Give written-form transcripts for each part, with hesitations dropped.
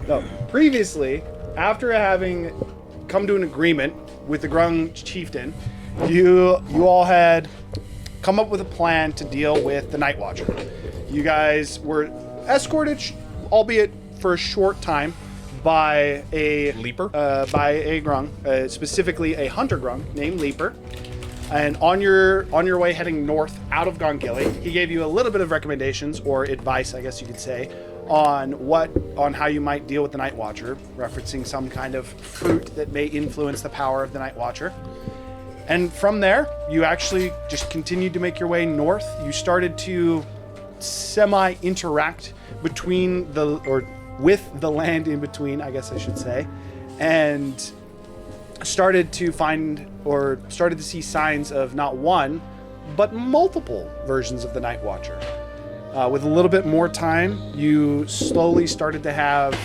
No, previously, after having come to an agreement with the Grung chieftain, you all had come up with a plan to deal with the Night Watcher. You guys were escorted, albeit for a short time, by a Leaper? By a Grung, specifically a hunter Grung named Leaper. And on your way heading north out of Gongili, he gave you a little bit of recommendations or advice, I guess you could say, on how you might deal with the Night Watcher, referencing some kind of fruit that may influence the power of the Night Watcher. And from there, you actually just continued to make your way north. You started to semi-interact with the land in between, I guess I should say, and started to see signs of not one, but multiple versions of the Night Watcher. With a little bit more time, you slowly started to have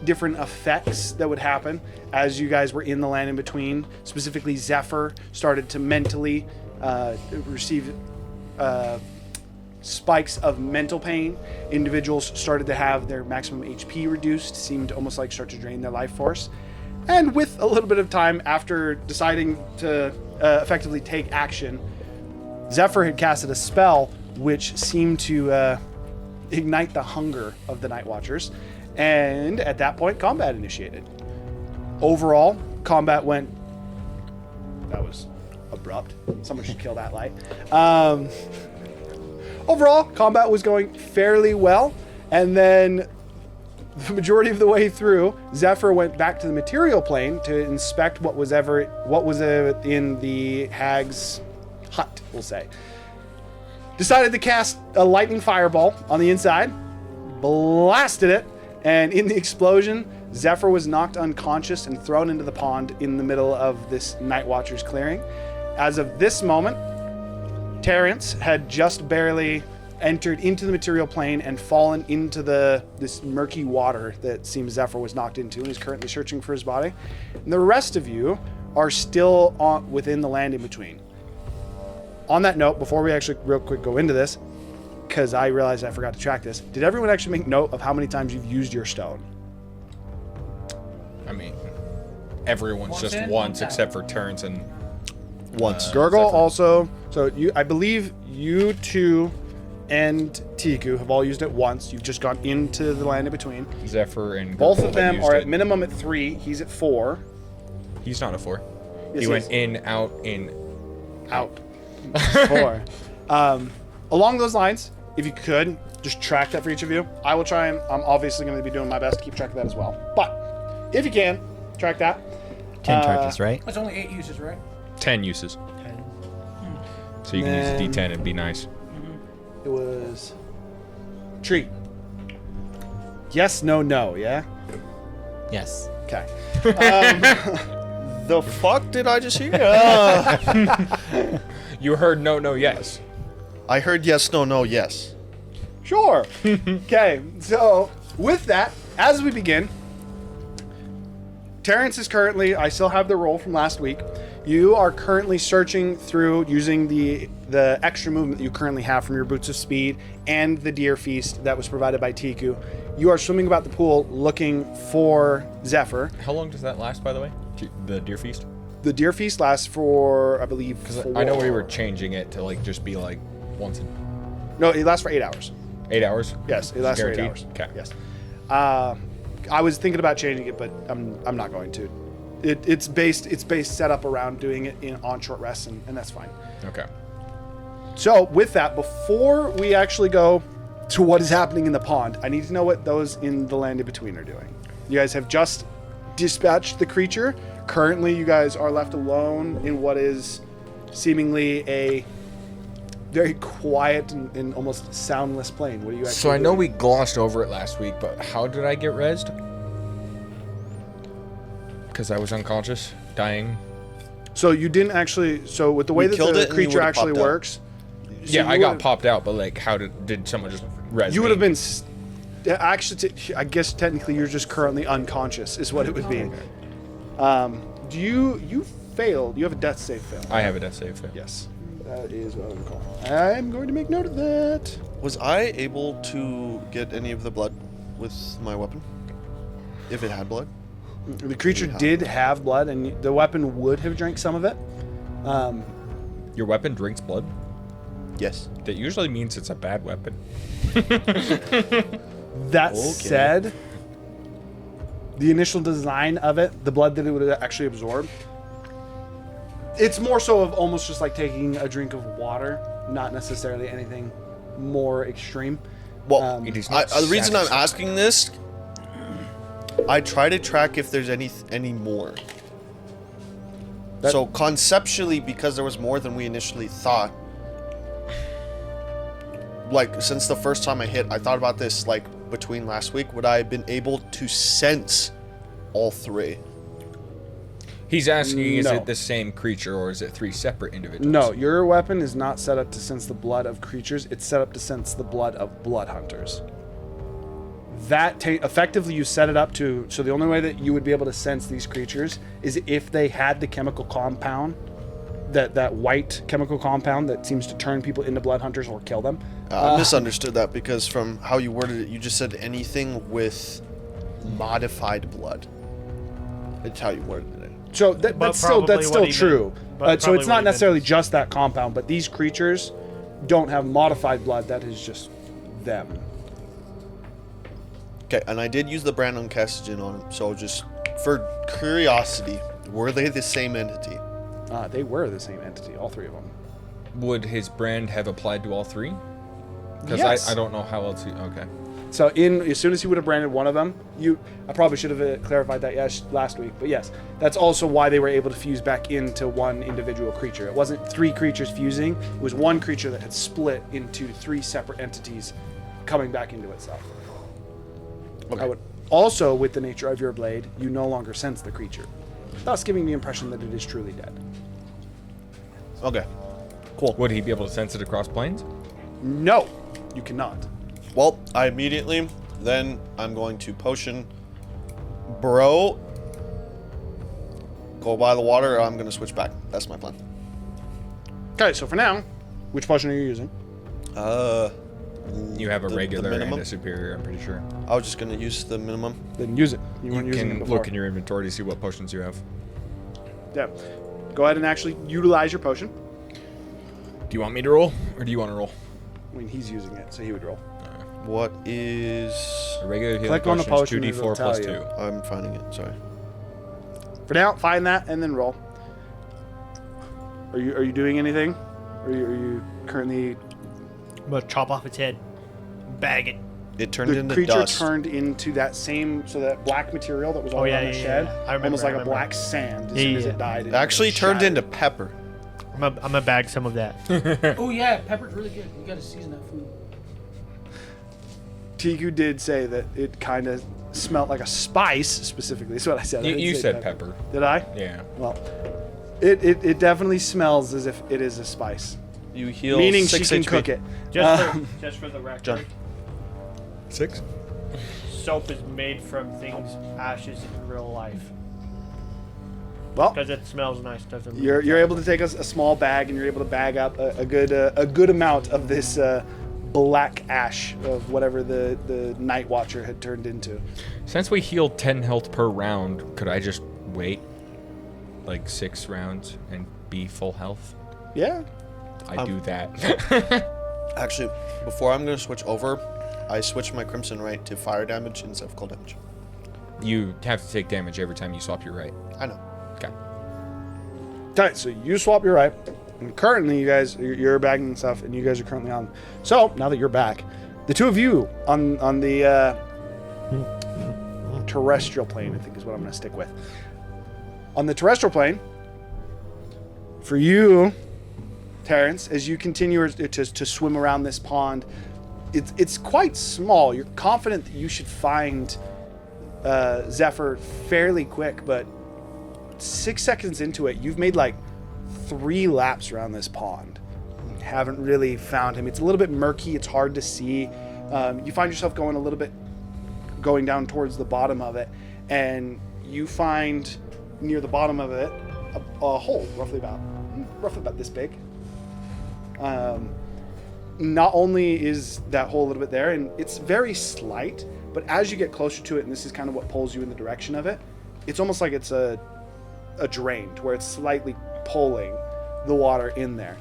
different effects that would happen as you guys were in the land in between. Specifically, Zephyr started to mentally receive spikes of mental pain. Individuals started to have their maximum HP reduced, seemed almost like start to drain their life force. And with a little bit of time after deciding to effectively take action, Zephyr had casted a spell which seemed to ignite the hunger of the Night Watchers. And at that point, combat initiated. Overall, combat went... That was abrupt. Someone should kill that light. Overall, combat was going fairly well. And then the majority of the way through, Zephyr went back to the material plane to inspect what was in the hag's hut, we'll say. Decided to cast a lightning fireball on the inside, blasted it, and in the explosion, Zephyr was knocked unconscious and thrown into the pond in the middle of this Night Watcher's clearing. As of this moment, Terrence had just barely entered into the material plane and fallen into this murky water that seems Zephyr was knocked into and is currently searching for his body. And the rest of you are still within the land in between. On that note, before we actually real quick go into this, because I realized I forgot to track this, did everyone actually make note of how many times you've used your stone? I mean, everyone's just once except for Terrence and... Once. Gurgle also, so I believe you two and Tiku have all used it once. You've just gone into the land in between. Zephyr and both Gurgle of them used are it. at minimum at 3. He's at 4. He's not a 4. Yes, he went in, out, in, out. 4. Along those lines, if you could just track that for each of you. I will try and I'm obviously going to be doing my best to keep track of that as well. But if you can, track that. 10 charges, right? That's only 8 uses, right? 10 uses. 10. So you can use a D10 and be nice. It was tree. Yes, no, no, yeah? Yes. Okay. The fuck did I just hear? You heard no, no, yes. I heard yes, no, no, yes. Sure. Okay, so with that, as we begin, Terrence is currently, I still have the roll from last week. You are currently searching through using the extra movement that you currently have from your Boots of Speed and the Deer Feast that was provided by Tiku. You are swimming about the pool looking for Zephyr. How long does that last, by the way? The Deer Feast? The Deer Feast lasts for, I believe, Because I know we were changing it to like just be like once in... No, it lasts for 8 hours. 8 hours? Yes, it lasts for 8 hours. Okay. Yes. I was thinking about changing it, but I'm not going to. It's based set up around doing it on short rests, and that's fine. Okay. So with that, before we actually go to what is happening in the pond, I need to know what those in the land in between are doing. You guys have just dispatched the creature. Currently, you guys are left alone in what is seemingly a very quiet and almost soundless plane. What are you actually So I know doing? we glossed over it last week, but how did I get rezzed? Because I was unconscious, dying. So you didn't actually. So with the way We that killed the it and you creature would've actually popped out. works. so Yeah, you I got would've- popped out, but like, how did someone just res You me? would have been. Actually, I guess technically you're just currently unconscious, is what it would be. Do you failed? You have a death save fail. I have a death save fail. Yes, that is what I'm calling. I'm going to make note of that. Was I able to get any of the blood with my weapon? If it had blood? The creature did have blood, and the weapon would have drank some of it. Your weapon drinks blood? Yes. That usually means it's a bad weapon. That said, the initial design of it, the blood that it would actually absorb, it's more so of almost just like taking a drink of water, not necessarily anything more extreme. Well, It is not the reason I'm satisfying. asking this, I try to track if there's any more. So conceptually, because there was more than we initially thought, like since the first time I hit, I thought about this like between last week, would I have been able to sense all three? He's asking, is No. it the same creature or is it three separate individuals? No, your weapon is not set up to sense the blood of creatures. It's set up to sense the blood of blood hunters. That effectively you set it up to, so the only way that you would be able to sense these creatures is if they had the chemical compound, that white chemical compound that seems to turn people into blood hunters or kill them. I misunderstood that because from how you worded it, you just said anything with modified blood. That's how you worded it. So But that's probably still what he true. meant- but So probably it's what not he meant necessarily is- just that compound, but these creatures don't have modified blood. That is just them. Okay, and I did use the brand on Cassian on him, so just for curiosity, were they the same entity? They were the same entity, all three of them. Would his brand have applied to all three? Because Yes. I don't know how else. Okay. So as soon as he would have branded one of them, I probably should have clarified that last week, but yes, that's also why they were able to fuse back into one individual creature. It wasn't three creatures fusing; it was one creature that had split into three separate entities, coming back into itself. Okay. I would also, with the nature of your blade, you no longer sense the creature, thus giving the impression that it is truly dead. Okay, cool. Would he be able to sense it across planes? No, you cannot. Well, I immediately, then I'm going to potion Bro. Go by the water, or I'm going to switch back. That's my plan. Okay, so for now, which potion are you using? You have a The regular and minimum? a superior, I'm pretty sure. I was just going to use the minimum. Then use it. You weren't You using it can before. look in your inventory to see what potions you have. Yeah. Go ahead and actually utilize your potion. Do you want me to roll, or do you want to roll? I mean, he's using it, so he would roll. What is... A regular healing Click on the potion is potion and 2d4 it'll plus tell you. 2. I'm finding it, sorry. For now, find that and then roll. Are you doing anything? Are you currently... I'm gonna chop off its head, bag it. It turned The into creature dust. turned into that same, so that black material that was all Oh, yeah, around the yeah, shed, yeah. I remember, almost like I a remember. black sand as Yeah, soon as yeah. it died. It actually turned shattered. into pepper. I'm gonna bag some of that. Oh yeah, pepper's really good. You gotta season that food. Tiku did say that it kind of smelled like a spice, specifically. That's what I said. I didn't You say said pepper. Did I? Yeah. Well, it definitely smells as if it is a spice. You heal Meaning she 6 can HP. cook it. Just for the record, John. 6? soap is made from things ashes in real life Well, because it smells nice, doesn't it? you're able to take a small bag and you're able to bag up a good amount of this black ash of whatever the Night Watcher had turned into. Since we healed 10 health per round, could I just wait like 6 rounds and be full health? Yeah. I do that. Actually, before I'm going to switch over, I switched my Crimson Right to fire damage instead of cold damage. You have to take damage every time you swap your right. I know. Okay. Alright, so you swap your right. And currently, you guys, you're bagging stuff, and you guys are currently on. So, now that you're back, the two of you on the terrestrial plane, I think is what I'm going to stick with. On the terrestrial plane, for you, Terrence, as you continue to swim around this pond, it's quite small. You're confident that you should find Zephyr fairly quick, but 6 seconds into it, you've made like 3 laps around this pond. You haven't really found him. It's a little bit murky. It's hard to see. You find yourself going down towards the bottom of it, and you find near the bottom of it a hole roughly about this big. Not only is that hole a little bit there, and it's very slight, But as you get closer to it, and this is kind of what pulls you in the direction of it, it's almost like it's a drain, to where it's slightly pulling the water in there.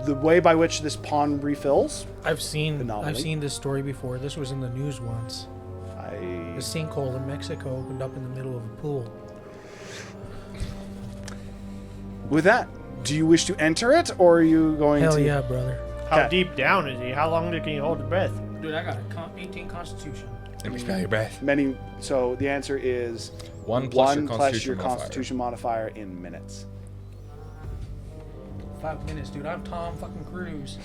The way by which this pond refills, I've seen Anomaly. this story before. This was in the news once. A sinkhole in Mexico opened up in the middle of a pool. With that, do you wish to enter it, or are you going Hell to... yeah, brother. How Okay. deep down is he? How long can you hold the breath? Dude, I got a 18 constitution. Let me smell your breath. Many. So the answer is 1 plus your plus constitution your modifier. constitution modifier in minutes. 5 minutes, dude. I'm Tom fucking Cruise.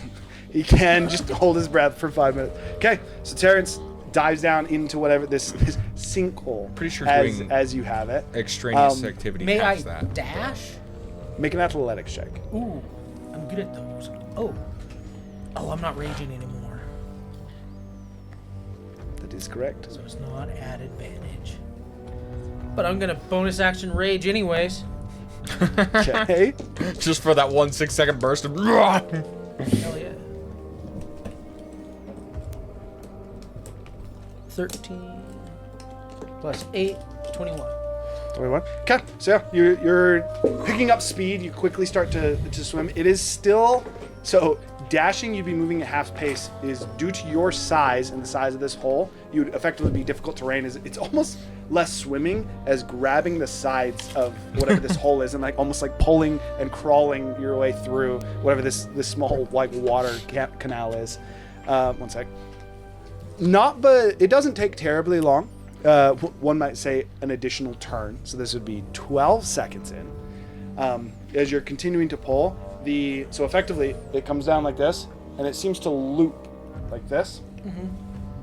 He can just hold his breath for 5 minutes. Okay, so Terrence dives down into whatever this sinkhole. Pretty sure as, doing- as you have it. Extraneous activity May I has that. dash? Make an athletics check. Ooh, I'm good at those. Oh, I'm not raging anymore, That is correct. so it's not at advantage. But I'm gonna bonus action rage anyways. Okay. Just for that 1 6-second burst of. Hell yeah. 13 plus 8, 21. 21. Okay, so yeah, you're picking up speed. You quickly start to swim. It is still so dashing. You'd be moving at half pace is due to your size and the size of this hole. You'd effectively be difficult terrain. It's almost less swimming as grabbing the sides of whatever this hole is and like almost like pulling and crawling your way through whatever this small like water canal is. One sec. But it doesn't take terribly long. One might say an additional turn. So this would be 12 seconds in. As you're continuing to pull, so effectively it comes down like this, and it seems to loop like this,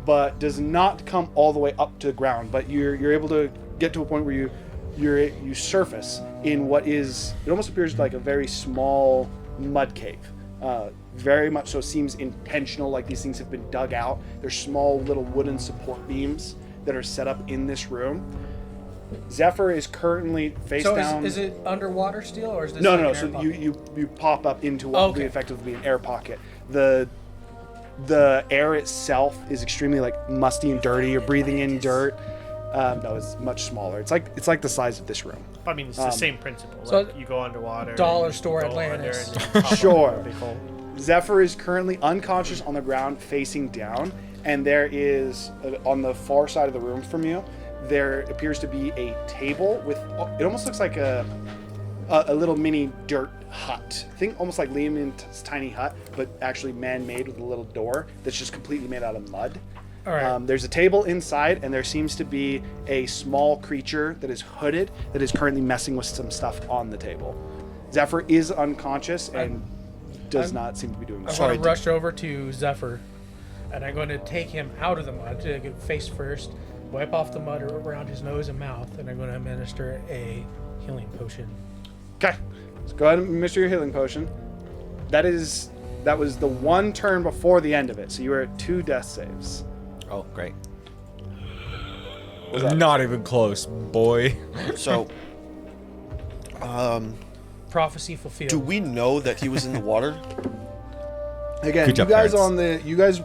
but does not come all the way up to the ground. But you're able to get to a point where you surface in what is, it almost appears like a very small mud cave. Very much so seems intentional, like these things have been dug out. There's small little wooden support beams that are set up in this room. Zephyr is currently face down. Is it underwater still, or is this No. like an air So pocket? you pop up into what would Okay. effectively be an air pocket. The air itself is extremely like musty and dirty. You're breathing in dirt. No, it's much smaller. It's like the size of this room. I mean, it's the same principle. so Like you go underwater. Dollar and you Store go under Atlantis. and then you pop up Sure. and it'll be full. Zephyr is currently unconscious on the ground, facing down, and there is on the far side of the room from you. There appears to be a table with. It almost looks like a little mini dirt hut. Think almost like Liam's tiny hut, but actually man-made with a little door that's just completely made out of mud. All right. There's a table inside, and there seems to be a small creature that is hooded that is currently messing with some stuff on the table. Zephyr is unconscious and does not seem to be doing I'm much. going to rush over to Zephyr, and I'm going to take him out of the mud, to get face first, wipe off the mud around his nose and mouth, and I'm going to administer a healing potion. Okay, let's go ahead and administer your healing potion. That was the one turn before the end of it, so you were at 2 death saves. Oh, great. Not even close, boy. So, Prophecy fulfilled. do we know that he was in the water? Again, Good job, you guys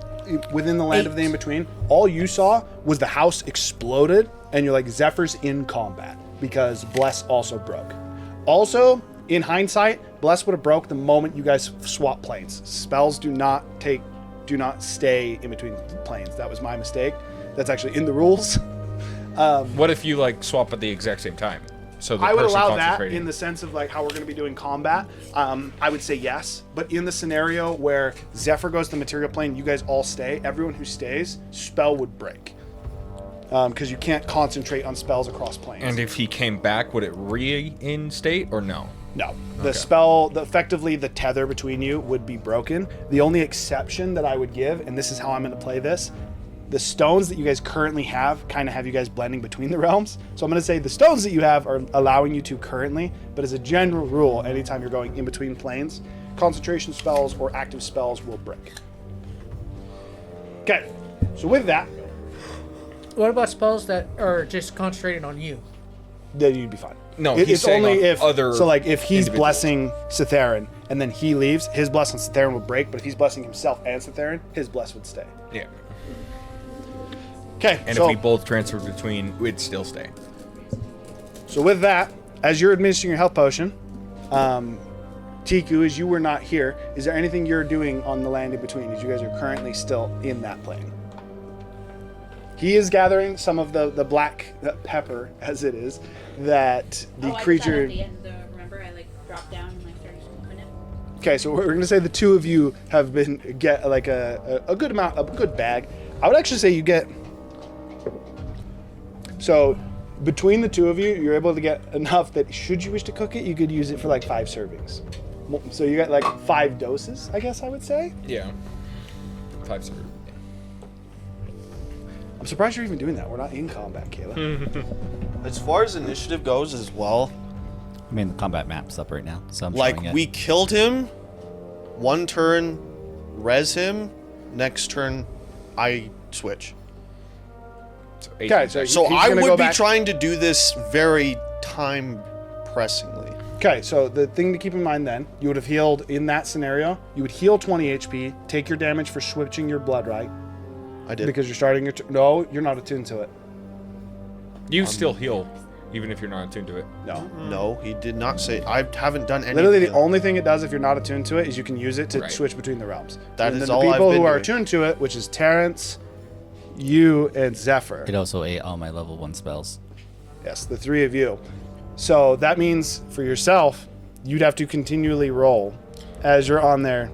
within the land of the in-between, all you saw was the house exploded, and you're like, Zephyr's in combat, because Bless also broke. Also, in hindsight, Bless would have broke the moment you guys swap planes. Spells do not stay in between planes. That was my mistake. That's actually in the rules. What if you like swap at the exact same time? So the I would person allow that concentrating. in the sense of like how we're going to be doing combat. I would say yes, but in the scenario where Zephyr goes to the material plane, you guys all stay. Everyone who stays, spell would break because you can't concentrate on spells across planes. And if he came back, would it reinstate or no? No, the spell, effectively the tether between you would be broken. The only exception that I would give, and this is how I'm going to play this, the stones that you guys currently have kind of have you guys blending between the realms. So I'm going to say the stones that you have are allowing you to currently, but as a general rule, anytime you're going in between planes, concentration spells or active spells will break. Okay, so with that, What about spells that are just concentrated on you? then you'd be fine. No, he's it's saying only on if other so like if he's individuals. blessing Cytherin and then he leaves, his bless on Cytherin will break, but if he's blessing himself and Cytherin, his bless would stay. Yeah. Okay, And so if we both transfer between, we'd still stay. So with that, as you're administering your health potion, Tiku, as you were not here, is there anything you're doing on the land in between as you guys are currently still in that plane? He is gathering some of the black pepper, as it is, that the creature... I at the end, though. Remember, I dropped down and started scooping it. Okay, so we're going to say the two of you have been get like a good amount, a good bag. I would actually say you get... So between the two of you, you're able to get enough that should you wish to cook it, you could use it for 5 servings. So you got 5 doses, I guess I would say. Yeah. 5 servers. I'm surprised you're even doing that. We're not in combat, Kayla. As far as initiative goes as well, I mean, the combat map's up right now, so I'm showing it. we killed him, one turn, res him, next turn, I switch. Okay, So he's I gonna would go be back. trying to do this very time pressingly. Okay, so the thing to keep in mind then, you would have healed in that scenario. You would heal 20 HP, take your damage for switching your blood, right? I did. Because you're starting your... No, you're not attuned to it. You still heal, even if you're not attuned to it. No. No, he did not say. I haven't done any. Literally, the healing. only thing it does if you're not attuned to it is you can use it to Right. switch between the realms. That and is then all the I've people been who are doing. attuned to it, which is Terrence, you, and Zephyr. It also ate all my level 1 spells. Yes, the 3 of you. So that means for yourself, you'd have to continually roll as you're on there.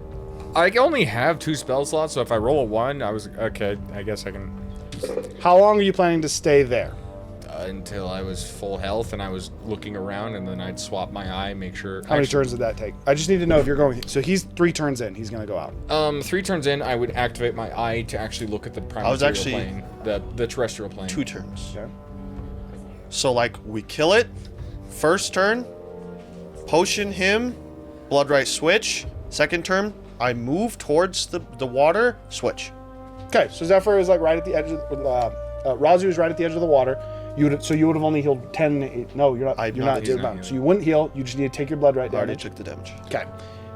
I only have 2 spell slots, so if I roll a 1, okay. I guess I can How long are you planning to stay there? until I was full health and I was looking around, and then I'd swap my eye, make sure. How many turns did that take? I just need to know if you're going. So he's 3 turns in. He's going to go out. 3 turns in, I would activate my eye to actually look at the primary plane, the terrestrial plane. 2 turns. Okay. So we kill it, first turn, potion him, blood right switch. Second turn, I move towards the water, switch. Okay, so Zephyr is right at the edge of Razu is right at the edge of the water. You would have only healed 10. No, you're not. You're not. he's not bound. healing. So you wouldn't heal. You just need to take your blood right I already damage. took the damage. Okay,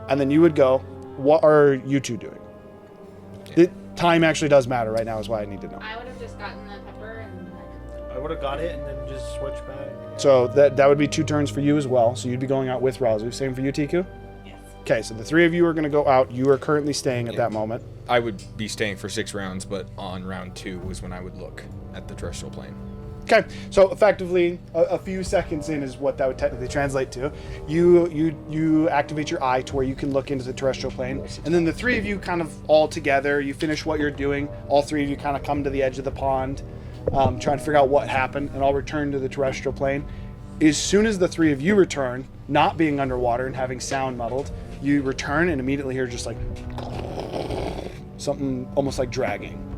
and then you would go. What are you two doing? The time actually does matter right now. Is why I need to know. I would have just gotten the pepper and I would have got it and then just switch back. So that would be 2 turns for you as well. So you'd be going out with Razu. Same for you, Tiku. yes. Okay, so the 3 of you are going to go out. You are currently staying at that moment. I would be staying for 6 rounds, but on round 2 was when I would look at the terrestrial plane. Okay, so effectively, a few seconds in is what that would technically translate to. You activate your eye to where you can look into the terrestrial plane, and then the 3 of you kind of all together, you finish what you're doing. All 3 of you kind of come to the edge of the pond, trying to figure out what happened, and all return to the terrestrial plane. As soon as the 3 of you return, not being underwater and having sound muddled, you return and immediately hear just something almost like dragging.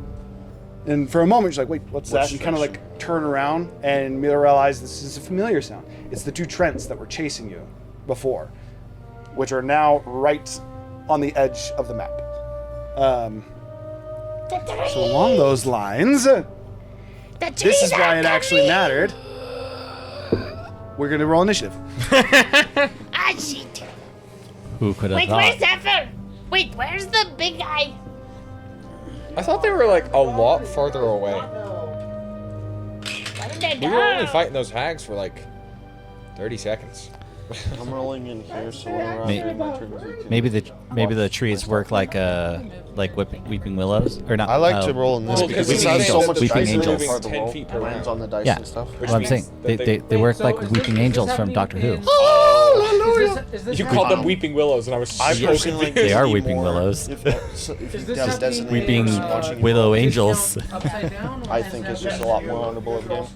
And for a moment, you're like, wait, what's that? And kind of turn around and realize this is a familiar sound. It's the 2 Trents that were chasing you before, which are now right on the edge of the map. So along those lines, this is why it actually mattered. We're going to roll initiative. Ah, shit. Who could have Wait, thought? where's Zephyr? Wait, where's the big guy? I thought they were a lot farther away. What did they We were only do? fighting those hags for 30 seconds. I'm rolling in here, so whenever May- I'm doing my turn. Maybe the trees work like weeping willows, or not? I like to roll in this Well, because because it weeping has so angels, much weeping dice. angels. It's hard to 10 roll. feet It per lands round. on the dice Yeah. and stuff. What I'm saying, they work like weeping angels from Doctor Who. You called them weeping willows, and I was I so personally confused. They are need weeping more willows. If Is this Dev's something designated Weeping person watching you willow roll. angels. Upside down? I think it's just a lot more honorable of a game.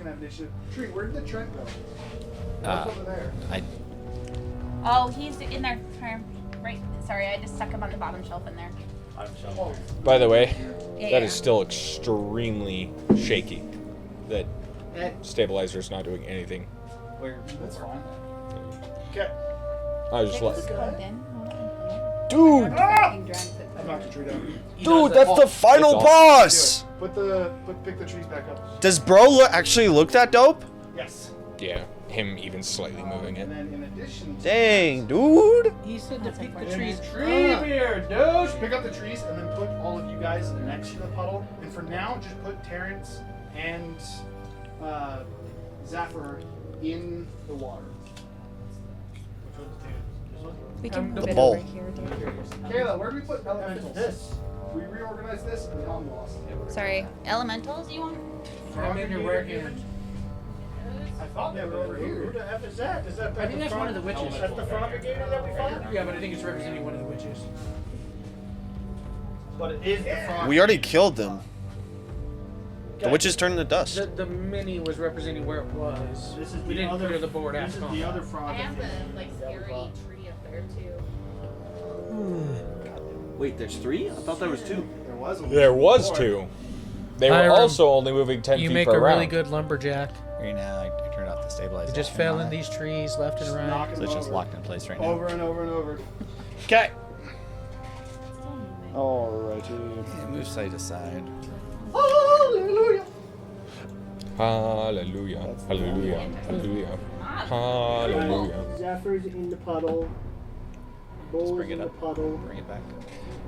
Tree, where did the Trent go? Over there. Oh, he's in there. Right. Sorry, I just stuck him on the bottom shelf in there. By the way, Yeah, that yeah. is still extremely shaky. That stabilizer's not doing anything. That's fine. Okay. I was just This is like, plugged in. Hold on. Dude, Knock the tree down. dude, that's the final It's boss. Pick the trees back up. Does bro actually look that dope? Yes. yeah, him even slightly moving it. And then in addition to Dang, dude. He said to pick the trees. dude. Pick up the trees and then put all of you guys next to the puddle. And for now, just put Terrence and Zephyr in the water. We can The move it bowl. over here, dude. Kayla, where do we put elementals? This. We reorganize this and I'm lost. Sorry. Elementals, you want? I'm in your working. I thought they were over Who here. the F is that? Is that I think that's one of the witches. That's the Fromigator that we fought? Yeah, but I think it's representing one of the witches. But it is the Frog. We already killed them. The Okay. witches turned to dust. The mini was representing where it was. This is We the didn't other. clear the board This after is the combat. other frog. I have the like scary tree up there too. Wait, there's 3? I thought there was 2. There was one. There was 2. They were Hiram, also only moving 10 You feet make per a round. really good lumberjack. Right now, I turned off the stabilizer. It just fell in these trees left and right. Knock So him it's just over. locked in place right now. Over and over and over. Okay. Alrighty. Yeah, move side to side. Hallelujah. Hallelujah. Hallelujah. Hallelujah. Hallelujah. Zephyr's in the puddle. Bull's bring it in the up. puddle. Bring it back.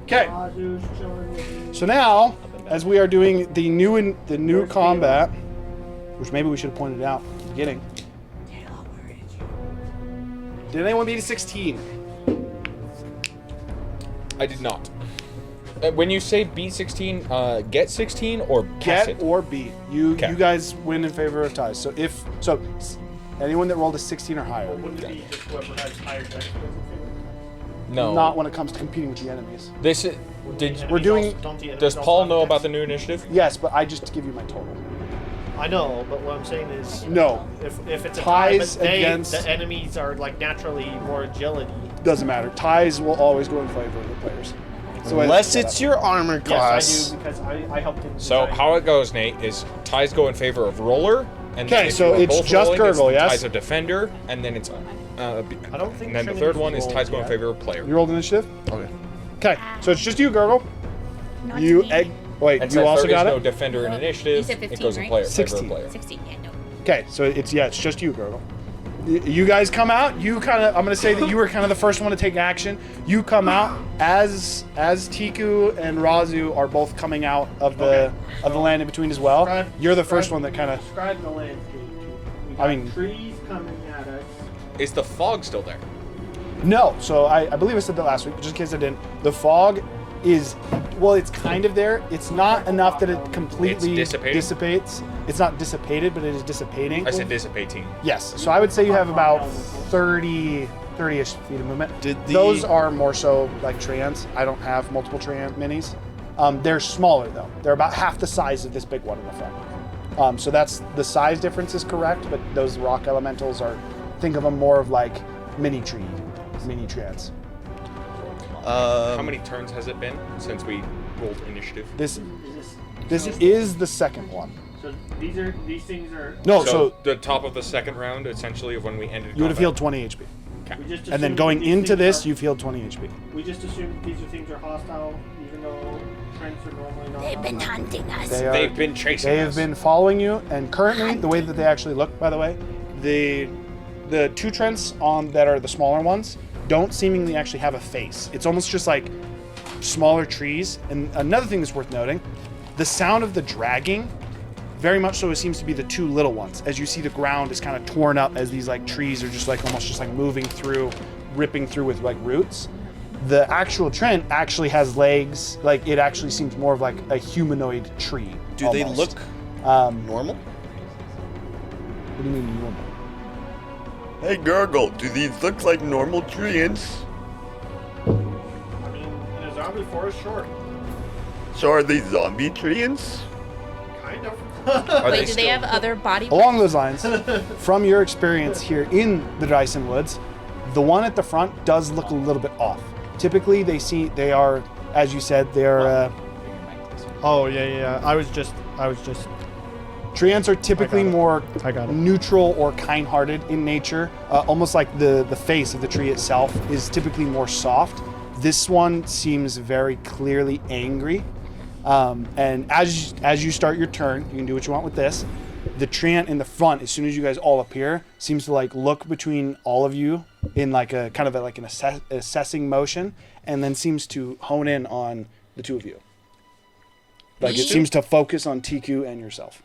Okay. Azu's chilling with me. So now, as we are doing the new combat, which maybe we should have pointed out at the beginning. Did anyone beat a 16? I did not. When you say B16, get 16 or pass Get it? or beat. You Okay. guys win in favor of ties. So anyone that rolled a 16 or higher, Wouldn't it be just whoever has higher dex? No. not when it comes to competing with the enemies. This is. We're doing- Does Paul know about the new initiative? Yes, but I just give you my total. I know, but what I'm saying is, No, if it's a Ties tie, but against- the enemies are like naturally more agility. doesn't matter. Ties will always go in favor of the players. It's the way Unless set it's up. your armor class. Yes, I do because I helped him. So design how it goes, Nate, is ties go in favor of roller, and then Okay, if so you are it's both just rolling, Gurgle, it's the yes? ties of defender, and then it's. I don't think And then the Trinity third one is rolled ties go in yet. favor of player. You rolled initiative? Okay. Okay, so it's just you, Gurgle. Not You me. egg. Wait, And you since also there is got no it? defender in You initiative, said it 15, goes in right? player. Favor 16. of player. 16, yeah, no. Okay, so it's just you, Gurgle. You guys come out. You kind of. I'm gonna say that you were kind of the first one to take action. You come out as Tiku and Razu are both coming out of the land in between as well. Describe- You're the first describe- one that kind of. Describe the landscape. We I got mean- trees coming at us. Is the fog still there? No, so I believe I said that last week, but just in case I didn't. The fog is, well, it's kind of there. It's not enough that it completely It's dissipating? dissipates. It's not dissipated, but it is dissipating. I said dissipating. Yes, so I would say you have about 30-ish feet of movement. Did the- Those are more so like Treants. I don't have multiple Treant minis. They're smaller though. They're about half the size of this big one in the front. So that's the size difference is correct, but those rock elementals are, think of them more of like mini Treants. How many turns has it been since we rolled initiative? This Is is the second one. so these things are. No, so so the top of the second round, essentially, of when we ended. you would have combat. healed 20 HP. We just And then assumed going these into things this, are- you've healed 20 HP. We just assumed these things are hostile, even though Trents are normally not. They've been hunting us. They've been chasing They us. have been following you, and currently, the way that they actually look, by the way, the two Trents on that are the smaller ones don't seemingly actually have a face. It's almost just like smaller trees. And another thing that's worth noting, the sound of the dragging, very much so it seems to be the two little ones. As you see, the ground is kind of torn up as these like trees are just like almost just like moving through, ripping through with like roots. The actual Trent actually has legs. Like it actually seems more of like a humanoid tree. Do they almost. look normal? What do you mean normal? Hey, Gurgle, do these look like normal treants? I mean, in a zombie forest, sure. So are these zombie treants? Kind of. Are Wait, do they still- have other body Along those lines, from your experience here in the Dyson Woods, the one at the front does look a little bit off. Typically, they are, as you said, they are. Oh yeah. I was just. Treants are typically more I got it. neutral or kind-hearted in nature. Almost like the face of the tree itself is typically more soft. This one seems very clearly angry. And as you start your turn, you can do what you want with this. The treant in the front, as soon as you guys all appear, seems to like look between all of you in like a kind of like an assessing motion, and then seems to hone in on the two of you. Like it seems to focus on TQ and yourself.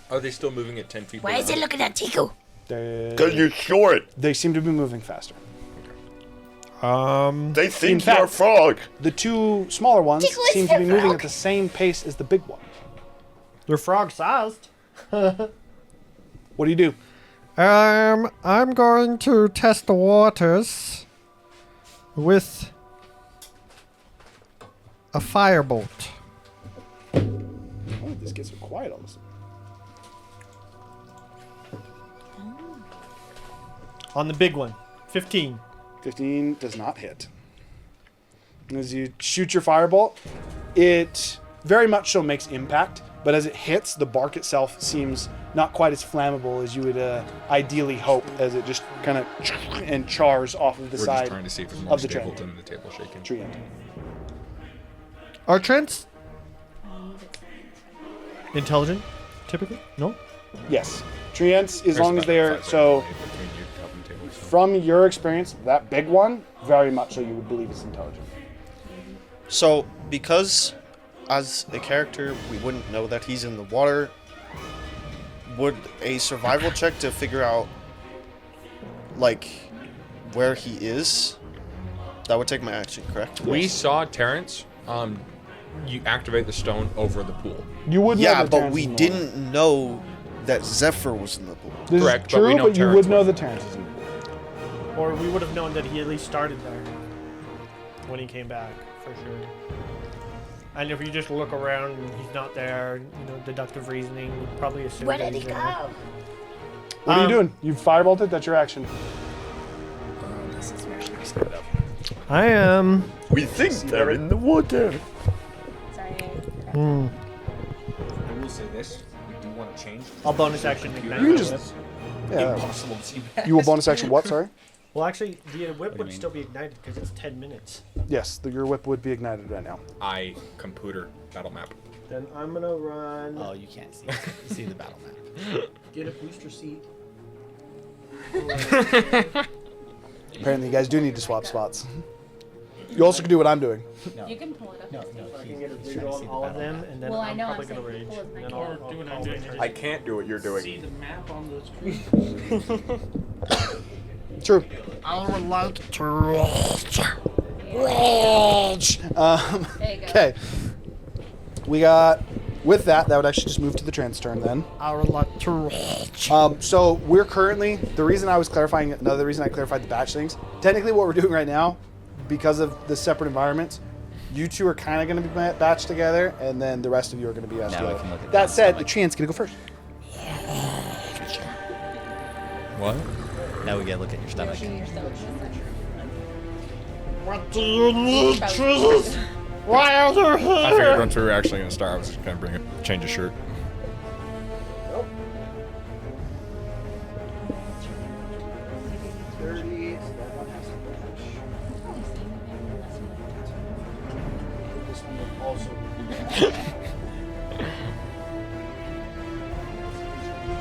Are they still moving at 10 feet? Why is it looking at Tiku? Because you're short. They seem to be moving faster. They think fact- you're a frog. The two smaller ones Tickle is seem to be the moving frog. at the same pace as the big one. They're frog-sized. What do you do? I'm going to test the waters with a firebolt. Oh, this gets so quiet all of a sudden. On the big one. 15. 15 does not hit. As you shoot your firebolt, it very much so makes impact, but as it hits, the bark itself seems not quite as flammable as you would ideally hope, as it just kind of and chars off of the We're side just trying to see if it's more of the stable tree. than the table shaking. Tree end. Are Trents intelligent, typically? No? Yes. Tree ends, as There's long as about they are 5 feet so. away between you top and table, so. From your experience, that big one, very much so you would believe it's intelligent. So, because as a character we wouldn't know that he's in the water, would a survival check to figure out, like, where he is, that would take my action, correct? We saw Terrence. You activate the stone over the pool. You would know Yeah, that but Terrence we is in the water. didn't know that Zephyr was in the pool. This Correct, is but true, we know you Terrence would know was. that Terrence is in the pool. Or we would have known that he at least started there when he came back, for sure. And if you just look around and he's not there, deductive reasoning, we'd probably assume Where that did he he's there. go? What are you doing? You firebolted? That's your action. This is where I start up. I am. We think they're in the water. Sorry. Hmm. I will say this: we do want to change. I'll bonus action ignite. You can the just- whip. Yeah. Impossible to see. You will bonus action what, sorry? Well, actually, the whip you would mean? still be ignited because it's 10 minutes. Yes, your whip would be ignited right now. I computer battle map. Then I'm gonna run. Oh, you can't see. You see the battle map. Get a booster seat. Apparently, you guys do need to swap spots. You also can do what I'm doing. No. You can pull it up. No, I can he's get a trying visual to on see the all of battle them, map. and then Well, I I'm know, probably I'm gonna saying rage. pull it And back then in. I'll Or call I can't do what you're doing. See the map on the screen. True. I would like to Rage. There you go. Okay. We got. With that, that would actually just move to the trans turn then. I would like to rage. So we're currently, the reason I was clarifying, another reason I clarified the batch things, technically what we're doing right now, because of the separate environments, you two are kind of going to be batched together, and then the rest of you are going to be batched Now I together. can look at That that said, the stomach. trans going to go first. What? Now we get a look at your stomach. What do you need, trees? Why are you I figured here? once we were actually gonna start, I was just gonna change a shirt.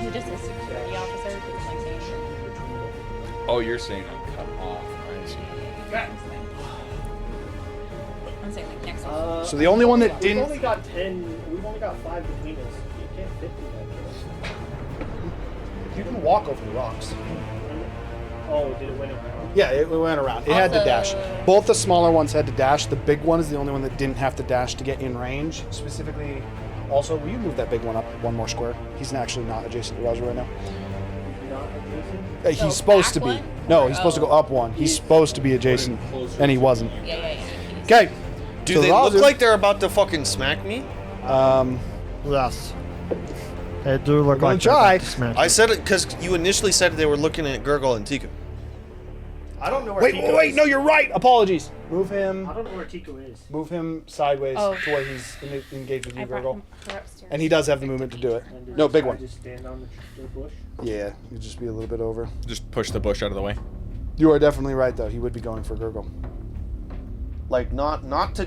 You're just a security officer who's like saying, Oh, you're saying I'm cut off. I see. I'm saying like next one. So the only one that We've didn't... only got 10. We've only got 5 between us. You can't fit through that. You can walk over the rocks. Oh, did it win around? Yeah, it went around. It had to dash. Also- Both the smaller ones had to dash. The big one is the only one that didn't have to dash to get in range. Specifically, also, will you move that big one up one more square? He's actually not adjacent to Roger right now. Not adjacent? He's So supposed to back be. one? No, he's supposed to go Oh. up one. He's supposed to be adjacent, and he wasn't. Yeah. Okay. Do So they Roger- look like they're about to fucking smack me? Yes. They do look gonna like they're try. about to smash I you. said it because you initially said they were looking at Gurgle and Tiku. I don't know where Wait, Tiku wait, is. no, you're right. Apologies. Move him. I don't know where Tiku is. Move him sideways Oh. to where he's engaged with I you, brought Gurgle. him her upstairs. And he does have the movement to do it. And does No, this big guy one. Just stand on the bush. Yeah, you'd just be a little bit over. Just push the bush out of the way. You are definitely right, though. He would be going for Gurgle. Like not to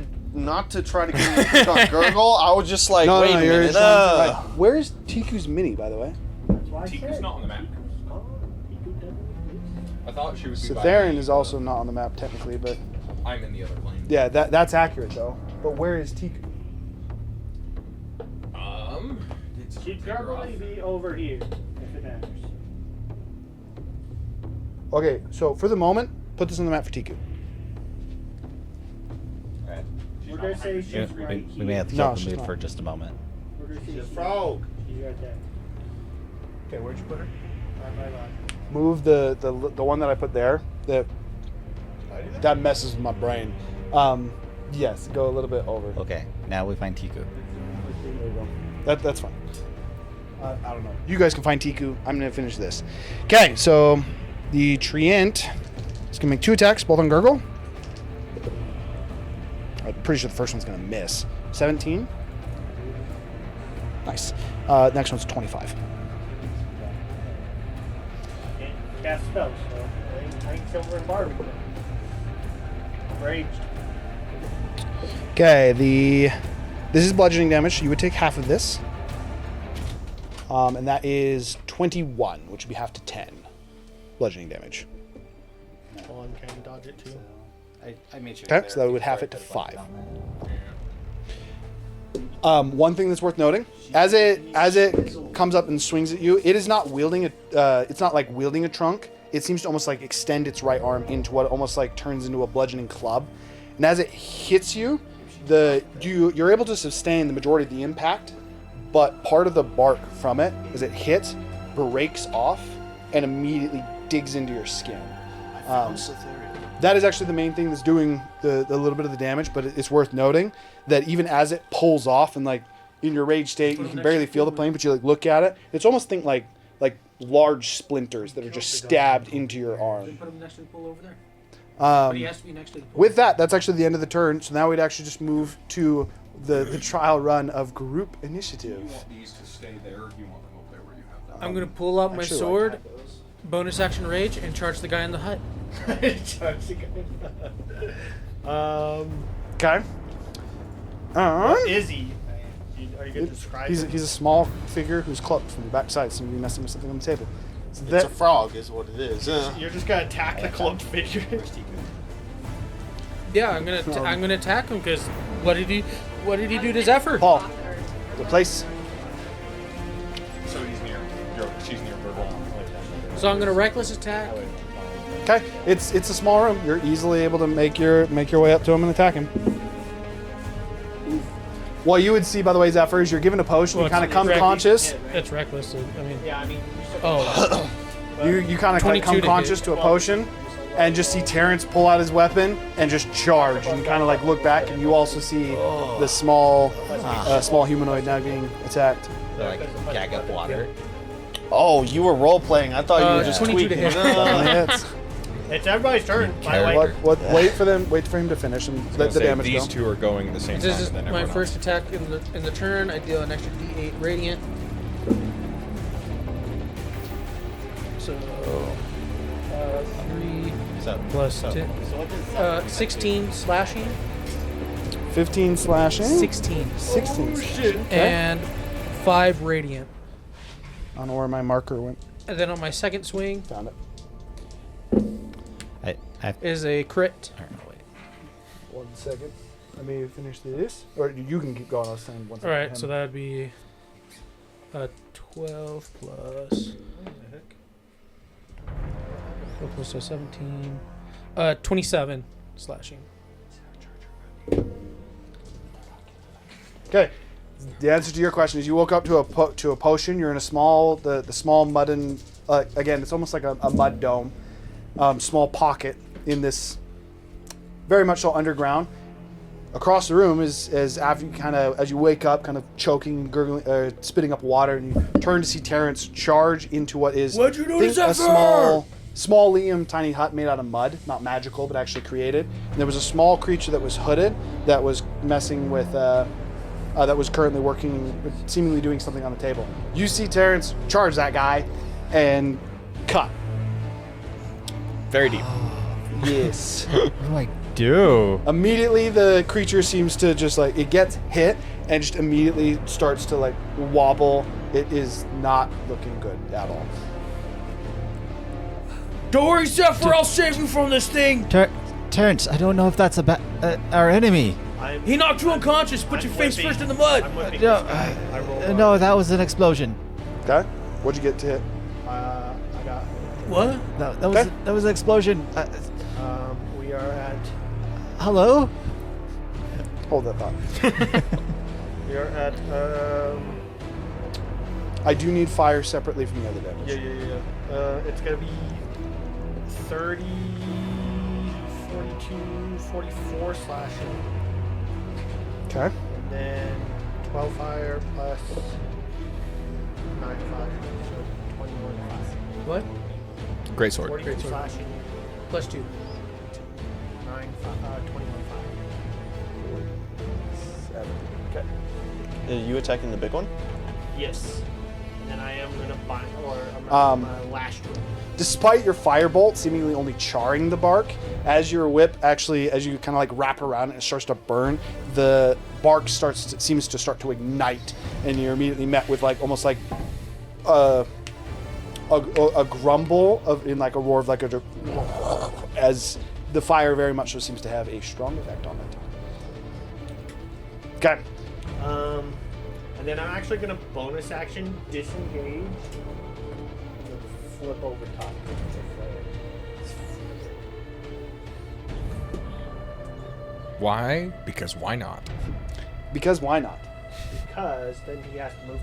try to get me to push on Gurgle. I was just like, wait a you're minute. right. Where's Tiku's mini, by the way? That's why I Tiku's said. not on the map. Oh, Tiku doesn't I thought she would be. Cytherian is also not on the map technically, but I'm in the other lane. yeah, that's accurate though. But where is Tiku? It's She She'd probably be over here, if it matters. Okay, so for the moment, put this on the map for Tiku. Alright. We're gonna say she's We, right we may have to No, kill the she's mood not. for just a moment. We're gonna say She's a frog. She's right there. Okay, where'd you put her? On my left. Move the one that I put there. That messes with my brain. Yes, go a little bit over. Okay, now we find Tiku. There you go. That's fine. I don't know. You guys can find Tiku. I'm gonna finish this. Okay, so the Treant is gonna make 2 attacks, both on Gurgle. I'm pretty sure the first one's gonna miss. 17. Nice. Next one's 25. Can't cast spells, so I ain't silver and Barbie. Raged. Okay, this is bludgeoning damage. So you would take half of this, and that is 21, which would be half to 10 bludgeoning damage. Well, I'm trying to dodge it too. I made sure. Okay, so that would half it to 5. One thing that's worth noting, as it comes up and swings at you, it is not wielding it's not like wielding a trunk. It seems to almost like extend its right arm into what almost like turns into a bludgeoning club. And as it hits you, you're able to sustain the majority of the impact, but part of the bark from it, as it hits, breaks off and immediately digs into your skin. That is actually the main thing that's doing the little bit of the damage, but it's worth noting that even as it pulls off and like in your rage state, you can barely feel the pain, but you like look at it, it's almost think like large splinters that are just stabbed into your arm. Put him next to the pool over there. But he has to be next to the pool. With that, that's actually the end of the turn. So now we'd actually just move to the trial run of group initiative. these to stay there? Or do you want them up there where you have them? I'm gonna pull out my Actually, sword, bonus action rage, and charge the guy in the hut. Okay. Is he? Are you gonna describe He's him? a small figure who's clubbed from the backside. So you're messing with something on the table. So It's a frog, is what it is. You're just gonna attack the clubbed figure. Yeah, I'm gonna attack him because what did he do to Zephyr? Paul, the place. So he's near. She's near Burble. So I'm gonna reckless attack. Okay, it's a small room. You're easily able to make your way up to him and attack him. What you would see, by the way, Zephyr, is you're given a potion. Well, you kind of it's come reckless. conscious. It's reckless. So, I mean, Yeah, I mean. oh, You kind of 22 come to conscious hit. to a potion, and just see Terrence pull out his weapon and just charge. And you kind of like look back, and you also see the small humanoid now being attacked. So like gag up water. Oh, you were role playing. I thought you were just 22 to tweaking. hit. Definitely hits. It's everybody's turn, by the way. Wait for him to finish and let the damage these go. two are going at the same time. this is and then my everyone first else. attack in the turn. I deal an extra D8 radiant. So 3 So plus 10, 16 slashing. 15 slashing. 16. 16 slashing. Okay. And 5 radiant. I don't know where my marker went. And then on my second swing Found it. I is a crit. Alright, wait. 1 second. Let me finish this. Or you can keep going. I'll send 1 second. All right, so that would be 12 plus. What the heck? 12 plus 17. 27 slashing. Okay. The answer to your question is you woke up to a potion. You're in a small, the small mudden, again, it's almost like a mud dome, small pocket in this, very much so underground. Across the room is as after you as you wake up, kind of choking, gurgling, spitting up water, and you turn to see Terrence charge into what is What'd you do to think a Zephyr? small liam tiny hut made out of mud, not magical but actually created. And there was a small creature that was hooded that was messing with. That was currently working, seemingly doing something on the table. You see Terrence charge that guy, and cut. Very deep. Yes. What do I do? Immediately, the creature seems to just like it gets hit and just immediately starts to like wobble. It is not looking good at all. Don't worry, Zephyr, I'll save you from this thing. Terrence, I don't know if that's our enemy. He knocked you unconscious. Put I'm your face whipping- first in the mud. I'm whipping No, this guy. I roll no, that was an explosion. Okay. What'd you get to hit? I got. What? That was an explosion. We are at. Hello? Hold that thought. We are at. I do need fire separately from the other damage. Yeah. It's gonna be 30, 42, 44 slashing, Okay. and then 12 fire plus 9 fire, so 21 fire. What? Great sword. 42 slashing, Plus 2. 9 fire, 21 fire. 7. Okay. Are you attacking the big one? Yes. And then I am gonna bind, or I'm gonna lash to it. Despite your firebolt seemingly only charring the bark, as your whip actually, as you kind of like wrap around it, it starts to burn. The bark seems to start to ignite, and you're immediately met with like almost like a grumble in like a roar of like as the fire very much so seems to have a strong effect on it. Okay. And then I'm actually gonna bonus action disengage. Flip over top. Why? Because why not? Because why not? Because then he has to move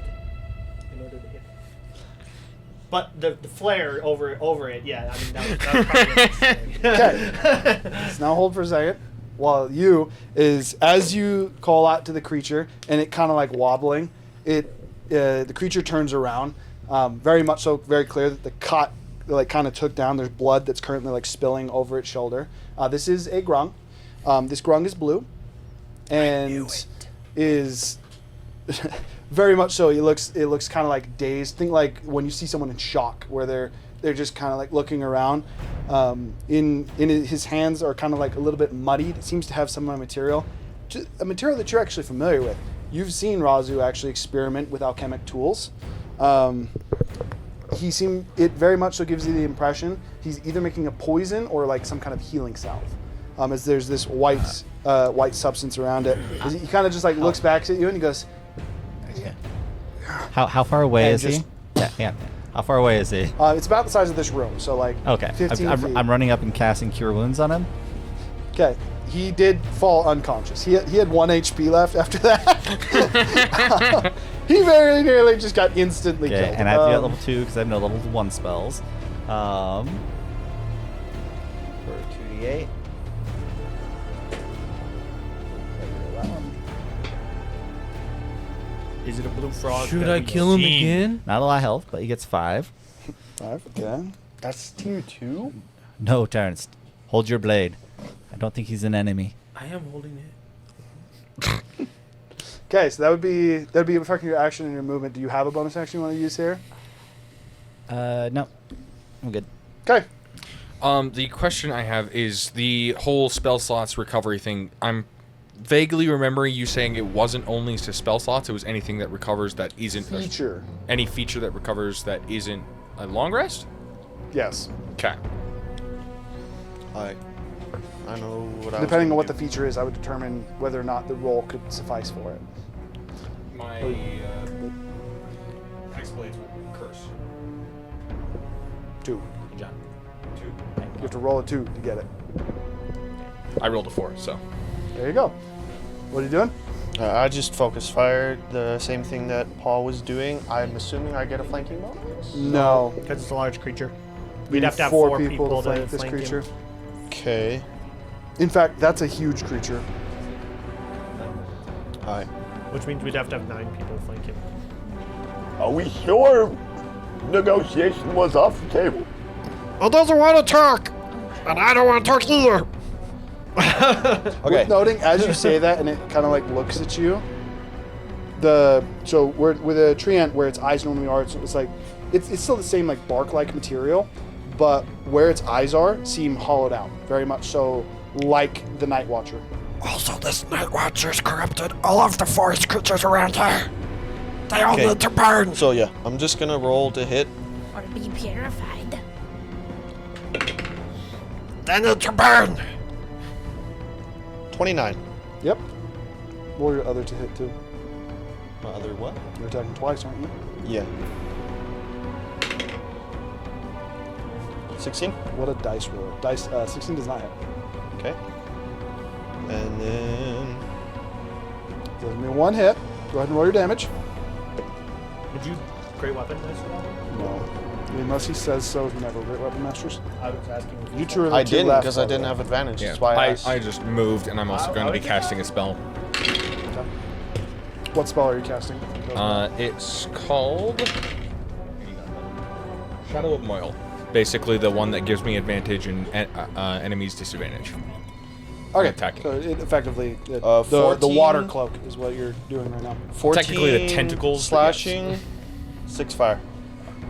in order to hit. But the flare over it, yeah. I mean that was probably necessary. Okay. Let's now hold for a second. While as you call out to the creature and it kind of like wobbling, the creature turns around, very much so, very clear that the cut like kind of took down. There's blood that's currently like spilling over its shoulder. This is a grung. This grung is blue, and is very much so. It looks kind of like dazed. Think like when you see someone in shock, where they're just kind of like looking around. His hands are kind of like a little bit muddied. It seems to have some material, a material that you're actually familiar with. You've seen Razu actually experiment with alchemic tools. It very much so gives you the impression he's either making a poison or like some kind of healing salve. As there's this white substance around it. He kind of just like looks back at you and he goes, How far away And is he? just- Yeah. How far away is he? it's about the size of this room, so like Okay. 15 feet. I'm running up and casting Cure Wounds on him. Okay, he did fall unconscious. He had 1 HP left after that. He very nearly just got instantly Okay, killed. and I have to be at level 2 because I have no level 1 spells. For 2d8. Is it a blue frog? Should that I we've kill him seen? again? Not a lot of health, but he gets 5. 5, okay. That's tier 2? No, Terrence. Hold your blade. I don't think he's an enemy. I am holding it. Okay, so that'd be affecting your action and your movement. Do you have a bonus action you want to use here? No. I'm good. Okay. The question I have is the whole spell slots recovery thing. I'm vaguely remembering you saying it wasn't only to spell slots, it was anything that recovers that isn't Feature. any feature that recovers that isn't a long rest? Yes. Okay. I know what I Depending on was what the feature is, I would determine whether or not the roll could suffice for it. My Hexblade's curse. 2. Yeah. 2. You have to roll a 2 to get it. I rolled a 4, so. There you go. What are you doing? I just focus fire, the same thing that Paul was doing. I'm assuming I get a flanking bonus? No. Because it's a large creature. We We'd need have to have 4 4 people to flank this flank creature. him. Okay. In fact, that's a huge creature. Alright. Which means we'd have to have 9 people flank him. Are we sure negotiation was off the table? It doesn't want to talk, and I don't want to talk either. Okay. Worth noting, as you say that, and it kind of like looks at you. With a tree ant, where its eyes normally are, it's like it's still the same like bark-like material, but where its eyes are seem hollowed out, very much so like the Night Watcher. Also, this Night Watcher's corrupted all of the forest creatures around here. They all Okay. need to burn. So yeah, I'm just gonna roll to hit. Or be purified. They need to burn. 29. Yep. Roll your other to hit too. My other what? You're attacking twice, aren't you? Yeah. 16. What a dice roll. 16 does not hit. Okay. And then Does me one hit. Go ahead and roll your damage. Would you great weapon this roll? No. Unless he says so, he never great weapon masters. I was asking. If You two are the I two didn't left, because by I the didn't way. have advantage. Yeah. That's why I asked. I just moved, and I'm also I going to be would casting a spell. What spell are you casting? It's called Shadow of Moil. Basically, the one that gives me advantage and enemies disadvantage. Okay, attacking. so it effectively, the 14. water cloak is what you're doing right now. 14 Technically the tentacles, but yes. slashing, 6 fire.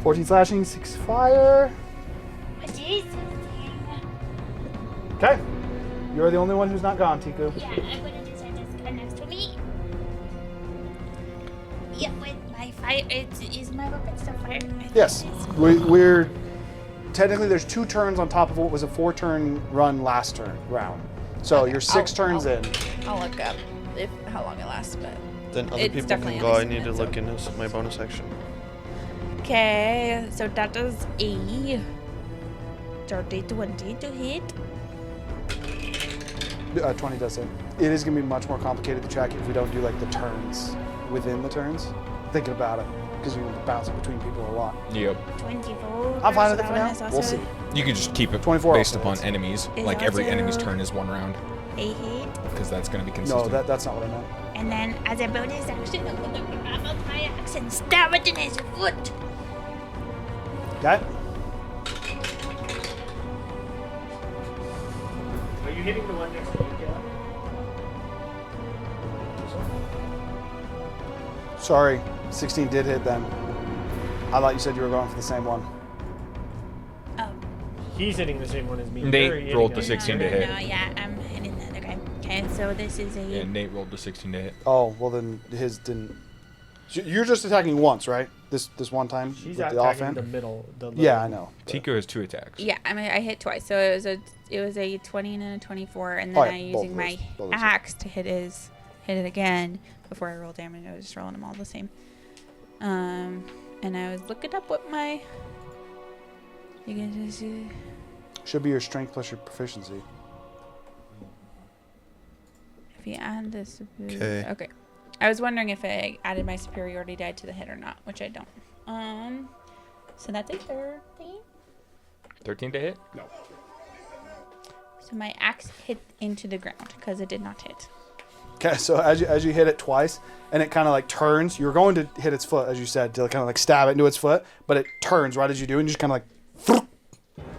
14 slashing, 6 fire. What is this thing? Okay. You're the only one who's not gone, Tiku. Yeah, I'm gonna decide this guy next to me. Yeah, with my fire, is my weapon still fire? I think Yes. it is. We're technically there's 2 turns on top of what was a 4-turn run last round. So Okay, you're 6 turns in. I'll look up how long it lasts, but Then other It's people definitely can at go. I least a need to minute, look so- into my bonus action. okay. So that is a 30-20 to hit. 20 does it. It is going to be much more complicated to track if we don't do like the turns within the turns. Thinking about it, because you're bouncing between people a lot. Yep. 24. I'm fine with so it for that one now. is We'll also see. You can just keep it 24 based also upon hits. enemies. Is Like every also- enemy's turn is 1 round, a hit. because that's going to be No, consistent. that's not what I meant. And then as a bonus action, I'm gonna grab up my axe and stab it in his foot. Okay. Are you hitting the one next to you, Caleb? Sorry, 16 did hit then. I thought you said you were going for the same one. Oh. He's hitting the same one as me. Nate You're hitting rolled it. the 16 to No, hit. yeah, I'm hitting the other guy. Okay, so this is a. Yeah, Nate rolled the 16 to hit. Oh, well then his didn't. You're just attacking once, right? This one time She's with the attacking offhand. the middle. The Yeah, I know. Tico has 2 attacks. Yeah, I mean I hit twice, so it was a 20 and a 24, and Oh, then yeah, I both using of my those, both of those. axe to hit it again before I roll damage. I was just rolling them all the same. And I was looking up what my. You can just. Should be your strength plus your proficiency. If you add this. 'Kay. Okay. I was wondering if I added my superiority die to the hit or not, which I don't. So that's a 13. 13 to hit? No. So my axe hit into the ground because it did not hit. Okay, so as you hit it twice, and it kind of like turns, you're going to hit its foot, as you said, to kind of like stab it into its foot, but it turns right as you do, and you just kind of like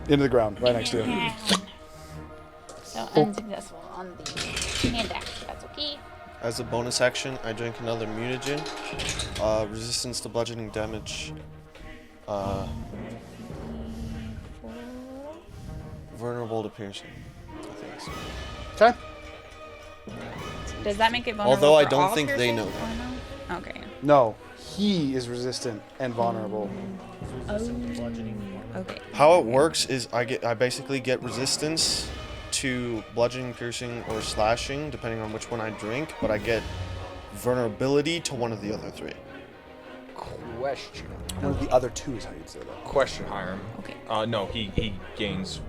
into the ground right next to it. So unsuccessful on the hand axe. That's okay. As a bonus action, I drink another mutagen. Resistance to bludgeoning damage. Vulnerable to piercing. I think so. Okay. Does that make it vulnerable? Although I for don't all think they piercing know or no? Okay. No, he is resistant and vulnerable. Okay. How it works is I basically get resistance to bludgeoning, piercing, or slashing, depending on which one I drink, but I get vulnerability to one of the other 3. Question. One of the other 2 is how you'd say that. Question, Hiram. Okay. No, he gains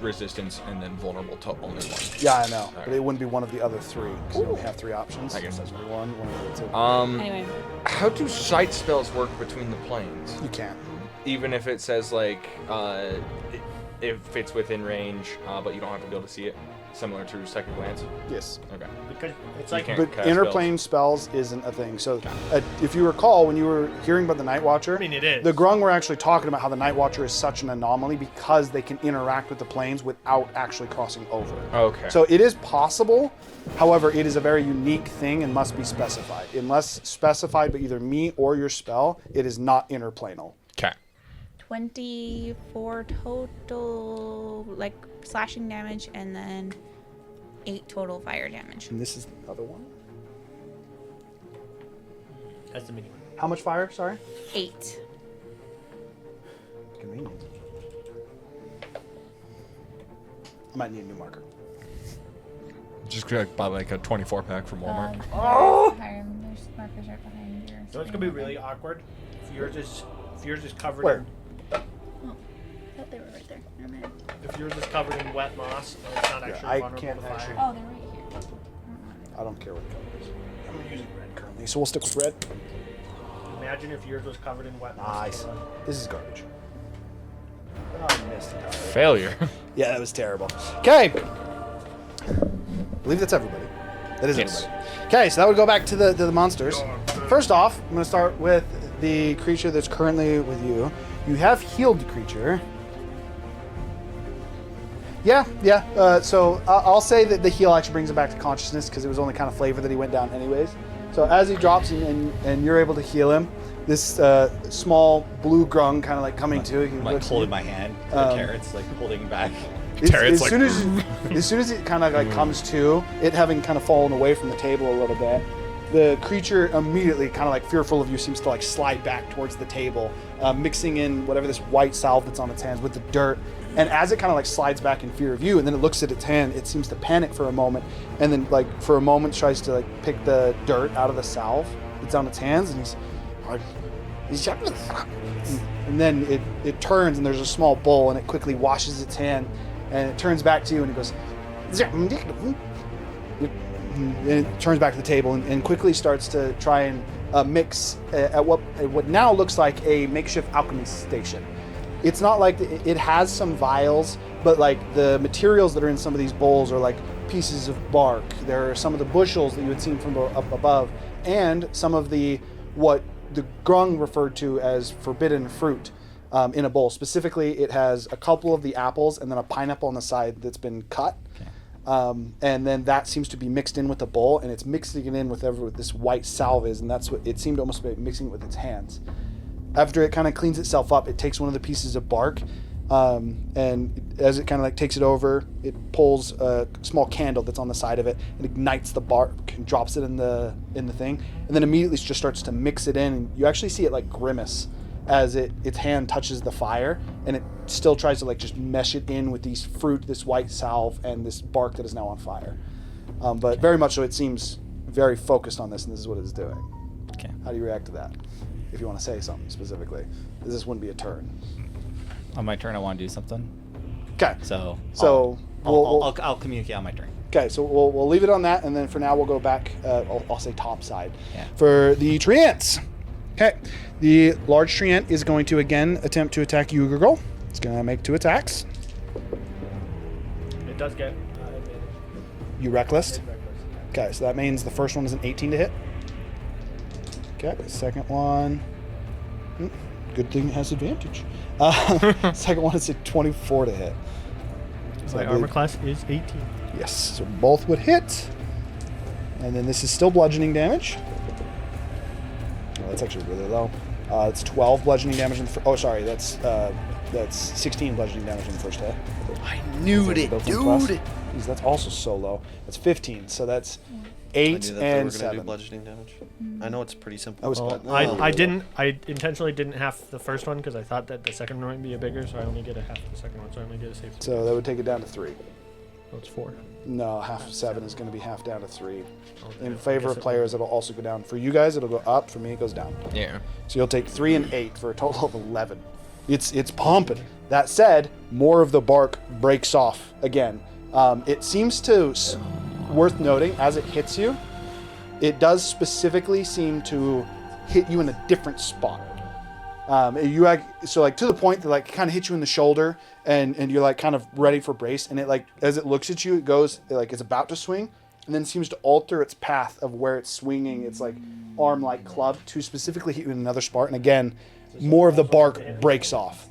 resistance and then vulnerable to only 1. Yeah, I know, but it wouldn't be one of the other 3 because you only have 3 options. I guess that's right. One of the 2. Anyway. How do sight spells work between the planes? You can't. Even if it says like if it's within range, but you don't have to be able to see it, similar to second glance. Yes. Okay. Because it's You like can't But cast interplane spells isn't a thing. So, if you recall, when you were hearing about the Night Watcher, I mean, it is. the Grung were actually talking about how the Night Watcher is such an anomaly because they can interact with the planes without actually crossing over. Okay. So it is possible. However, it is a very unique thing and must be specified. Unless specified by either me or your spell, it is not interplanal. Okay. 24 total, like slashing damage, and then 8 total fire damage. And this is the other one. That's the mini one. How much fire? Sorry. 8. Convenient. I might need a new marker. Just gonna buy like a 24 pack from Walmart. There's markers right behind yours. So it's gonna be really awkward if yours is covered. Where? Oh, I thought they were right there. Never mind. If yours is covered in wet moss, and it's not actually I vulnerable can't to fire. actually- Oh, they're right here. I don't care what the color is. I'm using red currently, so we'll stick with red. Imagine if yours was covered in wet moss. Nice. This is garbage. Oh, I missed it. Failure. Yeah, that was terrible. Okay. I believe that's everybody. That is Yes. everybody. Okay, so that would go back to the monsters. First off, I'm going to start with the creature that's currently with you. You have healed the creature. Yeah. So I'll say that the heal actually brings him back to consciousness because it was only kind of flavor that he went down anyways. So as he drops and you're able to heal him, this small blue grung kind of like coming to. He I'm like looks at holding you. my hand. The carrots like holding back. Terrence, As soon as it kind of like comes to, it having kind of fallen away from the table a little bit, the creature immediately kind of like fearful of you seems to like slide back towards the table, mixing in whatever this white salve that's on its hands with the dirt. And as it kind of like slides back in fear of you, and then it looks at its hand, it seems to panic for a moment, and then like for a moment tries to like pick the dirt out of the salve that's on its hands, and and then it turns and there's a small bowl and it quickly washes its hand and it turns back to you and it goes and it turns back to the table and quickly starts to try and mix at what now looks like a makeshift alchemy station. It's not like it has some vials, but like the materials that are in some of these bowls are like pieces of bark. There are some of the bushels that you had seen from up above, and some of what the grung referred to as forbidden fruit in a bowl. Specifically, it has a couple of the apples and then a pineapple on the side that's been cut. Okay. And then that seems to be mixed in with the bowl, and it's mixing it in with this white salve is, and that's what it seemed to almost be mixing it with its hands. After it kind of cleans itself up, it takes one of the pieces of bark, and as it kind of like takes it over, it pulls a small candle that's on the side of it and ignites the bark and drops it in the thing, and then immediately just starts to mix it in. And you actually see it like grimace as its hand touches the fire, and it still tries to like just mesh it in with these fruit, this white salve, and this bark that is now on fire. But very much so, it seems very focused on this, and this is what it's doing. Okay. How do you react to that? If you want to say something specifically, this wouldn't be a turn. On my turn, I want to do something. Okay. So I'll communicate on my turn. Okay, so we'll leave it on that, and then for now we'll go back. I'll say top side. Yeah. For the treants. Okay, the large treant is going to again attempt to attack you, Gurgle. It's going to make 2 attacks. It does get advantage. You reckless. It's reckless. Okay, so that means the first one is an 18 to hit. Okay, the second one. Good thing it has advantage. Second one is a 24 to hit. So My I armor believe- class is 18. Yes, so both would hit. And then this is still bludgeoning damage. Oh, that's actually really low. It's 12 bludgeoning damage in the that's 16 bludgeoning damage in the first hit. I knew it, Both of them plus. dude. Jeez, that's also so low. That's 15, so that's I 8 knew that they were and gonna 7. do bludgeoning damage. I know it's pretty simple. That was but- fun. I intentionally didn't half the first one because I thought that the second one might be a bigger, so I only get a half the second one, so I only get a safe. So that would take it down to 3. Oh, it's 4. No, half of 7 is going to be half down to 3. In I favor guess of it- players, it'll also go down. For you guys, it'll go up. For me, it goes down. Yeah. So you'll take 3 and 8 for a total of 11. It's pumping. That said, more of the bark breaks off again. It seems to, worth noting, as it hits you, it does specifically seem to hit you in a different spot. So like to the point that like kind of hit you in the shoulder, and you're like kind of ready for brace, and it like as it looks at you, it goes like it's about to swing, and then seems to alter its path of where it's swinging its like arm like club to specifically hit you in another spot. And again, more of the bark breaks off.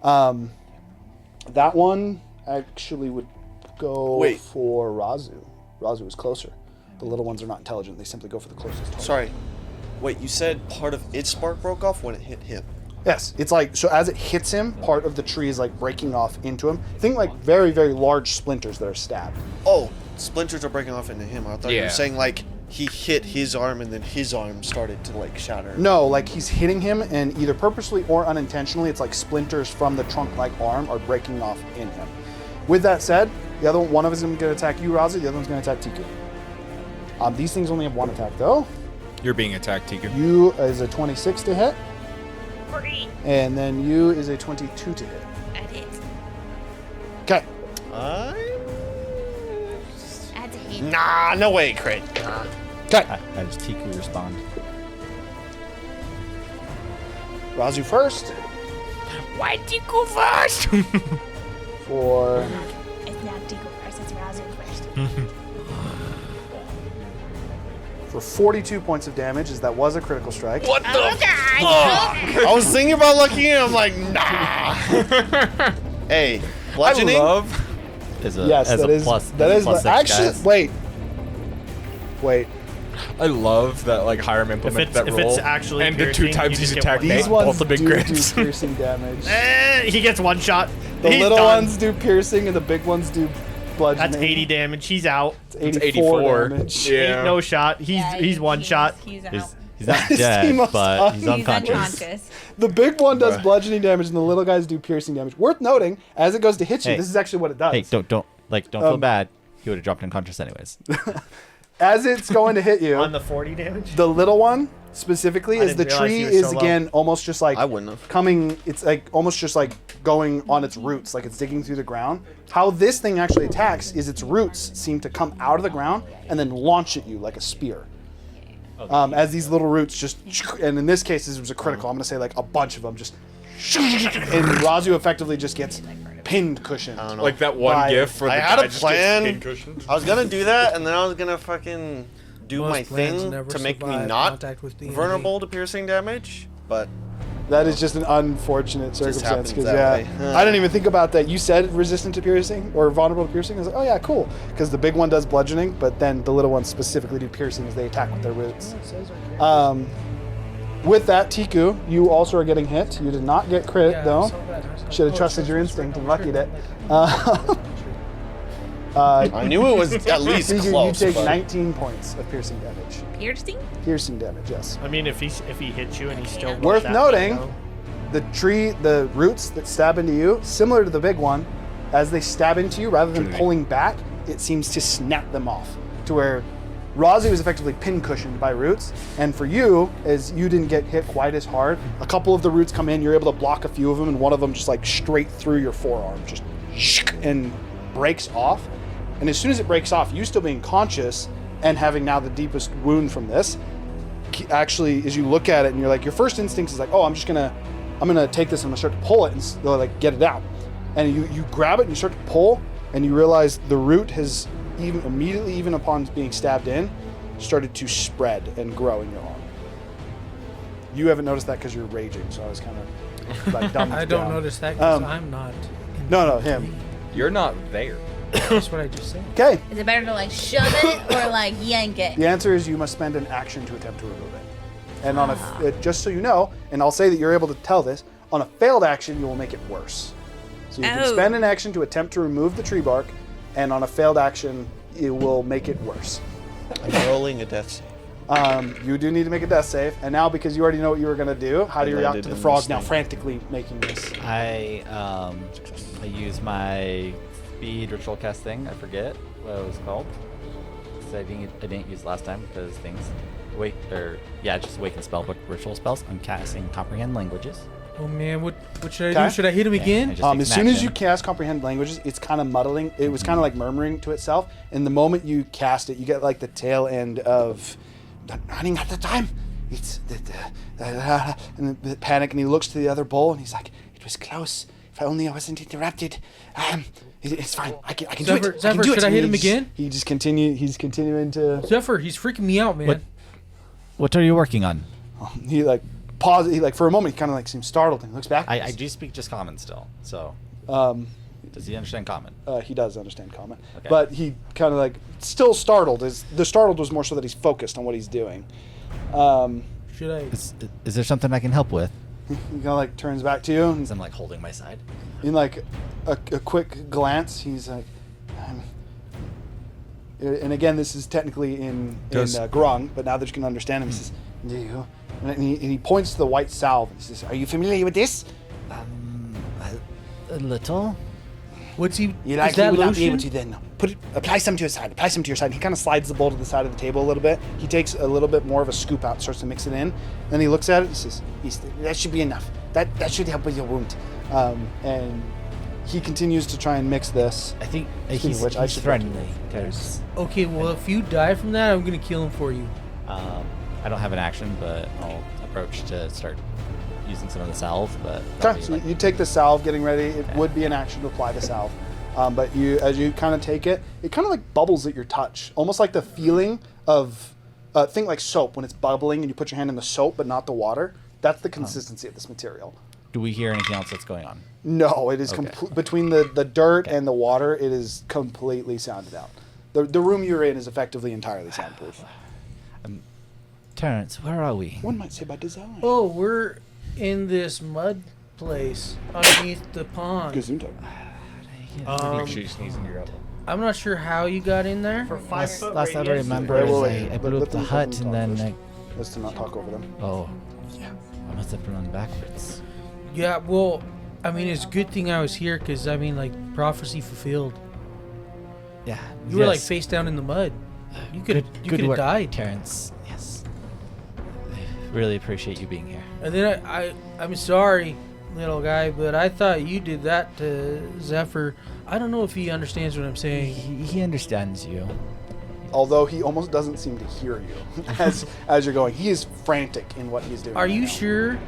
That one actually would go Wait. for Razu. Razu is closer. The little ones are not intelligent. They simply go for the closest target. Sorry. Wait, you said part of its spark broke off when it hit him. Yes, it's like, so as it hits him, part of the tree is like breaking off into him. Think like very, very large splinters that are stabbed. Oh, splinters are breaking off into him. I thought you Yeah. were saying like he hit his arm and then his arm started to like shatter. No, like he's hitting him, and either purposely or unintentionally, it's like splinters from the trunk-like arm are breaking off in him. With that said, The other one of us is going to attack you, Razi. The other one's going to attack Tiku. These things only have one attack, though. You're being attacked, Tiku. You is a 26 to hit. 40. And then you is a 22 to hit. That hits. Okay. That's a hit. Nah, no way, crit. Okay. I just Tiku respond. Razu first. Why'd you go first? For It's not Tiku first, it's Razu first. for 42 points of damage, as that was a critical strike. What the I was thinking about lucky and I'm like, nah. Hey, bludgeoning. I love. Yes, that is plus. that is plus actually. guys. Wait. I love that like Hiram implement that if roll. it's actually and the piercing, 2 times you he's just get attacked one. These Nate, ones both the big do grits. piercing damage. He gets one shot. The He's little done. ones do piercing, and the big ones do bludgeoning. That's 80 damage. He's out. It's 84 damage. Yeah. Ain't no shot. He's one shot. He's out. He's not He dead, must but he's He's unconscious. unconscious. The big one does Bruh. bludgeoning damage, and the little guys do piercing damage. Worth noting, as it goes to hit you, Hey. this is actually what it does. Hey, don't feel bad. He would have dropped unconscious anyways. As it's going to hit you, On the 40 damage? the little one specifically, I is the didn't realize tree he was is so low. again almost just like I wouldn't have. coming. It's like almost just like going on its roots, like it's digging through the ground. How this thing actually attacks is its roots seem to come out of the ground and then launch at you like a spear. As these little roots just, and in this case, this was a critical. I'm gonna say like a bunch of them just, and Razu effectively just gets pinned cushioned. I don't know. Like that one By- gif for the I had guy a just plan. gets pincushioned. I was gonna do that, and then I was gonna fucking do Most my plans thing never to make me survive not contact with D&D. vulnerable to piercing damage. But That is just an unfortunate circumstance happens because that yeah, way. I didn't even think about that. You said resistant to piercing or vulnerable to piercing. I was like, oh yeah, cool, because the big one does bludgeoning, but then the little ones specifically do piercing as they attack with their roots. With that, Tiku, you also are getting hit. You did not get crit Yeah, though. I saw that. I was like, Should have oh, trusted it's your true, instinct and true, luckied it. true. I knew it was at least Tiku, close. you take but 19 points of piercing damage. Piercing? Piercing damage, yes. I mean, if he hits you and he's still Worth that noting, low. the tree, the roots that stab into you, similar to the big one, as they stab into you, rather than pulling back, it seems to snap them off. To where Razi was effectively pin cushioned by roots, and for you, as you didn't get hit quite as hard, a couple of the roots come in, you're able to block a few of them, and one of them just like straight through your forearm, just and breaks off. And as soon as it breaks off, you still being conscious and having now the deepest wound from this, actually, as you look at it and you're like, your first instinct is like, oh, I'm gonna take this and I'm gonna start to pull it and like get it out. And you grab it and you start to pull and you realize the root has even upon being stabbed in, started to spread and grow in your arm. You haven't noticed that because you're raging, so I was kind of like dumbed I don't down. notice that because Um, I'm not. No, him. You're not there. That's what I just said. Okay. Is it better to like shove it or like yank it? The answer is you must spend an action to attempt to remove it. And on just so you know, and I'll say that you're able to tell this, on a failed action, you will make it worse. So you can spend an action to attempt to remove the tree bark, and on a failed action, it will make it worse. I'm rolling a death save. You do need to make a death save, and now because you already know what you were going to do, how do you I react landed to the in frog this now thing. frantically making this? I use my speed ritual cast thing. I forget what it was called. 'Cause I didn't use it last time because things just awaken spellbook ritual spells. I'm casting comprehend languages. Oh man, what should I Okay. do? Should I hit him Yeah, again? I just take As an soon as action. you cast comprehend languages, it's kind of muddling. It was kind of like murmuring to itself. And the moment you cast it, you get like the tail end of running at the time. It's and the panic. And he looks to the other bull and he's like, "It was close. If only I wasn't interrupted. It's fine. I can do it. I can Zephyr, do it." should I And hit he him just- again? He's continuing to. Zephyr, he's freaking me out, man. What are you working on? He like pauses. He like for a moment he kind of like seems startled and looks back. I do speak just common still, so does he understand common? He does understand common, Okay. but he kind of like still startled. The startled was more so that he's focused on what he's doing. Should I? Is there something I can help with? He kind of like turns back to you and Because I'm like holding my side. in like a quick glance, he's like, and again, this is technically in Grung, but now that you can understand him, he says, "Do you?" And he points to the white salve. He says, "Are you familiar with this?" A little. What's he? You is that would not be lotion? able to then apply some to your side. Apply some to your side. He kind of slides the bowl to the side of the table a little bit. He takes a little bit more of a scoop out, starts to mix it in. Then he looks at it. He says, "That should be enough. That should help with your wound." And he continues to try and mix this. I think Speaking of which, I he's should friendly. There's, Okay, well, if you die from that, I'm gonna kill him for you. I don't have an action, but I'll approach to start using some of the salve. But Okay, so you take the salve, getting ready. It would be an action to apply the salve, but as you kind of take it, it kind of like bubbles at your touch, almost like the feeling of think like soap when it's bubbling and you put your hand in the soap but not the water. That's the consistency of this material. Do we hear anything else that's going on? No, it is Okay. between the dirt and the water. It is completely sounded out. The room you're in is effectively entirely soundproof. Terrence, where are we? One might say by design. Oh, we're in this mud place underneath the pond. Gesundheit. She's sneezing your elbow. I'm not sure how you got in there. For 5 foot Last I radius, remember Wait, is wait, I wait. blew Let up the them hut talk and then first. Let's to not talk over them. I must have run backwards. Yeah, well, I mean, it's a good thing I was here because, I mean, like, prophecy fulfilled. Yeah, You were, like, face down in the mud. You could good have work, died. Terrence. Yes, I really appreciate you being here. And then I'm sorry, little guy, but I thought you did that to Zephyr. I don't know if he understands what I'm saying. He understands you. Although he almost doesn't seem to hear you as you're going. He is frantic in what he's doing. Are right you now. sure?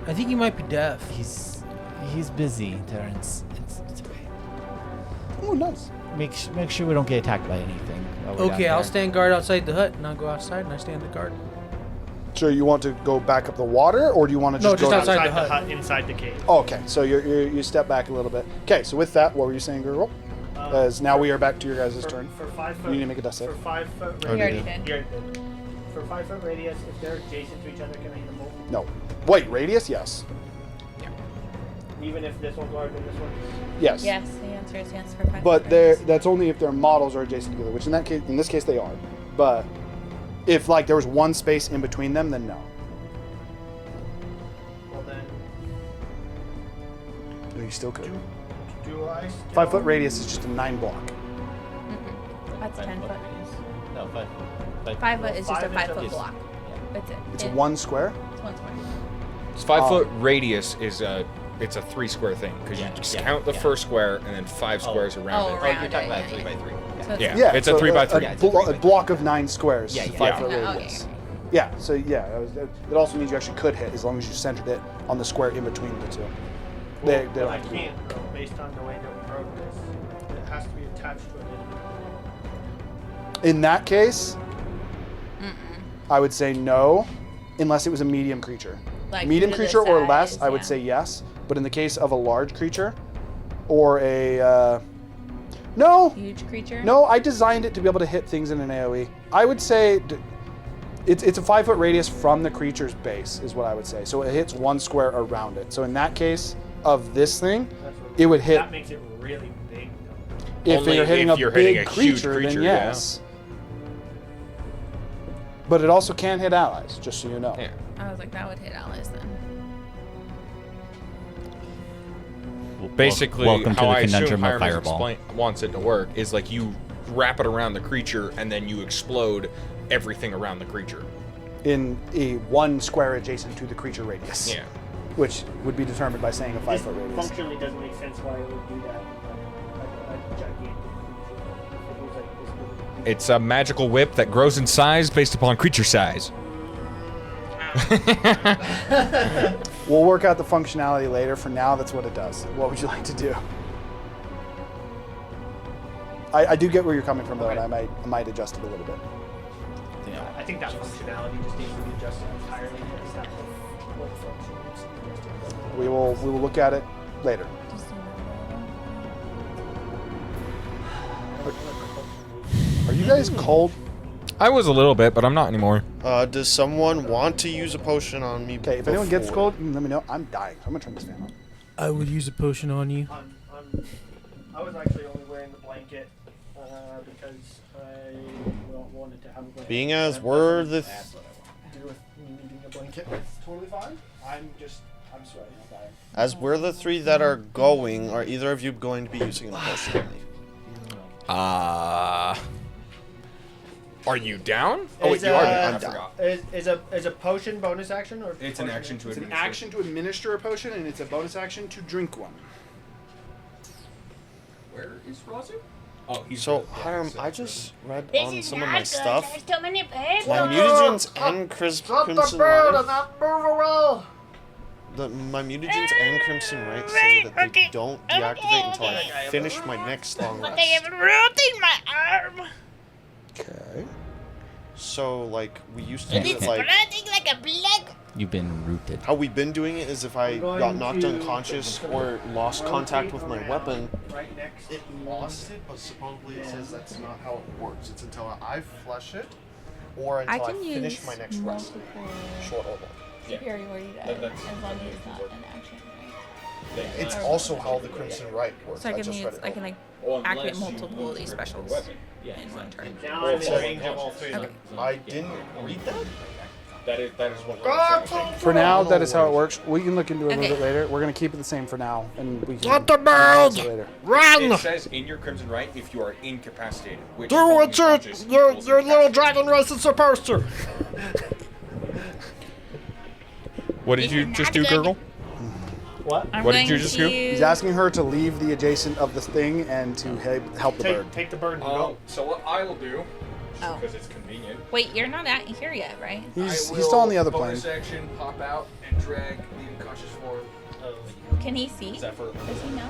I think he might be deaf. He's busy, Terrence. It's okay. Oh, nice. Make sure we don't get attacked by anything. while we're Okay, down I'll there. stand guard outside the hut, and I'll go outside and I stand the guard. So you want to go back up the water, or do you want to No, just just go outside down? the hut. inside the cave. Oh, okay, so you step back a little bit. Okay, so with that, what were you saying, Gurgle? As now we are back to your guys' turn. For 5 foot. You need to make a dust save. For 5 foot We radius. already did. You already did. For 5 foot radius, if they're adjacent to each other, can I hit them both? No. Wait, radius? Yes. Even if this one's larger than this one? Yes. Yes, the answer is yes for 5. But that's only if their models are adjacent together, which in this case they are. But if like there was one space in between them, then no. Well then, No, you still could. do I still... 5 foot radius is just a 9 block. That's 10 foot. No, 5 foot. 5 foot is just a 5 5 foot inches. block. That's it. It's It- one square. It's one square. It's 5 Oh. foot radius is it's a 3 square thing because you just count the first square and then 5 squares around Oh, it. around You're talking it, about yeah, 3 by 3. So it's Yeah. Yeah, it's a 3 by 3. Yeah, it's a 3 by A block of 9 squares. Yeah, 5 yeah. foot Yeah, radius. okay. Yeah, so yeah, it also means you actually could hit as long as you centered it on the square in between the two. They But don't I have to be. can't, though, based on the way that we wrote this. It has to be attached to an In that case, I would say no, unless it was a medium creature. Like, Medium due to the creature or less, size, I would yeah. say yes. But in the case of a large creature, or a no, Huge creature. no, I designed it to be able to hit things in an AOE. I would say it's a 5 foot radius from the creature's base, is what I would say. So it hits one square around it. So in that case of this thing, it would hit. That makes it really big, though. If Only you're hitting if a you're big hitting a huge creature, creature, then yeah. yes. But it also can hit allies, just so you know. Yeah. I was like, that would hit allies then. Basically, welcome to how the I assume conundrum of Hiram Fireball. wants it to work is like you wrap it around the creature and then you explode everything around the creature. In a 1 square adjacent to the creature radius. Yeah. Which would be determined by saying a 5 This foot radius. functionally doesn't make sense why it would do that. A gigantic creature. If it was like this big. It's a magical whip that grows in size based upon creature size. We'll work out the functionality later. For now, that's what it does. What would you like to do? I do get where you're coming from, though, and I might adjust it a little bit. I think that functionality just needs to be adjusted entirely. Because that's what function needs to be adjusted. We will look at it later. Are you guys cold? I was a little bit, but I'm not anymore. Does someone want to use a potion on me? Okay, if anyone gets before? cold, let me know. I'm dying. I'm gonna turn this fan on. I would use a potion on you. I was actually only wearing the blanket because I wanted to have a blanket. Being as we're the Do with me needing a blanket. It's totally fine. I'm I'm sweating. I'm dying. As we're the three that are going, are either of you going to be using the potion on me? Are you down? Oh, wait, Is, you are down. I'm I down. forgot. Is a potion bonus action or? It's an potion action to It's an administer. action to administer a potion, and it's a bonus action to drink one. Where is Razu? Oh, he's So, the- yeah, Hiram, so- I just read This on is some not of my good. stuff. There's too many people. My mutagens and Crimson Right. not move away. My mutagens and Crimson Right say that they don't deactivate until I finish my next long But they have rest. rooted my arm. Okay. So, like, we used to And do It's it like. spreading like a plague. You've been rooted. How we've been doing it is if I I'm got going knocked to unconscious or lost contact with my rotate weapon, right next. it lost it, but supposedly it says that's not how it works. It's until I flush it or I until I, can finish use my next rest. multiple Short or long. superiority dice that's- as long as it's not an action, right? It's also how the Crimson Right works. So I can just use, read it I can over. like activate multiple of these specials in one turn. Now I'm in range of all three. Okay. I didn't read that. That is one. For now, that is how it works. We can look into it a little bit later. We're going to keep it the same for now, and we can Let the bird discuss it later. run! It says in your Crimson Right if you are incapacitated. Which Do falling what your unconscious your, equals your little incapacitated. dragon race is supposed to. What did you just do, Gurgle? What? I'm What did going you just do? to- He's asking her to leave the adjacent of the thing and to help the bird. Take the bird and go. So what I will do, Oh. because it's convenient. Wait, you're not at here yet, right? He's still on the other plane. bonus action, pop out and drag the unconscious form of Can he see? Zephyr. Does he know?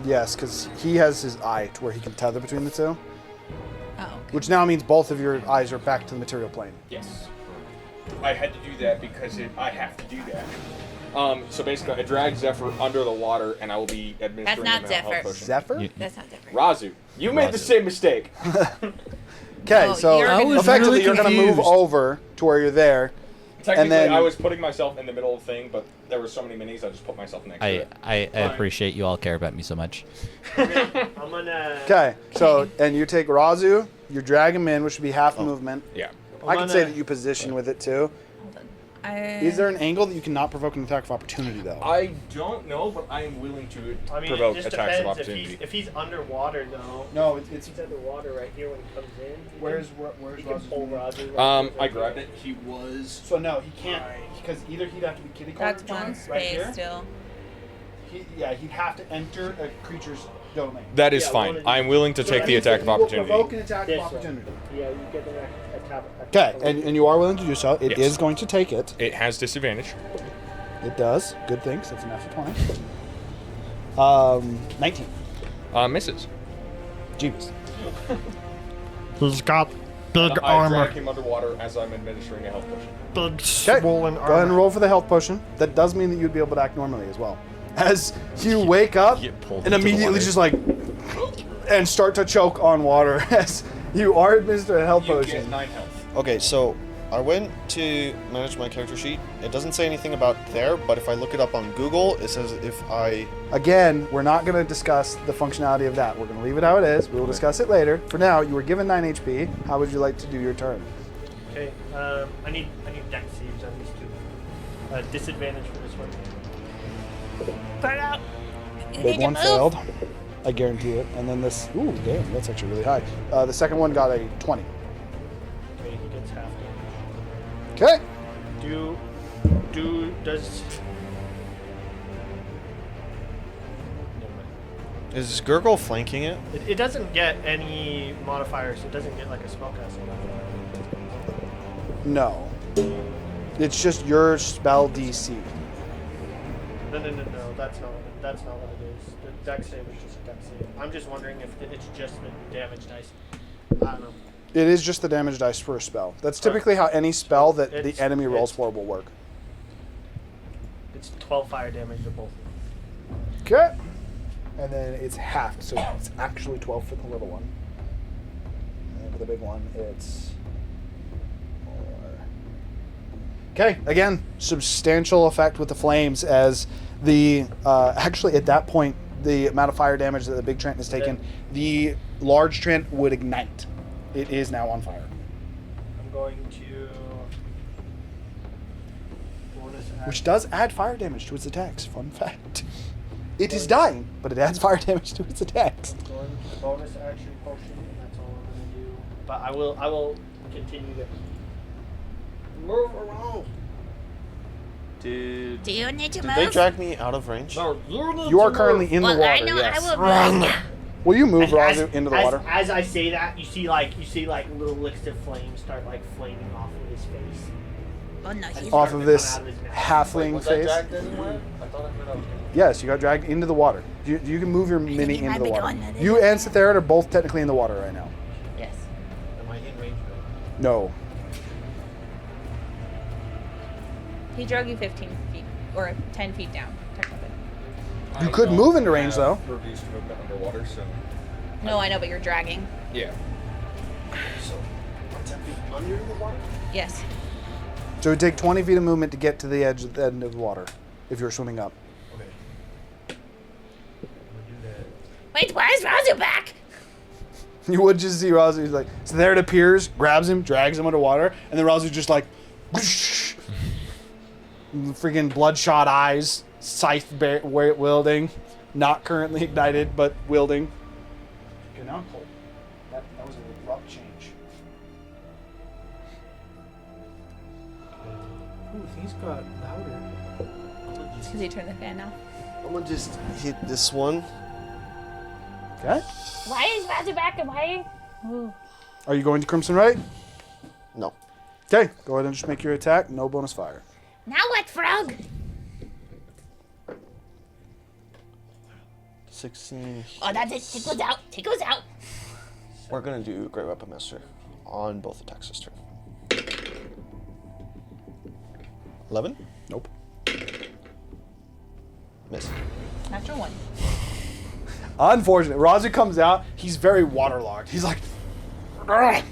Yes, because he has his eye to where he can tether between the two, Oh, okay. which now means both of your eyes are back to the material plane. Yes. I had to do that because I have to do that. So basically, I drag Zephyr under the water, and I will be administering not him a health Zephyr. potion. Zephyr? You- That's not different. Razu, you made the Razu. same mistake. Okay, Oh, so you're gonna- effectively really you're going to move confused. over to where you're there. Technically, then- I was putting myself in the middle of the thing, but there were so many minis, I just put myself next to it. I appreciate you all care about me so much. I'm gonna. Okay, so, and you take Razu, you drag him in, which would be half movement. Yeah. I could say gonna- that you position with it too. Hold on. Is there an angle that you cannot provoke an attack of opportunity though? I don't know, but I am willing to I mean, provoke it just attacks of depends opportunity. if he's underwater though. No, it's He's underwater right here when he comes in. where's He can pull Razu? Razu. I grabbed it. He was. So no, he can't because either he'd have to be kitty cornered. That's one right space here. still. He'd have to enter a creature's domain. That is Yeah, fine. one of I'm willing to So take that the means attack that of you will opportunity. Provoke an attack This of one. opportunity. Yeah, you get the attack. Okay, and you are willing to do so. It is Yes. going to take it. It has disadvantage. It does. Good things. That's an natural 20. 19. Misses. Jeebus. He's got big I armor, drag him underwater as I'm administering a health potion. big Okay, swollen go ahead and armor. roll for the health potion. That does mean that you'd be able to act normally as well. As you wake up get pulled and into the immediately water. just like and start to choke on water as you are administered a health You potion. get 9 health. Okay, so I went to manage my character sheet. It doesn't say anything about there, but if I look it up on Google, it says if I. Again, we're not going to discuss the functionality of that. We're going to leave it how it is. We will discuss it later. For now, you were given 9 HP. How would you like to do your turn? Okay. I need dex saves on these two. Disadvantage for this one. Burn out. You Big need to one move. failed. I guarantee it. And then this. Ooh, damn, that's actually really high. The second one got a 20. Okay, he gets half damage. Okay. Does. Is Gurgle flanking it? It doesn't get any modifiers. It doesn't get like a spellcasting modifier. No. It's just your spell DC. No. That's not what it is. The dex save is just a dex save. I'm just wondering if it's just the damage dice. I don't know. It is just the damage dice for a spell. That's typically how any spell that the It's- enemy rolls it's- for will work. It's 12 fire damage to both. Okay. And then it's halved, so it's actually 12 for the little one. And for the big one, it's 4. Okay, again, substantial effect with the flames as the, actually at that point, the amount of fire damage that the big Trent has taken, the large Trent would ignite. It is now on fire. I'm going to bonus which does add fire damage to its attacks. Fun fact. It is dying, but it adds fire damage to its attacks. Going to bonus action potion, and that's all I'm gonna do. But I will continue to move around. Do you need to Did move? they drag me out of range? You are currently in the Well, water. I know Yes. I will move. Will you move And Razu into the water? As I say that, you see like little licks of flame start like flaming off of his face. Oh no, he's Off starting of to this come out of his mouth. halfling Was I face? dragged anywhere? I thought I heard I was gonna... Yes, you got dragged into the water. You can move your mini he might into the be water. going under You the- and Cetharid are both technically in the water right now. Yes. Am I in range? No. He drug you 15 feet or 10 feet down, technically. You could move into range, though. Reduced movement underwater, so No, I know, but you're dragging. yeah. So, I'm 10 feet under the water? Yes. So it would take 20 feet of movement to get to the edge of the end of the water if you're swimming up. Okay. Wait, why is Razu back? You would just see Razu, he's like, so there it appears, grabs him, drags him underwater, and then Razu just like, whoosh, freaking bloodshot eyes, scythe wielding, not currently ignited, but wielding. Okay, now I'm cold. That was an abrupt change. Ooh, he's got louder. Because he turned the fan off. I'm gonna just hit this one. Okay. Why is Razu back and why? Ooh. Are you going to Crimson Right? No. Okay, go ahead and just make your attack. No bonus fire. Now what, Frog? 16. Oh, that's it. Tickles out. Tickles out. We're gonna do Great Weapon Master on both attacks this turn. 11? Nope. Miss. Natural one. Unfortunate. Razu comes out. He's very waterlogged. He's like, "Ugh."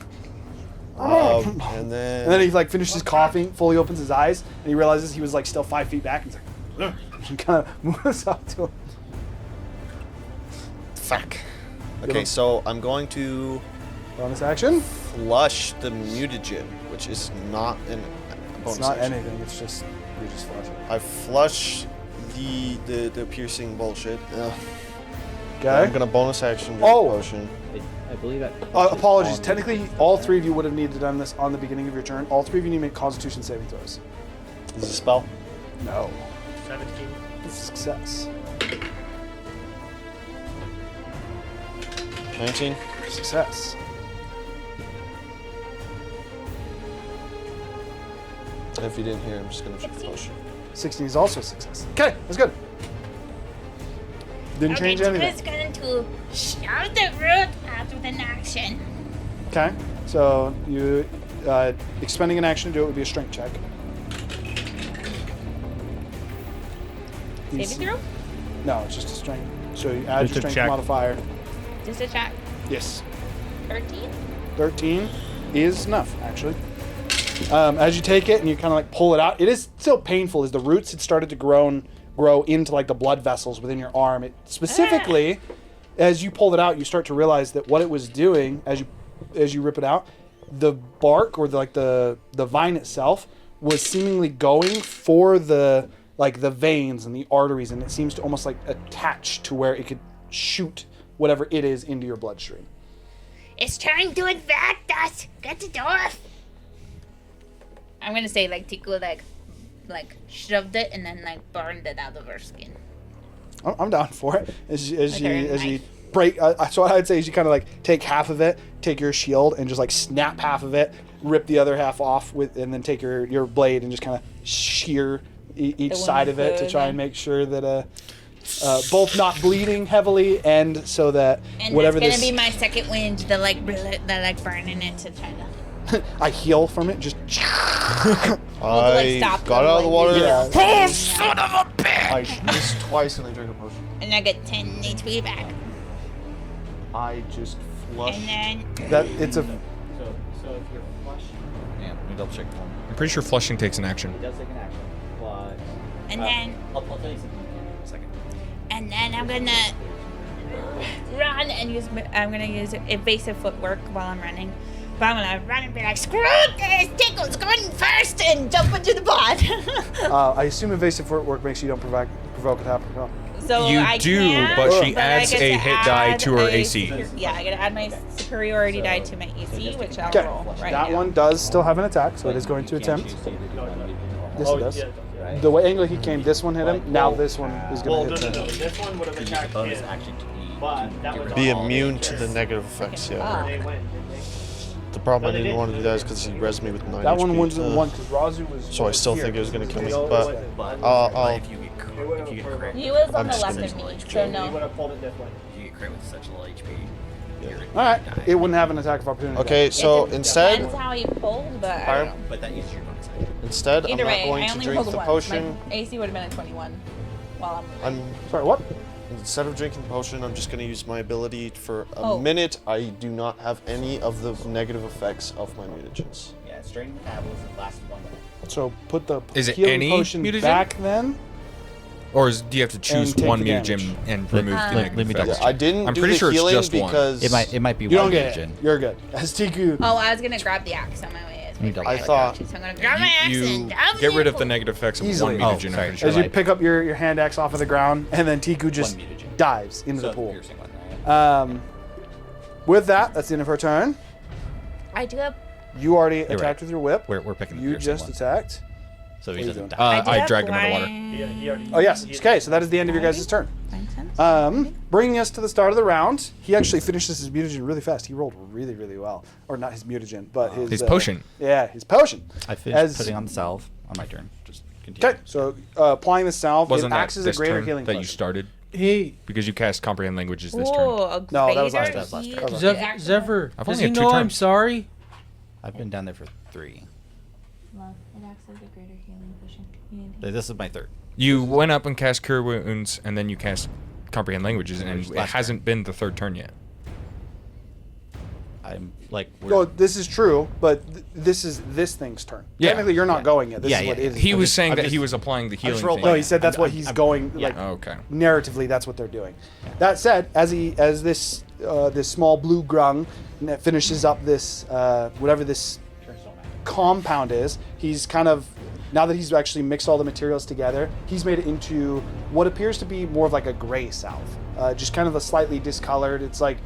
And then... And then he like finishes coughing, fully opens his eyes, and he realizes he was like still 5 feet back. He's like, "Ugh." He kind of moves up to him. Fuck. Okay, so I'm going to Bonus action. flush the mutagen, which is not an bonus It's not action. anything. It's just you just flush it. I flush the piercing bullshit. Ugh. Okay. I'm gonna bonus action drink Oh. potion. I believe that. Apologies. Technically, all three of you would have needed to done this on the beginning of your turn. All three of you need to make Constitution saving throws. Is this a spell? No. 17. Success. 19. Success. And if you didn't hear, I'm just gonna drink the potion. 16 is also a success. Okay, that's good. Didn't change anything. It's going to shout the root out with an action. Okay, so you expending an action to do it would be a strength check. Saving throw? No, it's just a strength. So you add Just your a strength check. modifier. Just a check. Yes. 13? 13 is enough, actually. As you take it and you kind of like pull it out, it is still painful as the roots had started to grow into like the blood vessels within your arm. It specifically, as you pulled it out, you start to realize that what it was doing as you rip it out, the bark or the vine itself was seemingly going for the veins and the arteries, and it seems to almost like attach to where it could shoot whatever it is into your bloodstream. It's trying to infect us. Get it off. I'm gonna say like Tiku like shoved it and then like burned it out of her skin. I'm down for it. As you knife. break, so what I'd say is you kind of like take half of it, take your shield, and just like snap half of it, rip the other half off and then take your blade and just kind of shear each The one side of it to with try the- and make sure that both not bleeding heavily and so that And whatever that's gonna this be my second wind, the like burning it to try to. I heal from it. Just I stop got the out of the water. Yeah. Oh, son of a bitch! I missed twice and I drank a potion. And I get 10 HP back. I just flushed. And then that it's a So if you're flush, Yeah, let me double check. I'm pretty sure flushing takes an action. It does take an action, but. and then I'll tell you something in a second. and then I'm gonna run and I'm gonna use evasive footwork while I'm running. But I'm gonna run and be like, screw this! Tickle's going first and jump into the pod. I assume evasive work makes you don't provoke it happen. No. So You I do, can, but she I adds get a to hit die add to her a AC. Yeah, I gotta add my superiority die to my AC, which I'll Okay, roll right that now. one does still have an attack, so it is going to attempt. This it does. The way angle he came, this one hit him. Now this one is Well, going to hit no. him. This one would have attacked him. But that was Be all immune to the negative effects, yeah. They went. The problem I didn't want to do that is because he res me with 9 That one HP, wasn't one because Razu was. so I still here. think it was going to kill me, So but I'll If you get crit, He was on I'm the just left gonna of me, use so He would no. have pulled it this way. if you get crit with such low HP, you're All right, die. it wouldn't have an attack of opportunity. Okay, so It instead, depends how he pulled, but I don't know. But that uses your bonus action. I'm Either not way, going I to only drink rolled the once. potion. My AC would have been a 21 while I'm Sorry, what? Instead of drinking the potion, I'm just going to use my ability for a Oh. minute. I do not have any of the negative effects of my mutagens. Yeah, strain tablets that last 1 minute. So put the Is it healing any potion mutagen? back then. Or do you have to choose And take one the damage. mutagen and Let- remove the let- negative let me double effects? check. I didn't I'm do pretty the sure it's healing just one. because It might be You one don't get mutagen. it. You're good. As Tiku, Oh, I was gonna grab the axe on my way. I thought So I'm gonna grab my axe You and grab get rid of the the negative effects of Easily. one Oh, mutagen. I'm sorry. pretty sure. as you Right. pick up your hand axe off of the ground, and then Tiku just One mutagen. dives into So the pool. piercing one, right? With that, that's the end of her turn. I do have. You already You're attacked right. with your whip. We're picking the You piercing just one. attacked. So he What are you doesn't doing? die. do I have dragged him in the water. He already, Oh yes. Okay, so that is the end of your guys' turn. Bringing us to the start of the round. He actually finishes his mutagen really fast. He rolled really, really well. Or not his mutagen, but his potion. Yeah, his potion. I finished putting on the salve on my turn. Just continue. Okay, so applying the salve, Wasn't it that acts as a this greater turn healing that you potion. started? Hey, Because you cast comprehend languages this turn. Oh, No, that was last turn. Zephyr, I've does only he had two know I'm turns. sorry? I've been down there for 3. Love. It acts as a greater healing potion. This is my 3rd. You went up and cast Cure Wounds, and then you cast comprehend languages, and Language it last hasn't been the 3rd turn yet. I'm like, Oh, this is true, but this is this thing's turn. Yeah. Technically, you're not going yet. This Yeah, is what yeah. it is. He was saying I'm that just- he was applying the healing rolled thing. No, he said that's I'm- what he's I'm- going. yeah. Like Oh, okay. narratively, that's what they're doing. That said, as this small blue grung finishes up this whatever this compound is, he's kind of, now that he's actually mixed all the materials together, he's made it into what appears to be more of like a gray salve, just kind of a slightly discolored. It's like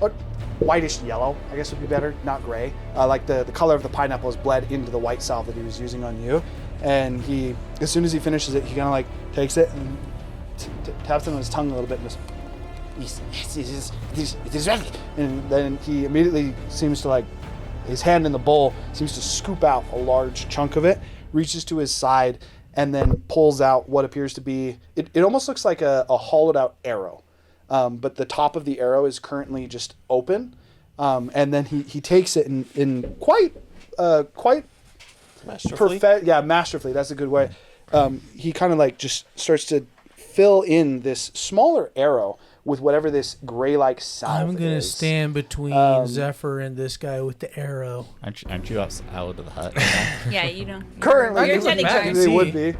a whitish yellow, I guess would be better, not gray. Like the color of the pineapple is bled into the white salve that he was using on you. And he, as soon as he finishes it, he kind of like takes it and taps it on his tongue a little bit and goes, it is ready. And then he immediately seems to like, his hand in the bowl seems to scoop out a large chunk of it, reaches to his side, and then pulls out what appears to be, it almost looks like a hollowed out arrow. But the top of the arrow is currently just open. And then he takes it in quite masterfully. masterfully. That's a good way. He kind of like just starts to fill in this smaller arrow with whatever this gray-like salve I'm gonna is. stand between Zephyr and this guy with the arrow. Aren't you out of the hut? Yeah, you don't. Currently, You're it tending back. to they See. would be.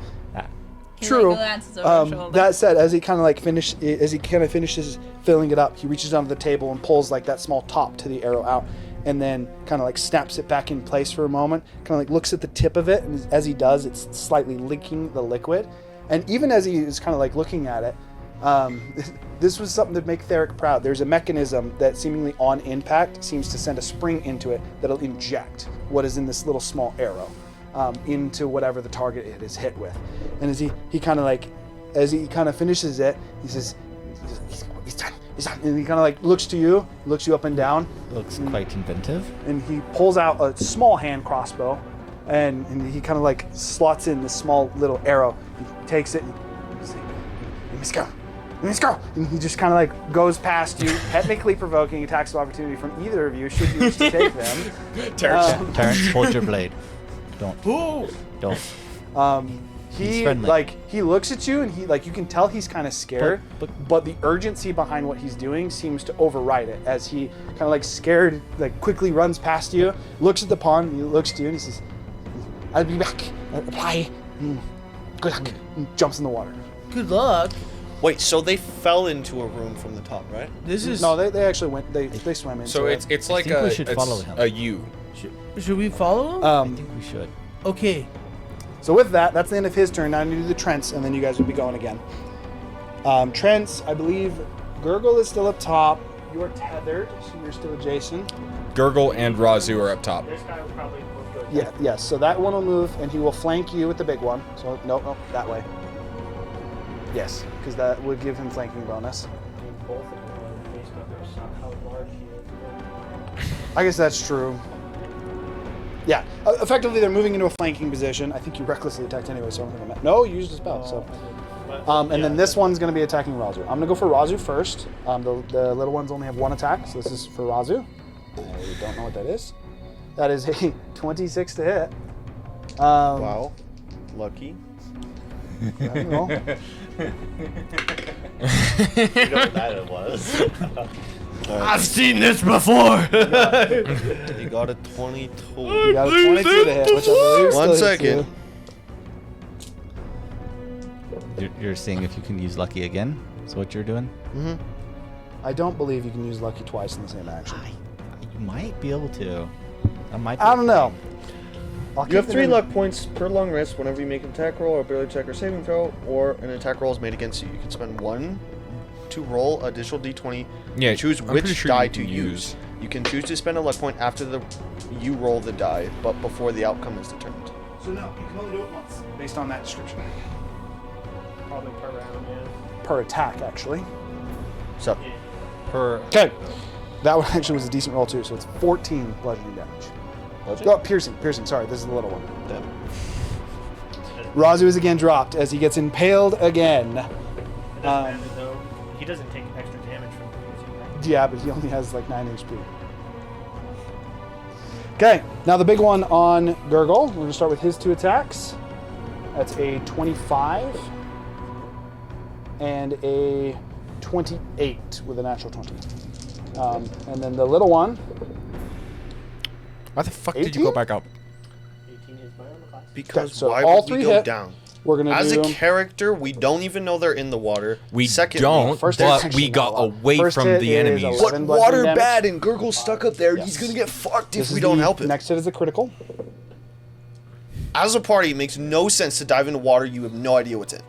He, True. Like, glances over his shoulder. That said, as he kind of finishes filling it up, he reaches onto the table and pulls like that small top to the arrow out, and then kind of like snaps it back in place for a moment. Kind of like looks at the tip of it, and as he does, it's slightly licking the liquid. And even as he is kind of like looking at it, this was something that make Theric proud. There's a mechanism that seemingly on impact seems to send a spring into it that'll inject what is in this little small arrow into whatever the target it is hit with. And as he kind of like, as he kind of finishes it, he says, he's done. And he kind of like looks you up and down. Looks quite inventive. And he pulls out a small hand crossbow, and he kind of like slots in this small little arrow. He takes it, and he's like, let's go. And he just kind of like goes past you, technically provoking attacks of opportunity from either of you, should you wish to take them. Terrence, hold your blade. Don't. He's He friendly. like he looks at you and he like you can tell he's kind of scared, but the urgency behind what he's doing seems to override it as he kind of like scared, like quickly runs past you, looks at the pond, and he looks to you and he says, "I'll be back. Apply. Good luck." And jumps in the water. Good luck. Wait, so they fell into a room from the top, right? This is. No, they actually went. They swam into So it. it's like think we a should follow him. a U. Should we follow him? I think we should. Okay. So with that, that's the end of his turn. Now I need to do the Trent's, and then you guys will be going again. Trent's, I believe, Gurgle is still up top. You are tethered, so you're still adjacent. Gurgle and Razu are up top. This guy will probably move to Yeah, yes. So that one will move, and he will flank you with the big one. So nope, that way. Yes, because that would give him flanking bonus. both of them based on how large he is. I guess that's true. Yeah, effectively they're moving into a flanking position. I think you recklessly attacked anyway, so I don't think I meant. No, you used a spell. So, and then this one's going to be attacking Razu. I'm going to go for Razu first. The little ones only have one attack, so this is for Razu. I don't know what that is. That is a 26 to hit. Wow, lucky. I don't know. You know what that it was. I've seen this before. You got a 22. You got a 22 to hit, which I believe still One hits second. You're seeing if you can use lucky again. Is what you're doing? Mm-hmm. I don't believe you can use lucky twice in the same action. You might be able to. That might. Be I don't know. I'll You have keep 3 them- luck points per long rest whenever you make an attack roll, or ability check, or saving throw, or an attack roll is made against you. You can spend 1 to roll additional d20. Yeah, and choose I'm pretty which sure die you to can use. You can choose to spend a luck point after you roll the die, but before the outcome is determined. So no, you can only do it once, based on that description. Probably per round, yeah. Per attack, actually. So, Per. Okay. That one actually was a decent roll too, so it's 14 bludgeoning damage. Oh, piercing, sorry, this is the little one. damn. Razu is again dropped as he gets impaled again. It doesn't matter though. He doesn't take extra damage from piercing, right? Yeah, but he only has like 9 HP. Okay, now the big one on Gurgle. We're going to start with his 2 attacks. That's a 25 and a 28 with a natural 20. And then the little one, Why the fuck did you go 18? back up? 18 hits my armor class. Because so why all would we 3 go hit. down? We're going to As do a character, we don't even know they're in the water. We Secondly, don't, first but hit's we actually got not a lot. away First from hit the is enemies. 11 But bludgeoning water damage. bad and Gurgle's stuck up there. Yes. He's gonna get fucked This if we is don't the help him. Next hit is a critical. As a party, it makes no sense to dive into water you have no idea what's in,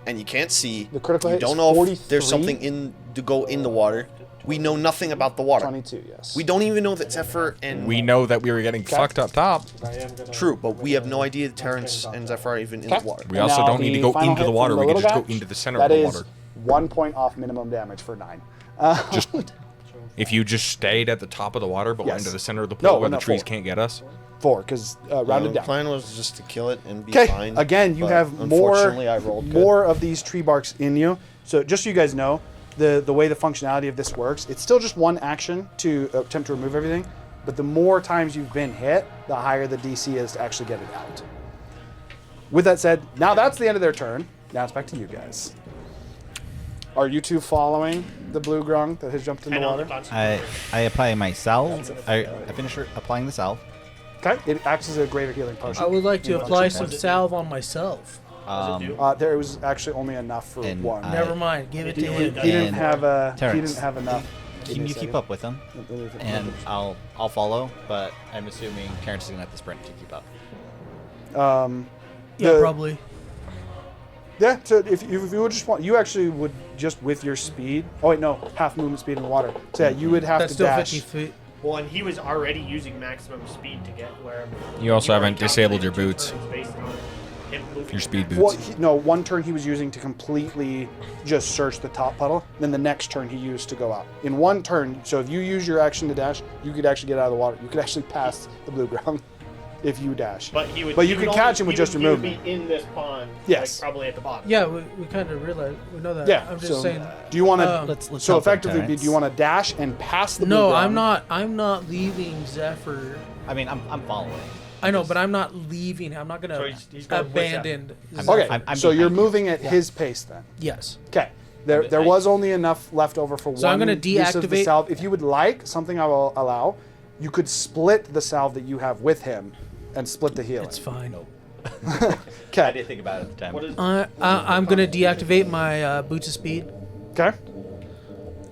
and you can't see. The critical You hit don't is know if 43. there's something in to go in the water. We know nothing about the water. 22, yes. We don't even know that Zephyr and We know that we were getting fucked up top. True, but we have no idea that Terrence and Zephyr are even in the water. We And also now don't need to the go final into the hit water. from We the can just little go guy, into the center that of the is water. 1 point off minimum damage for 9. Just if you just stayed at the top of the water, but went Yes. into the center of the pool No, where no, the trees 4. can't get us. 4, because rounded The down. plan was just to kill it and be Okay, fine. again, you but have unfortunately, I rolled good. more of these tree barks in you. So just so you guys know, the way the functionality of this works, it's still just one action to attempt to remove everything, but the more times you've been hit, the higher the DC is to actually get it out. With that said, now that's the end of their turn. Now it's back to you guys. Are you 2 following the blue grung that has jumped in the water? I apply my salve. I finish applying the salve. Okay, it acts as a greater healing potion. I would like to You apply want some salve on myself. There was actually only enough for And 1. Never mind. Give it to him. He didn't And have he Terrence, didn't have enough. Can you keep up with him? And I'll follow, but I'm assuming Terrence is gonna have to sprint to keep up. Yeah, the- probably. Yeah, so if you would just want, you actually would just with your speed. Oh wait, no, half movement speed in the water. So yeah, you would have That's to still dash. 50 feet. Well, and he was already using maximum speed to get wherever. You also He already haven't disabled your calculated boots. turns based on him moving Your speed at boots. Well, no, one turn he was using to completely just search the top puddle. Then the next turn he used to go out. In one turn, so if you use your action to dash, you could actually get out of the water. You could actually pass the blue ground if you dash. But he would. But you he could would catch only- him with he just would- your he would movement. be in this pond. Yes. Like, probably at the bottom. Yeah, we kind of realize we know that. Yeah. I'm just so saying. do you want to? Let's so help him, effectively, do Terrence. you want to dash and pass the blue No, ground? I'm not leaving Zephyr. I mean, I'm following. I know, but I'm not leaving. I'm not gonna So he's going with Zephyr. abandon. Okay, I'm so you're behind you. moving at his pace then. Yes. Okay. There was only enough left over for So one I'm gonna use of the deactivate- salve. If you would like, something I will allow, you could split the salve that you have with him and split the healing. It's fine. I Okay. didn't think about it at the time. What is I'm gonna deactivate my boots of speed. Okay.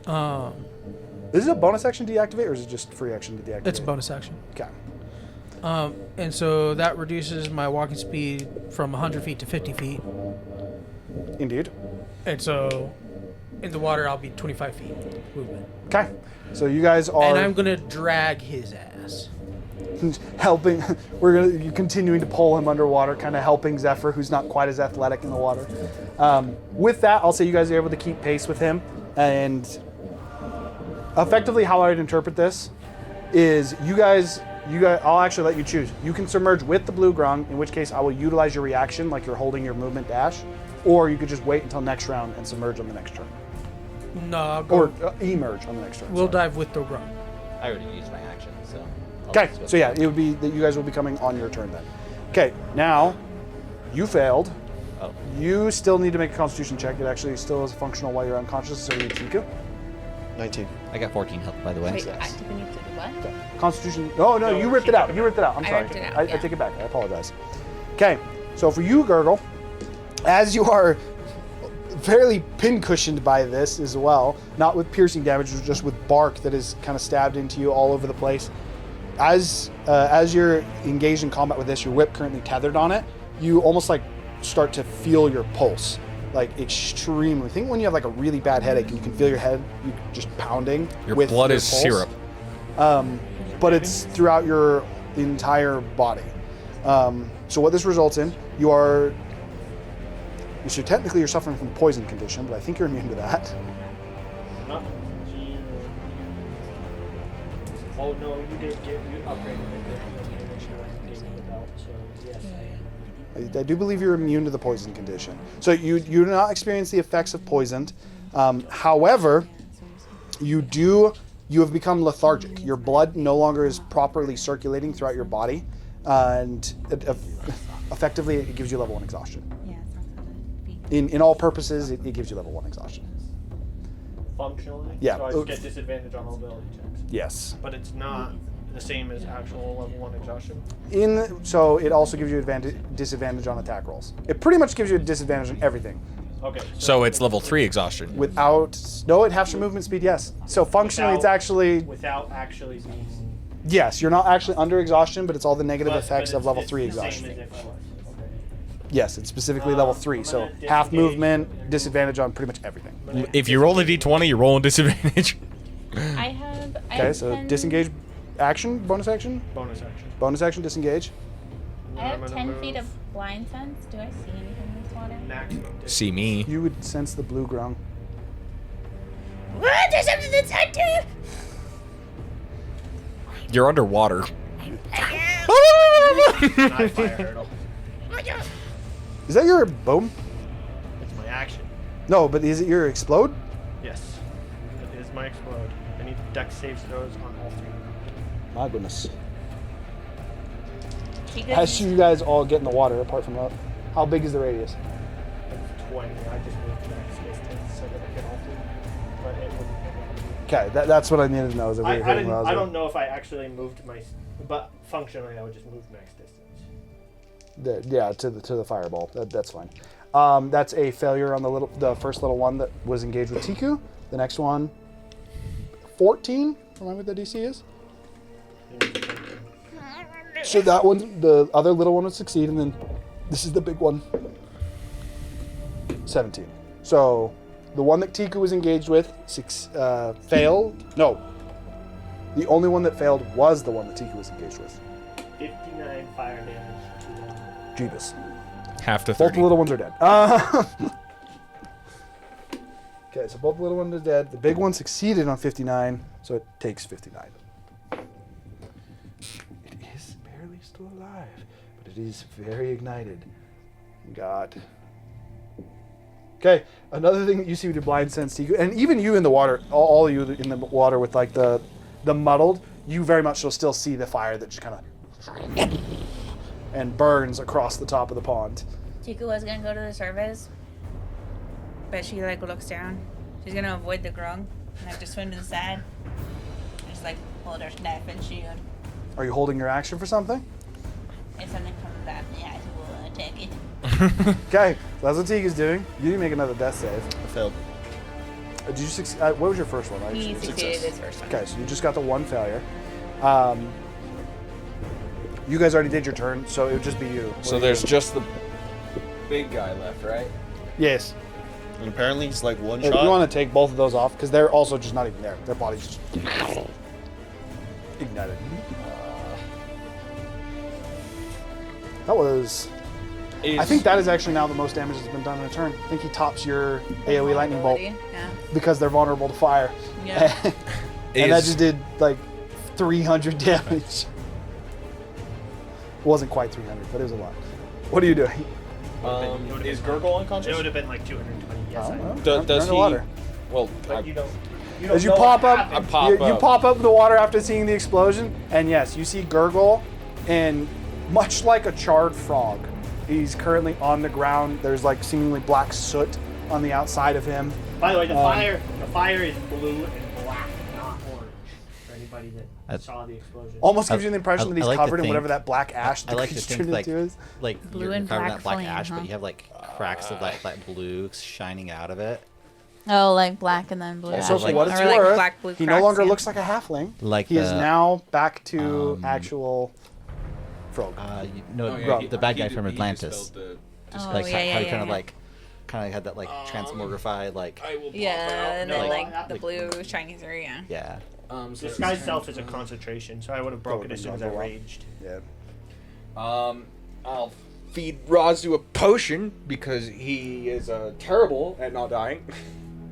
Um, Is it a bonus action to deactivate, or is it just free action to deactivate? it's a bonus action. Okay. And so that reduces my walking speed from 100 feet to 50 feet. Indeed. And so in the water, I'll be 25 feet movement. Okay. So you guys are And I'm gonna drag his ass. helping. You continuing to pull him underwater, kind of helping Zephyr, who's not quite as athletic in the water. With that, I'll say you guys are able to keep pace with him, and effectively, how I'd interpret this is you guys. I'll actually let you choose. You can submerge with the blue grung, in which case I will utilize your reaction, like you're holding your movement dash, or you could just wait until next round and submerge on the next turn, No, I'll go. or emerge on the next turn. We'll sorry. dive with the run. I already used my action, so. I'll Okay, just go so yeah, it would be that you guys will be coming on your turn then. Okay, now you failed. Oh. You still need to make a Constitution check. It actually still is functional while you're unconscious, so you need Tiku. 19. I got 14 health, by the way. Wait, I think we need to do what? Okay. Constitution. Oh no, No, you ripped she it out. took it You ripped it out. I'm I sorry. ripped it out, I yeah. take it back. I apologize. Okay, so for you, Gurgle, as you are fairly pincushioned by this as well, not with piercing damage, but just with bark that is kind of stabbed into you all over the place. As you're engaged in combat with this, your whip currently tethered on it. You almost like start to feel your pulse, like extremely. Think when you have like a really bad headache, you can feel your head just pounding. Your with blood your is pulse. syrup. But it's throughout your entire body. So what this results in, so technically you're suffering from poison condition, but I think you're immune to that. not you? Oh no, you did get you upgraded it with the belt, so yes, I am. I do believe you're immune to the poison condition. So you do not experience the effects of poisoned. However, you have become lethargic. Your blood no longer is properly circulating throughout your body, and effectively it gives you level 1 exhaustion. Yeah, that's how to be. In all purposes, it gives you level 1 exhaustion. Functionally? Yeah. So I just get disadvantage on all ability checks. Yes. But it's not the same as actual level 1 exhaustion. So it also gives you disadvantage on attack rolls. It pretty much gives you a disadvantage on everything. Okay. So it's level 3 exhaustion. It halves your movement speed, yes. So functionally, it's actually, without actually being. yes, you're not actually under exhaustion, but it's all the negative but effects of it's- level it's 3 the exhaustion. Same as if I was. Okay. Yes, it's specifically level 3. I'm So gonna half disengage. movement, disadvantage on pretty much everything. I'm gonna If you roll a d20, you're rolling disadvantage. I have. Okay, so 10, disengage action, bonus action, bonus action. disengage. And I then have I'm 10 gonna feet move of blind sense. Do I see anything in this water? maximum See me. You would sense the blue grung. What? There's something that's hard to. You're underwater. I fire hurdle. Is that your boom? It's my action. No, but is it your explode? Yes. It is my explode. I need dex save throws on all 3. My goodness. She As you guys all get in the water, apart from that, how big is the radius? It's 20. I just moved max distance so that I can all 3. But it wouldn't. Okay, that's what I needed to know. Is if we were hitting while I was I there. don't know if I actually moved my. But functionally, I would just move max distance. Yeah, to the fireball. That's fine. That's a failure on the first little one that was engaged with Tiku. The next one, 14. Remind me what the DC is. So that one, the other little one would succeed, and then this is the big one. 17. So the one that Tiku was engaged with failed. No. The only one that failed was the one that Tiku was engaged with. 59 fire damage to them. Jeebus. Half to Both 30. the little ones are dead. Okay, so both the little ones are dead. The big one succeeded on 59, so it takes 59. It is barely still alive, but it is very ignited. God. Okay, another thing that you see with your blind sense, and even you in the water, all of you in the water with like the muddled, you very much will still see the fire that just kind of and burns across the top of the pond. Tiku was gonna go to the surface, but she like looks down. She's gonna avoid the grung and like just swim to the side. Just like hold her staff and shield. Are you holding your action for something? If something comes at me, I would. attack it. Okay, so that's what Tika's doing. You need to make another death save. I failed. Did you what was your first one? He succeeded his first one. Okay, so you just got the one failure. You guys already did your turn, so it would just be you. What So do you there's do? just the big guy left, right? Yes. And apparently he's like one If shot. you want to take both of those off, because they're also just not even there. Their bodies just ignited. That was. I think that is actually now the most damage that's been done in a turn. I think he tops your AoE lightning bolt Yeah. because they're vulnerable to fire. Yeah. And that just did like 300 damage. It wasn't quite 300, but it was a lot. What are you doing? Is Gurgle It unconscious? would have been like 220. Yes, I know. Does They're in he? the water. Well, But you don't As you know pop what up, happened. you pop up in the water after seeing the explosion, and yes, you see Gurgle, and much like a charred frog, he's currently on the ground. There's like seemingly black soot on the outside of him. By the way, the fire is blue and black, not orange. For anybody that saw the explosion. Almost gives you the impression that he's like to covered in think- whatever that black ash I like to creature's think turned like into is. Blue you're and covered in black that black flame, ash, huh? but you have like cracks of that blue shining out of it. Oh, like black and then blue. So ash, for like, what it's or like worth, black, blue he no cracks, longer yeah. looks like a halfling. Like he is the, now back to actual frog. The bad guy from Atlantis. Oh, Like yeah, how yeah, he kind of yeah. like had that like transmogrified like Yeah, and then Like- like the blue shining through, yeah. yeah. This guy's self is a concentration, so I would have broken Probably as soon as not I go well. raged. Yeah. I'll feed Razu a potion because he is terrible at not dying.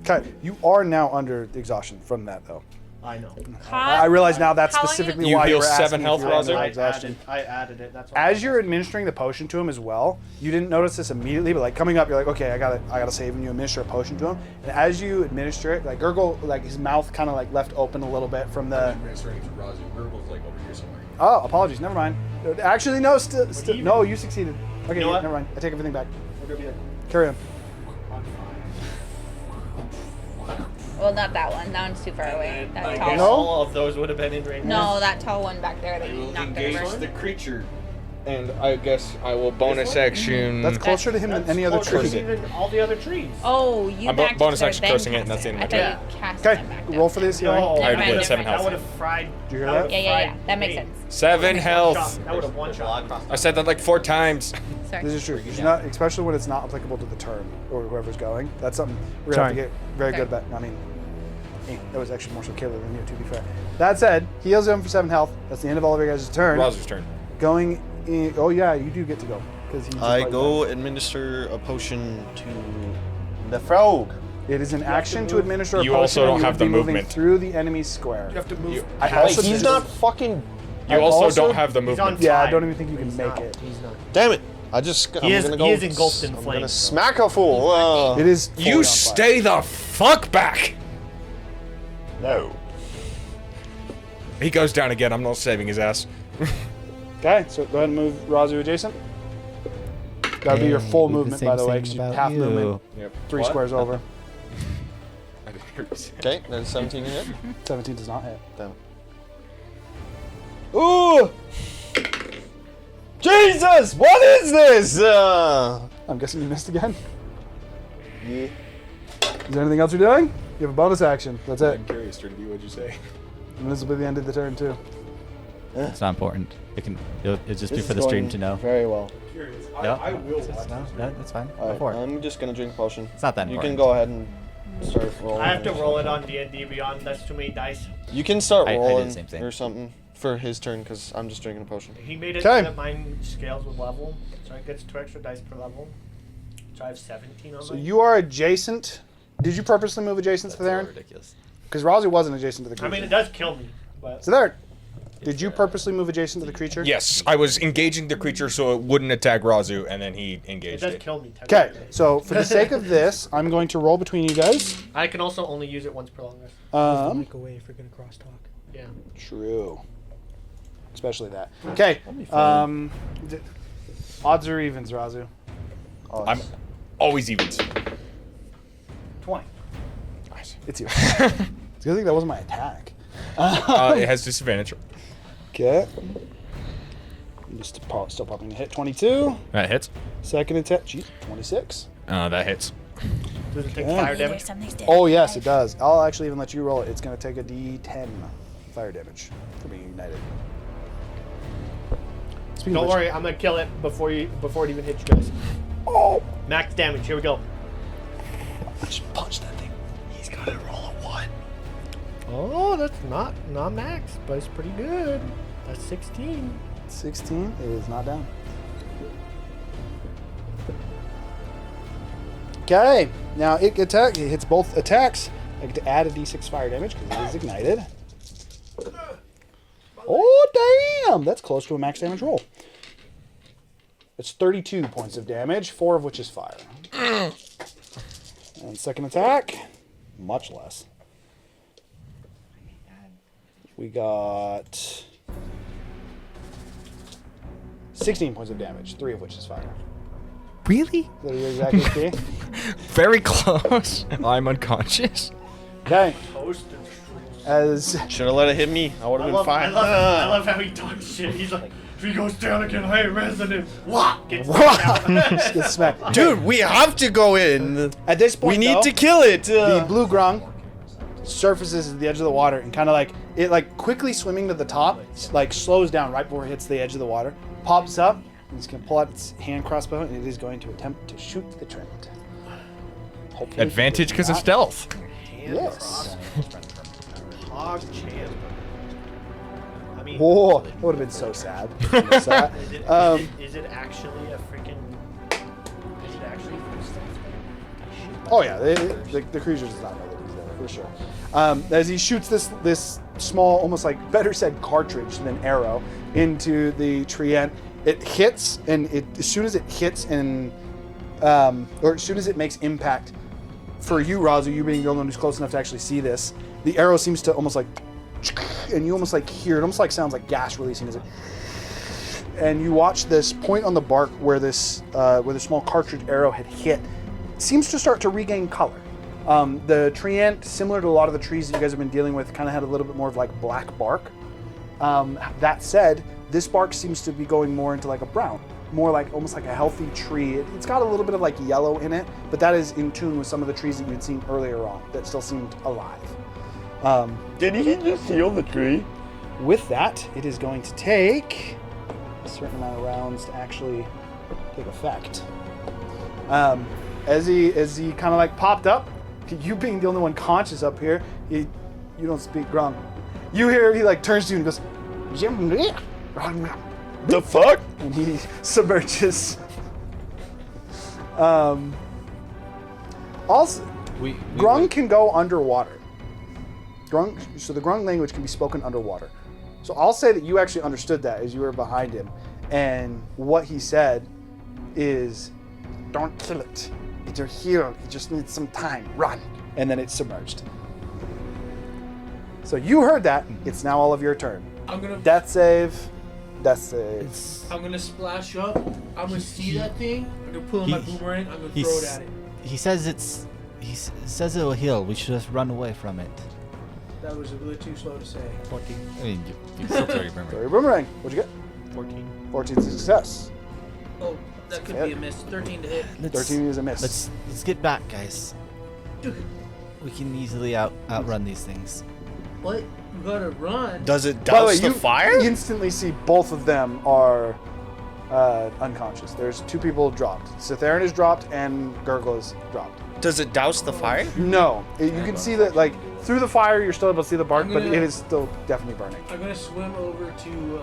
Okay, you are now under exhaustion from that though. I know. I realize now that's How long specifically you why you heal were 7 asking health, if you were under Razu? exhaustion. I added it. That's why. As you're administering the potion to him as well, you didn't notice this immediately, but like coming up, you're like, okay, I gotta save, and you administer a potion to him. And as you administer it, like Gurgle, like his mouth kind of like left open a little bit from the. Administering to Razu. Gurgle's like over here somewhere. Oh, apologies. Never mind. Actually, no. No, you succeeded. Okay, know what? never mind. I take everything back. Carry on. Well, not that one. That one's too far away. That I tall guess No? one. all of those would have been in range. No, that tall one back there that I you will knocked engage over. the creature, and I guess I will bonus action. That's closer to him than any other Closer tree. than even all the other trees. Oh, you I'm backed bonus her, action then cursing it, cast and that's the end of I my thought you cast Okay, it back roll up. for this. No, healing. I already Never did mind. 7 That health. would have fried. Did you hear that that? would've Yeah. fried That makes me. sense. 7 Shot. health. That would have one shot. I said that like 4 times. Sorry. This is true. You should not, especially when it's not applicable to the turn or whoever's going. That's something we're gonna have to get very good at. I mean, that was actually more so killer than you, to be fair. That said, he heals him for 7 health. That's the end of all of your guys' turn. Razu's turn. Going in. Oh yeah, you do get to go because he. just I brought you go back. administer a potion to the frog. It is an action to administer a You potion. also and don't you have would the be moving movement. through the enemy square. You have to move. I also He's not fucking. You I've also also- don't have the He's on movement. Yeah, I fire. don't even think you can He's make not. it. He's not. Damn it! I'm He is- gonna go. he is engulfed in I'm flames, gonna though. smack a fool. It is. fully You on fire. stay the fuck back. No. He goes down again. I'm not saving his ass. Okay, so go ahead and move Razu adjacent. That would be your full movement, by the way, because you half movement, Yep. 3 squares over. I didn't hear you say. Okay, then 17 hit. 17 does not hit. Damn. Ooh! Jesus! What is this? I'm guessing you missed again. Yeah. Is there anything else you're doing? You have a bonus action. That's it. I'm curious, Trinity. What'd you say? And this will be the end of the turn too. It's not important. It'll just be This for is the stream going to know. Very well. Curious. No, I will it's- watch no, this. no, that's fine. Go Alright, for it. I'm just gonna drink a potion. It's not that You important. can go ahead and start rolling. I have to roll it on D&D Beyond. That's too many dice. You can start I did the rolling same thing. or something for his turn because I'm just drinking a potion. He made it Okay. so that mine scales with level, so it gets 2 extra dice per level. So I have 17 on So mine. you are adjacent. Did you purposely move adjacent to That's a little Theron? ridiculous. Because Razi wasn't adjacent to the I creature. mean, it does kill me, but So there. Did you purposely move adjacent to the creature? Yes, I was engaging the creature so it wouldn't attack Razu, and then he it engaged does it. kill me. Okay, technically. so for the sake of this, I'm going to roll between you guys. I can also only use it once per long rest. Mic away if you're gonna crosstalk. Yeah. True. Especially that. Okay. D- odds or evens, Razu? I'm always evens. 20. Nice. It's you. It's a good thing that wasn't my attack. It has disadvantage. Okay. I'm just still popping the hit. 22. That hits. Second attack. Jeez, 26. That hits. Does it take Okay. fire Maybe damage? something's dead. Oh, yes, it does. I'll actually even let you roll it. It's going to take a d10 fire damage for being ignited. Speaking Don't of which- worry, I'm gonna kill it before it even hits you guys. Oh! Max damage. Here we go. Just punch that thing. He's gotta roll a 1. Oh, that's not max, but it's pretty good. That's 16. 16 is not down. Okay, now it hits both attacks. I get to add a d6 fire damage because it is ignited. Oh, damn! That's close to a max damage roll. It's 32 points of damage, 4 of which is fire. And second attack, much less. We got 16 points of damage, 3 of which is fire. Really? Is that your exact HP? Very close. I'm unconscious. Okay. As Should have let it hit me. I would have been I fine. love how he talks shit. He's like, if he goes down again, high resident. Wah! Gets down. just gets smacked. Dude, we have to go in. At this point, We need though, to kill it. the blue grung surfaces at the edge of the water and kind of like quickly swimming to the top, like slows down right before it hits the edge of the water, pops up, and it's going to pull out its hand crossbow, and it is going to attempt to shoot the Trent. Hopefully Advantage because of not. stealth. Yes. Hog champ. I mean, Whoa, that would have been so sad. is it actually a freaking? Is it actually? Oh yeah, the creature does not know that he's there for sure. As he shoots this small, almost like better said cartridge than arrow into the treant, it hits, and as soon as it hits and or as soon as it makes impact, for you, Razu, you being the only one who's close enough to actually see this, the arrow seems to almost like, and you almost like hear it, almost like sounds like gas releasing as it. And you watch this point on the bark where the small cartridge arrow had hit, seems to start to regain color. The treant, similar to a lot of the trees that you guys have been dealing with, kind of had a little bit more of like black bark. That said, this bark seems to be going more into like a brown, more like almost like a healthy tree. It's got a little bit of like yellow in it, but that is in tune with some of the trees that you'd seen earlier on that still seemed alive. Did he just heal the tree? With that, it is going to take a certain amount of rounds to actually take effect. As he kind of like popped up, you being the only one conscious up here, you don't speak Grung. You hear he like turns to you and goes, The fuck? and he submerges. Also, Grung can go underwater. So the Grung language can be spoken underwater. So I'll say that you actually understood that as you were behind him, and what he said is, "Don't kill it. It's your hero. It just needs some time. Run." And then it's submerged. So you heard that. It's now all of your turn. I'm gonna Death save. Death save. I'm gonna splash up. I'm gonna see that thing. I'm gonna pull my boomerang. I'm gonna throw it at it. He says says it will heal. We should just run away from it. That was a little too slow to say. 14. I mean, You still throw your Throw memory. your boomerang. What'd you get? 14. 14 is a success. Oh, that could be a miss. 13 to hit. 13 is a miss. Let's get back, guys. We can easily outrun these things. What? You gotta run. Does it By the way, douse the you fire? instantly see both of them are unconscious. There's 2 people dropped. Cytherin is dropped and Gurgle is dropped. Does it douse the fire? No, you can see that like through the fire. You're still able to see the bark, I'm but gonna- it is still definitely burning. I'm gonna swim over to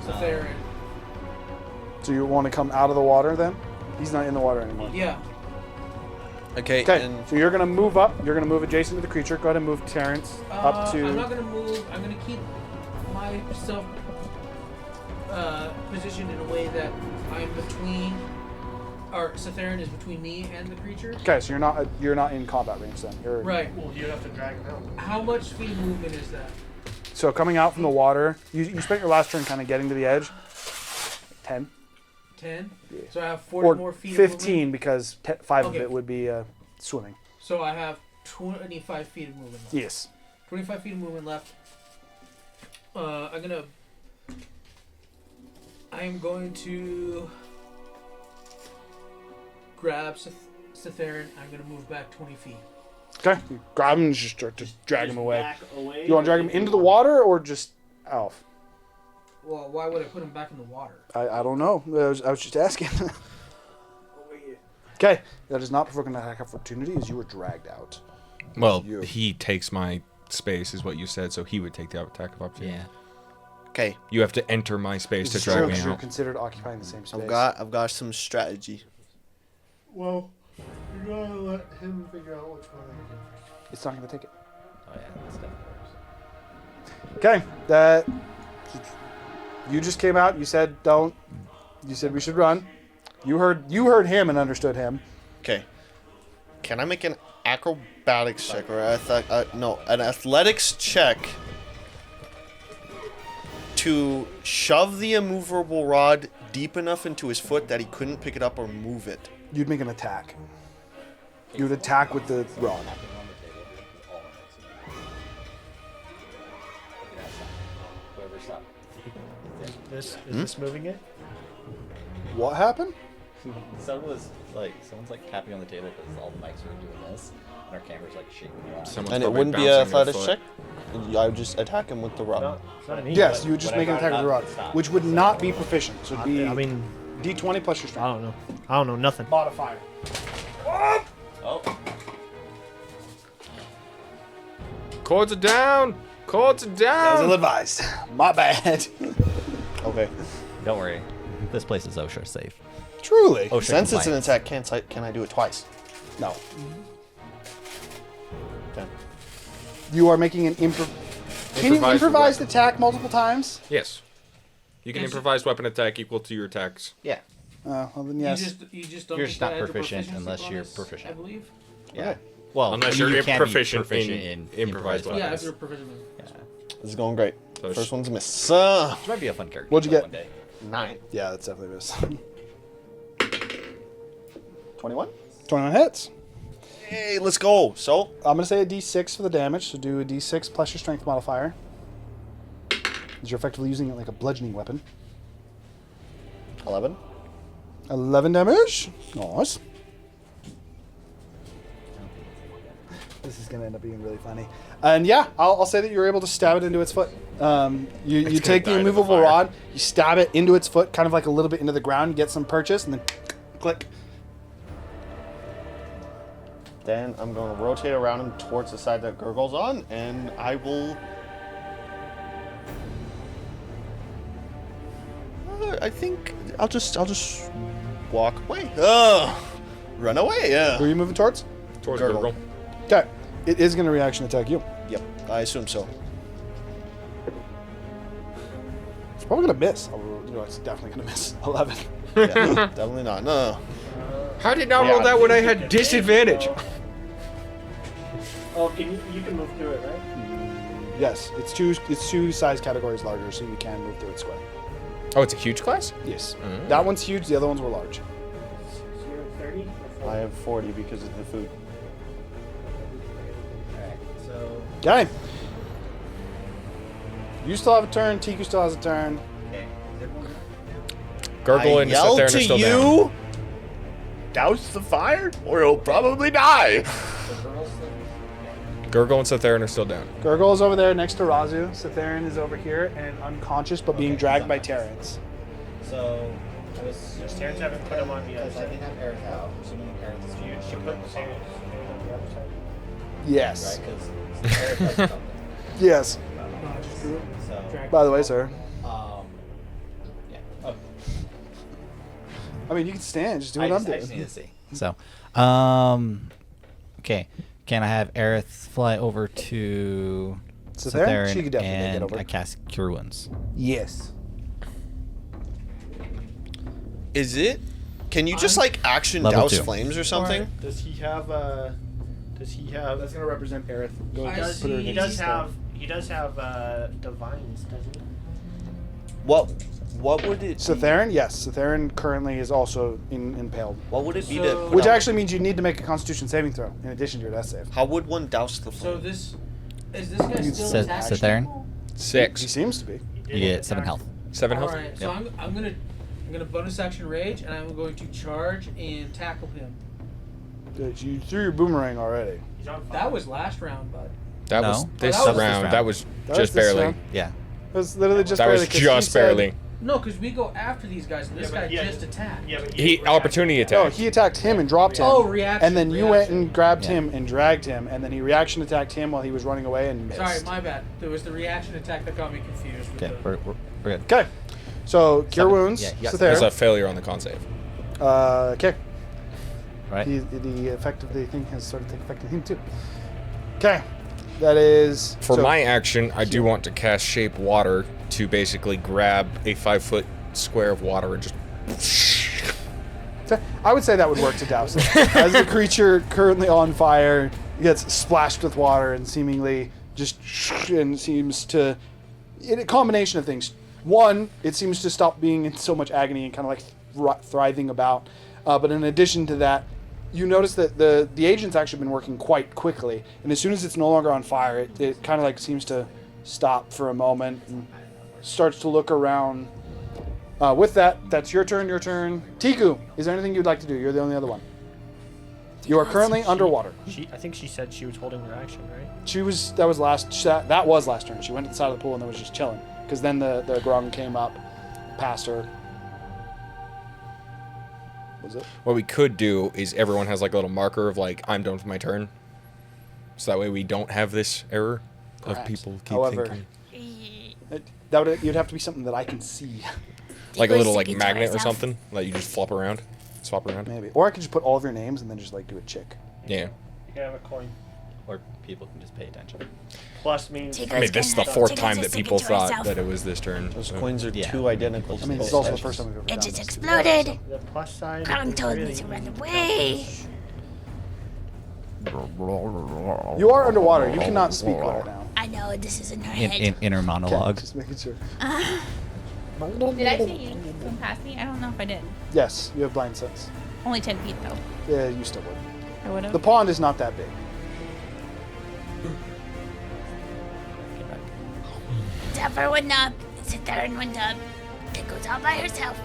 Cytherin. So you want to come out of the water then? He's not in the water anymore. Yeah. Okay, Okay, and so you're gonna move up. You're gonna move adjacent to the creature. Go ahead and move Terrence up to. I'm not gonna move. I'm gonna keep myself positioned in a way that I'm between, or Cytherin is between me and the creature. Okay, so you're not in combat range then. You're Right. Well, you have to drag him out. How much speed of movement is that? So coming out from the water, you spent your last turn kind of getting to the edge. 10 10. So I have 40 or more feet. 15 because 5 of Okay. it would be swimming. So I have 25 feet of movement left. Yes. 25 feet of movement left. I'm gonna I'm going to grab Cytherin. I'm going to move back 20 feet. Okay. You grab him and just start to drag him away. Back away. You want to drag him into the water or just off? Well, why would I put him back in the water? I don't know. I was just asking. Okay. That does not provoke an attack of opportunity as you were dragged out. Well, You. he takes my space, is what you said, so he would take the attack of opportunity. Yeah. Okay, You have to enter my space This to is true drag me because you're out. considered occupying the same space. I've got some strategy. Well, you gotta let him figure out what's going on. It's not going to take it. Oh yeah, that's definitely Okay. That. You just came out. You said don't. You said we should run. You heard him and understood him. Okay. Can I make an acrobatics check or an athletics check to shove the immovable rod deep enough into his foot that he couldn't pick it up or move it? You'd make an attack. You would attack with the rod. Is this moving it? What happened? someone's like tapping on the table because all the mics are doing this, and our camera's like shaking around. Someone's And it probably wouldn't be an bouncing their athletics foot. check? I would just attack him with the rod. It's not an easy. Yes, you would just make an whenever attack with the rod, stop. which would not be proficient. So it'd be I mean, D20 plus your I strength. don't know. I don't know nothing. Modifier. Oh, Cords are down! Cords are That was down! ill-advised. My bad. Okay. don't worry. This place is OSHA safe. Truly. OSHA Since it's an compliance. attack, can I do it twice? No. Okay. You are making an improv. Can you Improvised improvised weapon. attack multiple times? Yes. You can improvise weapon attack equal to your attacks. Yeah. Well then yes. You just don't You're get just not to add the proficient proficiency unless you're bonus, proficient. I believe. Yeah. Okay. Well, Unless you you're can be proficient in improvised weapons. weapons. Yeah, if you're proficient. This is going great. So First one's a miss. Which might be a fun character. What'd you to play get? One day. 9. Yeah, that's definitely miss. 21? 21 hits. Hey, let's go. So, I'm gonna say a D6 for the damage. So do a D6 plus your strength modifier. As you're effectively using it like a bludgeoning weapon. 11. 11 damage. Nice. This is gonna end up being really funny. And yeah, I'll say that you're able to stab it into its foot. You gonna take the die to the immovable fire. rod, you stab it into its foot, kind of like a little bit into the ground, you get some purchase, and then click. Then I'm going to rotate around him towards the side that Gurgle's on, and I will... I think I'll just walk away. Run away, yeah. Who are you moving towards? Towards Gurgle. Gurgle. Okay. It is gonna reaction attack you. Yep, I assume so. It's probably gonna miss. It's definitely gonna miss. 11. Yeah, definitely not. No. How did I roll that when I had disadvantage? Oh, you can move through it, right? Yes, it's two size categories larger, so you can move through it square. Oh, it's a huge class? Yes. That one's huge. The other ones were large. So you're at 30? I have 40 because of the food. Alright, so... Okay. You still have a turn. Tiku still has a turn. Gurgle I and yell Cytherin are to still down. You douse the fire, or you'll probably die. Gurgle and Cytherin are still down. Gurgle is over there next to Razu. Cytherin is over here and unconscious, but being dragged by Terrence. So, I was. Just Terrence haven't put him on the other Because I side. didn't have Aerith out. Assuming Aerith is She put the same on the other side. Yes. right? Because Aerith has something. Yes. So, By the way, sir. yeah. Oh, I mean, you can stand. Just do what I I'm just need doing. to see. So, okay. Can I have Aerith fly over to Cytherin? She could definitely and get over. I cast Cure Wounds? Yes. Is it? Can you just like action Level douse 2. flames or something? Does he have Does he have? That's gonna represent Aerith. Go He does. put her He in does the have. He does have divines, doesn't he? What would it? Cytherin? Yes. Cytherin currently is also impaled. What would it be So- to? put Which out- actually means you need to make a Constitution saving throw in addition to your death save. How would one douse the So flame? this is this guy still Cytherin? attached? 6. He seems to be. You get 7 health. 7 health. All right, so Yep. I'm gonna bonus action rage, and I'm going to charge and tackle him. Good. You threw your boomerang already. He's on fire. That was last round, bud. That No. was Oh, this that was this round. round. That was That was just this barely. round. Yeah. It was literally just That barely. was 'cause he just said- barely. No, because we go after these guys, and this Yeah, but guy he had- just attacked. Yeah, but He opportunity No, attack. he attacked him and dropped him. Oh, reaction. And then you went reaction. and grabbed Yeah. him and dragged him, and then he reaction attacked him while he was running away and missed. Sorry, my bad. There was the reaction attack that got me confused. With Okay, the, we're good. Okay. So cure 7. wounds. Yeah, you got There's Cythera. a failure on the con save. Okay. Right. The effect of the thing has started to take effect on him too. Okay. That is For so- my action, I do want to cast Shape Water to basically grab a 5-foot square of water and just. I would say that would work to douse it. As the creature currently on fire gets splashed with water and seemingly just and seems to, in a combination of things. One, it seems to stop being in so much agony and kind of like thriving about. But in addition to that, you notice that the agent's actually been working quite quickly. And as soon as it's no longer on fire, it kind of like seems to stop for a moment and starts to look around. With that, that's your turn. Tiku, is there anything you'd like to do? You're the only other one. You are currently underwater. I think she said she was holding her action, right? That was last turn. She went to the side of the pool and then was just chilling. Because then the grung came up past her. Was it? What we could do is everyone has like a little marker of like, I'm done with my turn. So that way we don't have this error of Perhaps. people keep However, thinking. You'd have to be something that I can see. Like a little like Sticking to magnet or myself. something that you just swap around. Maybe. Or I could just put all of your names and then just like do a chick. Yeah. You can have a coin. Or people can just pay attention. Plus means. Take I mean, this is the Take 4th us time to that stick people it to thought ourselves. that it was this turn. Those so. coins are Yeah. too identical. I mean, it's also the first time we've ever It done just this. exploded. The plus side. Grung is told me really to run easy away. You are underwater. You cannot speak right now. I know this is in her head. Inner monologue. Just making sure. Did I see you swim past me? I don't know if I did. Yes, you have blind sense. Only 10 feet though. Yeah, you still would. I would have. The pond is not that big. Zephyr went up. Cythera went up. It goes all by herself.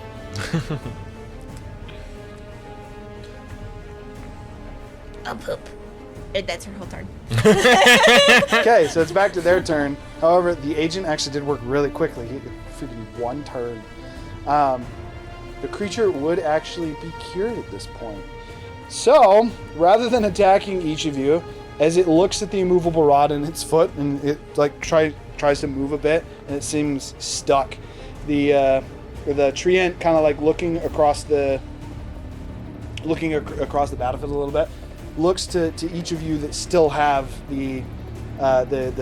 Oh, poop. That's her whole turn. Okay, so it's back to their turn. However, the agent actually did work really quickly. He freaking one turn. The creature would actually be cured at this point. So, rather than attacking each of you, as it looks at the immovable rod in its foot and it like tries to move a bit and it seems stuck, the treant kind of like looking across the battlefield a little bit, looks to each of you that still have the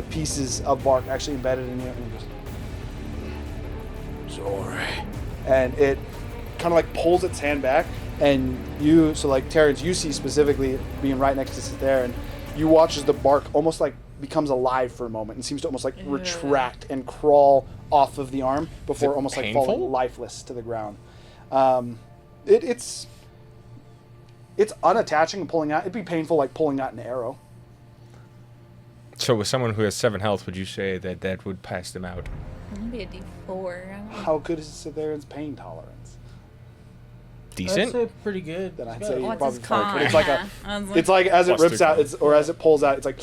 pieces of bark actually embedded in you, and goes, sorry. And it kind of like pulls its hand back, and you, so like Terrence, you see specifically being right next to Cythera, and you watch as the bark almost like becomes alive for a moment and seems to almost like retract and crawl off of the arm before almost like falling painful? lifeless to the ground. It's unattaching and pulling out. It'd be painful like pulling out an arrow. So with someone who has 7 health, would you say that would pass them out? Maybe a D4. I don't know. How good is Cythera's pain tolerance? I'd Decent? say pretty good. Then I'd It's say got- you What's probably his fine. con? But it's like I was it's like as it Plus rips two out, con. it's or as it pulls out, it's like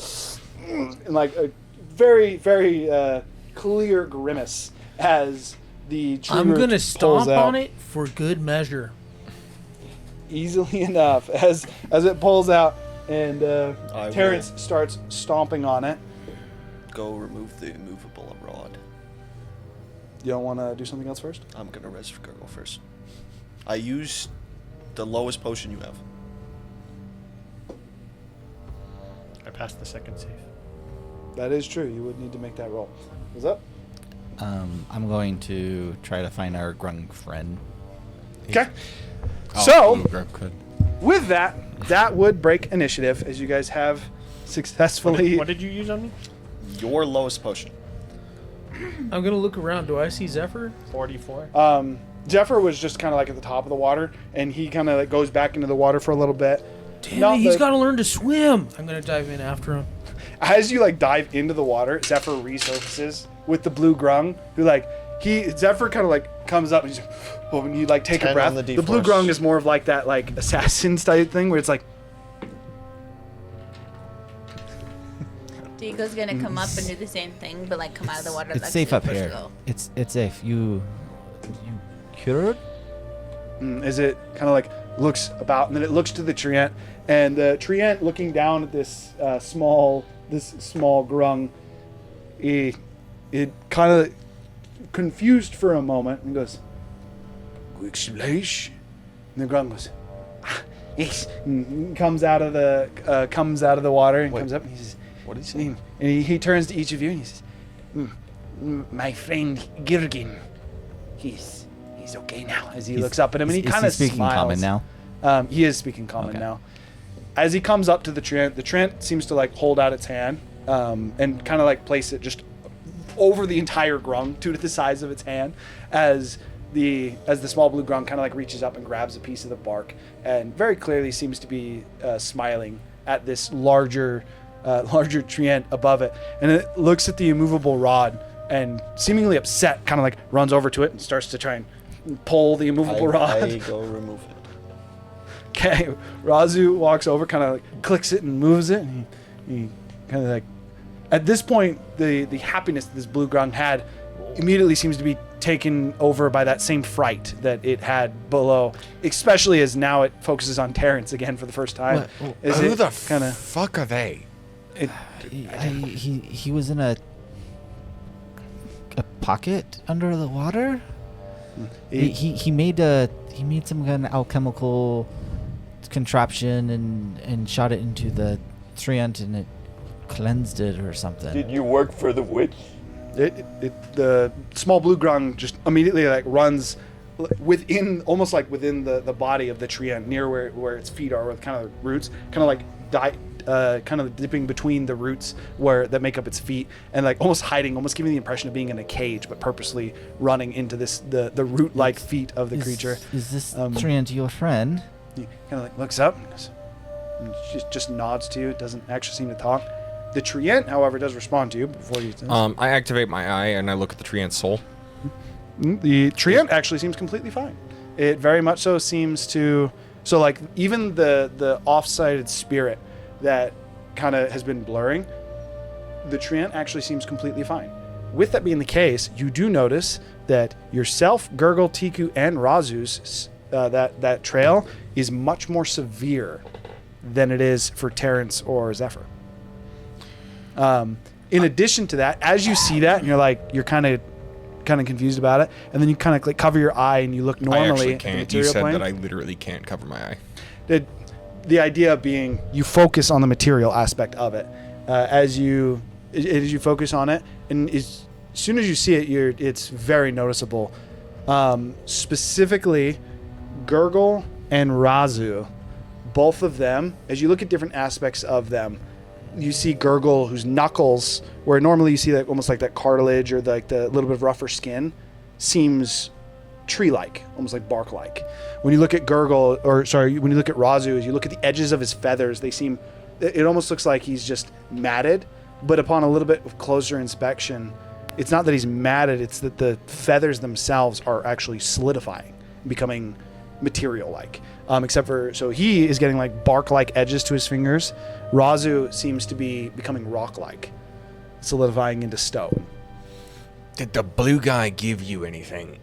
and like a very very clear grimace as the tree I'm root gonna pulls stomp out. on it for good measure. Easily enough as it pulls out, and I Terrence starts stomping on it. Go remove the immovable rod. You don't want to do something else first? I'm gonna res Gurgle first. I use the lowest potion you have. I passed the second save. That is true. You would need to make that roll. What's up? I'm going to try to find our grung friend. Okay. Oh, So, grab could. with that would break initiative as you guys have successfully. What did you use on me? Your lowest potion. I'm gonna look around. Do I see Zephyr? 44. Zephyr was just kind of like at the top of the water, and he kind of like goes back into the water for a little bit. Damn Not it, he's the- got to learn to swim. I'm gonna dive in after him. As you like dive into the water, Zephyr resurfaces with the blue grung, who like Zephyr kind of like comes up and he's, well, when you like take a 10 breath, on the the blue D-force. grung is more of like that like assassin type thing where it's like, Dico's gonna come up and do the same thing, but like come out of the water. It's like safe up super here. slow. It's safe. You cured? as it kind of like looks about, and then it looks to the treant, and the treant looking down at this small grung, it kind of confused for a moment and goes, "Quick splash," and the grung goes, "Ah, yes," and comes out of the water and Wait. comes up and he says, What did he say? and he turns to each of you and he says, "My friend Girgin, he's okay now." As he looks up at him and he kind of smiles. speaking common now. He is speaking common Okay. now. As he comes up to the Trent seems to like hold out its hand and kind of like place it just over the entire grung to the size of its hand as the small blue grung kind of like reaches up and grabs a piece of the bark and very clearly seems to be smiling at this larger Trient above it, and it looks at the immovable rod and seemingly upset kind of like runs over to it and starts to try and pull the immovable rod. I go remove it. Okay, Razu walks over, kind of like clicks it and moves it. And he kind of like, at this point, the happiness that this blue grung had immediately seems to be taken over by that same fright that it had below, especially as now it focuses on Terrence again for the first time. Who the kind of fuck are they? He was in a pocket under the water. He made some kind of alchemical contraption and shot it into the treant and it cleansed it or something. Did you work for the witch? the small blue grung just immediately like runs within, almost like within the body of the tree, near where its feet are, with kind of roots, kind of like kind of dipping between the roots that make up its feet, and like almost hiding, almost giving the impression of being in a cage, but purposely running into the root-like feet of the creature. Is this treant your friend? He kind of like looks up and goes, and just nods to you. Doesn't actually seem to talk. The treant, however, does respond to you before you. I activate my eye and I look at the treant's soul. The treant actually seems completely fine. It very much so seems to. So like even the off-sided spirit that kind of has been blurring, the treant actually seems completely fine. With that being the case, you do notice that yourself, Gurgle, Tiku, and Razu's that trail is much more severe than it is for Terrence or Zephyr. In addition to that, as you see that, and you're kind of confused about it, and then you kind of like cover your eye and you look normally I actually at the can't. You material said plane. that I literally can't cover my eye. The idea being you focus on the material aspect of it as you focus on it, and as soon as you see it, it's very noticeable. Specifically, Gurgle and Razu, both of them, as you look at different aspects of them, you see Gurgle, whose knuckles, where normally you see like almost like that cartilage or like the little bit of rougher skin, seems tree-like, almost like bark-like. When you look at when you look at Razu, as you look at the edges of his feathers, it almost looks like he's just matted, but upon a little bit of closer inspection, it's not that he's matted, it's that the feathers themselves are actually solidifying, becoming material-like. So he is getting like bark-like edges to his fingers. Razu seems to be becoming rock-like, solidifying into stone. Did the blue guy give you anything?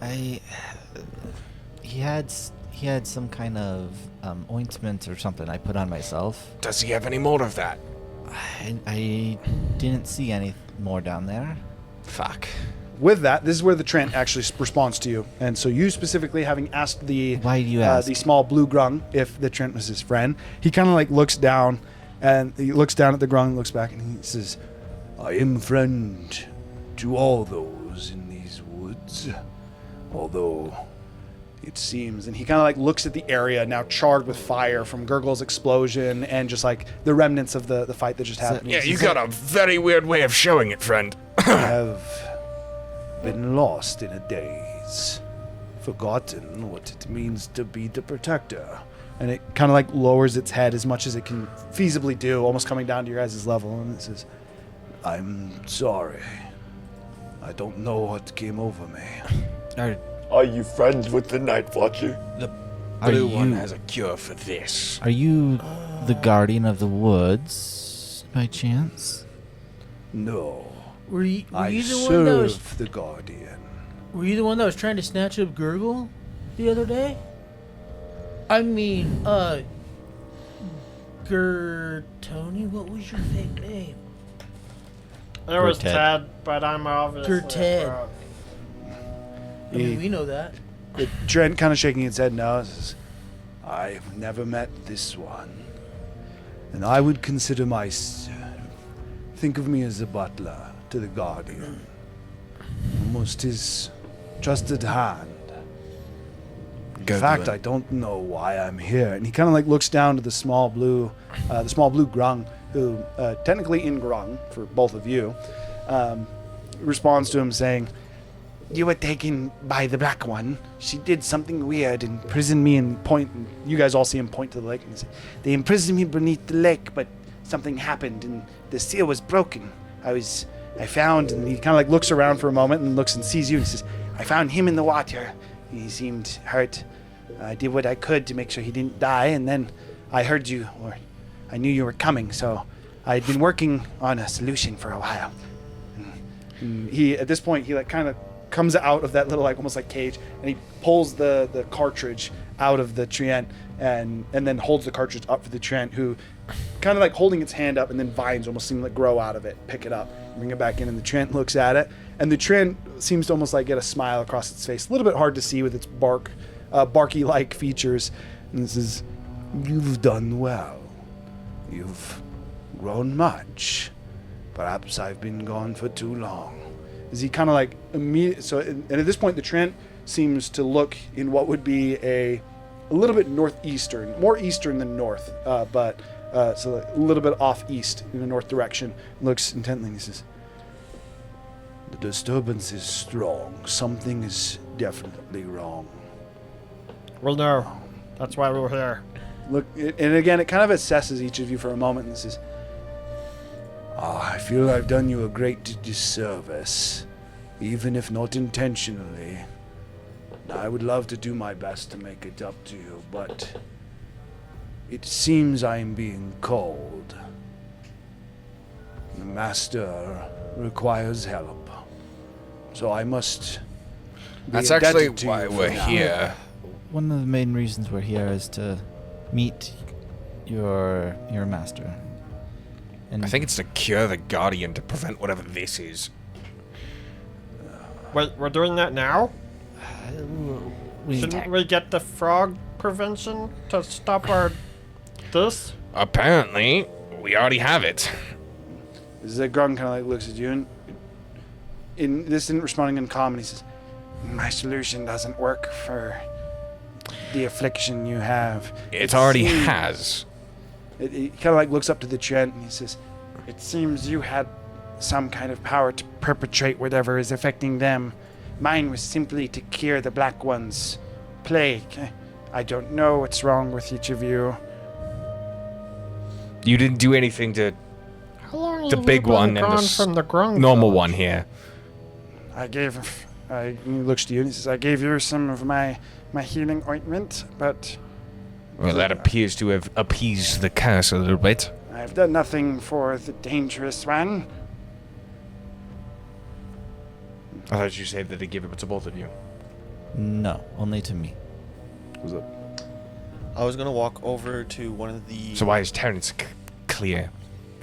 He had some kind of ointment or something I put on myself. Does he have any more of that? I didn't see any more down there. Fuck. With that, this is where the Trent actually responds to you. And so you specifically, having asked Why do you ask? the small blue grung if the Trent was his friend, he kind of like looks down, and he looks down at the grung, looks back, and he says, "I am friend to all those in these woods, although it seems," and he kind of like looks at the area now charred with fire from Gurgle's explosion and just like the remnants of the fight that just happened. Yeah, you got a very weird way of showing it, friend. I have been lost in a daze, forgotten what it means to be the protector. And it kind of like lowers its head as much as it can feasibly do, almost coming down to your guys' level, and it says, "I'm sorry. I don't know what came over me. Are you friends with the Night Watcher? Blue one has a cure for this. Are you the guardian of the woods, by chance? No. Were you I the one that was? serve the Guardian. Were you the one that was trying to snatch up Gurgle the other day? I mean, Gertoni. What was your fake name? There was Ted. Ted, but I'm obviously. Ted. a I mean, we know that. Trent kind of shaking his head now says, I've never met this one. And I would consider think of me as a butler to the Guardian. Almost his trusted hand. In fact, I don't know why I'm here. And he kind of like looks down to the small blue grung, who technically in grung for both of you, responds to him saying, you were taken by the black one. She did something weird, imprisoned me and point. And you guys all see him point to the lake. And he said, they imprisoned me beneath the lake, but something happened and the seal was broken. I found, and he kind of like looks around for a moment and looks and sees you and says, I found him in the water. He seemed hurt. I did what I could to make sure he didn't die, and then I heard you, or I knew you were coming, so I'd been working on a solution for a while. And he, at this point, he like kind of comes out of that little like almost like cage, and he pulls the cartridge out of the treant and then holds the cartridge up for the treant, who kind of like holding its hand up, and then vines almost seem to like grow out of it, pick it up, bring it back in, and the treant looks at it, and the treant seems to almost like get a smile across its face, a little bit hard to see with its barky like features, and says, you've done well. You've grown much. Perhaps I've been gone for too long. Is he kind of like and at this point the treant seems to look in what would be a little bit northeastern, more eastern than north, but so a little bit off east in the north direction. Looks intently and he says, the disturbance is strong. Something is definitely wrong. Well, no. That's why we're here. Look, and again, it kind of assesses each of you for a moment and says, I feel I've done you a great disservice, even if not intentionally. I would love to do my best to make it up to you, but it seems I'm being called. The master requires help, so I must be That's actually indebted to why you for we're now. here. One of the main reasons we're here is to meet your master. And I think it's to cure the Guardian to prevent whatever this is. Wait, we're doing that now? we Shouldn't we get the frog prevention to stop this? Apparently, we already have it. Grung kind of like looks at you, and this isn't responding in common. He says, my solution doesn't work for the affliction you have. It already has. He kind of like looks up to the treant and he says, it seems you had some kind of power to perpetrate whatever is affecting them. Mine was simply to cure the Black One's plague. I don't know what's wrong with each of you. You didn't do anything to How long the have big you been one and gone the from the Grung normal village? one here. He looks to you and he says, I gave you some of my healing ointment, but Well, that appears to have appeased the curse a little bit. I've done nothing for the dangerous one. I thought you said that they give it to both of you. No, only to me. What's up? I was gonna walk over to one of the. So why is Terrence clear?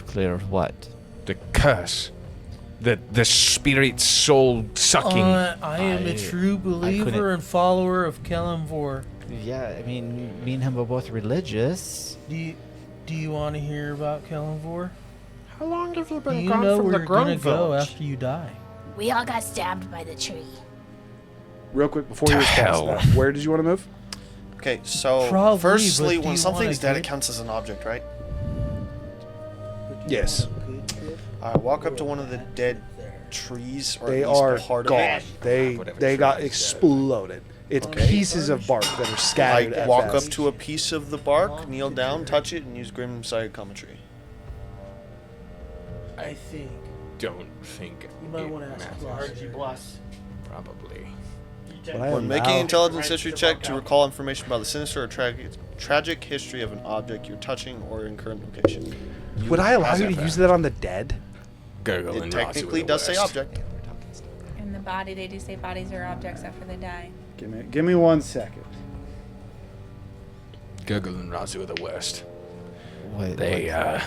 Clear of what? The curse. The spirit soul sucking. I am a true believer couldn't- and follower of Kelemvor. Yeah, I mean, me and him are both religious. Do you want to hear about Kelemvor? How long have you Do been you gone know from where the you're gonna Grung go village? after you die? We all got stabbed by the tree. Real quick, before To you respond hell. to that, where did you want to move? Okay, so Probably, firstly, but do when you something's wanna dead, it get- counts as an object, right? Yes. I walk up to one of the dead trees, or They at least are part gone. of it. They got exploded. It's pieces of bark that are scattered. I at walk best. up to a piece of the bark, kneel down, touch it, and use grim psychometry. I think don't think You might it want to ask matters. Plus. Plus. Probably. But I When am making an now- intelligence history check to recall information about the sinister or tragic history of an object you're touching or in current location. Would I allow pass you to that use that on the dead? Gurgle It and Razu technically are the does say worst. object. In the body, they do say bodies are objects after they die. Give me 1 second. Gurgle and Razu are the worst. Wait, They are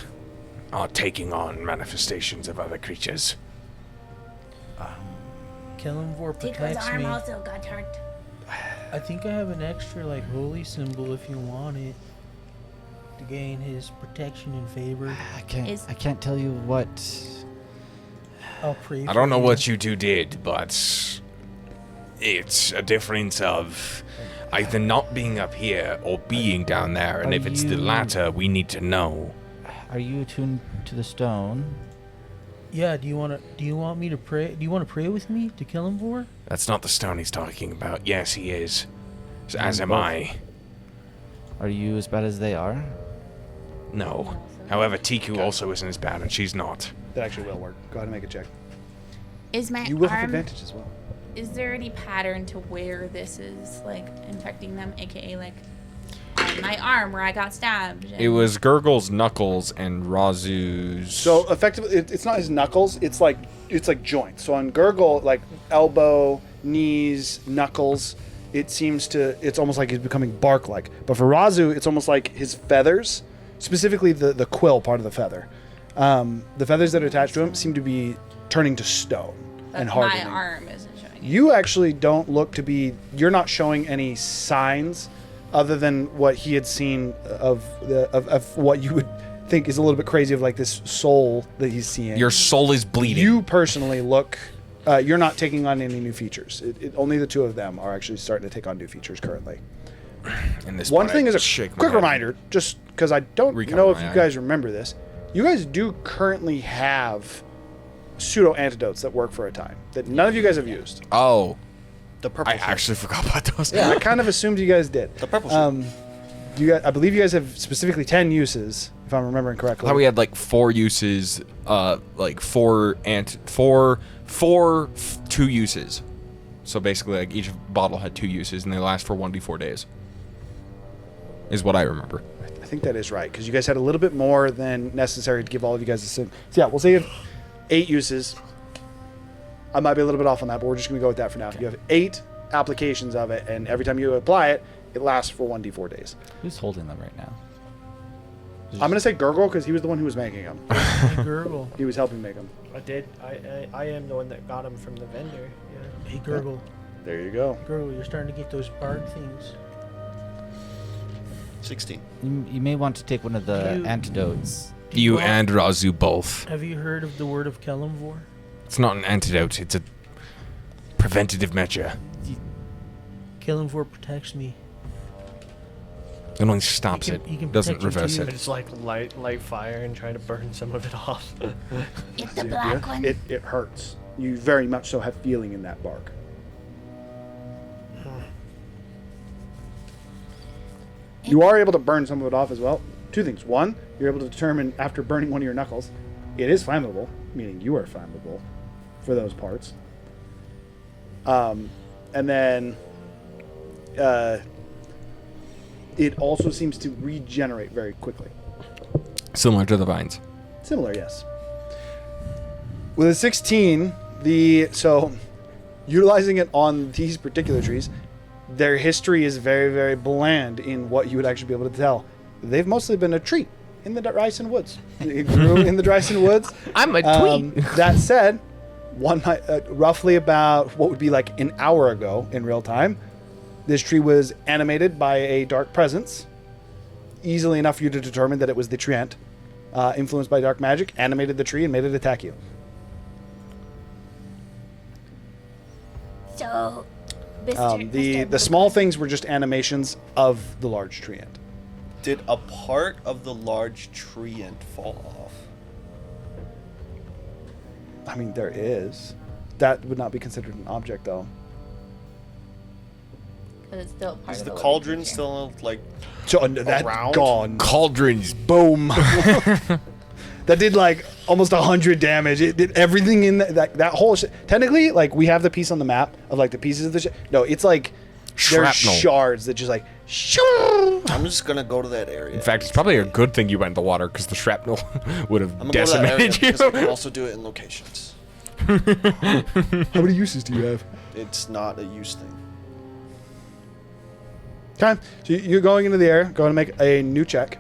taking on manifestations of other creatures. Kellenvor Tiko's protects arm me. also got hurt. I think I have an extra like holy symbol if you want it to gain his protection and favor. I can't. Is- I can't tell you what. I'll pray. I don't know what you two did, but it's a difference of either not being up here or being down there. And Are if it's the you- latter, we need to know. Are you attuned to the stone? Yeah. Do you want me to pray? Do you want to pray with me to Kellenvor? That's not the stone he's talking about. Yes, he is. As am both. I. Are you as bad as they are? No. However, Tiku also isn't as bad, and she's not. That actually will work. Go ahead and make a check. Is my You will have arm? advantage as well. Is there any pattern to where this is like infecting them, aka like on my arm where I got stabbed? It was Gurgle's knuckles and Razu's. So effectively, it's not his knuckles. It's like joints. So on Gurgle, like elbow, knees, knuckles, it's almost like he's becoming bark-like. But for Razu, it's almost like his feathers, specifically the quill part of the feather. The feathers that are attached to him seem to be turning to stone and my hardening. arm isn't showing it. You actually don't look to be. You're not showing any signs, other than what he had seen of what you would think is a little bit crazy of like this soul that he's seeing. Your soul is bleeding. You personally look. You're not taking on any new features. Only the two of them are actually starting to take on new features currently. And this One part, thing I is a shake my quick head. reminder, just because I don't Recover know if my you eye. guys remember this. You guys do currently have pseudo antidotes that work for a time that none of you guys have used. Oh, The purple I actually forgot about those. Yeah, I kind of assumed you guys did. The purple sheet. You guys, I believe you guys have specifically 10 uses, if I'm remembering I correctly. thought we had like 4 uses, like 4 2 uses. So basically, like each bottle had 2 uses, and they last for 1d4 days. Is what I remember. I think that is right, because you guys had a little bit more than necessary to give all of you guys a sim. So yeah, we'll say you have 8 uses. I might be a little bit off on that, but we're just going to go with that for now. You have 8 applications of it, and every time you apply it, it lasts for 1d4 days. Who's holding them right now? I'm going to say Gurgle, because he was the one who was making them. Hey, Gurgle. He was helping make them. I did. I am the one that got him from the vendor. Yeah. Hey, Gurgle. There you go. Gurgle, you're starting to get those bard things. 16. You may want to take one of the You- antidotes. You Well- and Razu both. Have you heard of the word of Kellenvor? It's not an antidote. It's a preventative measure. Kellenvor protects me. It only stops He it. can Doesn't protect you reverse too. it. It's like light fire and try to burn some of it off. Get the black one. It hurts. You very much so have feeling in that bark. You are able to burn some of it off as well. 2 things. 1, you're able to determine after burning one of your knuckles, it is flammable, meaning you are flammable for those parts. And then it also seems to regenerate very quickly. Similar to the vines. Similar, yes. With a 16, so utilizing it on these particular trees, their history is very, very bland in what you would actually be able to tell. They've mostly been a tree in the Dryson Woods. It grew in the Dryson Woods. I'm a tweet. That said, one night, roughly about what would be like an hour ago in real time, this tree was animated by a dark presence, easily enough for you to determine that it was the treant, influenced by dark magic, animated the tree and made it attack you. So, Mr. The small things were just animations of the large treant. Did a part of the large treant fall off? I mean, there is. That would not be considered an object, though. But it's still part Is of the living cauldron creature. still like So that's around? gone. Cauldrons. Boom. that did like almost 100 damage. It did everything in that whole shit. Technically, like we have the piece on the map of like the pieces of the shit. No, it's like there's Shrapnel. shards that just like shoo. I'm just gonna go to that area. In fact, it's probably a good thing you went in the water because the shrapnel would have I'm gonna go to that area decimated you. because I can also do it in locations. How many uses do you have? It's not a use thing. Okay, so you're going into the air. Going to make a new check.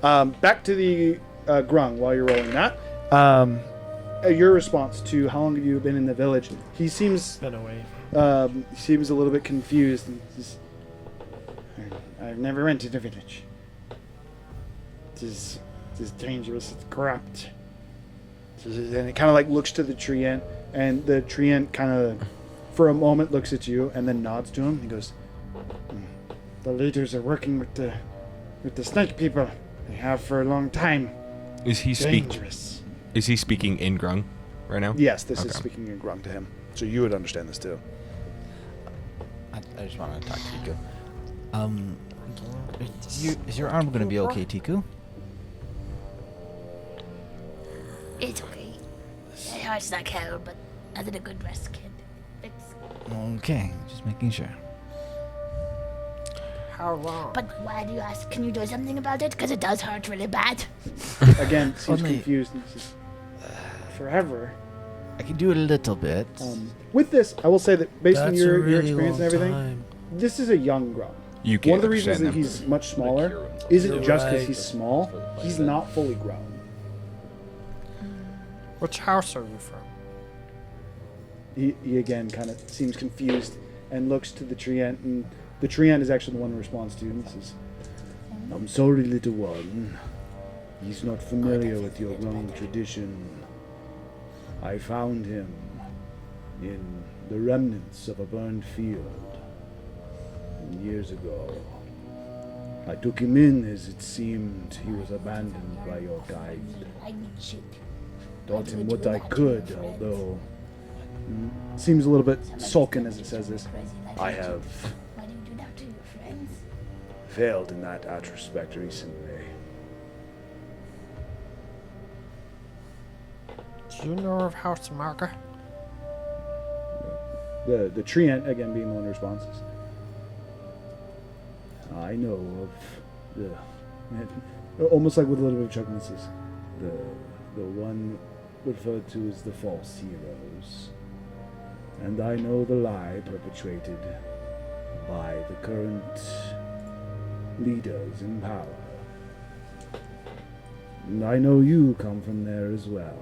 Back to the grung while you're rolling that. Your response to how long have you been in the village? He seems Been away. seems a little bit confused. And says, I've never entered a village. It is dangerous. It's corrupt. And it kind of like looks to the treant, and the treant kind of, for a moment, looks at you and then nods to him. He goes, "The leaders are working with the snake people. They have for a long time. Is he speaking? Dangerous." Is he speaking in Grung right now? Yes, this is Okay. speaking in Grung to him, so you would understand this too. I just want to talk to Tiku. Is your arm gonna be okay, Tiku? It's okay. My heart's not cold, but I did a good rest, kid. Okay, just making sure. How long? But why do you ask? Can you do something about it? Because it does hurt really bad. Again, seems Only- confused. And says, forever. I can do a little bit. With this, I will say that based on That's your a really experience and long everything, time. this is a young Grung. You can't One of the reasons that understand he's much smaller isn't You're just because right. he's small. He's not fully grown. Which house are you from? He again kind of seems confused and looks to the treant, and the treant is actually the one who responds to you. And he says, "I'm sorry, little one. He's not familiar with your Grung tradition. I found him in the remnants of a burned field years ago. I took him in as it seemed he was abandoned by your kind. I need shit. Taught him what I could, although seems a little bit sullen as it says this. I have Why do you do that to your friends? failed in that retrospect recently. Do you know of House Marga? The treant, again being the one who responds, says, I know of the, almost like with a little bit of chuckle, says, the one referred to as the false heroes. And I know the lie perpetrated by the current leaders in power. And I know you come from there as well.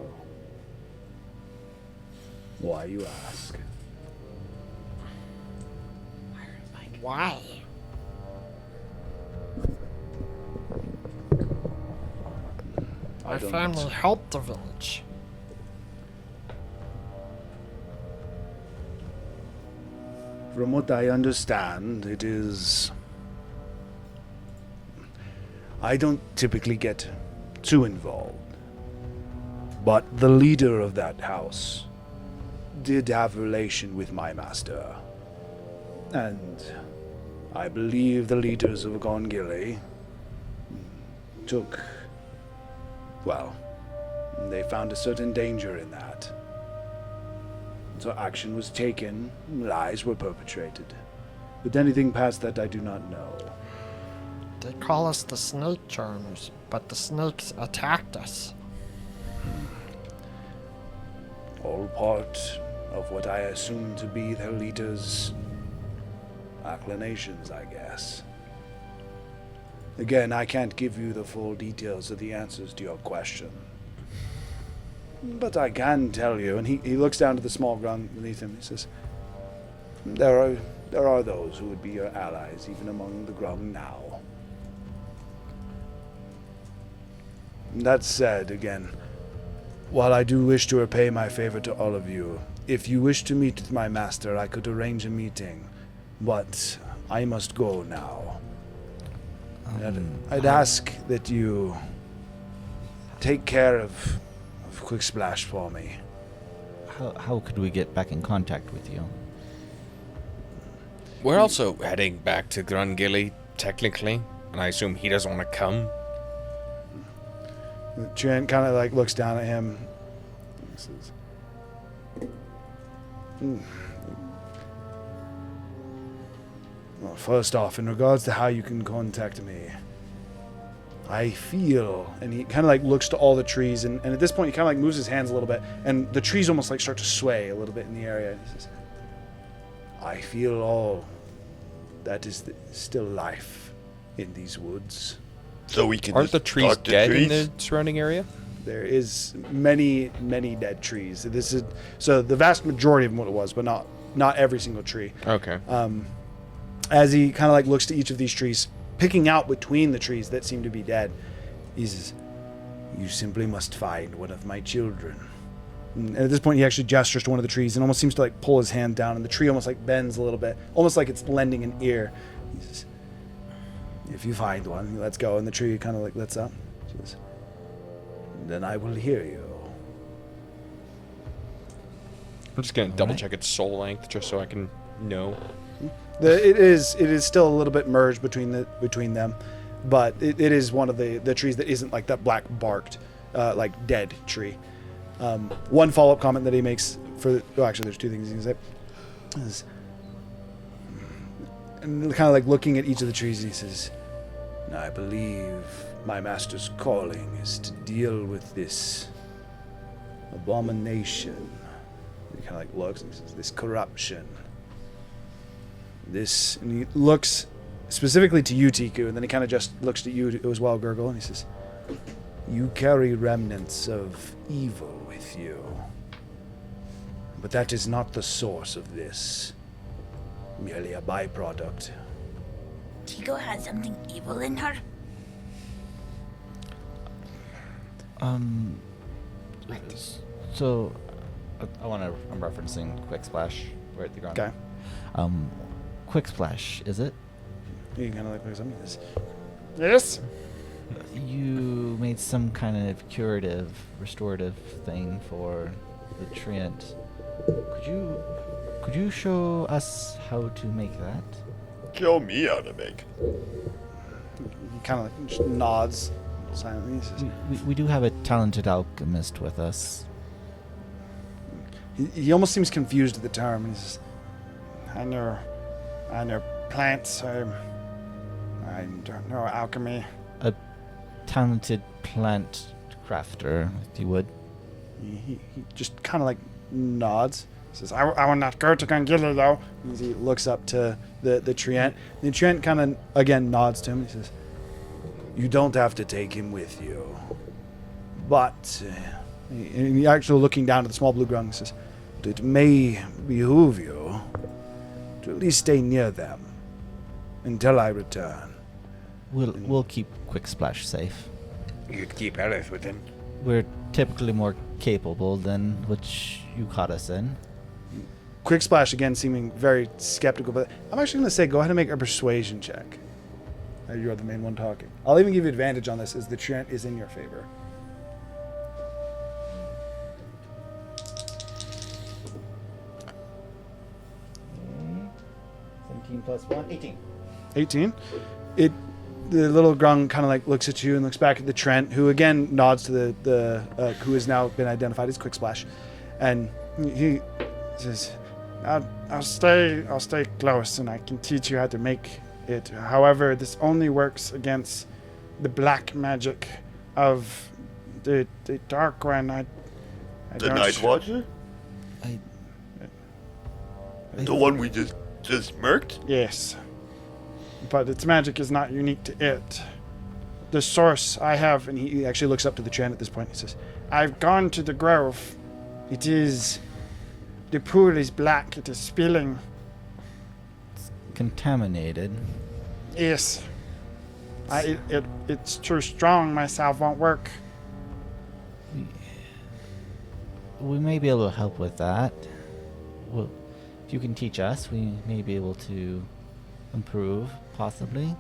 Why, you ask? Why? My don't family know. helped the village. From what I understand, it is... I don't typically get too involved. But the leader of that house did have relation with my master. And I believe the leaders of Gongili took... well, they found a certain danger in that. So action was taken, lies were perpetrated. But anything past that I do not know. They call us the snake charmers, but the snakes attacked us. All part of what I assume to be their leaders' inclinations, I guess. Again, I can't give you the full details of the answers to your question. But I can tell you, and he looks down to the small grung beneath him. He says, there are those who would be your allies, even among the grung now. That said, again, while I do wish to repay my favor to all of you, if you wish to meet with my master, I could arrange a meeting, but I must go now. I'd ask that you take care of Quick Splash for me. How could we get back in contact with you? We're also heading back to Grungili, technically, and I assume he doesn't want to come. Trent kind of like looks down at him. He says, Well, first off, in regards to how you can contact me, I feel, and he kind of like looks to all the trees, and at this point he kind of like moves his hands a little bit, and the trees almost like start to sway a little bit in the area. And he says, I feel all that is still life in these woods. So we can Aren't just the trees talk to dead trees? in the surrounding area? There is many dead trees. This is so the vast majority of them what it was, but not every single tree. Okay. As he kind of like looks to each of these trees, picking out between the trees that seem to be dead, he says, you simply must find one of my children. And at this point, he actually gestures to one of the trees and almost seems to like pull his hand down, and the tree almost like bends a little bit, almost like it's lending an ear. He says, if you find one, he lets go, and the tree kind of like lets up. He says, then I will hear you. I'm just gonna double check its soul length just so I can know. It is still a little bit merged between them, but it is one of the trees that isn't like that black barked, like dead tree. One follow up comment that he makes actually there's two things he can say. And kind of like looking at each of the trees, he says, I believe my master's calling is to deal with this abomination. He kind of like looks and says, this corruption. And he looks specifically to you, Tiku, and then he kind of just looks at you as well, Gurgle, and he says, you carry remnants of evil with you. But that is not the source of this. Merely a byproduct. Tico has something evil in her. So, I'm referencing Quick Splash. Where at the ground. Okay. Quick Splash, is it? You kind of like looks at me. Yes. You made some kind of curative, restorative thing for the treant. Could you show us how to make that? Show me how to make. He kind of like just nods silently. He says, We do have a talented alchemist with us. he almost seems confused at the term. And he says, I know plants. I don't know alchemy. A talented plant crafter, if you would. He just kind of like nods. Says, I will not go to Gangilla though. As he looks up to the treant. The treant kind of again nods to him. He says, you don't have to take him with you. But, he actually looking down at the small blue grung says, but it may behoove you to at least stay near them until I return. We'll keep Quick Splash safe. You'd keep Alice with him. We're typically more capable than which you caught us in. Quick Splash again seeming very skeptical, but I'm actually going to say go ahead and make a persuasion check. You're the main one talking. I'll even give you advantage on this as the treant is in your favor. Okay. 17 plus 1, 18. 18. The little grung kind of like looks at you and looks back at the treant, who again nods to the who has now been identified as Quick Splash, and he says, I'll stay close and I can teach you how to make it. However, this only works against the black magic of the Dark One. The Night Watcher? The one we just murked? Yes. But its magic is not unique to it. The source I have, and he actually looks up to the treant at this point. He says, I've gone to the grove. The pool is black. It is spilling. Contaminated. Yes. It's too strong. My salve won't work. We may be able to help with that. Well, if you can teach us, we may be able to improve, possibly.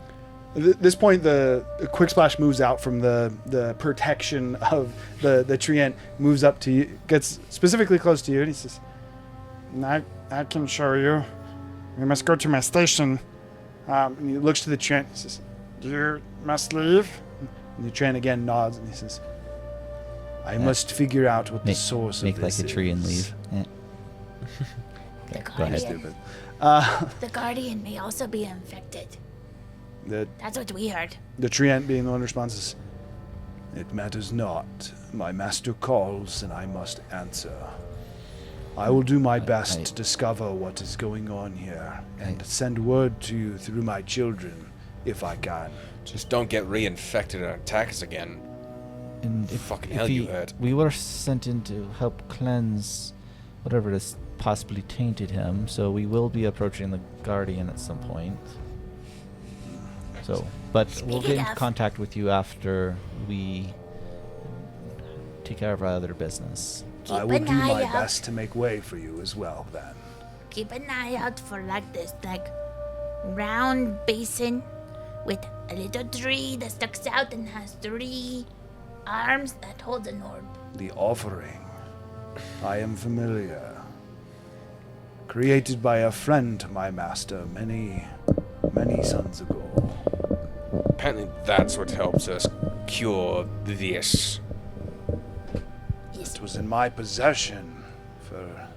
At this point, the Quick Splash moves out from the protection of the treant, moves up to you, gets specifically close to you, and he says, I can show you. We must go to my station. And he looks to the treant and says, you must leave. And the treant again nods and he says, I must figure out what the source of Make this like a tree and is. leave. The Go ahead. guardian. The guardian may also be infected. That's what we heard. The treant being the one who responds, "It matters not. My master calls, and I must answer. I will do my best to discover what is going on here, and send word to you through my children, if I can." Just don't get reinfected and attack us again. And Fucking hell, you hurt. We were sent in to help cleanse whatever has possibly tainted him, so we will be approaching the Guardian at some point. So, but we'll get in contact with you after we take care of our other business. I will do my best to make way for you as well, then. Keep an eye out for like this, like round basin with a little tree that sticks out and has 3 arms that hold an orb. The offering. I am familiar. Created by a friend to my master many suns ago. Apparently that's what helps us cure this. It was in my possession for...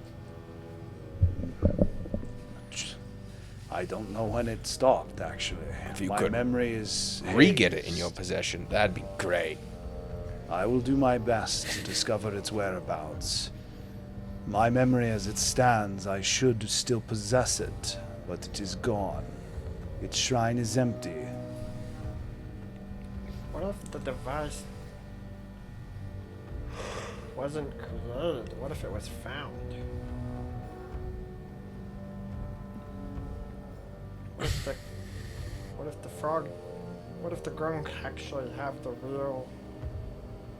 I don't know when it stopped, actually. If you my could memory is... re-get it in your possession, that'd be great. I will do my best to discover its whereabouts. My memory as it stands, I should still possess it, but it is gone. Its shrine is empty. What if the device wasn't created? What if it was found? What if the grunk actually have the real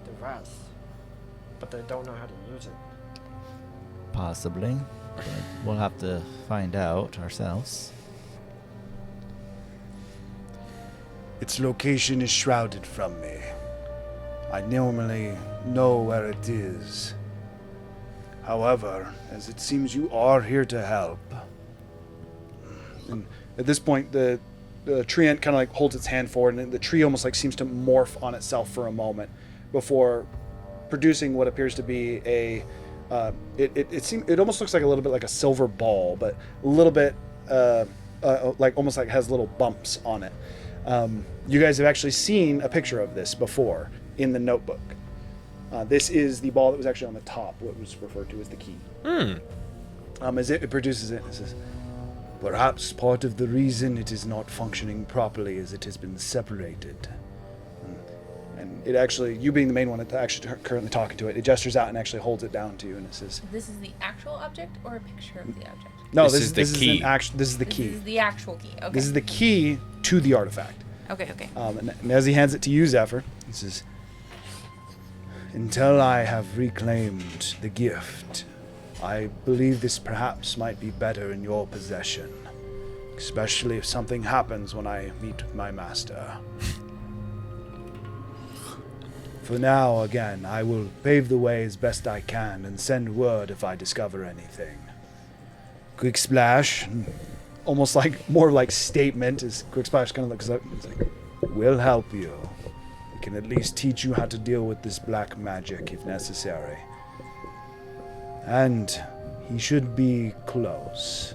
device, but they don't know how to use it? Possibly. But we'll have to find out ourselves. Its location is shrouded from me. I normally know where it is. However, as it seems you are here to help. And at this point, the treant kind of like holds its hand forward, and the tree almost like seems to morph on itself for a moment before producing what appears to be a. It almost looks like a little bit like a silver ball, but a little bit like almost like has little bumps on it. You guys have actually seen a picture of this before in the notebook. This is the ball that was actually on the top, what was referred to as the key. As it produces it says, "Perhaps part of the reason it is not functioning properly is it has been separated." And it actually, you being the main one that's actually currently talking to it, it gestures out and actually holds it down to you, and it says, This is the actual object or a picture of the object? "No, This is the key. This is the key. This is the actual key. Okay. This is the key to the artifact." Okay. And as he hands it to you, Zephyr, he says, "Until I have reclaimed the gift, I believe this perhaps might be better in your possession, especially if something happens when I meet with my master. For now, again, I will pave the way as best I can and send word if I discover anything." Quick Splash, almost like more like statement, is Quick Splash kind of looks up and is like, "We'll help you. We can at least teach you how to deal with this black magic if necessary. And he should be close."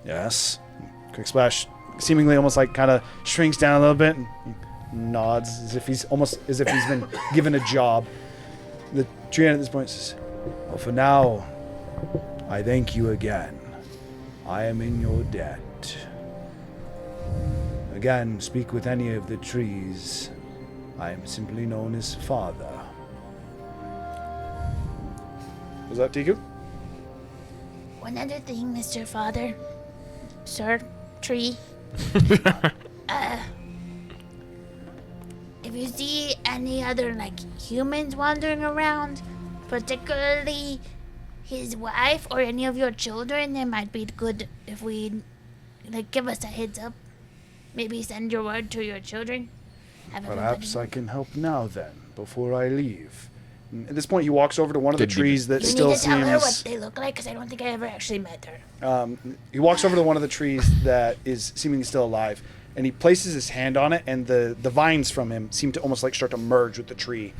"Yes." Quick Splash seemingly almost like kind of shrinks down a little bit and nods as if he's been given a job. The treant at this point says, "Well, for now, I thank you again. I am in your debt. Again, speak with any of the trees. I am simply known as Father." Was that Tiku? One other thing, Mr. Father. Sir, tree. If you see any other, like, humans wandering around, particularly his wife or any of your children, it might be good if we, like, give us a heads up. Maybe send your word to your children. Perhaps I can help now then, before I leave. And at this point, he walks over to one of the trees that You still need to tell her what seems... they look like, because I don't think I ever actually met her. He walks over to one of the trees that is seemingly still alive, and he places his hand on it, and the vines from him seem to almost like start to merge with the tree.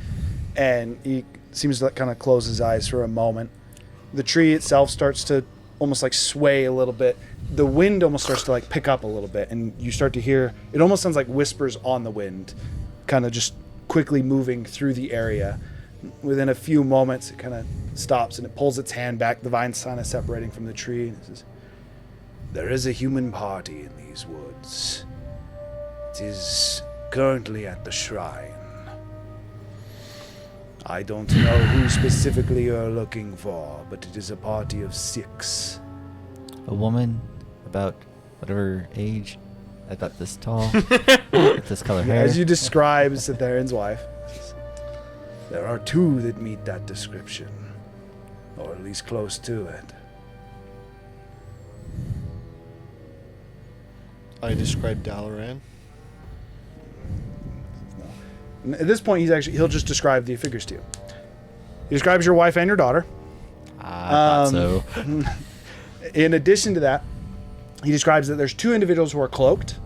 and he seems to kind of close his eyes for a moment. The tree itself starts to almost like sway a little bit. The wind almost starts to like pick up a little bit, and you start to hear, it almost sounds like whispers on the wind, kind of just quickly moving through the area. Within a few moments, it kind of stops and it pulls its hand back. The vine's kind of separating from the tree. And it says, "There is a human party in these woods. It is currently at the shrine. I don't know who specifically you're looking for, but it is a party of 6. A woman about whatever age, about this tall, with this color hair. As you describe Cytheron's wife, there are 2 that meet that description, or at least close to it. I described Dalaran. And at this point, he'll just describe the figures to you. He describes your wife and your daughter. I thought so. In addition to that, he describes that there's 2 individuals who are cloaked.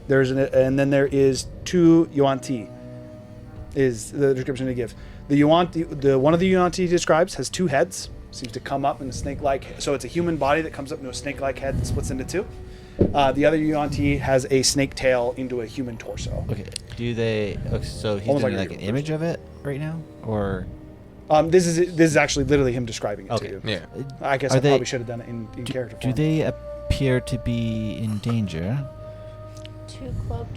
And then there is 2 Yuan-Ti, is the description he gives. One of the Yuan-Ti he describes has 2 heads. Seems to come up in a snake-like. So it's a human body that comes up into a snake-like head that splits into 2. The other Yuan-Ti has a snake tail into a human torso. Okay. Do they? Okay, so he's Almost doing like like a an image of it right now, or? This is actually literally him describing it to you. Yeah. I guess Are I they- probably should have done it in character Do form. they appear to be in danger? 2 cloaked,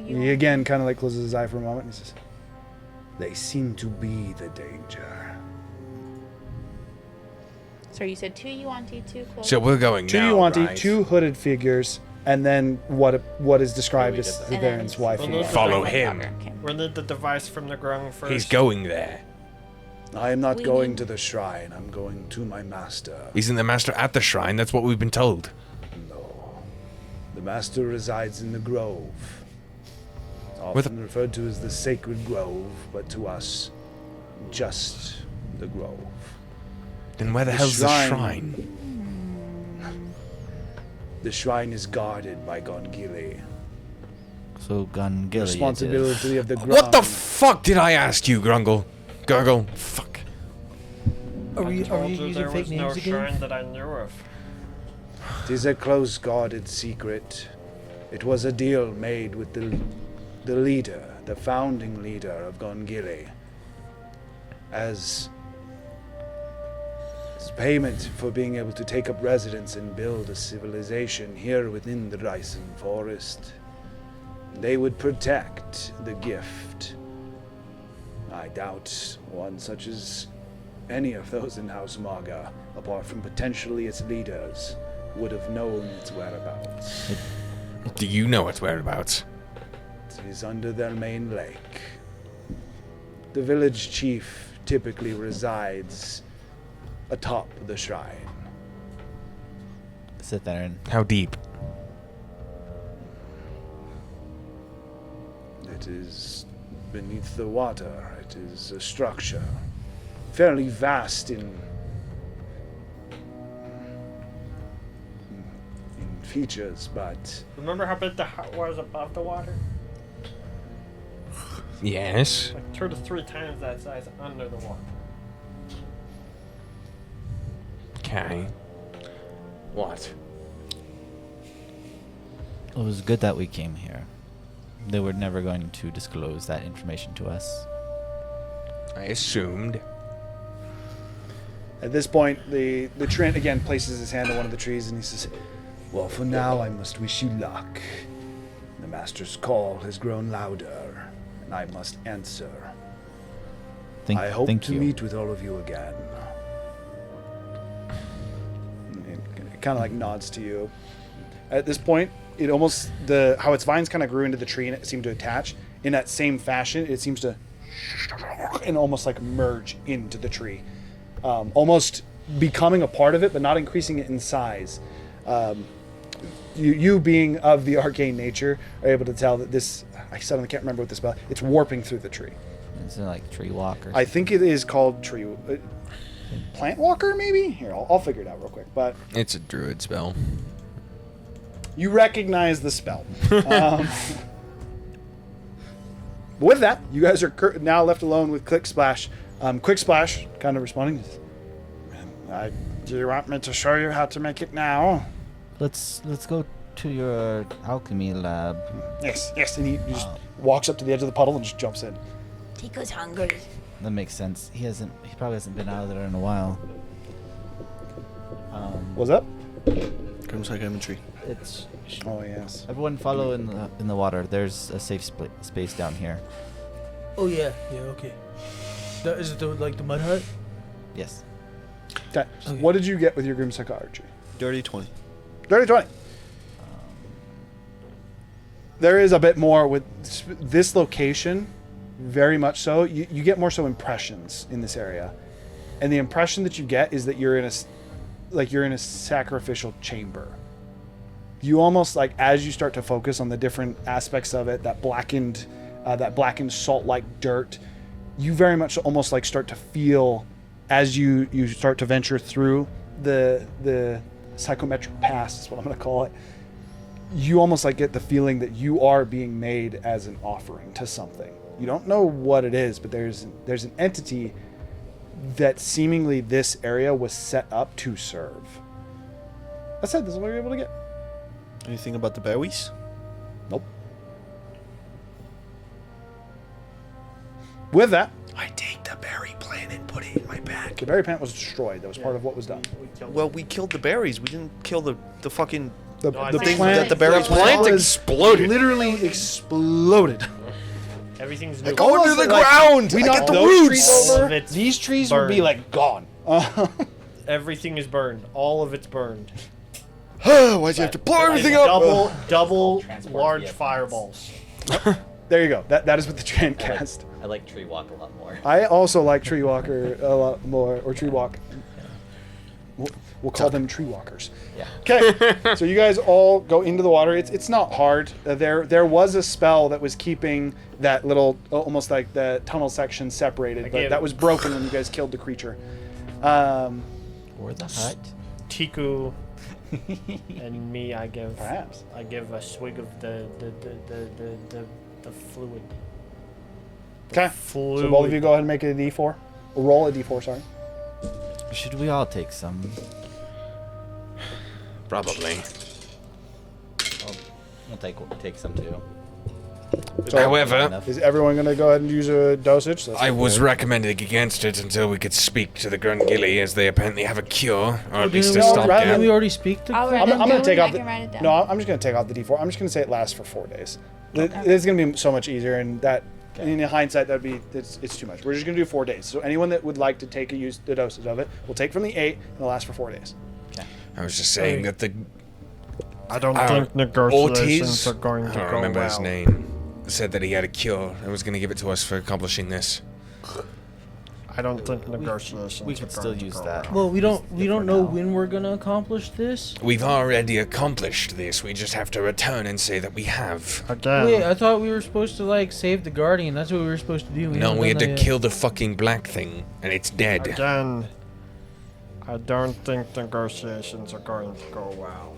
2 He again kind of like closes his eye for a moment and he says, "They seem to be the danger." So you said 2 Yuan-Ti, 2 cloaked. So we're going 2 now, Yuan-Ti, right? 2 hooded figures, and then what is described as And then Cytheron's wife. Well, and those daughter. Follow are him. We'll need the device from the grung first. He's going there. I am not We going need- to the shrine. I'm going to my master. Isn't the master at the shrine? That's what we've been told. No. The master resides in the grove. With Often referred to as the sacred grove, but to us, just the grove. Then where the The hell's shrine. the shrine? The shrine is guarded by Gongili. So Gungilly. it is. Responsibility of the ground. What the fuck did I ask you, Grungle? Gurgle? Fuck. Are we Told you using there fake was no names again? shrine that I knew of. It is a close guarded secret. It was a deal made with the leader, the founding leader of Gongili, as payment for being able to take up residence and build a civilization here within the Ryzen Forest. They would protect the gift. I doubt one such as any of those in House Maga, apart from potentially its leaders, would have known its whereabouts. Do you know its whereabouts? It is under their main lake. The village chief typically resides atop the shrine. Sit there and How deep? It is beneath the water. It is a structure fairly vast in features, but Remember how big the hut was above the water? Yes. Like 2 to 3 times that size under the water. Okay. What? it was good that we came here. They were never going to disclose that information to us. I assumed. at this point, the Trent again places his hand on one of the trees and he says, "Well, for now, I must wish you luck. The master's call has grown louder, and I must answer. I hope thank to you. meet with all of you again." It kind of like nods to you. At this point, it almost how its vines kind of grew into the tree and it seemed to attach. In that same fashion, it seems to and almost like merge into the tree, almost becoming a part of it, but not increasing it in size. You being of the arcane nature are able to tell that this. I suddenly can't remember what this spell. It's warping through the tree. Is it like tree walk or I think it is called tree. Plant walker, maybe? Here, I'll figure it out real quick. But It's a druid spell. you recognize the spell. But with that, you guys are now left alone with Quick Splash. Quick Splash kind of responding. Do you want me to show you how to make it now? Let's go to your alchemy lab. Yes, yes. And he just walks up to the edge of the puddle and just jumps in. Tico's hungry. That makes sense. He probably hasn't been out of there in a while. What's up? Comes like imagery. It's Oh, yes. everyone follow in the water. There's a safe space down here. Oh yeah, okay. Is it the mud hut? Yes. Okay. Okay. What did you get with your Grim Psychiatry? Dirty 20. Dirty 20. There is a bit more with this location, very much so. You get more so impressions in this area. And the impression that you get is that you're in a sacrificial chamber. You almost as you start to focus on the different aspects of it, that blackened salt-like dirt, you very much almost start to feel as you start to venture through the psychometric pass is what I'm going to call it. You almost get the feeling that you are being made as an offering to something. You don't know what it is, but there's an entity that seemingly this area was set up to serve. I said this is what you're able to get. Anything about the berries? Nope. With that, I take the berry plant and put it in my bag. the berry plant was destroyed. That was part of what was done. Well, we killed the berries. We didn't kill the fucking... The thing plant, that the berry plant was exploded. Literally exploded. Everything's new. Go under the ground! We I knocked get the those roots! trees All over. of it's These trees would be burned. gone. Everything is burned. All of it's burned. Why'd you have to blow everything up? Double Transport large vehicles. fireballs. There you go. That is what the Trend cast. I like tree walk a lot more. I also like Tree Walker a lot more, or Tree Walk. We'll call them Tree Walkers. Yeah. Okay, so you guys all go into the water. It's not hard. There was a spell that was keeping that little, almost like the tunnel section separated, but that was broken when you guys killed the creature. Or the hut. Tiku and me, I give Perhaps. a swig of the fluid. Okay, so both of you go ahead and make it a D4. Or roll a D4, sorry. Should we all take some? Probably. We'll take some too. So, However, is everyone going to go ahead and use a dosage? I was recommending against it until we could speak to the Grungilli, as they apparently have a cure, or at least a no, stopgap. rather Didn't we already speak to? I'll write I'm it going to down. take off I can write it down. No, I'm just going to take off the D4. I'm just going to say it lasts for 4 days. It's going to be so much easier, and that, in hindsight, it's too much. We're just going to do 4 days. So anyone that would like to take the dosage of it will take from the 8, and it'll last for 4 days. I was just saying that the I don't Our think negotiations Ortiz, are going I to don't go remember well. his name, said that he had a cure and was going to give it to us for accomplishing this. I don't think negotiations we can are still going to use go that. well. Well, we don't for know now. when we're gonna accomplish this. We've already accomplished this. We just have to return and say that we have. Again, Wait, I thought we were supposed to save the guardian. That's what we were supposed to do. No, haven't we had done to that yet. kill the fucking black thing, and it's dead. again, I don't think negotiations are going to go well.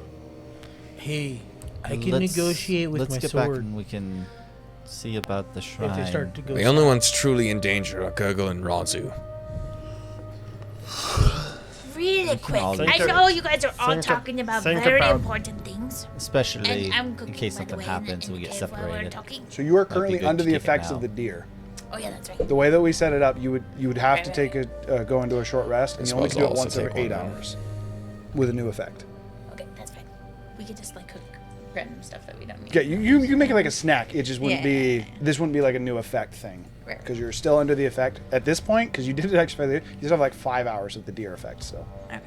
Hey, I can Let's- negotiate with let's my get back sword and we can see about the shrine. if they start to go. The only ones truly in danger are Gurgle and Razu. Really quick. all I think know you guys are all think talking about think very about- important things. Especially And I'm in cooking, case by the something way, happens in and we get case while we're separated. talking. So you are Might be currently good under to the take it effects now. of the deer. Oh yeah, that's right. The way that we set it up, you would have to Right, take go into a short rest, and I you only suppose can do I'll it also once every take 8 one, hours, with a new effect. Okay, that's fine. We could just cook random stuff that we don't need. Yeah, you make it like a snack. It just wouldn't Yeah. be. This wouldn't be like a new effect thing, Right. because you're still under the effect at this point. Because you did it actually. You still have 5 hours of the deer effect. So Okay.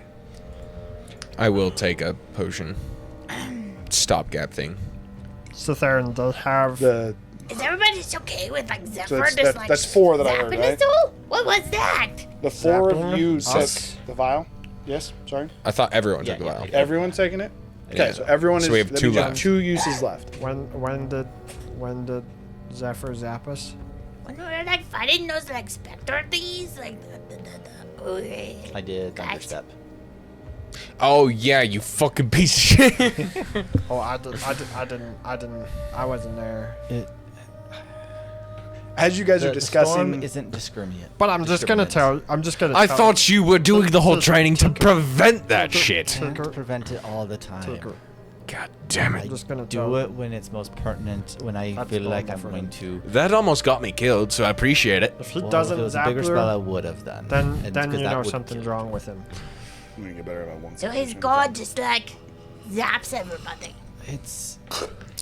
I will take a potion. Stopgap thing. Citharan does have the Is everybody just okay with Zephyr that's- just that- that's 4 that I heard, zapping right? us all? What was that? the 4 of Zapping you us? took the vial. Yes, sorry. I thought everyone Yeah, took a yeah, while. yeah. Everyone's taking it. Okay, Yeah. so everyone So is. we have that 2 means you left. 2 uses left. when did Zephyr zap us? When we were fighting those specter things, okay. I did Guys. understep. Oh yeah, you fucking piece of shit. Oh, I wasn't there. as you guys are The storm discussing, isn't discriminate. But I'm just gonna tell. I thought you were doing the whole training to prevent that shit. I can't prevent it all the time. God damn I it. just gonna do tell- it when it's most pertinent, when I That's feel like normal I'm for going him. to. That almost got me killed, so I appreciate it. If he Well, doesn't if it was a zap bigger you, spell, I would have done. then And then because you that know would've something's killed wrong with him. I'm gonna get better about one. So his god just like zaps everybody. It's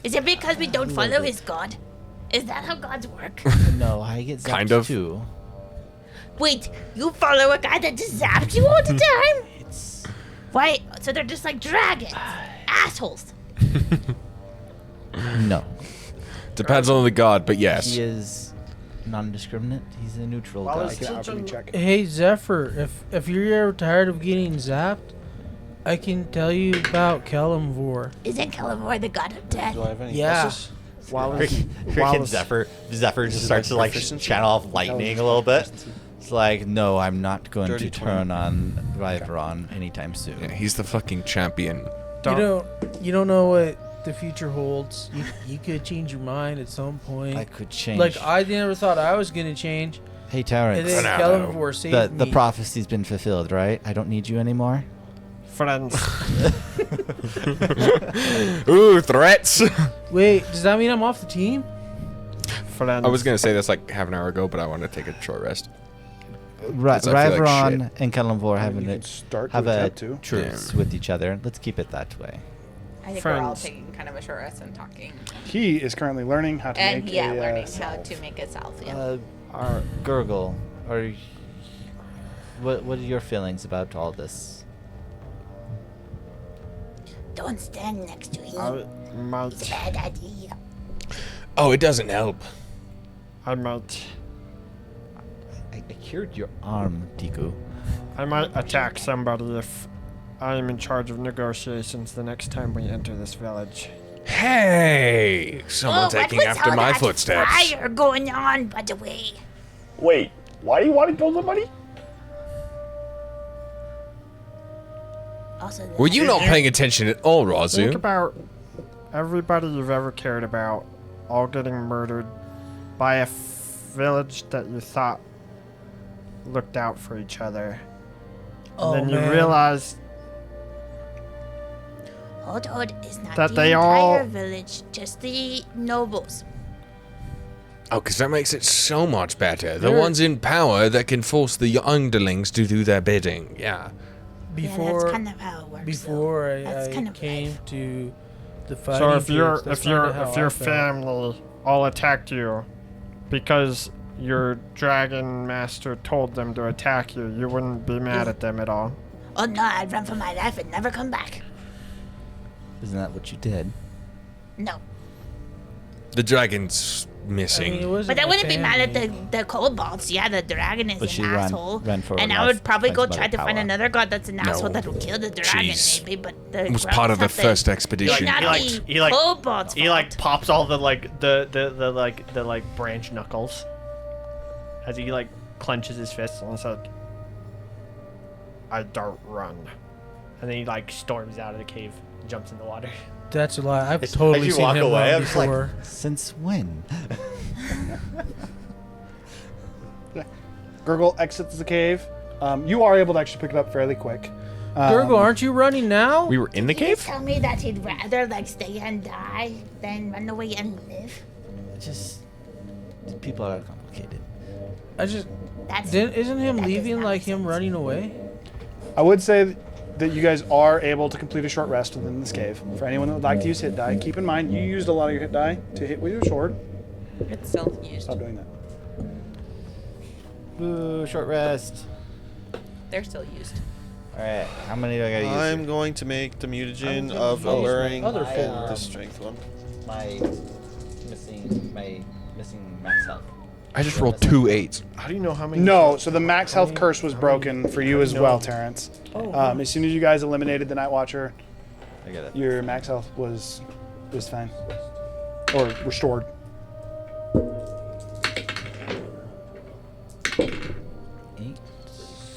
Is it because we don't follow his god? Is that how gods work? no, I get zapped Kind of. too. Wait, you follow a guy that just zaps you all the time? It's Why? So they're just like dragons, assholes. no. Depends on the god, but yes. He is non-discriminate. He's a neutral Well, god. it's Make an teaching- alchemy check. Hey Zephyr, if you're ever tired of getting zapped, I can tell you about Kalimvor. Isn't Calamor the god of death? Do I have any Yeah. guesses? Freaking Zephyr just starts to like channel off lightning a little bit. It's like, no, I'm not going Dirty to turn on Ryveron anytime soon. Yeah, he's the fucking champion. You don't know what the future holds. You could change your mind at some point. I could change. Like I never thought I was gonna change, Hey, and Terrence, then now, Kalimvor saved the me. prophecy's been fulfilled, right? I don't need you anymore. Friends. Ooh, threats! Wait, does that mean I'm off the team? Friends. I was gonna say this like half an hour ago, but I want to take a short rest. Right, 'Cause I feel like Ryveron and Kalimvor You having can a start to have a attempt to. truce with each other. Let's keep it that way. I think we're all Friends. taking kind of a short rest and talking. He is currently learning how to And make yeah, a learning how salve. to make a salve. Yeah. Our Gurgle, what are your feelings about all this? Don't stand next to him. I It's a might. bad idea. Oh, it doesn't help. I might. I cured your arm, Tiku. I might attack somebody if I am in charge of negotiations the next time we enter this village. Hey! Someone what taking was after all my that footsteps. Fire going on, by the way. Wait, why do you want to kill somebody? Also, Were you not paying attention at all, Think Razu? about everybody you've ever cared about all getting murdered by a village that you thought looked out for each other. Oh, And then you man. realize Hold is not that the they entire all- village, just the nobles. Oh, because that makes it so much better. The There- ones in power that can force the underlings to do their bidding. Yeah. Yeah, Before that's kind of how it works. before I, That's I kind of came life. to the fighting so if your fields, that's if your kinda how if your I felt. family all attacked you because your dragon master told them to attack you, you wouldn't be mad at them at all. Oh no, I'd run for my life and never come back. Isn't that what you did? No. The dragon's missing. I mean, it wasn't But I my wouldn't be mad at family. the kobolds. Yeah, the dragon is But she an ran- asshole. ran for her and I life, would probably go thanks try by to the find power. another god that's an asshole No. that will kill the dragon, Jeez. maybe. But the It was grub's part of the not first expedition. It's not He the like- kobolds' He like fault. pops all the like the branch knuckles as he like clenches his fists and it's like, I don't run. and then he like storms out of the cave, jumps in the water. That's a lie. I've As totally you seen walk him away, run I'm just like, before. since when? Gurgle exits the cave. You are able to actually pick it up fairly quick. Gurgle, aren't you running now? We were in the Did he cave? tell me that he'd rather like stay and die than run away and live? Just people are complicated. I just That's isn't him that does leaving not like make him sense. running away? I would say that you guys are able to complete a short rest within this cave. For anyone that would like to use hit die, keep in mind you used a lot of your hit die to hit with your sword. It's still used. Stop doing that. Boo, short rest. They're still used. Alright, how many do I gotta use? I'm going to make the mutagen I'm of gonna use my alluring other and full the strength one. my missing max health. I just rolled 2 8s. How do you know how many? No, so the max health curse was broken for you as well, Terrence. As soon as you guys eliminated the Night Watcher, I get it. your max health was fine. Or restored.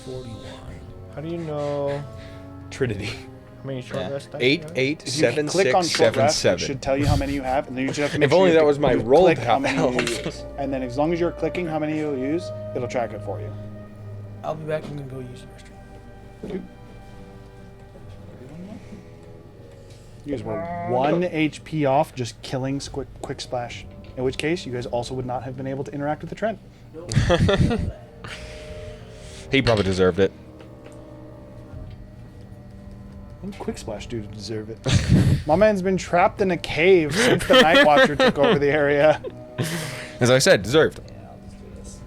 41. How do you know? Trinity. How many short Yeah. rest dice? 8, do you have? 8, If you 7, click on 6, short 7, rest, it 7. should tell you how many you have, and then you just have to make If sure only you that was my you roll click to how have many you helped. use. And then as long as you're clicking how many you'll use, it'll track it for you. I'll be back. I'm gonna go use the restroom. You guys were 1 HP off just killing quick splash. In which case, you guys also would not have been able to interact with the trend. He probably deserved it. What did quick splash do to deserve it? My man's been trapped in a cave since the Night Watcher took over the area. As I said, deserved. Yeah, I'll just do this.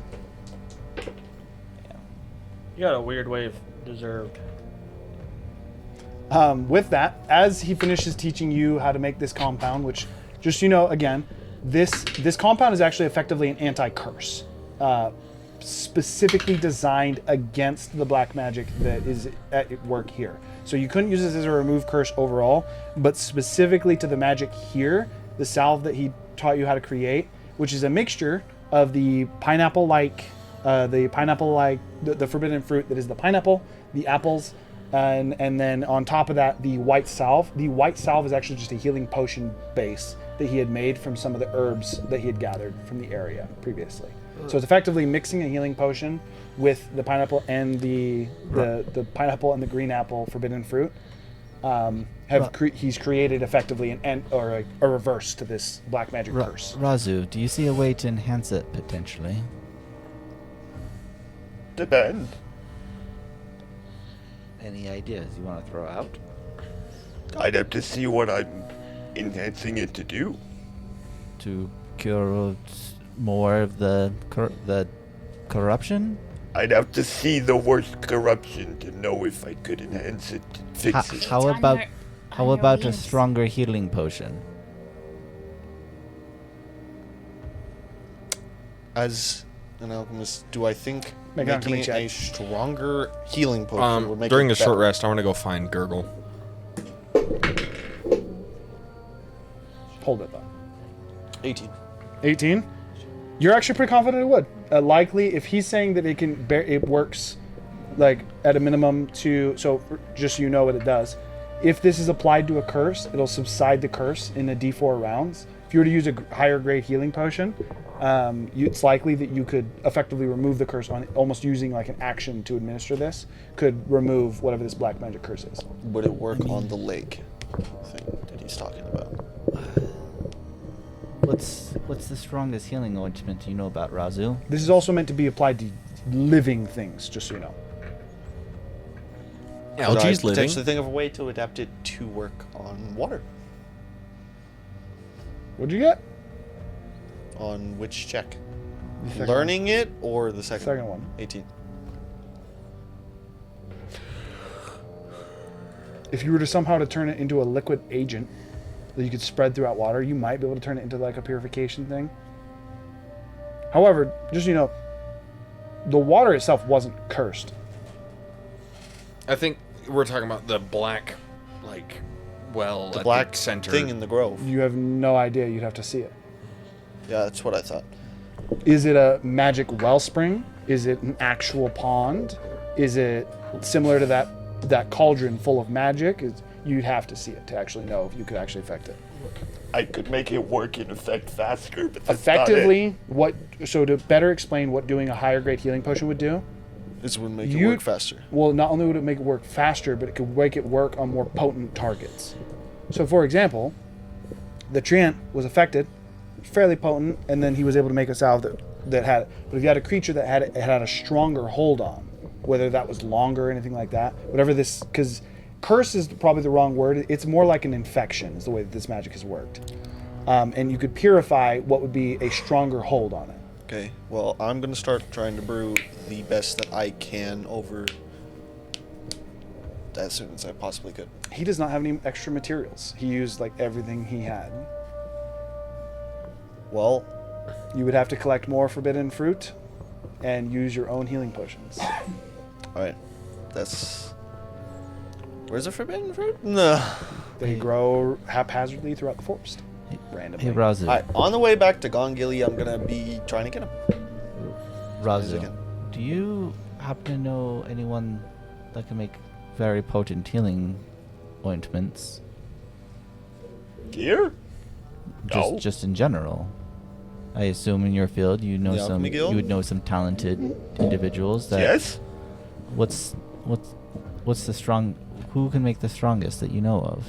You got a weird way of deserved. With that, as he finishes teaching you how to make this compound, which, just so you know, again, this compound is actually effectively an anti-curse, specifically designed against the black magic that is at work here. So you couldn't use this as a remove curse overall, but specifically to the magic here, the salve that he taught you how to create, which is a mixture of the pineapple-like, the forbidden fruit that is the pineapple, the apples, and then on top of that, the white salve. The white salve is actually just a healing potion base that he had made from some of the herbs that he had gathered from the area previously. So it's effectively mixing a healing potion with the pineapple and the pineapple and the green apple forbidden fruit. He's created effectively a reverse to this black magic curse. Razu, do you see a way to enhance it potentially? Depend. Any ideas you want to throw out? I'd have to see what I'm enhancing it to do. To cure more of the corruption? I'd have to see the worst corruption to know if I could enhance it, fix it. How on about your- how on your about a wings. stronger healing potion? As an alchemist, do I think Make an making alchemy a check. stronger healing potion would make During it a short better? rest, I want to go find Gurgle. Hold it though. 18. 18. You're actually pretty confident it would. Likely, if he's saying that it works, like at a minimum just so you know what it does. If this is applied to a curse, it'll subside the curse in a D4 rounds. If you were to use a higher grade healing potion, it's likely that you could effectively remove the curse on almost using like an action to administer this. Could remove whatever this black magic curse is. Would it work on the leg thing that he's talking about? What's the strongest healing ointment you know about, Razu? This is also meant to be applied to living things, just so you know. Could I Algae's living. potentially think of a way to adapt it to work on water? What'd you get? On which check? The second Learning it or the second? Second one. 18. If you were to somehow to turn it into a liquid agent that you could spread throughout water, you might be able to turn it into like a purification thing. However, just so you know, the water itself wasn't cursed. I think we're talking about the black, well, The at black the center. thing in the grove. You have no idea. You'd have to see it. Yeah, that's what I thought. Is it a magic wellspring? Is it an actual pond? Is it similar to that cauldron full of magic? You'd have to see it to actually know if you could actually affect it. I could make it work in effect faster, but that's not it. Effectively, so to better explain what doing a higher grade healing potion would do, This would make it work faster. well, not only would it make it work faster, but it could make it work on more potent targets. So, for example, the treant was affected, fairly potent, and then he was able to make a salve that had it. But if you had a creature that had a stronger hold on, whether that was longer or anything like that, whatever this, because curse is probably the wrong word. It's more like an infection is the way that this magic has worked. And you could purify what would be a stronger hold on it. Okay, well, I'm going to start trying to brew the best that I can over as soon as I possibly could. He does not have any extra materials. He used like everything he had. Well, You would have to collect more forbidden fruit and use your own healing potions. alright. That's... Where's the forbidden fruit? No. They grow haphazardly throughout the forest. Randomly. Hey, Razu. Alright, on the way back to Gongili, I'm going to be trying to get him. Razu, Again. do you happen to know anyone that can make very potent healing ointments. Gear? No. Just in general. I assume in your field you know The some Alchemy Guild? you would know some talented individuals that Yes. what's the strong who can make the strongest that you know of?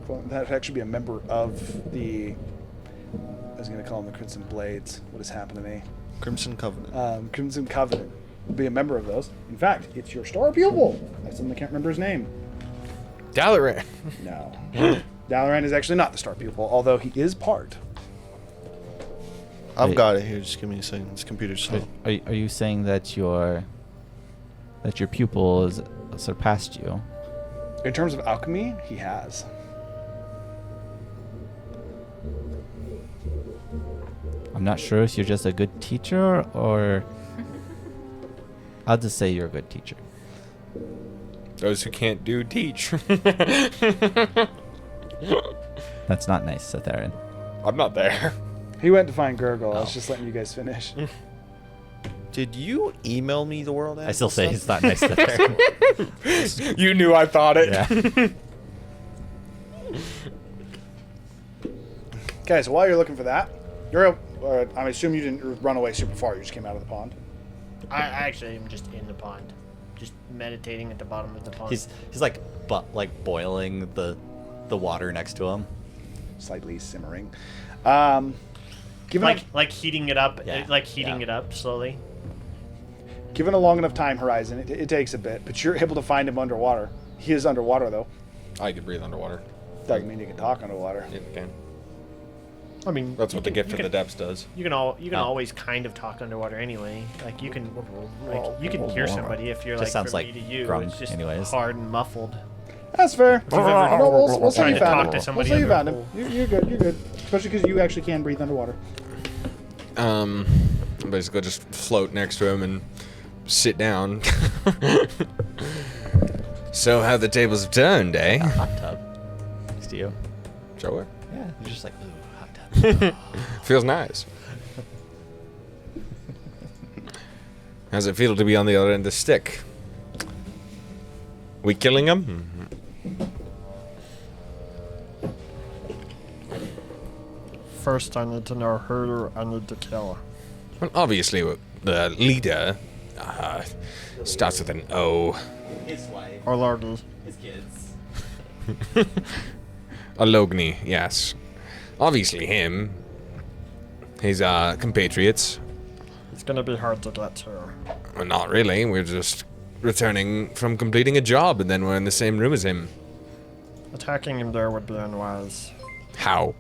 Well, that would actually be a member of the. I was going to call them the Crimson Blades. What has happened to me? Crimson Covenant. Crimson Covenant will be a member of those. In fact, it's your star pupil. I suddenly can't remember his name. Dalaran. No. Dalaran is actually not the star pupil, although he is part. I've Wait. got it here. Just give me a second. This computer's slow. Are you saying that your pupil has surpassed you? In terms of alchemy, he has. I'm not sure if you're just a good teacher or I'll just say you're a good teacher. Those who can't do, teach. That's not nice, Setharin. I'm not there. He went to find Gurgle. I was just letting you guys finish. Did you email me the world? I still say it's not nice, Setharin. You knew I thought it. Yeah. Okay, so while you're looking for that, I assume you didn't run away super far. You just came out of the pond. I actually am just in the pond, just meditating at the bottom of the pond. He's like boiling the water next to him. Slightly simmering. Given like heating it up, Yeah, it up slowly. given a long enough time horizon, it takes a bit, but you're able to find him underwater. He is underwater, though. I can breathe underwater. Doesn't mean you can talk underwater. Yeah, you can. I mean, That's what the gift you of the depths does. You can always kind of talk underwater anyway. Like you can hear somebody if you're Just like sounds from like me to you. grung, It's just anyways. hard and muffled. That's fair. If you've ever We'll say tried you to found talk him. to We'll somebody say you under a found him. You're good. You're good. Especially because you actually can breathe underwater. Basically just float next to him and sit down. So how the tables have turned, eh? Hot tub next to you. Sure. Yeah, you're just like, ooh, hot tub. Feels nice. How's it feel to be on the other end of the stick? We killing him? First, I need to know who I need to kill. Well, obviously, the leader starts with an O. His wife. Or Lordy. His kids. Alogni, yes. Obviously him. His compatriots. It's gonna be hard to get to. Well, not really. We're just returning from completing a job, and then we're in the same room as him. Attacking him there would be unwise. How?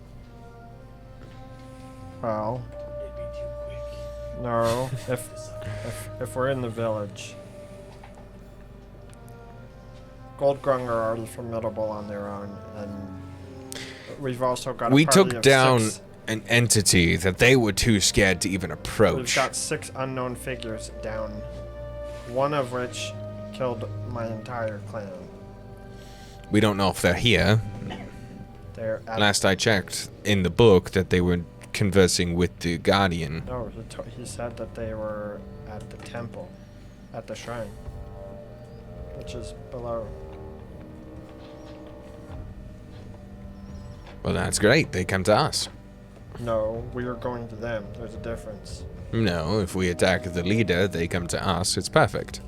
Well, no. If we're in the village, Goldgrung are already formidable on their own, and we've also got. We a party took of down 6. an entity that they were too scared to even We've approach. got 6 unknown figures down, one of which killed my entire clan. We don't know if they're here. They're at Last I checked in the book that they were conversing with the Guardian. No, he said that they were at the temple, at the shrine, which is below. Well, that's great. They come to us. No, we are going to them. There's a difference. No, if we attack the leader, they come to us. It's perfect.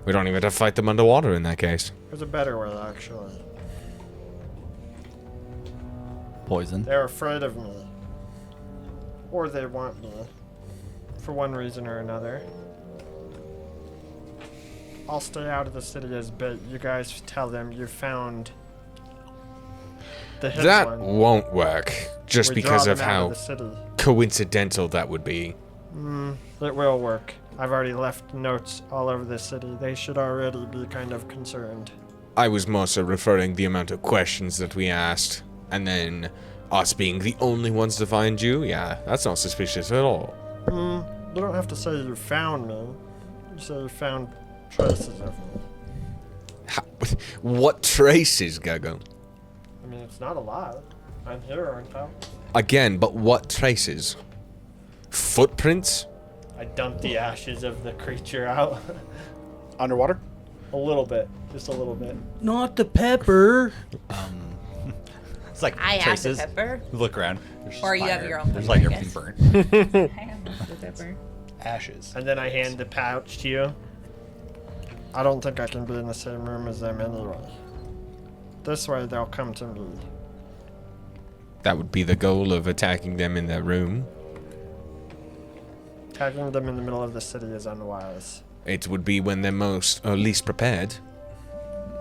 We don't even have to fight them underwater in that case. There's a better way, actually. Poison. They're afraid of me. Or they want me. For one reason or another. I'll stay out of the city as bait. You guys tell them you found the hidden That one. won't work, just We because draw of them out how the city. coincidental that would be. It will work. I've already left notes all over the city. They should already be kind of concerned. I was more so referring the amount of questions that we asked, and then us being the only ones to find you. Yeah, that's not suspicious at all. You don't have to say you found me. You say you found traces of me. What traces, Gago? I mean, it's not a lot. I'm here, aren't I? Again, but what traces? Footprints? I dumped the ashes of the creature out. Underwater? A little bit. Just a little bit. Not the pepper. It's like I have the traces. pepper. Look around. There's just Or you have fire. your own There's pepper, like I everything guess. burnt. I have the pepper. Ashes. And then I hand the pouch to you. I don't think I can be in the same room as them anyway. This way they'll come to me. That would be the goal of attacking them in their room. Tagging them in the middle of the city is unwise. It would be when they're most or least prepared.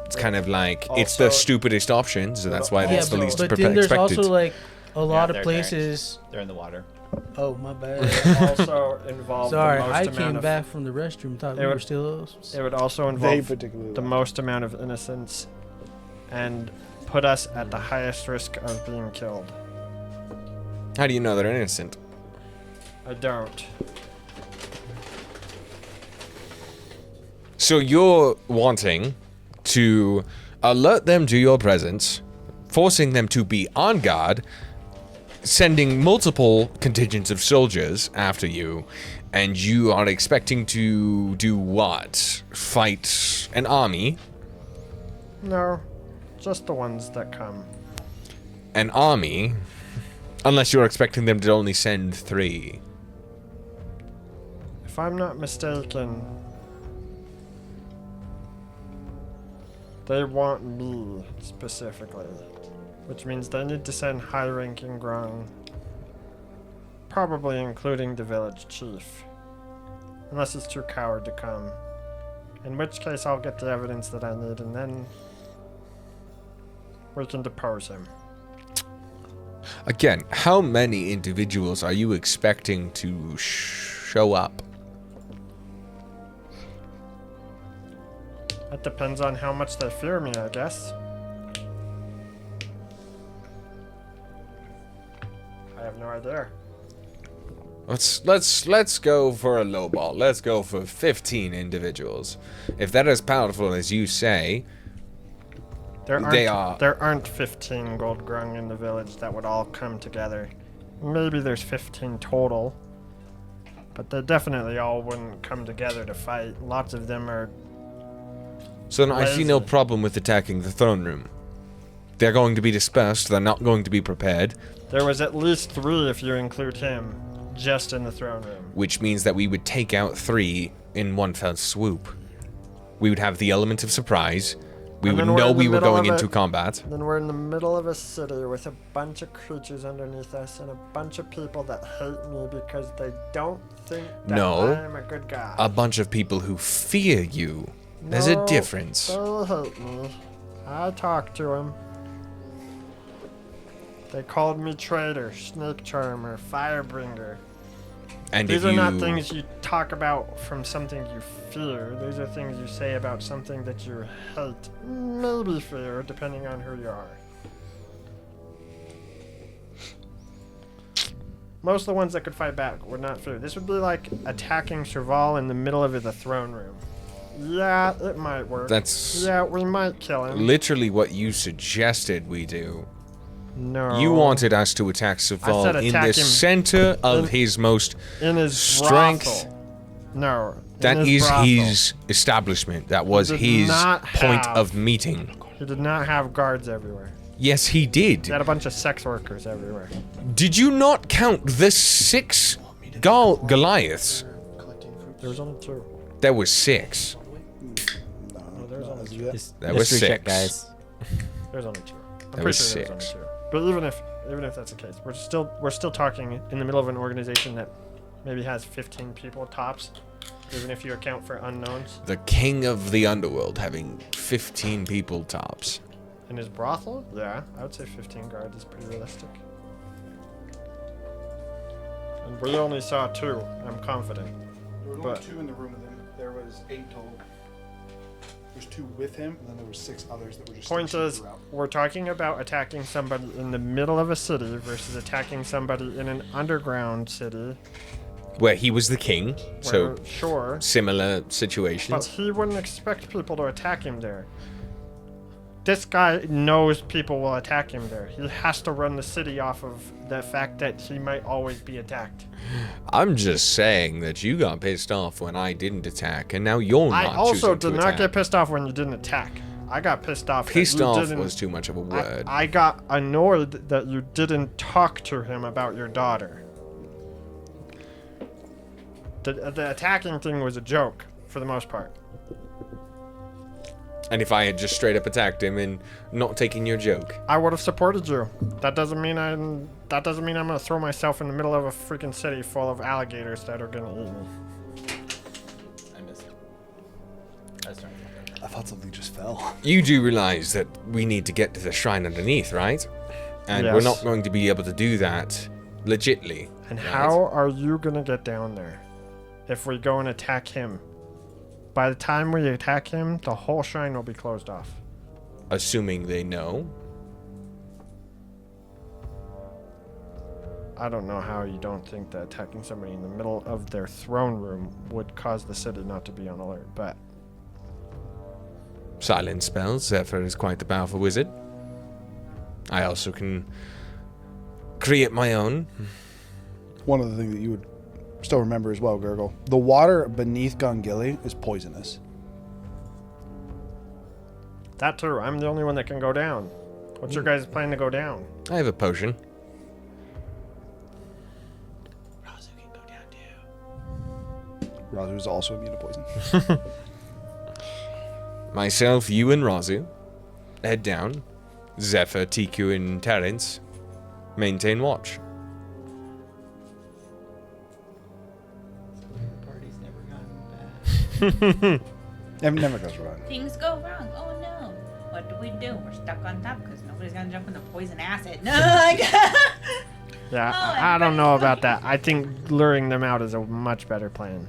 It's kind of like it's the Also- stupidest option, so that's why Yeah, it's the least but then there's expected. also like a lot of they're places. They're in the water. Oh my bad. Also involve Sorry, the most I amount came of, back from the restroom. Thought we It were would- still. It would also They involve particularly. the most amount of innocence and put us at the highest risk of being killed. How do you know they're innocent? I don't. So you're wanting to alert them to your presence, forcing them to be on guard, sending multiple contingents of soldiers after you, and you are expecting to do what? Fight an army? No, just the ones that come. An army? Unless you're expecting them to only send 3. If I'm not mistaken, they want me specifically, which means they need to send high-ranking Grung, probably including the village chief, unless he's too coward to come. In which case, I'll get the evidence that I need, and then we can depose him. Again, how many individuals are you expecting to show up? That depends on how much they fear me, I guess. I have no idea. Let's go for a low ball. Let's go for 15 individuals. If they're as powerful as you say, they are. There aren't 15 gold grung in the village that would all come together. Maybe there's 15 total, but they definitely all wouldn't come together to fight. Lots of them are. So then I see no lazy. problem with attacking the throne room. They're going to be dispersed. They're not going to be prepared, There was at least 3 if you include him, just in the throne room. which means that we would take out 3 in one fell swoop. We would have the element of surprise. We And would then we're know in the we were middle going of into it. combat. Then we're in the middle of a city with a bunch of creatures underneath us and a bunch of people that hate me because they don't think that No. I'm a good guy. A bunch of people who fear you. There's a No, difference. They hate me. I talked to them. They called me traitor, snake charmer, firebringer. And These if are you not things you talk about from something you fear. These are things you say about something that you hate. Maybe fear, depending on who you are. Most of the ones that could fight back would not fear. This would be like attacking Serval in the middle of the throne room. Yeah, it might work. That's Yeah, we might kill him. literally what you suggested we do. No. You wanted us to attack Saval said in attack the him center of in- his most in his strength. brothel. No. That in is brothel. his establishment. That was did his not point have- of meeting. He did not have guards everywhere. Yes, he did. He had a bunch of sex workers everywhere. Did you not count the 6 Goliaths? There was only 2. There was 6. No, there was only 2. That was History 6. check, guys. There's only 2. I'm That pretty was sure there was 6. only 2. But even if that's the case, we're still talking in the middle of an organization that maybe has 15 people tops, even if you account for unknowns. The king of the underworld having 15 people tops. In his brothel? Yeah, I would say 15 guards is pretty realistic. And we only saw 2, I'm confident. There were But- only 2 in the room with him. There was 8 total. There's 2 with him, and then there were 6 others that were just Point stationed is, throughout. we're talking about attacking somebody in the middle of a city versus attacking somebody in an underground city. Where he was the king, so Where, sure, similar but situations. he wouldn't expect people to attack him there. This guy knows people will attack him there. He has to run the city off of the fact that he might always be attacked. I'm just saying that you got pissed off when I didn't attack, and now you're not I also choosing did to not attack. get pissed off when you didn't attack. I got pissed off. Pissed that you off didn't- was too much of a word. I got annoyed that you didn't talk to him about your daughter. The attacking thing was a joke, for the most part. And if I had just straight up attacked him and not taking your joke. I would have supported you. That doesn't mean I'm gonna throw myself in the middle of a freaking city full of alligators that are gonna eat me. I missed it. I was trying to I thought something just fell. You do realize that we need to get to the shrine underneath, right? And we're Yes. not going to be able to do that legitly. And right? how are you gonna get down there if we go and attack him? By the time we attack him, the whole shrine will be closed off. Assuming they know. I don't know how you don't think that attacking somebody in the middle of their throne room would cause the city not to be on alert, but Silence spells. Zephyr is quite the powerful wizard. I also can create my own. One other thing that you would still remember as well, Gurgle. The water beneath Gongili is poisonous. that too. I'm the only one that can go down. What's your guys' plan to go down? I have a potion. Razu is also immune to poison. Myself, you, and Razu head down. Zephyr, TQ, and Terrence maintain watch. Party's never gotten back. Never goes wrong. Things go wrong. Oh no. What do we do? We're stuck on top because nobody's gonna jump in the poison acid. No, Yeah, Oh, I don't know about that. I think luring them out is a much better plan.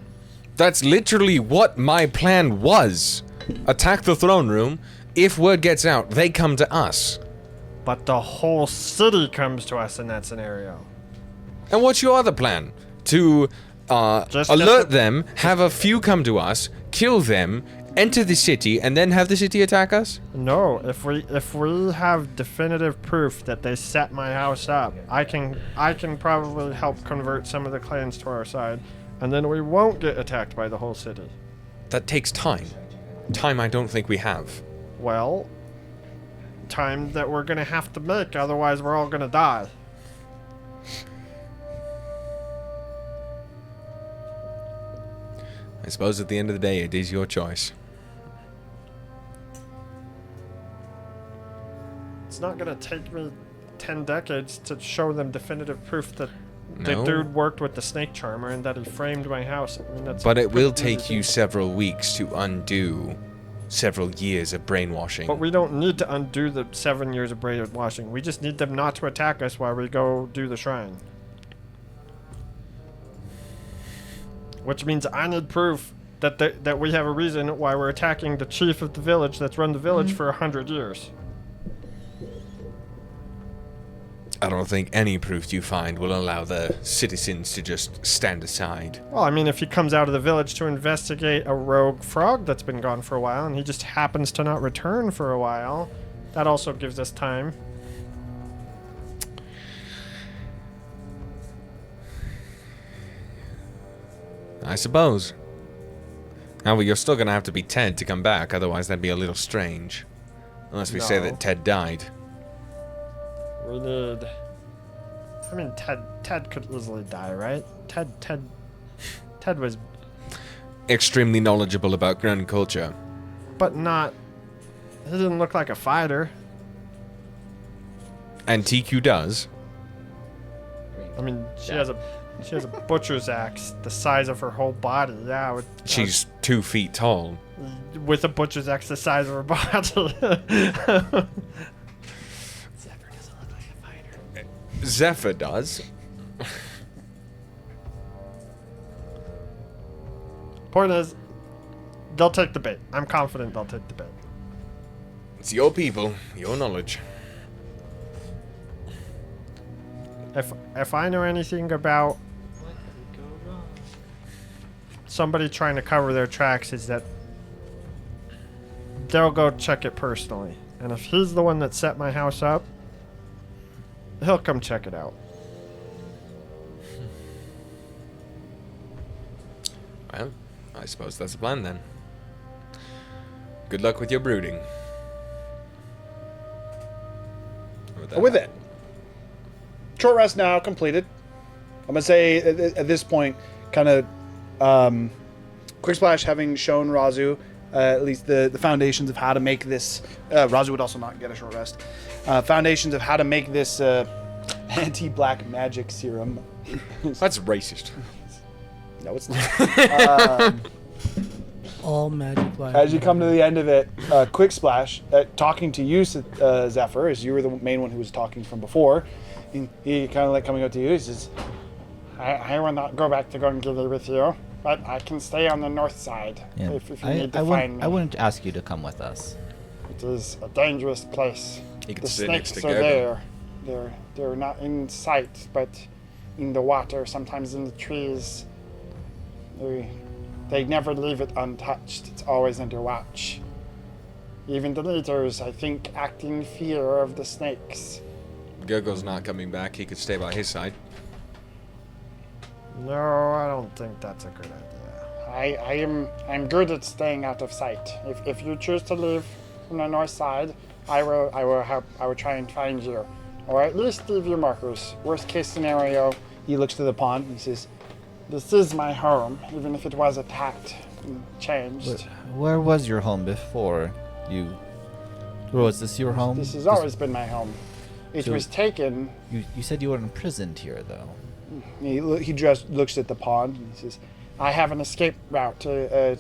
That's literally what my plan was. Attack the throne room. If word gets out, they come to us. But the whole city comes to us in that scenario. And what's your other plan? To Just alert get them, have a few come to us, kill them, enter the city, and then have the city attack us? No, if we have definitive proof that they set my house up, I can probably help convert some of the clans to our side, and then we won't get attacked by the whole city. That takes time. Time I don't think we have. Well, time that we're gonna have to make, otherwise we're all gonna die. I suppose at the end of the day, it is your choice. It's not gonna take me 10 decades to show them definitive proof that the No. dude worked with the snake charmer and that he framed my house. I mean, that's But it will pretty take easy. you several weeks to undo several years of brainwashing. But we don't need to undo the 7 years of brainwashing. We just need them not to attack us while we go do the shrine. Which means I need proof that we have a reason why we're attacking the chief of the village that's run the village for 100 years. I don't think any proof you find will allow the citizens to just stand aside. Well, I mean, if he comes out of the village to investigate a rogue frog that's been gone for a while and he just happens to not return for a while, that also gives us time. I suppose. However, you're still gonna have to be Ted to come back, otherwise that'd be a little strange. Unless we say No. that Ted died. We need... I mean, Ted could easily die, right? Ted was... Extremely knowledgeable about Grun culture. But not... He didn't look like a fighter. And TQ does. I mean, she has a butcher's axe the size of her whole body. Yeah, She's 2 feet tall. with a butcher's axe the size of her body. Zephyr does. Point is, they'll take the bait. I'm confident they'll take the bait. It's your people, your knowledge. If I know anything about somebody trying to cover their tracks, is that they'll go check it personally And if he's the one that set my house up, he'll come check it out. Well, I suppose that's the plan then. Good luck with your brooding. With it. Short rest now completed. I'm gonna say at this point, kind of Quick Splash having shown Razu at least the foundations of how to make this. Razu would also not get a short rest. Foundations of how to make this anti-black magic serum. That's racist. No, it's not. All magic life. As you come to the end of it, Quick Splash, talking to you, Zephyr, as you were the main one who was talking from before, he kind of like coming up to you, he says, I will not go back to Gongili with you, but I can stay on the north side if you need to find me. I wouldn't ask you to come with us. It is a dangerous place. You can The sit next to snakes are Gerben. there. They're not in sight, but in the water, sometimes in the trees. They never leave it untouched. It's always under watch. Even the leaders, I think, act in fear of the snakes. Gurgle's not coming back. He could stay by his side. No, I don't think that's a good idea. I'm good at staying out of sight. If you choose to leave from the north side, I will try and find you, or at least leave you markers. Worst case scenario, he looks to the pond and he says, this is my home, even if it was attacked and changed. Where was your home before you? Was this your home? This has always been my home. It was taken. You said you were imprisoned here, though. He just looks at the pond and he says, I have an escape route to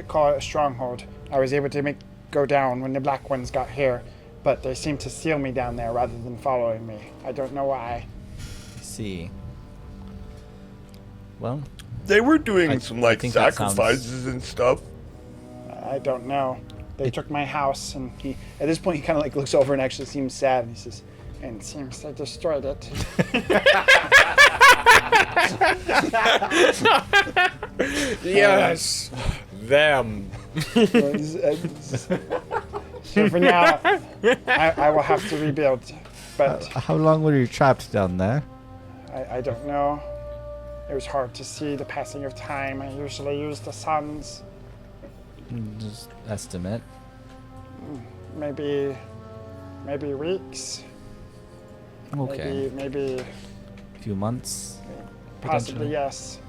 call it a stronghold. I was able to go down when the black ones got here, but they seem to seal me down there rather than following me. I don't know why. I see. Well, they were doing some like think that sacrifices and stuff. I don't know. They took my house, and at this point he kind of like looks over and actually seems sad and he says, and seems they destroyed it. Yes, them. So for now, I will have to rebuild. But how long were you trapped down there? I don't know. It was hard to see the passing of time. I usually use the suns. Just estimate. Maybe weeks. Okay. Maybe a few months. Possibly, yes.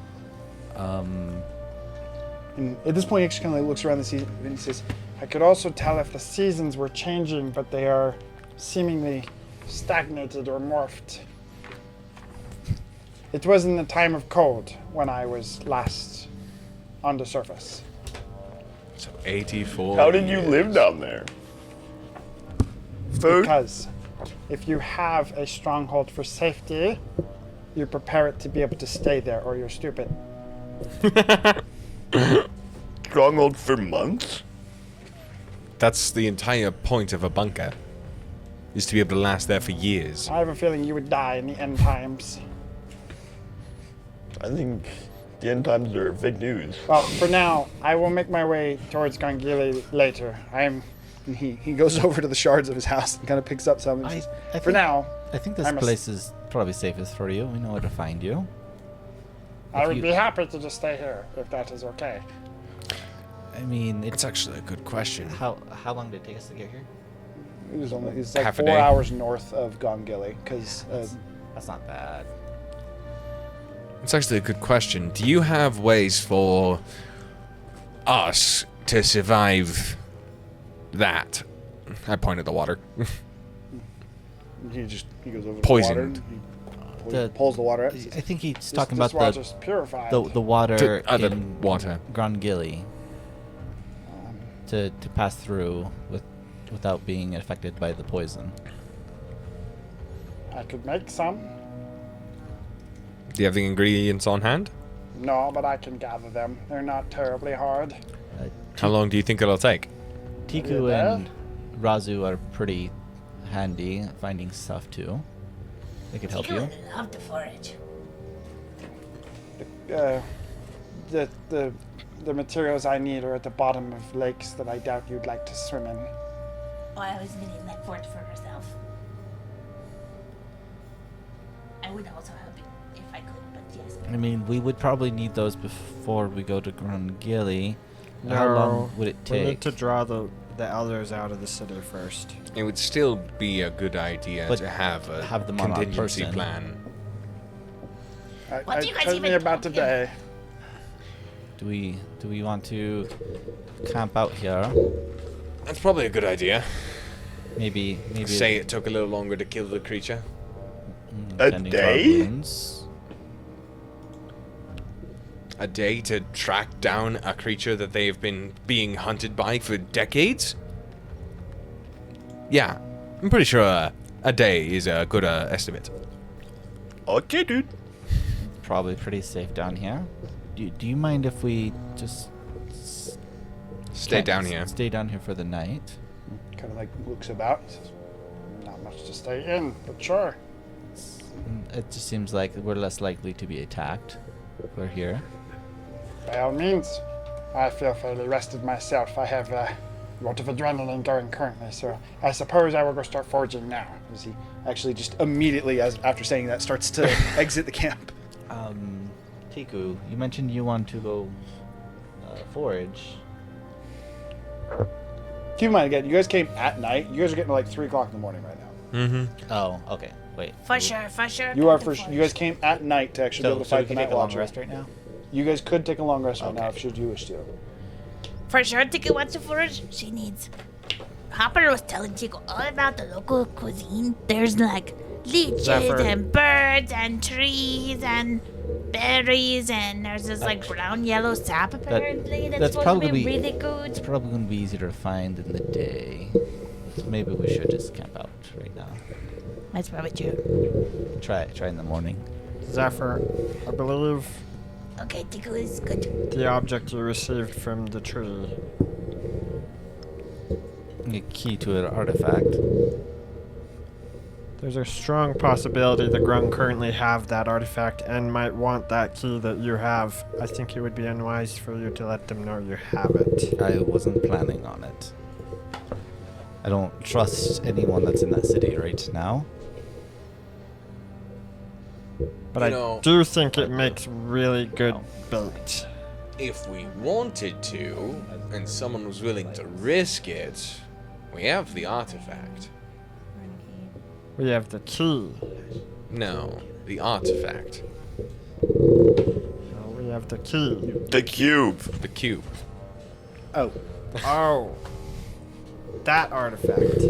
And at this point, he actually kind of like looks around the season and he says, I could also tell if the seasons were changing, but they are seemingly stagnated or morphed. It was in the time of cold when I was last on the surface. So 84. How did you live down there? Food? Because if you have a stronghold for safety, you prepare it to be able to stay there, or you're stupid. Stronghold for months? That's the entire point of a bunker. Is to be able to last there for years. I have a feeling you would die in the end times. I think the end times are fake news. Well, for now, I will make my way towards Gongili later. And he goes over to the shards of his house and kind of picks up some. And for now, I think this place is probably safest for you. We know where to find you. I would be happy to just stay here if that is okay. I mean, it's actually a good question. How long did it take us to get here? It's like half a 4 day. hours north of Gongili, because that's not bad. It's actually a good question. Do you have ways for us to survive that? I point at the water. he goes over Poisoned. to the water and he pulls the water out. I think he's talking about water's purified. the water Other in water. Gongili to pass through without being affected by the poison. I could make some. Do you have the ingredients on hand? No, but I can gather them. They're not terribly hard. How long do you think it'll take? Tiku and Razu are pretty handy at finding stuff too. They could help you. Love to forage. The materials I need are at the bottom of lakes that I doubt you'd like to swim in. Oh, I was meaning that fort for herself. I would also help you if I could, but yes. I mean, we would probably need those before we go to Grungilly. How long would it We need take? to draw the elders out of the city first. It would still be a good idea But to have a have them on contingency person. plan. What do you guys Tell even me about talk today. Do we want to camp out here? That's probably a good idea. Maybe Say it took a little longer to kill the creature. A tending to our day? wounds. A day to track down a creature that they've been being hunted by for decades? Yeah, I'm pretty sure a day is a good estimate. Okay, dude. Probably pretty safe down here. Do you mind if we just Stay down here. Stay down here for the night. Kind of like looks about. He says, not much to stay in, but sure. It just seems like we're less likely to be attacked if we're here. By all means. I feel fairly rested myself. I have a lot of adrenaline going currently, so I suppose I will go start foraging now. As he actually just immediately, after saying that, starts to exit the camp. Tiku, you mentioned you want to go forage. Keep in mind, again, you guys came at night. You guys are getting to like 3 o'clock in the morning right now. Mm-hmm. Oh, okay. Wait. For sure, for sure. You are you guys came at night to actually be able to So we fight the can Night take a long Watcher. rest right now? You guys could take a long rest right now Okay. if should you wish to. For sure, Tiku wants to forage. She needs. Hopper was telling Tiku all about the local cuisine. There's like leeches Zephyr. and birds and trees and berries, and there's this like brown yellow sap apparently that's supposed to be really good. It's probably going to be easier to find in the day. Maybe we should just camp out right now. That's probably true. Try in the morning. Zephyr, I believe Okay, Tiku is good. the object you received from the tree. A key to an artifact. There's a strong possibility the Grung currently have that artifact and might want that key that you have. I think it would be unwise for you to let them know you have it. I wasn't planning on it. I don't trust anyone that's in that city right now. But You I know- do think it makes really good bait. If we wanted to, and someone was willing to risk it, we have the artifact. We have the key. No, the artifact. We have the key. The cube. The cube. Oh. Oh. That artifact.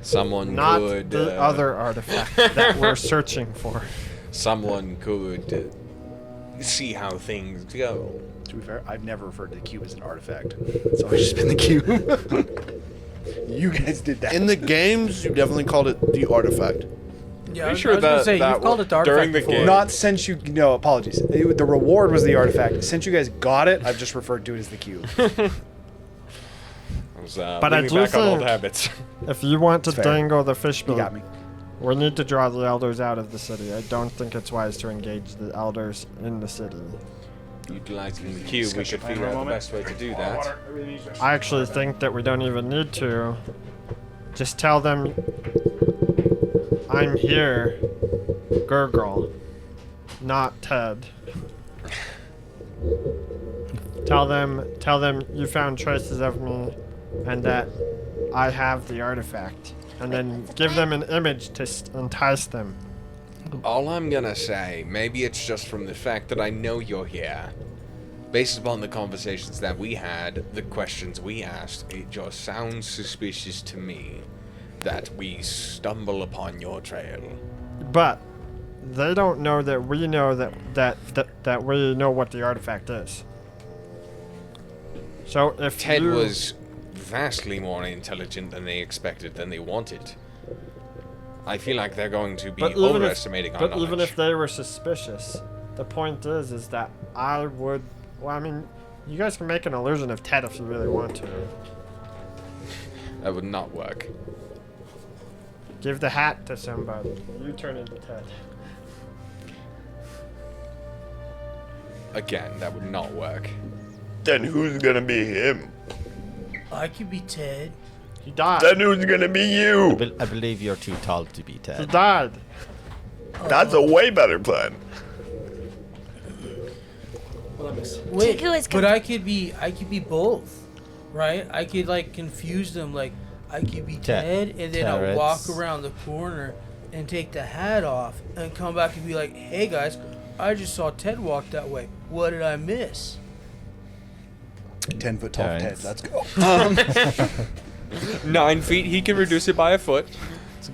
Someone Not could. the other artifact that we're searching for. Someone could see how things go. To be fair, I've never referred to the cube as an artifact. It's always just been the cube. You guys did that. In the games, you definitely called it the artifact. Yeah, Pretty I sure was gonna that- say that you've called it the during artifact the before. game. Not since you. No, apologies. The reward was the artifact. Since you guys got it, I've just referred to it as the cube. I was But I leaning do back on old think- habits. If you want to It's fair. dangle the fish You bait, got me. we need to draw the elders out of the city. I don't think it's wise to engage the elders in the city. Utilizing the cube, we Discuss could your plan figure for a out the moment. best way to do that. I actually think that we don't even need to. Just tell them I'm here, Gurgle, not Ted. Tell them you found traces of me and that I have the artifact. And then give them an image to entice them. All I'm gonna say, maybe it's just from the fact that I know you're here. Based upon the conversations that we had, the questions we asked, it just sounds suspicious to me that we stumble upon your trail. But they don't know that we know that we know what the artifact is. So if Ted you, was vastly more intelligent than they expected, than they wanted. I feel like they're going to be but even overestimating if, our but knowledge. even if they were suspicious, the point is that I would. Well, I mean, you guys can make an illusion of Ted if you really want to. That would not work. Give the hat to somebody. You turn into Ted. Again, that would not work. Then who's gonna be him? I could be Ted. He died. Then who's gonna be you? I believe you're too tall to be He Ted. died. That's a way better plan. Wait, Tiku is but I could be both, right? I could like confuse them. Like I could be Ted, and then I'll walk around the corner and take the hat off, and come back and be like, "Hey guys, I just saw Ted walk that way. What did I miss?" 10 foot tall Ted. Let's go. 9 feet. He can reduce it by a foot.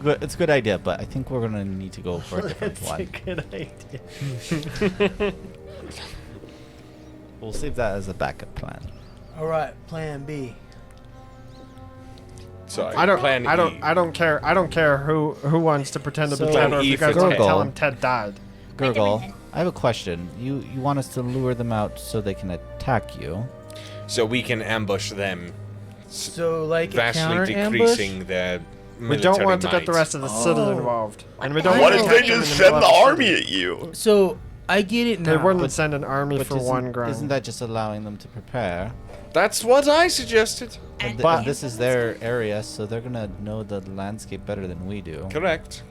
It's a good idea, but I think we're gonna need to go for a different That's one. a good idea. We'll save that as a backup plan. All right, Plan B. Sorry. I don't care. I don't care who wants to pretend to be So, Ted, or if you guys want to tell him Ted died. Gurgle, I have a question. You want us to lure them out so they can attack you? So we can ambush them, So like a vastly counter decreasing their We don't want to military get the might. rest of the city involved, and we don't. What want if to they catch them in just the middle send the of army city. at you? So I get it now. They wouldn't send an army But for one ground. Isn't that just allowing them to prepare? That's what I suggested. And But- this is their area, so they're gonna know the landscape better than we do. Correct.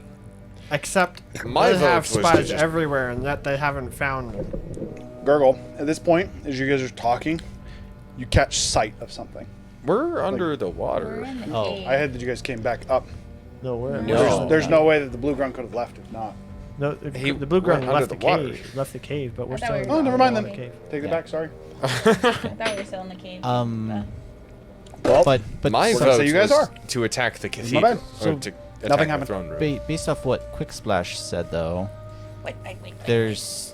Except My they have vote was to spies just- everywhere, and yet they haven't found them. Gurgle, at this point, as you guys are talking, you catch sight of something. We're under the We're water. in the Oh. cave. I had that you guys came back up. No way. No. There's no way that the blue grunt could have left if not. No, He the blue ground went left under the the water. cave. Left the cave, but we're I thought still. we were Oh, never mind then. in the cave. Take it Yeah. back, sorry. I thought we were still in the cave. Well, But My We're gonna vote say you guys was are. to attack the My cathedral. bad. Or So to nothing attack the happened. throne room. based off what Quick Splash said, though, wait. there's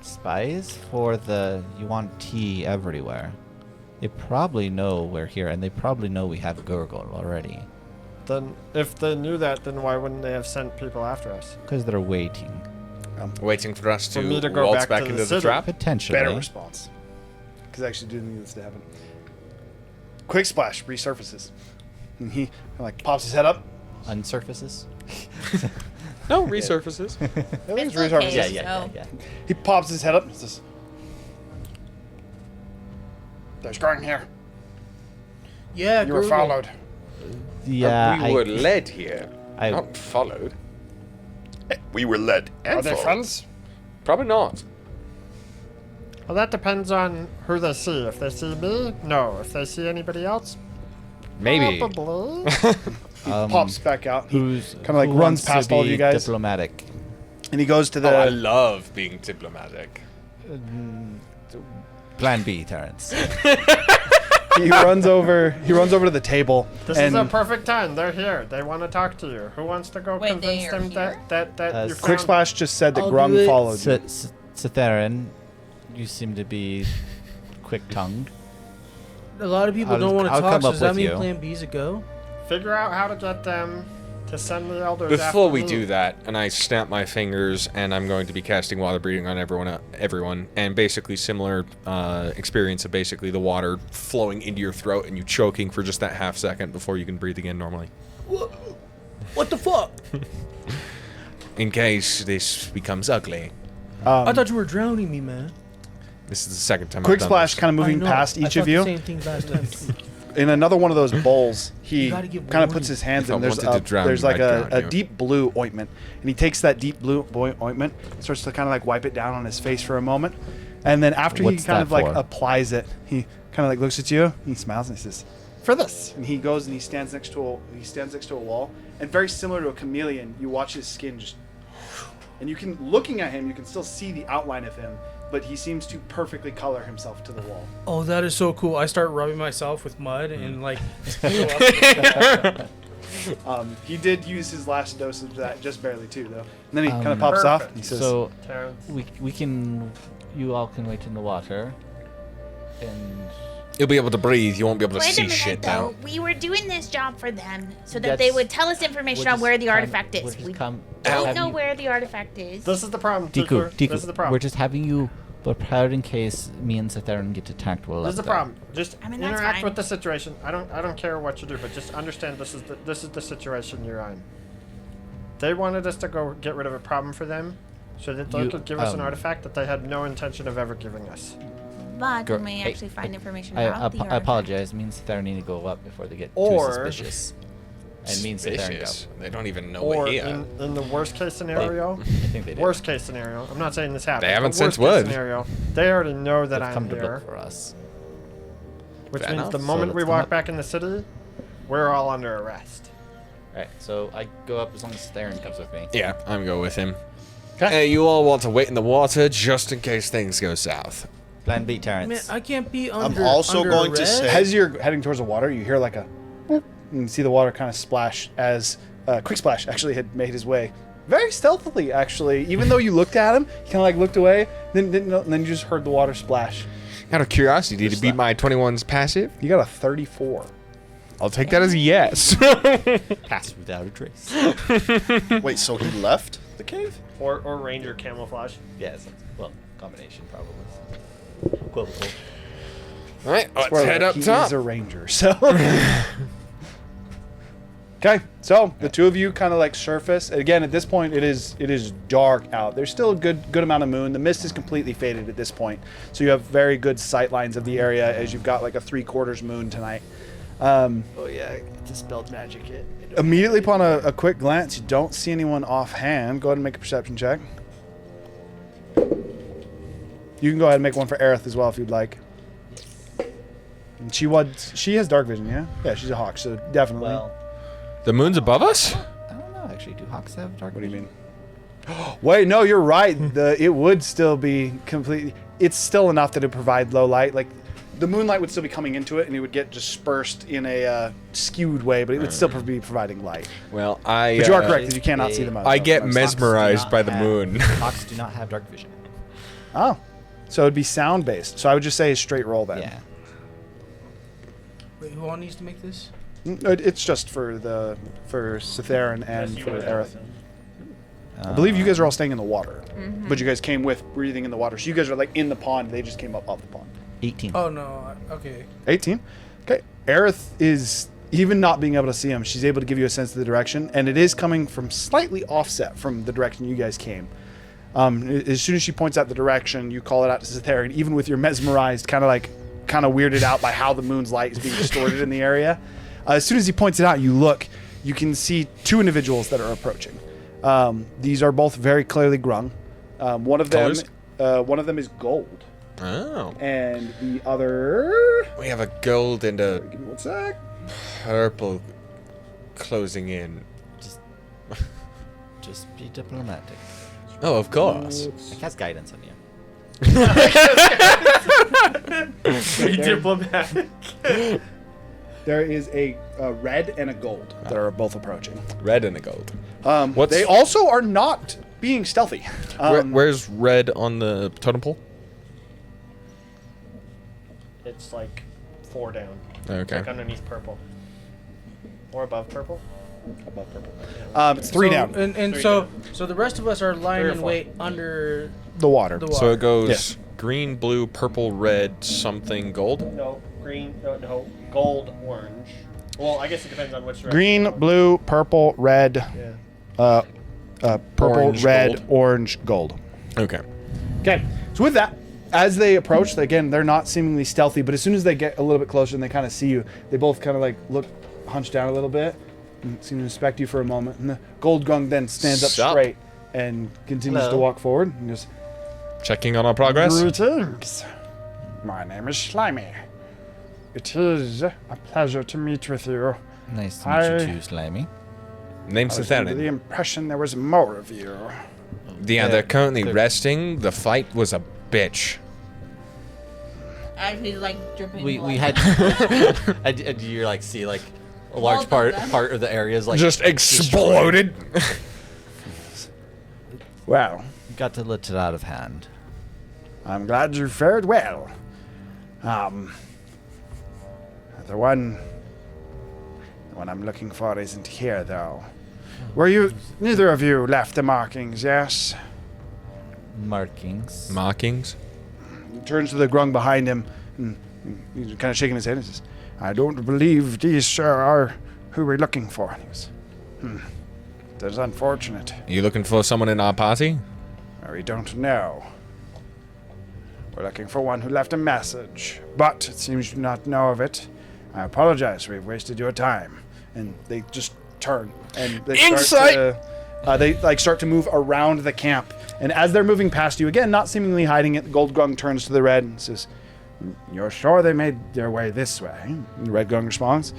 spies for the Yuan Ti everywhere. They probably know we're here, and they probably know we have Gurgle already, Then, if they knew that, then why wouldn't they have sent people after us? because they're waiting. Waiting for us For to, me to go waltz back back to into the the city. trap. Potentially. better response. Because I actually do need this to happen. Quick Splash resurfaces. And he like pops his head up. Unsurfaces? No, resurfaces. I think it's It's okay. resurfaces. Yeah. He pops his head up and says, "There's going here. Yeah, You were Gurgle. followed." Yeah, we were led here, I- not followed. We were led and Are they followed. friends? Probably not. Well, that depends on who they see. If they see me, no. If they see anybody else, Maybe. probably. He pops back out. He Who's kind of like who runs wants to past all of be you guys, Diplomatic. and he goes to the. Oh, I love being diplomatic. Plan B, Terrence. he runs over. He runs over to the table. This and is a perfect time. They're here. They want to talk to you. Who wants to go Wait, convince they are them here? that you Quick found? Splash just said that I'll do Grung it. followed you. Cytherin, you seem to be quick-tongued. A lot of people I'll- don't want to I'll talk. come So up does that with mean you. Plan B's a go? Figure out how to get them to send the elders. Before after we me. do that, and I snap my fingers, and I'm going to be casting water breathing on everyone, and basically similar experience of basically the water flowing into your throat and you choking for just that half second before you can breathe again normally. What the fuck? In case this becomes ugly. I thought you were drowning me, man. This is the second time Quick I've done Splash this. kind of I moving know. past I each thought of the you. same thing last time too. In another one of those bowls, he You kind gotta give of puts warning. his hands If I in. There's wanted to drown there's you, like I'd drown a you. deep blue ointment, and he takes that deep blue ointment, starts to kind of like wipe it down on his face for a moment, and then after What's he kind that of like for? applies it, he kind of like looks at you, he smiles, and he says, "For this." And he goes and he stands next to a wall, and very similar to a chameleon, you watch his skin just, and you can looking at him, you can still see the outline of him, but he seems to perfectly color himself to the wall. Oh, that is so cool. I start rubbing myself with mud and like. He did use his last dose of that, just barely too, though. And then he kind of Um, pops off. Perfect. And he says, So Terrence. we can, you all can wait in the water, and You'll be able to breathe. You won't be able to Wait a see minute, shit though. now. We were doing this job for them so that they That's- would tell us information on where the artifact is. We don't have know you- where the artifact is. This is the problem, Deku, Deku. This is the problem. we're just having you prepared in case me and Cytherin get attacked while This is the up there. problem. Just I mean, that's interact fine. with the situation. I don't care what you do, but just understand this is the situation you're in. They wanted us to go get rid of a problem for them, so that they You- could give us an um, artifact that they had no intention of ever giving us. but Go- we may hey, actually find information I about the I apologize. It means they need to go up before they get Or- too suspicious. And means sit there and go. Suspicious. They don't even know Or we're here. in the worst case scenario, I think they do. worst case scenario. I'm not saying this happened. They haven't but sent worst case word. Scenario, they already know that They've I'm come to here, look for us. which Fair means enough. the So moment we let's come walk up. back in the city, we're all under arrest. Alright, so I go up as long as Theron comes with me. Yeah, I'm going with him. 'Kay. Hey, you all want to wait in the water just in case things go south. Plan B, Man, Terrence. I can't be under. also under going to arrest. say- As you're heading towards the water, you hear like a boop, and you see the water kind of splash as Quick Splash actually had made his way very stealthily. Actually, even though you looked at him, he kind of like looked away, then didn't know, and then you just heard the water splash. Out of curiosity, Just to beat my 21's passive? You got a 34. I'll take that as a yes. Pass without a trace. Wait, so he left the cave? Or ranger camouflage. Yes. Well, combination probably. Equivocal. All right, let's Spoiler, head up he top. is a ranger, so. Okay, so the two of you kind of like surface. Again, at this point, it is dark out. There's still a good amount of moon. The mist is completely faded at this point, so you have very good sight lines of the area as you've got like a 3/4 moon tonight. Oh yeah, dispelled magic it. Immediately upon a quick glance, you don't see anyone offhand. Go ahead and make a perception check. You can go ahead and make one for Aerith as well if you'd like. And she has dark vision, yeah? Yeah, she's a hawk, so definitely. Well, The moon's above us? I don't know actually. Do hawks have dark What do you vision? mean? Wait, no, you're right. It would still be completely. It's still enough that it provide low light. Like the moonlight would still be coming into it, and it would get dispersed in a skewed way, but it would still be providing light. Well, But you are correct that you cannot see the moon. I get Hawks do mesmerized not by the have- moon. Hawks do not have dark vision. Oh, so it'd be sound based. So I would just say a straight roll then. Yeah. Wait, who all needs to make this? It's just for Cytherin and Yes, you for would. Aerith. I believe you guys are all staying in the water, but you guys came with breathing in the water. So you guys are like in the pond. They just came up off the pond. 18. Oh no. Okay. 18. Okay. Aerith is even not being able to see him. She's able to give you a sense of the direction, and it is coming from slightly offset from the direction you guys came. As soon as she points out the direction, you call it out to Cytherin, even with your mesmerized, kind of weirded out by how the moon's light is being distorted in the area. As soon as he points it out, you look. You can see two individuals that are approaching. These are both very clearly grung. One of them is gold, Oh. and the other. We have a gold and a Give me one sec. purple closing in. Just be diplomatic. Oh, of course. I cast guidance on you. Be diplomatic. There is a red and a gold that are both approaching. Red and a gold. They also are not being stealthy. Where's red on the totem pole? It's like 4 down. Okay. Like underneath purple. Or above purple. Above purple. It's 3 down. And Three so down. so the rest of us are lying 3 or in 4. wait under The water. the water. So it goes Yes. green, blue, purple, red, something, gold? No, green, no, gold, orange. Well, I guess it depends on which direction. Green, blue, purple, red, Yeah. purple, Orange, red, gold. orange, gold. Okay. Okay. So with that, as they approach, again, they're not seemingly stealthy, but as soon as they get a little bit closer and they kind of see you, they both kind of like look, hunch down a little bit, and seem to inspect you for a moment. And the gold grung then stands up Sup? straight and continues Hello. to walk forward and just Checking on our progress. Greetings. My name is Slimy. It is a pleasure to meet with you. Nice to meet I- you too, Slimy. Name's I was under the Cytherin. impression there was more of you. Yeah, they're currently they're- resting. The fight was a bitch. I feel like dripping We blood. had do you like see like a large Both of them. part of the areas like Just exploded. Well, Got to let it out of hand. I'm glad you fared well. The one I'm looking for isn't here, though. Were you? Neither of you left the markings, yes? Markings. Mockings. He turns to the grung behind him and he's kind of shaking his head and says, I don't believe these are who we're looking for. And he goes, That is unfortunate. You looking for someone in our party? We don't know. We're looking for one who left a message, but it seems you do not know of it. I apologize. We've wasted your time. And they just turn and they Insight! start to move around the camp. And as they're moving past you again, not seemingly hiding it, Gold Grung turns to the Red and says, "You're sure they made their way this way?" And the Red Grung responds,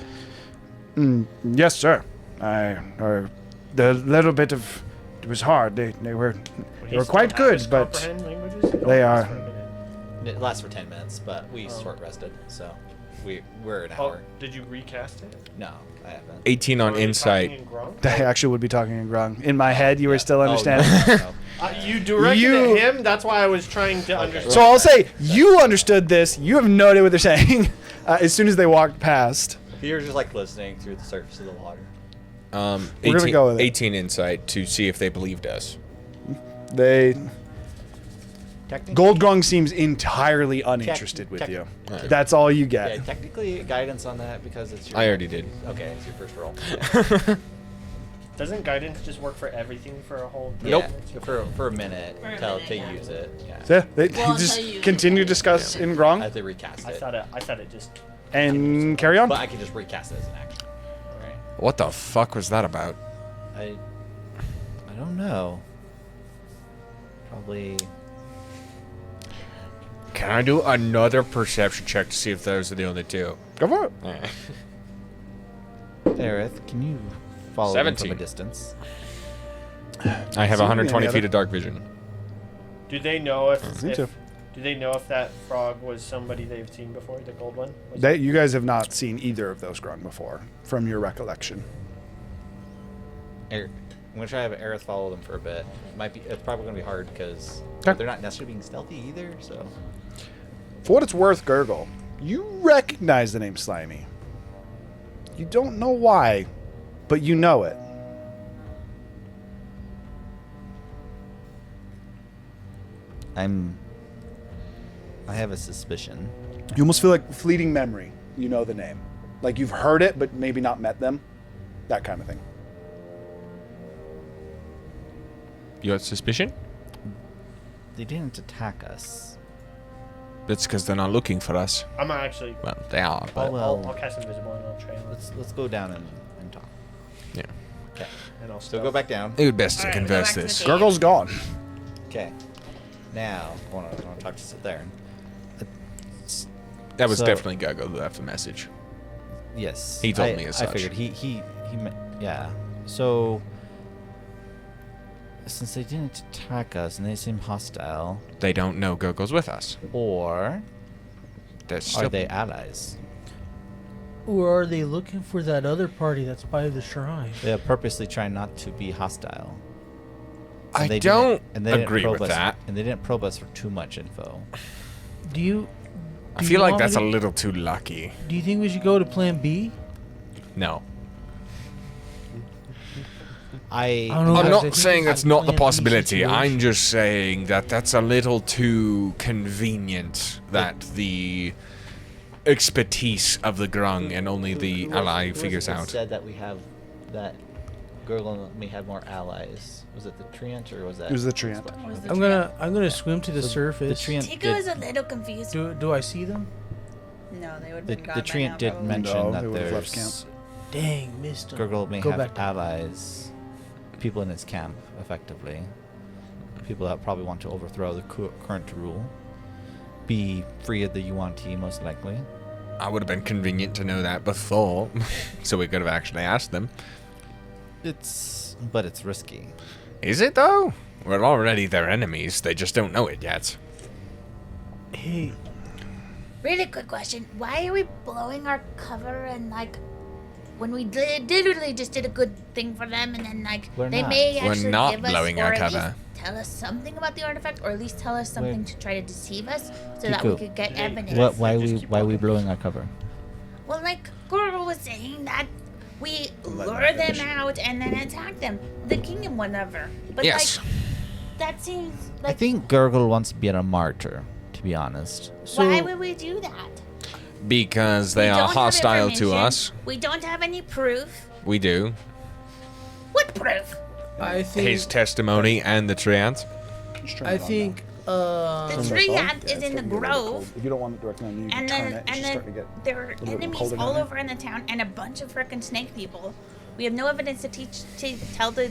"Yes, sir. The little bit of it was hard. They were quite good, but they are." It lasts for 10 minutes, but we short rested, so we're an hour. Did you recast it? No, I haven't. 18 on insight. I actually would be talking in Grung. In my head, you were still understanding. No. You directed at him. That's why I was trying to understand. So I'll say you understood this. You have no idea what they're saying. As soon as they walked past, You're just like listening through the surface of the water. We're 18, gonna go with it. 18 insight to see if they believed us. Gold Grung seems entirely uninterested with you. That's all you get. Yeah, technically guidance on that because it's your... I already did. Okay, it's your first roll. Doesn't guidance just work for everything for a whole? Nope. For a minute to use it. Yeah. So they just continue to discuss in Grung I have to recast it. I thought it just. and carry on. But I can just recast it as an action. Right. What the fuck was that about? I don't know. Probably. Can I do another perception check to see if those are the only two? Go for it. Aerith, can you follow them from 17. a distance? I have See, 120 any feet other- of dark vision. Do they know if? Me too. Do they know if that frog was somebody they've seen before? The gold one. You guys have not seen either of those Grung before, from your recollection. I'm gonna try to have Aerith follow them for a bit. It's probably gonna be hard because Okay. they're not necessarily being stealthy either. So For what it's worth, Gurgle, you recognize the name Slimy. You don't know why, but you know it. I have a suspicion. You almost feel like fleeting memory. You know the name. Like you've heard it, but maybe not met them. That kind of thing. You have suspicion? They didn't attack us. That's because they're not looking for us. I'm not actually. Well, they are, but... I'll cast invisible and I'll trail. Let's go down and talk. Yeah. Okay. And I'll So go back down. It would best to Alright, converse go back to this. the cave. Gurgle's gone. Okay. Now I want to talk to sit there. That was So- definitely Guggle who left the message. Yes. He told me as I such. figured yeah. So since they didn't attack us and they seem hostile, They don't know Guggle's with us. or That's are still... they allies? Or are they looking for that other party that's by the shrine? They're purposely trying not to be hostile. I And they don't didn't agree probe with us- that. And they didn't probe us for too much info. Do you? I do feel you like want me that's a to- little too lucky. Do you think we should go to Plan B? No. I don't know, guys, I'm I not think saying it's that's a not the Plan B possibility. I'm situation. just saying that that's a little too convenient that the expertise of the Grung and only the ally figures out. Said that we have that Gurgle may have more allies. Was it the Treant or was that? It was the Treant. Was the I'm gonna swim to the So surface. The Treant Tico is did, a little confused. Do I see them? No, they would have the, been the gone by Treant now, did probably. mention No, that they would've left there's Dang, missed them. Gurgle may Go have back to- allies, people in his camp, effectively. People that probably want to overthrow the current rule. Be free of the Yuan-Ti, most likely. I would have been convenient to know that before, so we could have actually asked them. But it's risky. Is it though? We're already their enemies. They just don't know it yet. Hey, Really quick question. Why are we blowing our cover and like when we literally just did a good thing for them and then like We're they not. may We're actually not give us blowing or our at cover. least tell us something about the artifact or at least tell us something to try to deceive us so that Tico, we could get evidence. Why we blowing our cover? Well, like Gurgle was saying that we lure them out and then attack them, the king and whatever. But Yes. like that seems I like think Gurgle wants to be a martyr, to be honest. why would we do that? Because they We are don't have hostile to information. us. We don't have any proof. We do. What proof? I think His testimony and the Treant. I think The tree ant is in the grove, If you don't want it directly on you, you can and turn then it. It's and just then starting to get there are little bit enemies colder all down over in the town, and a bunch of frickin' snake people. We have no evidence to tell the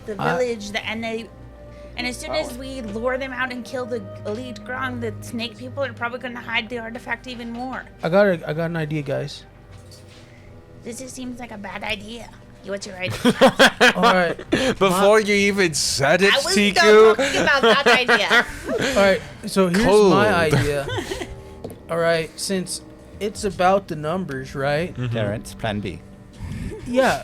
village that, and as soon as we lure them out and kill the elite Grong, the snake people are probably going to hide the artifact even more. I got an idea, guys. This just seems like a bad idea. What's your idea? All right. Before you even said it, I was Tiku. still talking about that idea. All right. So here's Cold. my idea. All right. Since it's about the numbers, right? Terrence, plan B. Yeah.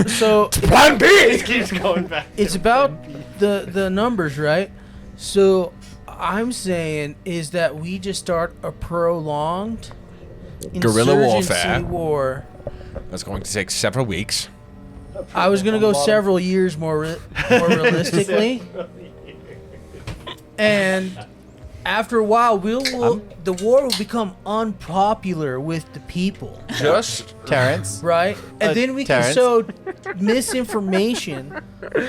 so Plan B. It keeps going back. it's about the numbers, right? So I'm saying is that we just start a prolonged Guerrilla insurgency warfare. war. That's going to take several weeks. I was gonna go several years more realistically, and after a while, the war will become unpopular with the people, Just Terrence. right? And then we can Terrence. sow misinformation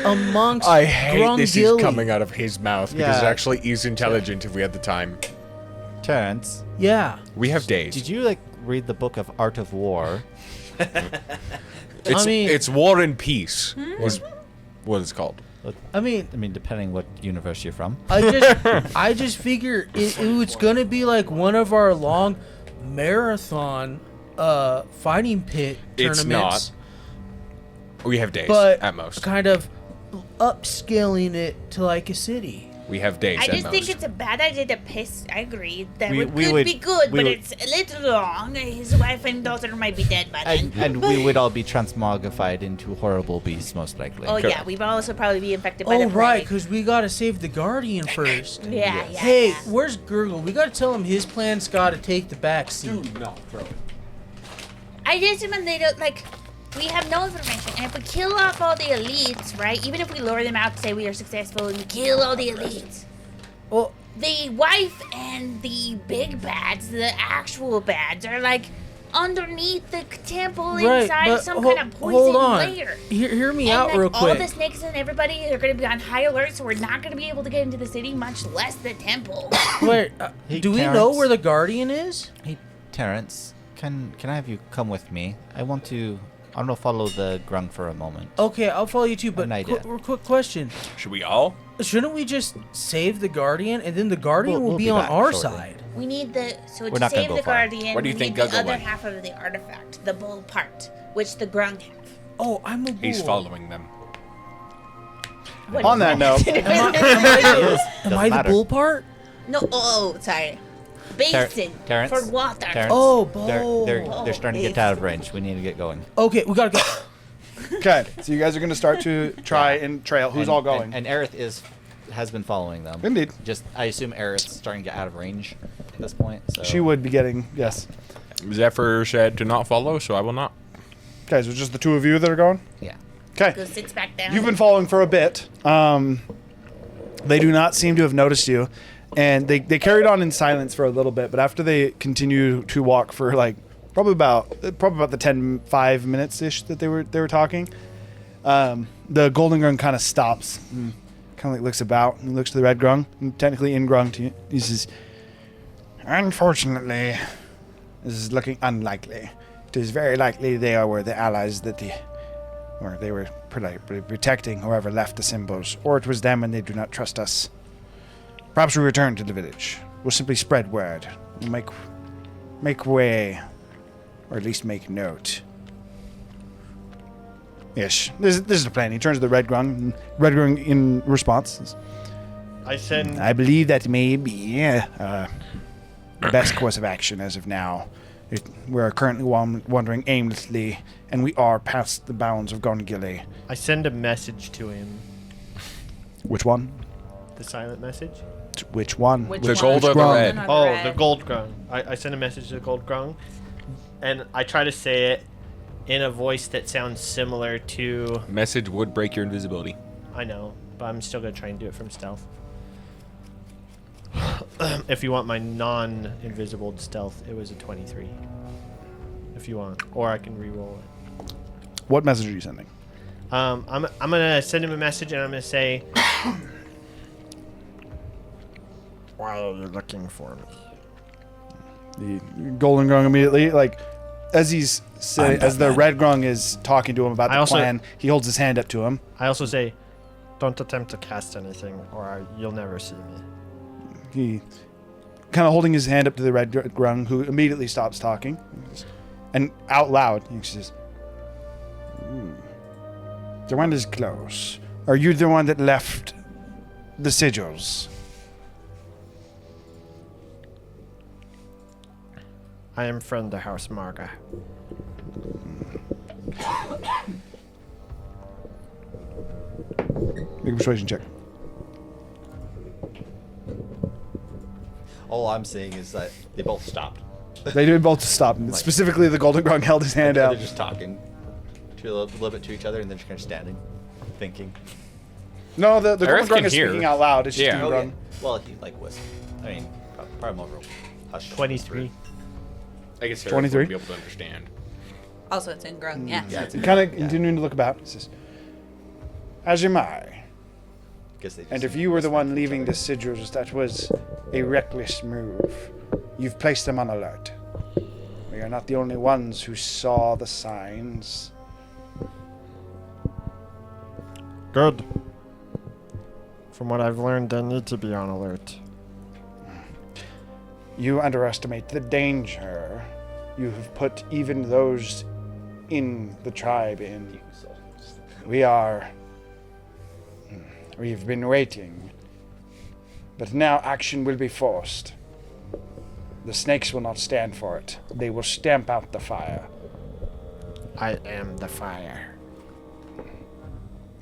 amongst I hate this is Grungilli. coming out of his mouth because it Yeah. actually is intelligent if we had the time. Terrence, Yeah. We have days. did you read the book of Art of War? It's, I mean- it's War and Peace is what it's called. I mean, Depending what universe you're from. I just figure it's gonna be like one of our long marathon fighting pit It's tournaments. not. We have days But at most. kind of upscaling it to like a city. We have days I at just most. think it's a bad idea to piss. I agree that We it could would- be good, we but would- it's a little long. His wife and daughter might be dead by then. And we would all be transmogrified into horrible beasts, most likely. Oh yeah, we'd also probably be infected by Oh the right, plague. because we gotta save the Guardian first. Yeah, yeah. Hey, yeah. where's Gurgle? We gotta tell him his plan's gotta take the back seat. no, bro. I just mean they don't like. We have no information, and if we kill off all the elites, right? Even if we lure them out to say we are successful and we kill all the elites, Well, the wife and the big bads, the actual bads, are like underneath the temple right, inside but some kind of poison hold on. layer. Hear me And out like real all quick. the snakes and everybody are going to be on high alert, so we're not going to be able to get into the city, much less the temple. Wait, Hey, do we know Terrence. where the Guardian is? Hey, Terrence, can I have you come with me? I want to follow the Grung for a moment. Okay, I'll follow you too, but An idea. quick question. Should we all? Shouldn't we just save the Guardian and then the Guardian will We'll be be on back our shortly. side? We need the We're to not gonna save go the far. guardian. Where do you we think need the Guggle other went? half of the artifact, the bull part, which the Grung have. Oh, I'm a bull. He's following them. What On is that note, Am I the matter. bull part? No, oh, sorry. Basin Terrence? for water. Terrence? Oh, They're bull. starting to get out of range. We need to get going. Okay, we gotta go. okay, so you guys are going to start to try and trail. Who's all going? And Aerith has been following them. Indeed. Just I assume Aerith's starting to get out of range at this point. So She would be getting, yes. Zephyr said to not follow, so I will not. Okay, so it's just the two of you that are going? Yeah. Okay. Go sits back down. You've been following for a bit. They do not seem to have noticed you. And they carried on in silence for a little bit, but after they continue to walk for like probably about the 5 minutes ish that they were talking, the golden grung kind of stops and kind of like looks about and looks to the red grung, and technically in grung to you. He says, "Unfortunately, this is looking unlikely. It is very likely they were the allies that they were protecting whoever left the symbols, or it was them and they do not trust us. Perhaps we return to the village. We'll simply spread word. We'll make way, or at least make note." Yes, this is the plan. He turns to the red grung, and red grung in response says, I send. "I believe that may be the best course of action as of now. We are currently wandering aimlessly, and we are past the bounds of Gongili." I send a message to him. Which one? The silent message. Which one? Which The one? gold or the grung? red? No, Oh, red. the gold grung. I send a message to the gold grung, and I try to say it in a voice that sounds similar to. Message would break your invisibility. I know, but I'm still gonna try and do it from stealth. If you want my non-invisible stealth, it was a 23. If you want, or I can re-roll it. What message are you sending? I'm gonna send him a message, and I'm gonna say, Why are you looking for me? The Golden Grung immediately, like, as the Red Grung is talking to him about the plan, he holds his hand up to him. I also say, don't attempt to cast anything, or you'll never see me. He kind of holding his hand up to the Red Grung, who immediately stops talking, and out loud he says, "The one is close. Are you the one that left the sigils?" I am from the House Marga. Make a persuasion check. All I'm saying is that they both stopped. They did both stop. Specifically, the Golden Grung held his hand out. They're just talking a little bit to each other, and then just kind of standing, thinking. No, the Golden Grung is speaking out loud. It's just Grung. Well, he like whistled. I mean, probably more hush. 23. I guess 23 would be able to understand. Also, it's in Grung, yeah. Yeah, it's Kind of continuing to look about. He says, "As am I. And if you were the one leaving the sigils, that was a reckless move. You've placed them on alert. We are not the only ones who saw the signs." Good. From what I've learned, they need to be on alert. You underestimate the danger you have put even those in the tribe in. We've been waiting, but now action will be forced. The snakes will not stand for it. They will stamp out the fire. I am the fire.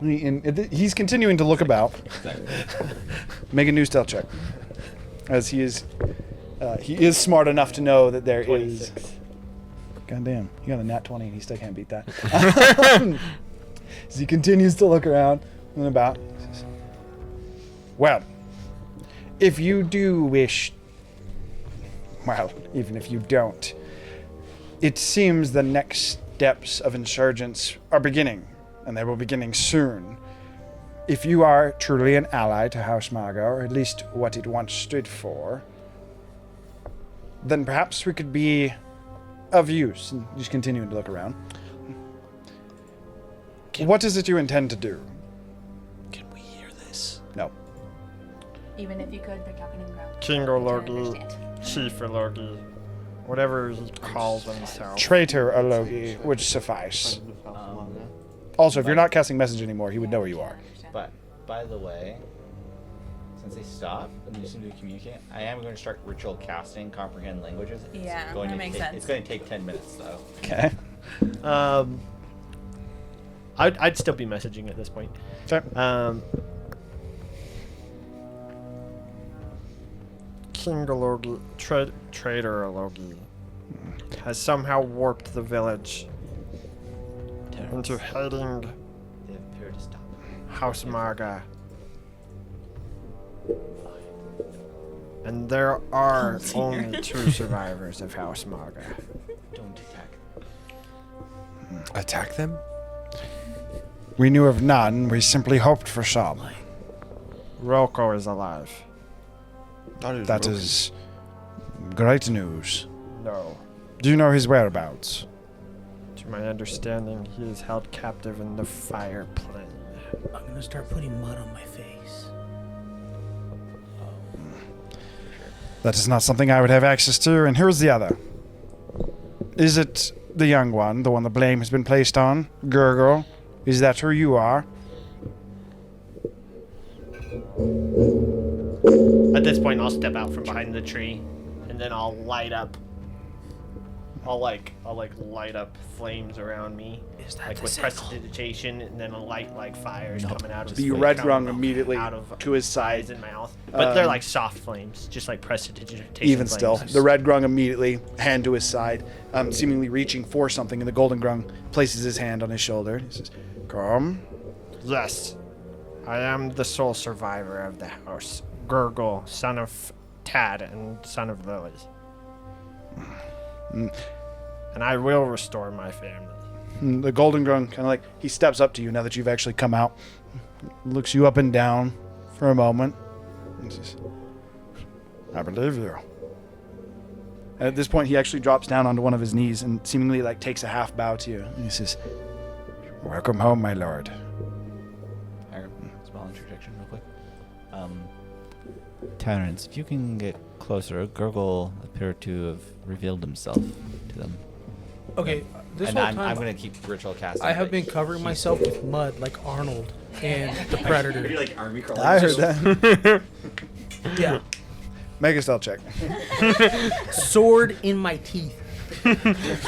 He's continuing to look about. Make a new stealth check, as he is smart enough to know that there 26. Is. Goddamn, he got a nat 20 and he still can't beat that. As he continues to look around and about. Well, if you do wish, well, even if you don't, it seems the next steps of insurgents are beginning, and they will be beginning soon. If you are truly an ally to House Marga, or at least what it once stood for, then perhaps we could be of use. And just continuing to look around. What is it you intend to do? Can we hear this? No. Even if you could, they're talking in Grung. King Ologi, Chief Ologi, whatever he calls himself. Traitor Ologi would suffice. Also, if you're not casting message anymore, he would know where you are. But, by the way, since they stopped and they seem to communicate, I am going to start ritual casting comprehend languages. Yeah, that makes sense. It's going to take 10 minutes, though. Okay. I'd still be messaging at this point. Okay. King Ologi, Traitor Ologi, has somehow warped the village into hating House Marga. And there are only 2 survivors of House Marga. Don't attack. Attack them? We knew of none. We simply hoped for some. Roko is alive. That is great news. No. Do you know his whereabouts? To my understanding, he is held captive in the fire plane. I'm gonna start putting mud on my face. That is not something I would have access to, and here's the other. Is it the young one, the one the blame has been placed on? Gurgle? Is that who you are? At this point, I'll step out from behind the tree, and then I'll light up. I'll light up flames around me, Is that like the with signal? prestidigitation, and then a light like fires coming out of The his red face, rung immediately out of to his side. eyes and mouth, but they're like soft flames, just like prestidigitation. Even still, flames. the red grung immediately, hand to his side, seemingly reaching for something, and the golden grung places his hand on his shoulder. He says, "Come." Yes, I am the sole survivor of the house. Gurgle, son of Tad and son of Lily. And I will restore my family. And the golden grung kind of like, he steps up to you now that you've actually come out, looks you up and down for a moment, and says, I believe you. And at this point, he actually drops down onto one of his knees and seemingly like takes a half bow to you. And he says, Welcome home, my lord. Small interjection real quick. Tyrants, if you can get closer, Gurgle appear to have revealed himself to them. Okay, this and whole I'm time going to keep ritual casting. I have but been covering myself with mud like Arnold and the Predator. You're like army crawling. I heard that. Yeah. Make a stealth check. Sword in my teeth.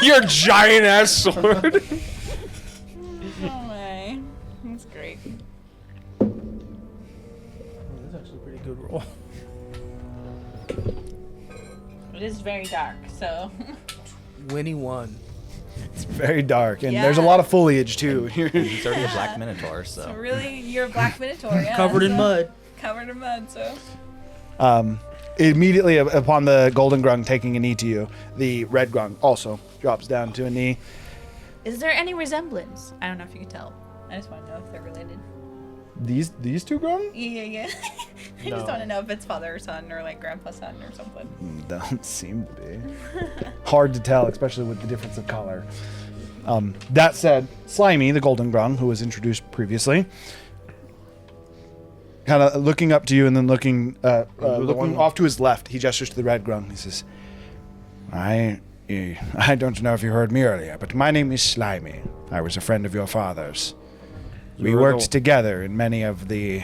Your giant ass sword. Oh my. That's great. That's actually a pretty good roll. It is very dark, so. 21. It's very dark, and Yeah. there's a lot of foliage too. He's already a black minotaur, so. So really, you're a black minotaur, yeah. Covered in so- mud. Covered in mud, so. Immediately upon the golden grung taking a knee to you, the red grung also drops down to a knee. Is there any resemblance? I don't know if you can tell. I just want to know if they're related. These two grung? Yeah. I No. just want to know if it's father or son or like grandpa son or something. Don't seem to be. Hard to tell, especially with the difference of color. That said, Slimy, the golden grung, who was introduced previously, kind of looking up to you and then looking off to his left, he gestures to the red grung. He says, I don't know if you heard me earlier, but my name is Slimy. I was a friend of your father's. We worked together in many of the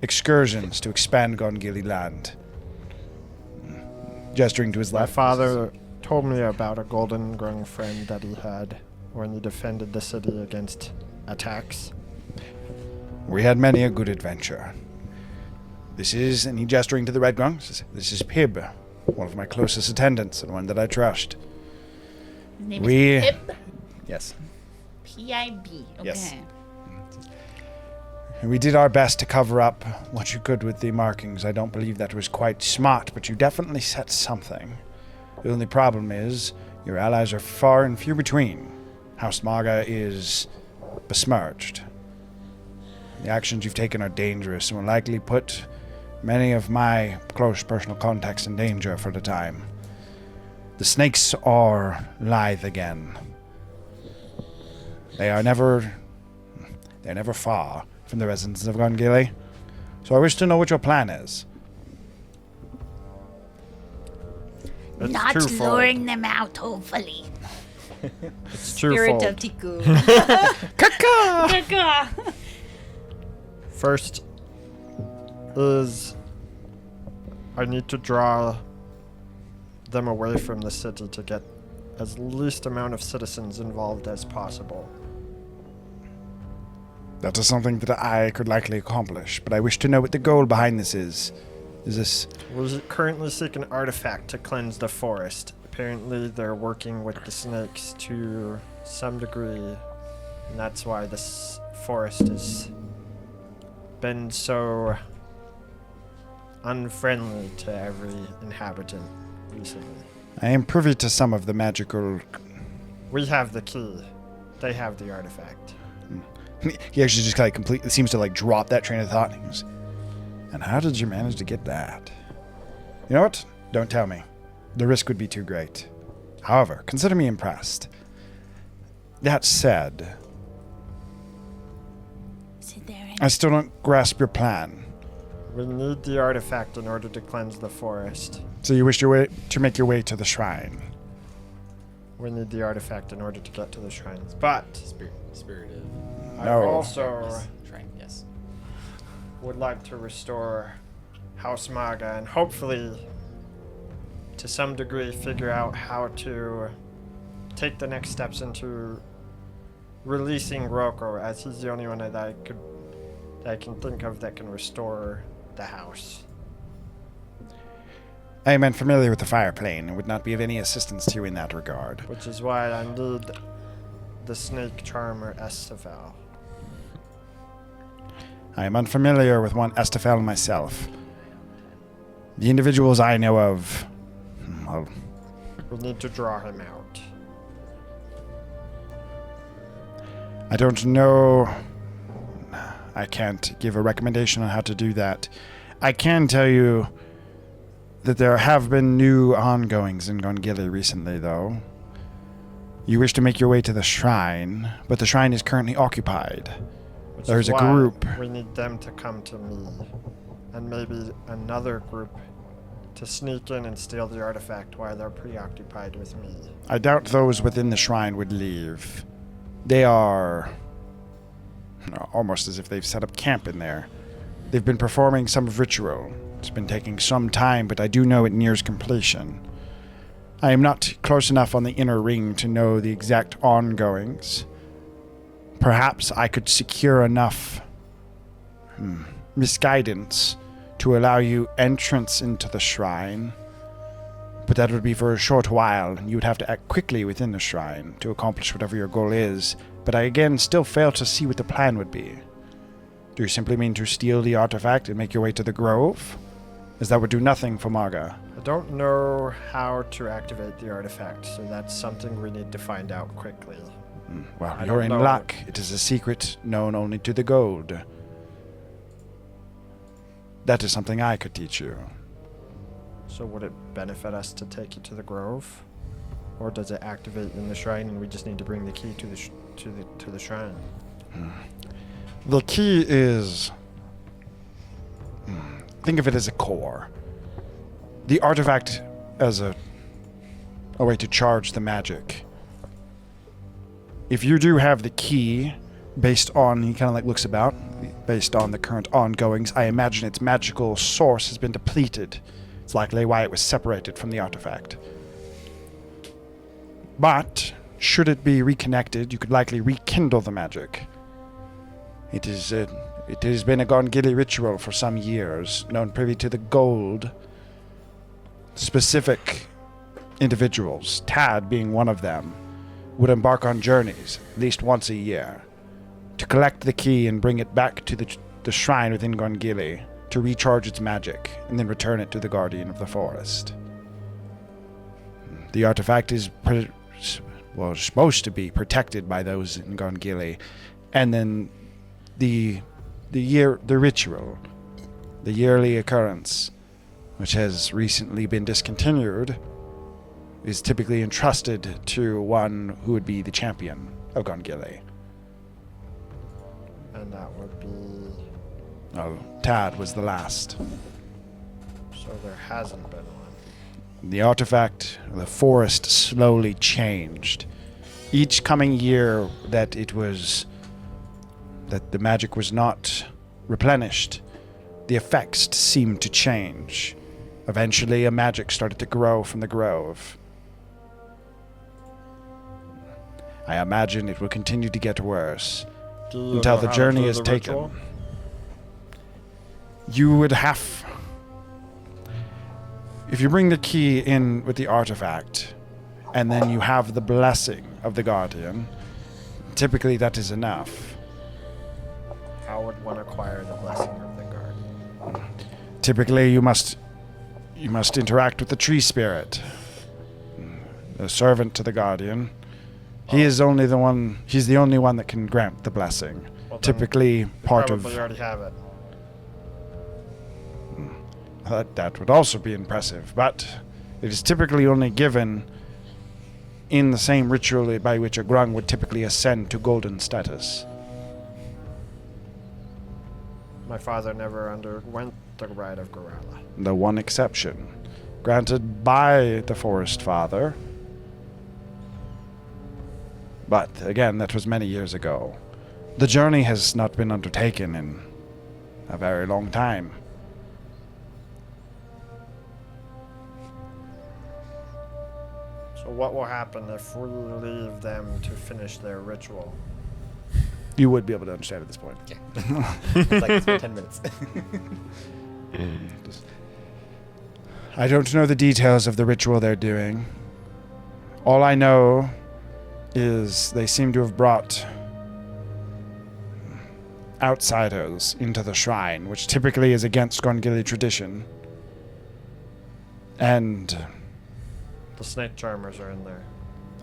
excursions to expand Gongili land. Gesturing to his My left. father told me about a golden grung friend that he had when he defended the city against attacks. We had many a good adventure. This is, and he gesturing to the red grung, says, this is Pib, one of my closest attendants and one that I trust. His name We- is Pib. Yes. P-I-B. Okay. Yes. We did our best to cover up what you could with the markings. I don't believe that was quite smart, but you definitely set something. The only problem is your allies are far and few between. House Maga is besmirched. The actions you've taken are dangerous and will likely put many of my close personal contacts in danger for the time. The snakes are lithe again. They're never far from the residents of Gongili. So I wish to know what your plan is. It's Not twofold. luring them out, hopefully. It's Spirit twofold. of Tiku. First is I need to draw them away from the city to get as least amount of citizens involved as possible. That is something that I could likely accomplish, but I wish to know what the goal behind this is. Is this... We currently seek an artifact to cleanse the forest. Apparently they're working with the snakes to some degree, and that's why this forest has been so unfriendly to every inhabitant recently. I am privy to some of the magical... We have the key. They have the artifact. He actually just kind of completely seems to like drop that train of thought. And he goes, and how did you manage to get that? You know what? Don't tell me. The risk would be too great. However, consider me impressed. That said, Sit there I still don't grasp your plan. We need the artifact in order to cleanse the forest. So you wish to make your way to the shrine. We need the artifact in order to get to the shrines. But Spirit of I No. also shrine, yes. would like to restore House Maga and hopefully, to some degree, figure out how to take the next steps into releasing Roko, as he's the only one that I can think of that can restore the house. I am unfamiliar with the fire plane and would not be of any assistance to you in that regard. Which is why I need the snake charmer Estafel. I am unfamiliar with one Estafel myself. The individuals I know of... Well, We need to draw him out. I don't know... I can't give a recommendation on how to do that. I can tell you that there have been new ongoings in Gongili recently, though. You wish to make your way to the shrine, but the shrine is currently occupied. Which There's is a why group. We need them to come to me. And maybe another group to sneak in and steal the artifact while they're preoccupied with me. I doubt those within the shrine would leave. They are almost as if they've set up camp in there. They've been performing some ritual. It's been taking some time, but I do know it nears completion. I am not close enough on the inner ring to know the exact ongoings. Perhaps I could secure enough misguidance to allow you entrance into the shrine, but that would be for a short while, and you would have to act quickly within the shrine to accomplish whatever your goal is. But I again still fail to see what the plan would be. Do you simply mean to steal the artifact and make your way to the grove? As that would do nothing for Marga. I don't know how to activate the artifact, so that's something we need to find out quickly. Well, I you're don't in know. luck. It is a secret known only to the gold. That is something I could teach you. So would it benefit us to take you to the grove? Or does it activate in the shrine and we just need to bring the key to the shrine? The key is... think of it as a core. The artifact as a way to charge the magic. If you do have the key, based on, he kind of like looks about, based on the current ongoings, I imagine its magical source has been depleted. It's likely why it was separated from the artifact. But, should it be reconnected, you could likely rekindle the magic. It has been a Gongili ritual for some years, known privy to the gold. Specific individuals, Tad being one of them, would embark on journeys, at least once a year, to collect the key and bring it back to the shrine within Gongili to recharge its magic, and then return it to the Guardian of the Forest. The artifact is supposed to be protected by those in Gongili, and then the ritual, the yearly occurrence, which has recently been discontinued, is typically entrusted to one who would be the champion of Gongili. And that would be... Oh, Tad was the last. So there hasn't been one. The artifact, the forest slowly changed. Each coming year that the magic was not replenished, the effects seemed to change. Eventually, a magic started to grow from the grove. I imagine it will continue to get worse until the journey is taken. You would have... If you bring the key in with the artifact, and then you have the blessing of the Guardian, typically that is enough. How would one acquire the blessing of the Guardian? Typically, you must interact with the tree spirit, the servant to the Guardian. He's the only one that can grant the blessing. Well, Typically, part of... Probably already have it. That would also be impressive, but it is typically only given in the same ritual by which a grung would typically ascend to golden status. My father never underwent the rite of Gorala. The one exception, granted by the Forest Father. But again, that was many years ago. The journey has not been undertaken in a very long time. So what will happen if we leave them to finish their ritual? You would be able to understand at this point. Yeah. It's like it's been 10 minutes. I don't know the details of the ritual they're doing. All I know is they seem to have brought outsiders into the shrine, which typically is against Gongili tradition. And The snake charmers are in there.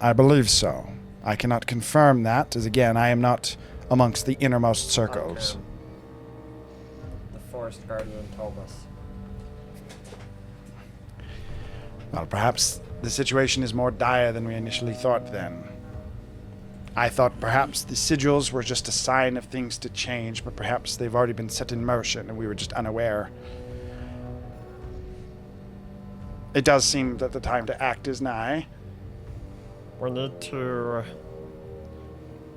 I believe so. I cannot confirm that, as again, I am not amongst the innermost circles. Okay. The Forest Guardian told us. Well, perhaps the situation is more dire than we initially thought then. I thought perhaps the sigils were just a sign of things to change, but perhaps they've already been set in motion and we were just unaware. It does seem that the time to act is nigh. We need to...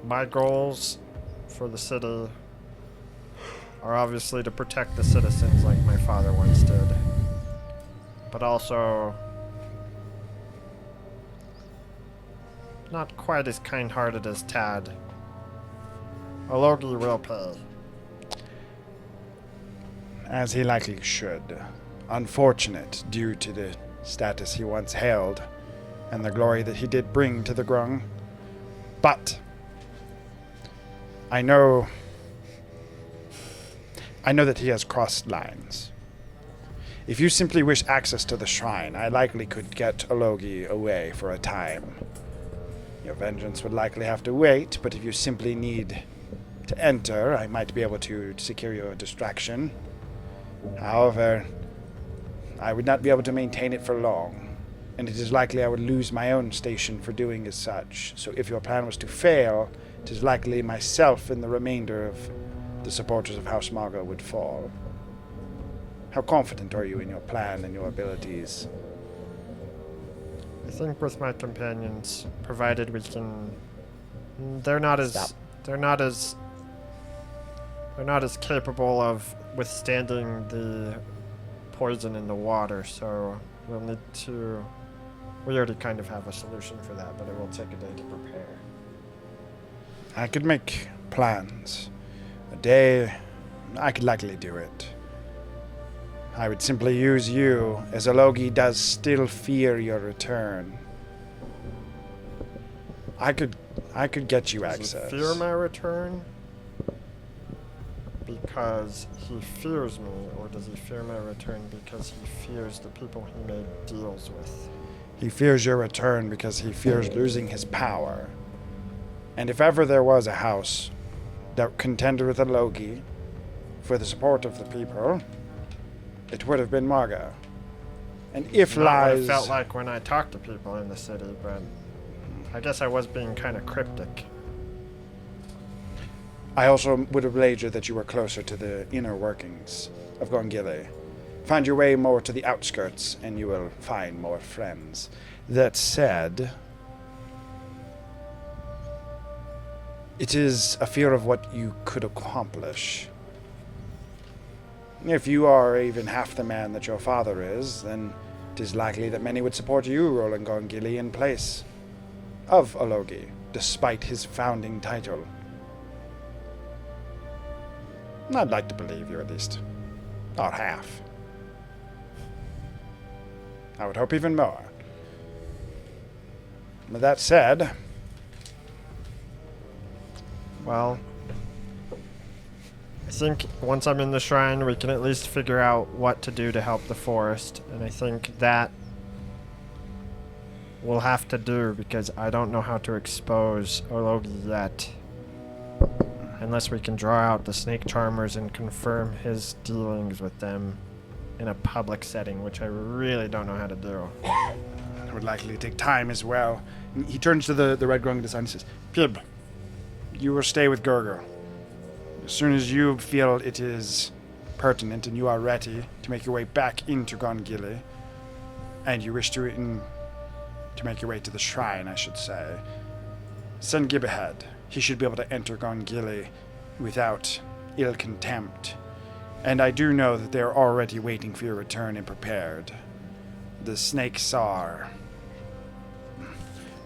My goals for the city are obviously to protect the citizens like my father once did. But also... not quite as kind-hearted as Tad. Ologi will pay. As he likely should. Unfortunate due to the status he once held and the glory that he did bring to the Grung. But I know that he has crossed lines. If you simply wish access to the shrine, I likely could get Ologi away for a time. Your vengeance would likely have to wait, but if you simply need to enter, I might be able to secure you a distraction. However, I would not be able to maintain it for long, and it is likely I would lose my own station for doing as such. So if your plan was to fail, it is likely myself and the remainder of the supporters of House Margo would fall. How confident are you in your plan and your abilities? I think with my companions, provided we can... They're not as capable of withstanding the poison in the water, so we'll need to... We already kind of have a solution for that, but it will take a day to prepare. I could make plans. A day, I could likely do it. I would simply use you, as Ologi does still fear your return. I could get you access. Does he fear my return because he fears me, or does he fear my return because he fears the people he made deals with? He fears your return because he fears losing his power. And if ever there was a house that contended with Ologi for the support of the people, it would have been Margo. And if Not what lies... it felt like when I talked to people in the city, but I guess I was being kind of cryptic. I also would have wagered that you were closer to the inner workings of Gongili. Find your way more to the outskirts, and you will find more friends. That said, it is a fear of what you could accomplish. If you are even half the man that your father is, then it is likely that many would support you rolling Gongili in place of Ologi, despite his founding title. I'd like to believe you, at least. Not half. I would hope even more. With that said... Well, I think once I'm in the shrine, we can at least figure out what to do to help the forest. And I think that we'll have to do, because I don't know how to expose Ologi yet. Unless we can draw out the snake charmers and confirm his dealings with them in a public setting, which I really don't know how to do. It would likely take time as well. He turns to the Red Grung design and says, Pib, you will stay with Gurgur. As soon as you feel it is pertinent and you are ready to make your way back into Gongili, and you wish to make your way to the shrine, I should say, send Gib ahead. He should be able to enter Gongili without ill contempt. And I do know that they're already waiting for your return and prepared. The snakes are...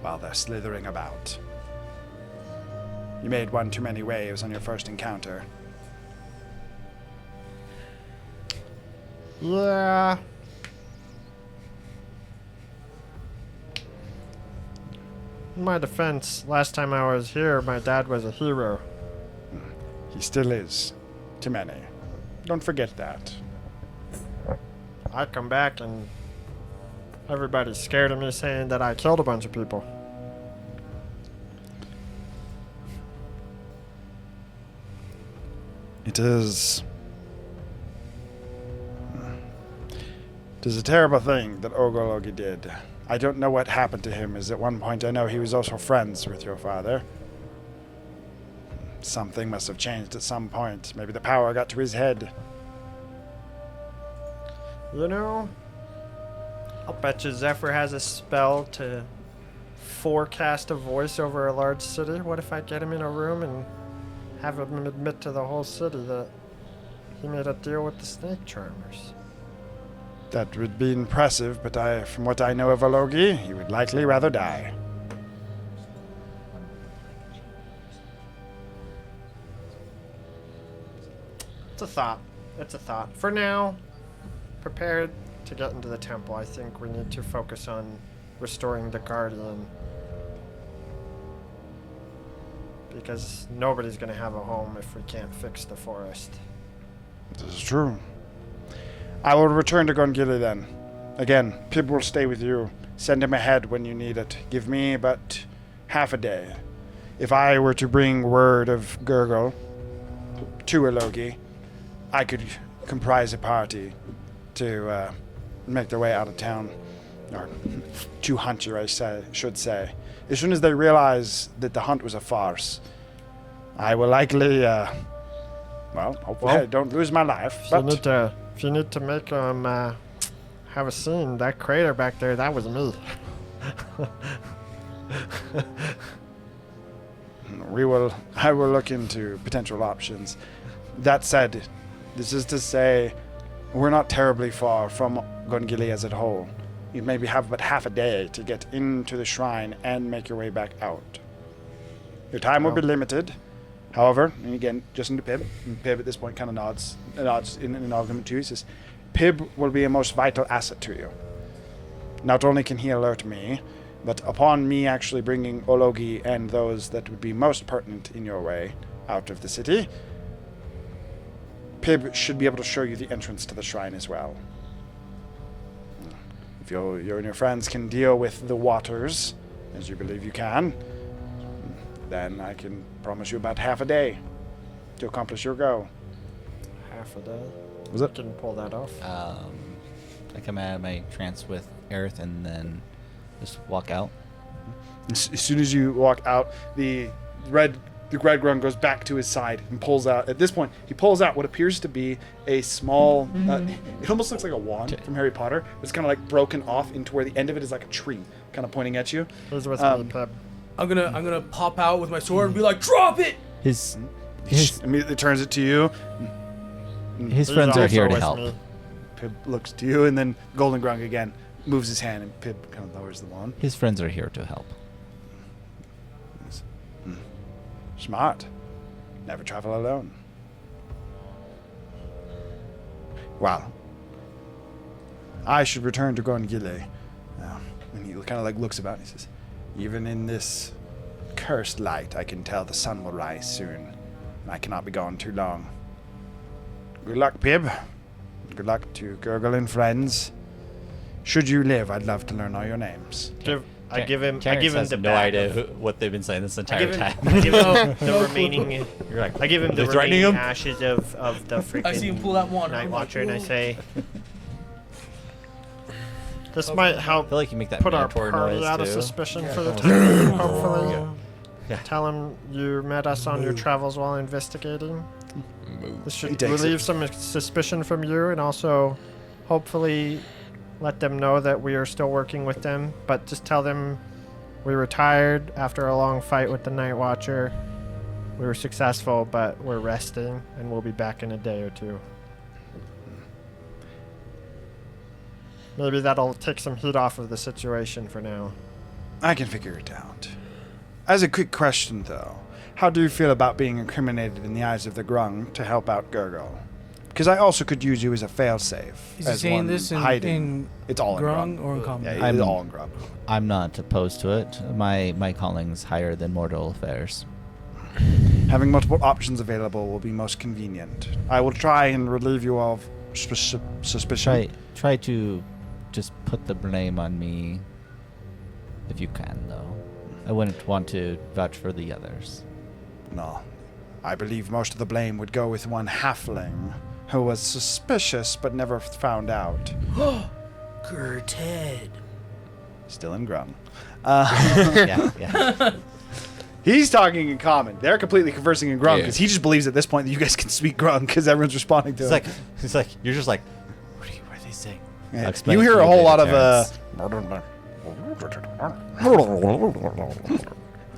well, they're slithering about. You made one too many waves on your first encounter. Yeah. In my defense, last time I was here, my dad was a hero. He still is. To many. Don't forget that. I come back and everybody's scared of me, saying that I killed a bunch of people. It is... It is a terrible thing that Ogologi did. I don't know what happened to him, as at one point I know he was also friends with your father. Something must have changed at some point. Maybe the power got to his head. You know, I'll bet you Zephyr has a spell to forecast a voice over a large city. What if I get him in a room and have him admit to the whole city that he made a deal with the snake charmers? That would be impressive, but from what I know of Ologi, he would likely rather die. It's a thought. It's a thought. For now, prepared to get into the temple. I think we need to focus on restoring the Guardian. Because nobody's going to have a home if we can't fix the forest. This is true. I will return to Gongili then. Again, Pib will stay with you. Send him ahead when you need it. Give me but half a day. If I were to bring word of Gurgle to Ologi, I could comprise a party to make their way out of town. Or to hunt you, should say. As soon as they realize that the hunt was a farce, I will likely, hopefully I don't lose my life. If you need to make them have a scene, that crater back there, that was me. I will look into potential options. That said, this is to say, we're not terribly far from Gongili as a whole. You maybe have but half a day to get into the shrine and make your way back out. Your time will be limited. However, and again, just into Pib, and Pib at this point kind of nods in acknowledgement to you. He says, Pib will be a most vital asset to you. Not only can he alert me, but upon me actually bringing Ologi and those that would be most pertinent in your way out of the city, Pib should be able to show you the entrance to the shrine as well. If you and your friends can deal with the waters, as you believe you can, then I can promise you about half a day to accomplish your goal. Half a day? Was it? Can pull that off. I come out of my trance with Aerith and then just walk out. As soon as you walk out, the red grung goes back to his side and pulls out. At this point, he pulls out what appears to be a small. It almost looks like a wand from Harry Potter. It's kind of like broken off into where the end of it is like a tree, kind of pointing at you. Who's with me, Pep? I'm gonna pop out with my sword and be like, drop it. His immediately turns it to you. His friends are here to help. Pib looks to you, and then Golden Grung again moves his hand, and Pib kind of lowers the wand. His friends are here to help. Smart. Never travel alone. Well, I should return to Gongili. And he kind of like looks about and he says, even in this cursed light, I can tell the sun will rise soon. And I cannot be gone too long. Good luck, Pib. Good luck to Gurgle and friends. Should you live, I'd love to learn all your names. I give him has the no bag idea what they've been saying this entire time. I give him the remaining. You're like, I give him the threatening remaining him? ashes of the freaking I see him pull that wand. Night Watcher, and I say, This might I help feel like you make that put our Manticore party noise out of too. suspicion for the time. Hopefully. Yeah. Tell him you met us on your travels while investigating. This He should takes relieve it. some suspicion from you and also hopefully let them know that we are still working with them. But just tell them we retired after a long fight with the Night Watcher. We were successful, but we're resting and we'll be back in a day or two. Maybe that'll take some heat off of the situation for now. I can figure it out. As a quick question, though, how do you feel about being incriminated in the eyes of the Grung to help out Gurgle? Because I also could use you as a failsafe. Is he as saying one this in, hiding. in It's all Grung in or in Grung. common? Yeah, it's all in Grung. I'm not opposed to it. My calling's higher than mortal affairs. Having multiple options available will be most convenient. I will try and relieve you of suspicion. Try to just put the blame on me if you can, though. I wouldn't want to vouch for the others. No. I believe most of the blame would go with one halfling who was suspicious but never found out. Ted. Still in Grung. Yeah. He's talking in common. They're completely conversing in Grung Yeah. because he just believes at this point that you guys can speak Grung because everyone's responding to him. It's like you're just like, what are they saying? Yeah. I'll explain You it hear to a whole later, lot of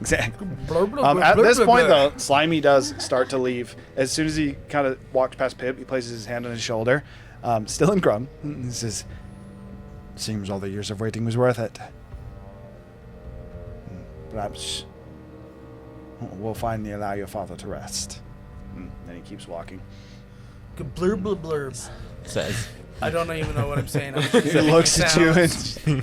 exactly. At this point, though, Slimy does start to leave. As soon as he kind of walks past Pip, he places his hand on his shoulder, still in Grung. He says, "Seems all the years of waiting was worth it. Perhaps we'll finally allow your father to rest." Then he keeps walking. Blurb, blurb, blurb. Says. I don't even know what I'm saying. He looks at you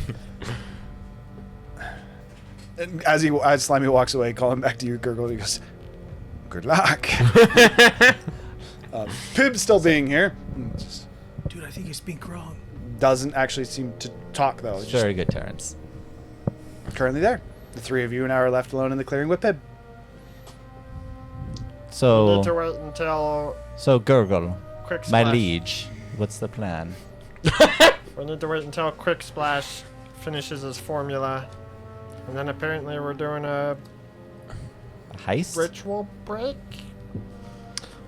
and as Slimy walks away, calling back to you, Gurgle, he goes, "Good luck." Pib's still being here. Dude, I think you speak wrong. Doesn't actually seem to talk, though. It's Very good, Terrence. currently there. The three of you now are left alone in the clearing with Pib. We need to So, wait until Gurgle, Quick my Splash. liege, what's the plan? We need to wait until Quick Splash finishes his formula. And then apparently we're doing a A heist? ritual break.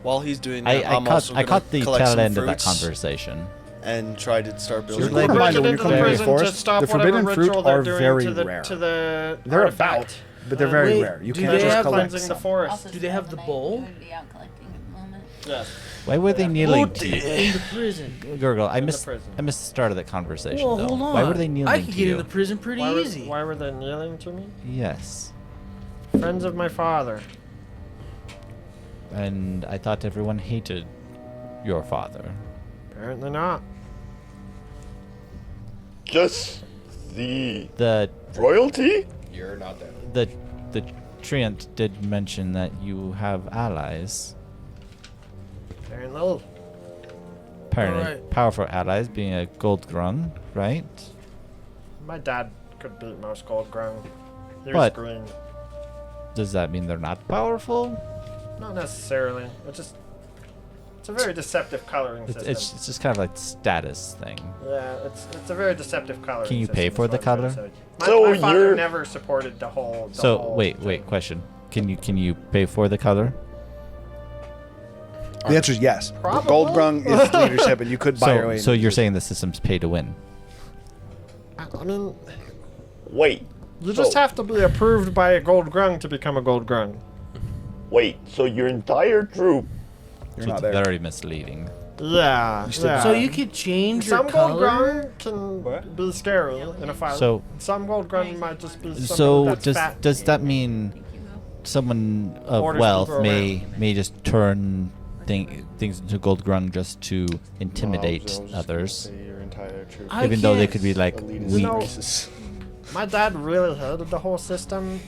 While he's doing that, I I'm also caught gonna the collect tail some end of that fruits conversation. and try to start building. You're We're Like, breaking when you into come the to the prison forest, to stop the whatever forbidden fruit ritual they're are doing very to the, rare. to the They're artifact. about, but they're very Wait, rare. You do can't they just have collect cleansing some. the forest. Also, Do they have the bowl? I would be out collecting at the moment. Yes. Why were they kneeling to In the prison. Gurgle, I In the missed prison. the start of that conversation Well, though. hold on. Why were they kneeling I could to get you? into prison pretty easy. Why were they kneeling to me? Yes. Friends of my father. And I thought everyone hated your father. Apparently not. Just the The royalty? You're not there. the Treant did mention that you have allies. Apparently. Apparently Alright. powerful allies being a gold grung, right? My dad could beat most gold grung. He was But- green. Does that mean they're not powerful? Not necessarily. It's a very deceptive coloring It's, system. it's just kind of like status thing. Yeah, it's a very deceptive coloring Can you system, pay is for what the I'm trying to color? say. So My father you're- never supported the whole. So whole wait, thing. question. Can you pay for the color? The answer is yes. Probably. Gold Grung is leadership, and you could buy your way. So into you're it. saying the system's pay to win? I mean, Wait. you just so- have to be approved by a gold grung to become a gold grung. Wait, so your entire troop. You're So not they're there. already misleading. Yeah. yeah. So you could change your Some gold color. grung can be scary in a fight. So- some gold grung might just be something So that's does fat. does that mean someone of Orders wealth people may just turn things into gold grung just to intimidate others, I even though they can't- could be like Elitist weak? know- races. My dad really hated the whole system.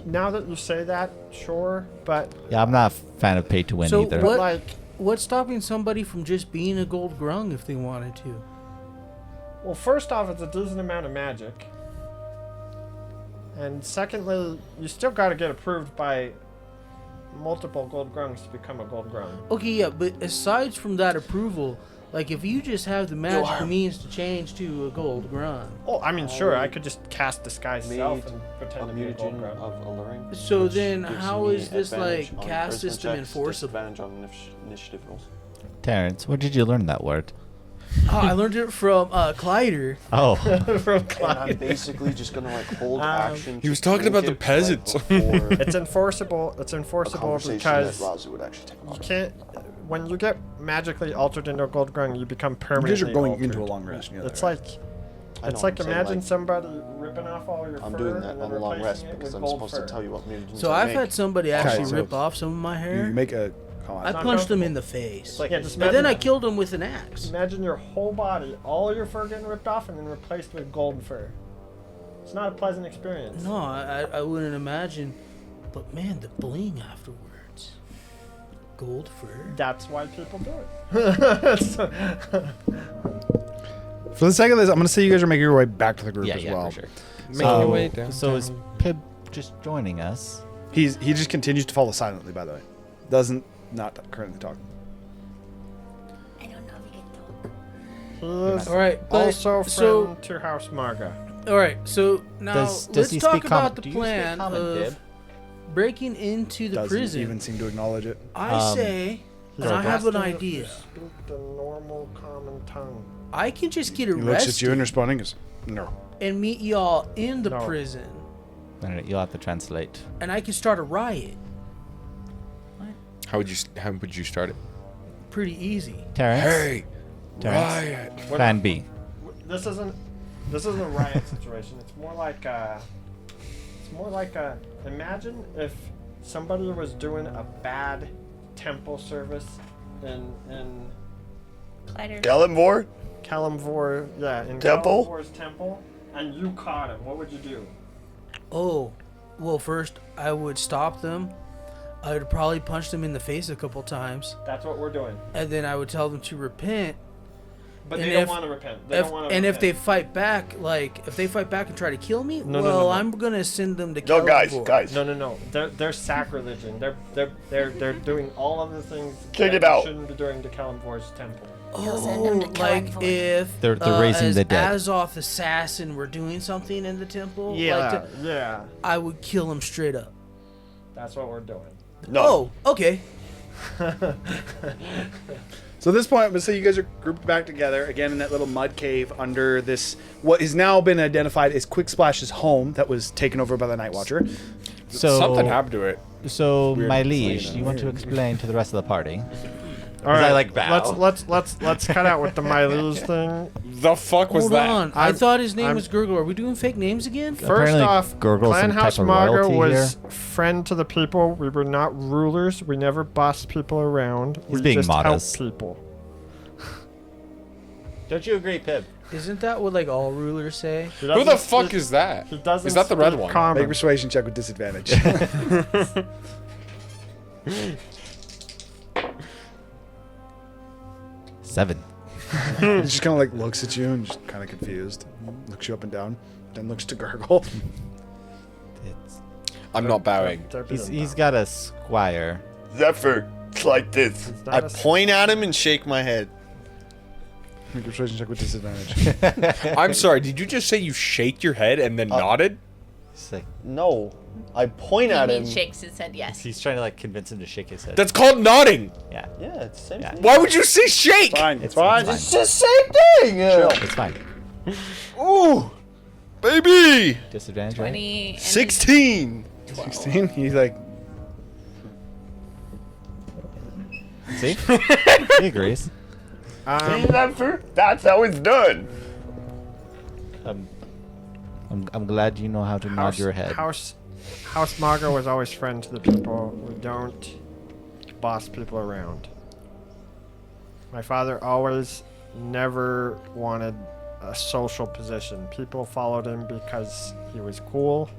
Now that you say that, sure, but Yeah, I'm not a fan of pay to win So either. what- like, What's stopping somebody from just being a gold grung if they wanted to? well, first off, it's a decent amount of magic, and secondly, you still got to get approved by multiple gold grungs to become a gold grung. Okay, yeah, but aside from that approval, like if you just have the magical means to change to a gold grung, Oh, I mean, sure, I could just cast disguise self and pretend to be a gold grung. of alluring. so which then gives how me is this advantage like on caste charisma system checks, enforceable? disadvantage on initiative rolls. Terrence, where did you learn that word? Oh, I learned it from Clyder. Oh, From And I'm basically just gonna like hold action. He was to talking about the communicate, peasants. like, before It's enforceable. It's a enforceable conversation because that Razu would actually take you on. can't. When you get magically altered into a gold grung, you become permanently. Because you're going altered. into a long rest. You know It's that, right? like. I It's know, like I'm saying, imagine like, somebody ripping off all your I'm fur doing that and then on a long replacing rest it because with I'm gold supposed fur. to tell you what mutagens So I I've make. had somebody actually so rip off some of my hair. You make a. Come on. I Not punched them comfortable. in the face. Yeah, just And then imagine- I killed him with an axe. Imagine your whole body, all your fur getting ripped off and then replaced with gold fur. It's not a pleasant experience. No, I wouldn't imagine. But man, the bling afterwards. Gold fur. That's why people do it. So- For the sake of this, I'm going to say you guys are making your way back to the group yeah, as yeah, well. for sure. Making your way down. So is Pib just joining us? He just continues to follow silently. By the way, not currently talking. I don't know if he can talk. He is All right, but also friend so to House Marga. all right, so now Does let's he talk speak common? about the Do you speak plan common, of Bib? breaking into the Doesn't prison. even seem to acknowledge it. I say, and I have an idea. Speak the normal common tongue. I can just get He looks at you and arrested responding is, no. and meet y'all in the No. prison, You'll have to translate. and I can start a riot. How would you start it? Pretty easy. Terrence? Hey, Terrence? riot. Plan B. This isn't a riot situation. It's more like a. Imagine if somebody was doing a bad temple service in Galimvor? Kalimvor, yeah, in Temple? Kalimvor's temple, and you caught him. What would you do? Oh, well, first I would stop them. I would probably punch them in the face a couple times, That's what we're doing. and then I would tell them to repent. But And they don't if- want to repent. They don't want to. And if they fight back, if they fight back and try to kill me, No. I'm gonna send them to No, guys, Kalimvor. No. They're sacrileging. They're doing all of the things Kick that it out. they shouldn't be doing to Kalimvor's temple. He'll send them to Like Kalimvor. if They're raising as the dead. Azoth assassin were doing something in the temple, Yeah. I would kill him straight up. That's what we're doing. No. Oh, okay. So at this point, so you guys are grouped back together again in that little mud cave under this, what has now been identified as Quick Splash's home that was taken over by the Night Watcher. So Something happened to it. So, Weird my saying liege, that. you want to Weird. explain to the rest of the party? All right, I like bow. Let's cut out with the My Liege thing. The fuck was Hold that? on. I thought his name I'm- was Gurgle. Are we doing fake names again? First Apparently off, Gurgle's Clan some House type of Marga royalty was friend to the people. We were not rulers. We never bossed people around. He's we being just modest. helped people. Don't you agree, Pib? Isn't that what like all rulers say? He Who the doesn't fuck speak- is that? He doesn't Is that the red speak one? Make Common. a persuasion check with disadvantage. 7. He just kind of like looks at you and just kind of confused. Looks you up and down, then looks to Gurgle. I'm not bowing. He's got a squire. Zephyr, it's like this. I point at him and shake my head. Make a persuasion check with disadvantage. I'm sorry, did you just say you shake your head and then nodded? He's like, No, I point at him. He shakes his head yes. he's trying to like convince him to shake his head. That's called nodding. Yeah. Yeah, it's the same Yeah. thing. Why would you say shake? Fine, It's fine. fine. It's the same thing. It's fine. Ooh, baby. Disadvantage, right? 20. and 16. 16. He's like, See? He agrees. See, Zephyr? That's how it's done. I'm glad you know how to nod your head. House Marga was always friend to the people. We don't boss people around. My father always never wanted a social position. People followed him because he was cool,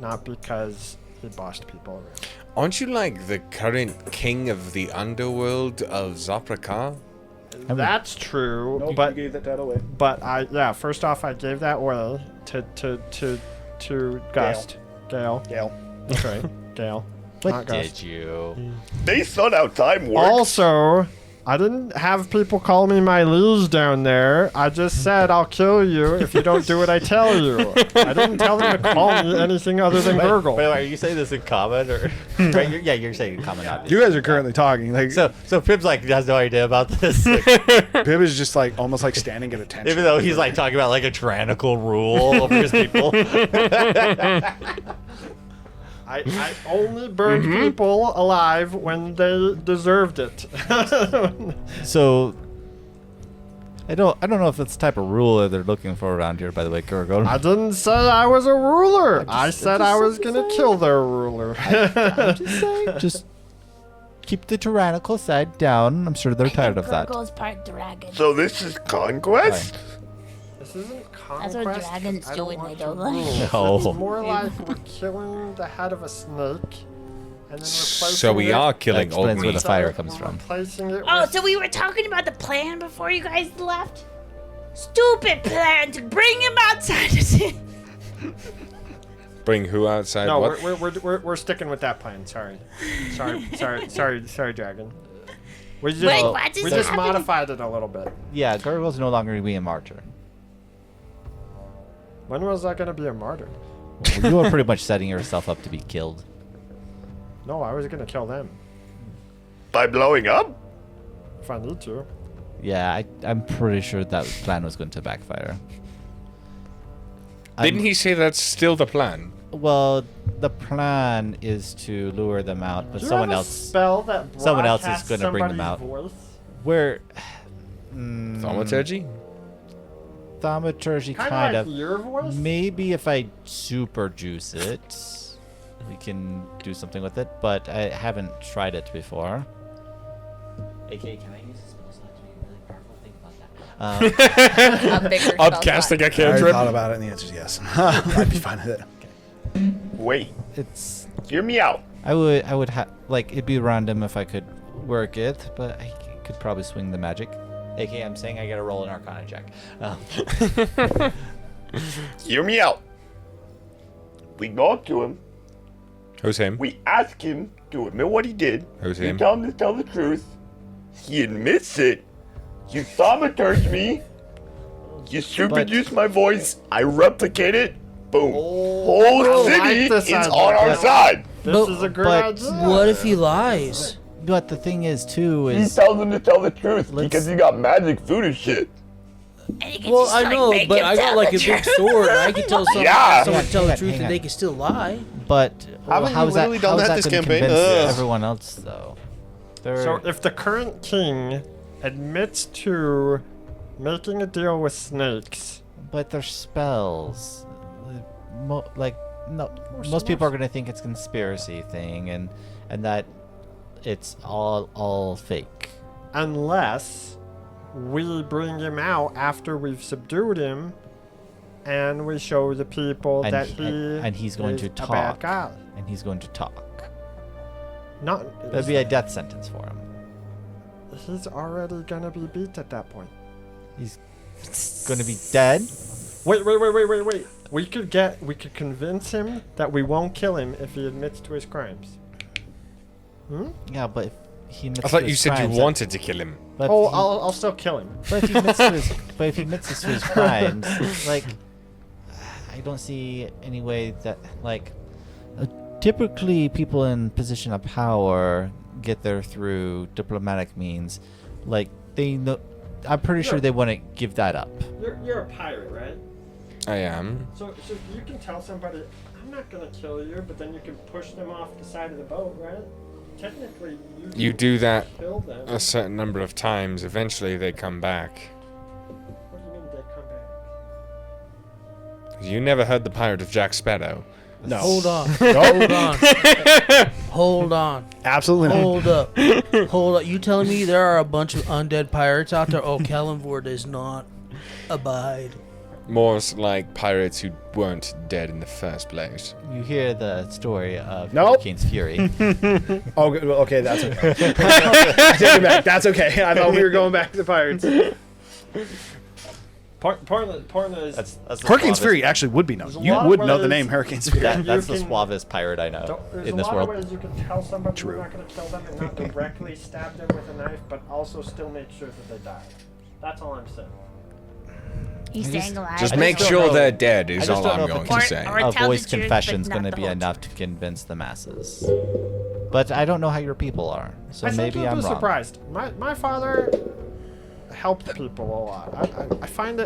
not because he bossed people around. Aren't you like the current king of the underworld of Zapraka? That's true, nope, but you gave that title away. first off, I gave that away to Gust. Gale. That's right. Gale. What Not did Gust. you? They thought how time works. Also, I didn't have people call me my liege down there. I just said I'll kill you if you don't do what I tell you. I didn't tell them to call me anything other than Gurgle. Wait, are you saying this in common or? Right, you're saying in common. Not You guys are currently talking. Like, So Pib's like has no idea about this, like, Pib is just like almost like standing at attention. even though he's like talking about like a tyrannical rule over his people. I only burned people alive when they deserved it. So I don't know if that's the type of rule that they're looking for around here. By the way, Gurgle. I didn't say I was a ruler. I said I was gonna kill their ruler. I'm just saying, just keep the tyrannical side down. I'm sure they're tired of that. Gurgle's part dragon. So this is conquest? This isn't That's conquest. what dragons I do don't when want they to don't like. rule. No. It's more like we're killing the head of a snake and then replacing So we it, are That killing old explains where the meat. fire comes from. replacing it Oh, with so we were talking about the plan before you guys left? Stupid plan to bring him outside to see. Bring who outside? No, what? we're sticking with that plan. Sorry, dragon. We just, Wait, what is we just happening? modified it a little bit. Yeah, Gurgle's no longer going to be a martyr. When was I going to be a martyr? Well, you were pretty much setting yourself up to be killed. No, I was going to kill them. By blowing up? If I need to. Yeah, I'm pretty sure that plan was going to backfire. Didn't he say that's still the plan? Well, the plan is to lure them out, but Do you someone have a else, spell that someone else is broadcasts going to bring them somebody's out. voice? Where Thaumaturgy? Thaumaturgy Kinda kind like of. your voice? Maybe if I super juice it, we can do something with it, but I haven't tried it before. AK, can I use a spell slot to be really powerful? Think about that. A bigger spell Upcasting a I already cantrip. thought about it, and the answer is yes. I'd be fine with it. Wait, It's. hear me out. I would have like it'd be random if I could work it, but I could probably swing the magic. AK, I'm saying I gotta roll an Arcana check. Hear me out. We go up to him. Who's him? We ask him to admit what he did. Who's We him? tell him to tell the truth. He admits it. You thaumaturge me. You super But- juice my voice. I replicate it. Boom. Oh, Whole I like city this is idea. on our side. This But- is a great but idea. What if he lies? But the thing is too He is tells them to tell the truth Let's- because he got magic food and shit. And you can Well, just, I like, know, make but him I got tell like the a big truth. sword. I can tell someone, Yeah. someone to tell the Hang on, truth hang and on. they can still lie. but Haven't how you is that literally done how is that that this gonna campaign? convince Ugh. everyone else though? They're, So if the current king admits to making a deal with snakes, but they're spells. No, most people are gonna think it's a conspiracy thing and that it's all fake. unless we bring him out after we've subdued him, and we show the people And that he's going is to a bad talk. guy. And he's going to talk. Not. That'd be a death sentence for him. He's already gonna be beat at that point. He's going to be dead. Wait. We could convince him that we won't kill him if he admits to his crimes. Hmm? Yeah, but if he admits I thought to you his said crimes, you wanted to kill him. But Oh, he- I'll still kill him. But if he admits to his crimes, like, I don't see any way that, like, typically people in position of power get there through diplomatic means. Like, they know, I'm pretty sure they wouldn't give that up. You're a pirate, right? I am. So you can tell somebody, I'm not gonna kill you, but then you can push them off the side of the boat, right? Technically, You can do that kill them. a certain number of times. Eventually, they come back. What do you mean they come back? You never heard the Pirate of Jack Sparrow. No. Hold on. Hold on. Hold on. Absolutely not. Hold up. Hold up. You telling me there are a bunch of undead pirates out there? Oh, Kellenvor does not abide. More like pirates who weren't dead in the first place. You hear the story of Nope. Hurricane's Fury. Oh, good. Well, okay, that's okay. I take it back. That's okay. I thought we were going back to the pirates. Portland is. That's the Hurricane's suavest- Fury actually would be known. There's a You lot of would know the ways name Hurricane's Fury. That's the You can- suavest pirate I know There's in a this lot world. of ways you can tell somebody True. you're not going to kill them and not directly stab them with a knife, but also still make sure that they die. That's all I'm saying. He's staying alive. Just I make just sure don't know- they're dead I is just all don't I'm know if going Or- to say. or- A tell the voice truth, confession's but going to not be the whole enough to convince the masses. But I don't know how your people are, so I think maybe you'll I'm be wrong. surprised. My father helped people a lot. I find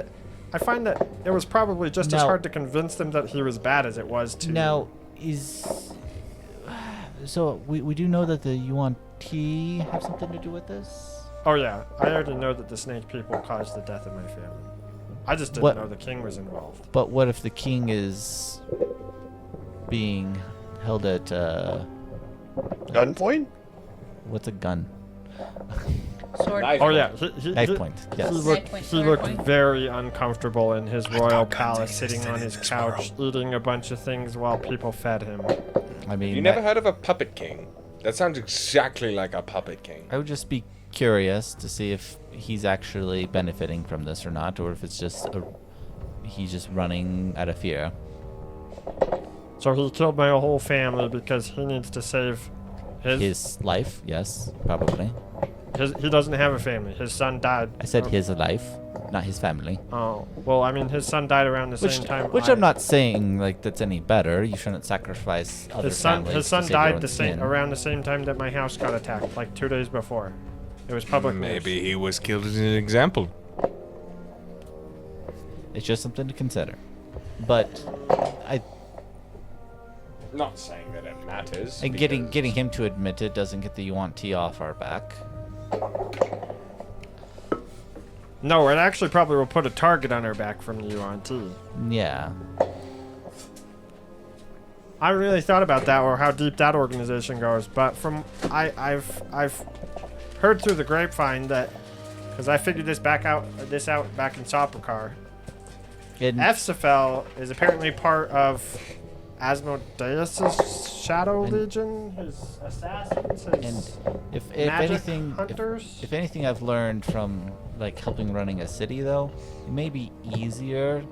that it was probably just as Now- hard to convince them that he was bad as it was to. Now, so we do know that the Yuan Ti have something to do with this? Oh yeah, I already know that the snake people caused the death of my family. I just didn't What- know the king was involved. But what if the king is being held at, Gunpoint? what's a gun? Sword. Oh yeah, Knife point, yes. He looked very uncomfortable in his royal palace, sitting on his couch, eating a bunch of things while people fed him. I mean, You never heard of a puppet king? That sounds exactly like a puppet king. I would just be curious to see if he's actually benefiting from this or not, or if it's just he's just running out of fear. So he killed my whole family because he needs to save his. His life, yes, probably. He doesn't have a family. His son died. I said his life, not his family. Oh, well, I mean, his son died around the same time. Which I'm not saying like that's any better. You shouldn't sacrifice other families. His son to save your died own the same skin. around the same time that my house got attacked, like 2 days before. It was public news. Maybe he was killed as an example. It's just something to consider. But Not saying that it matters. and getting him to admit it doesn't get the UNT off our back. No, it actually probably will put a target on our back from the UNT. Yeah. I haven't really thought about that or how deep that organization goes, but from I've heard through the grapevine that because I figured this out back in Soprakar. Efsafel is apparently part of Asmodeus' Shadow Legion, his assassins, his If magic anything, hunters. if anything I've learned from like helping running a city though, it may be easier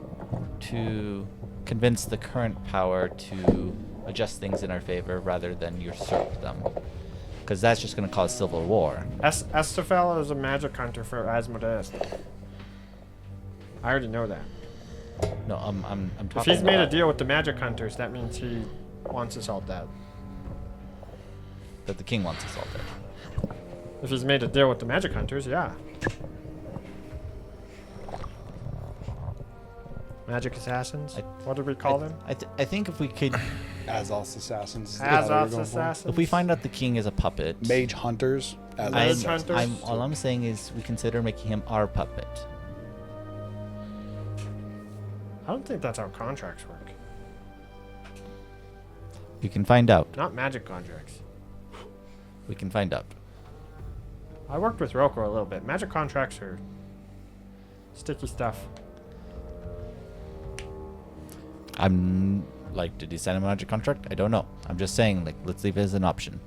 to convince the current power to adjust things in our favor rather than usurp them. Because that's just going to cause civil war. Estafel is a magic hunter for Asmodeus. I already know that. No, I'm If talking he's made a about deal with the magic hunters, that means he wants us all dead. that the king wants us all dead. If he's made a deal with the magic hunters, yeah. Magic assassins? What did we call them? I think if we could Azos assassins. Azos assassins. If we find out the king is a puppet, Mage hunters. Mage hunters. all I'm saying is we consider making him our puppet. I don't think that's how contracts work. We can find out. Not magic contracts. We can find out. I worked with Roko a little bit. Magic contracts are sticky stuff. I'm like, did he sign a magic contract? I don't know. I'm just saying, like, let's leave it as an option.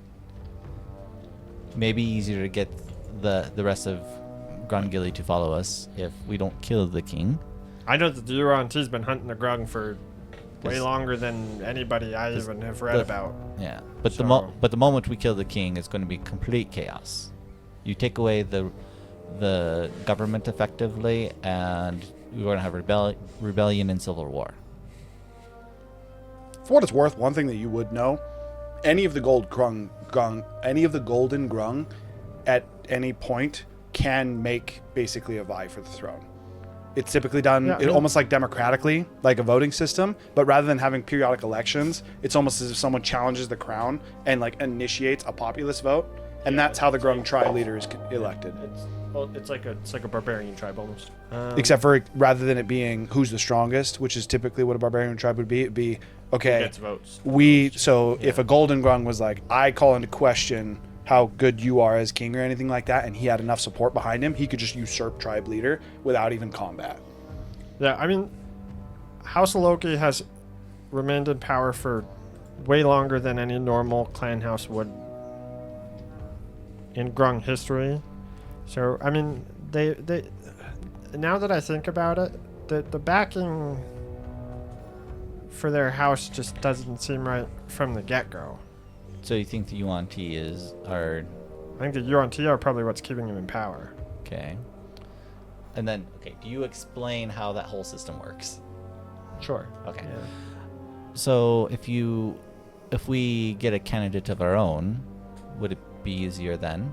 Maybe easier to get the rest of Grungilly to follow us if we don't kill the king. I know that the UNT's been hunting the Grung for way This- longer than anybody I this- even have read about. Yeah, but So- the moment we kill the king, it's going to be complete chaos. You take away the government effectively, and we're going to have rebellion and civil war. For what it's worth, one thing that you would know, any of the golden grung at any point can make basically a vie for the throne. It's typically done almost like democratically, like a voting system, but rather than having periodic elections, it's almost as if someone challenges the crown and like initiates a populist vote, and that's how the grung tribe leader is elected. It's like a barbarian tribe almost. Except for rather than it being who's the strongest, which is typically what a barbarian tribe would be, it'd be okay. Who gets votes. If a golden grung was like, I call into question how good you are as king or anything like that, and he had enough support behind him, he could just usurp tribe leader without even combat. Yeah, I mean, House of Loki has remained in power for way longer than any normal clan house would in grung history. So, I mean, they now that I think about it, the backing for their house just doesn't seem right from the get-go. So you think the UNT are... I think the UNT are probably what's keeping them in power. Okay. And then, do you explain how that whole system works? Sure. Okay. Yeah. So if we get a candidate of our own, would it be easier then?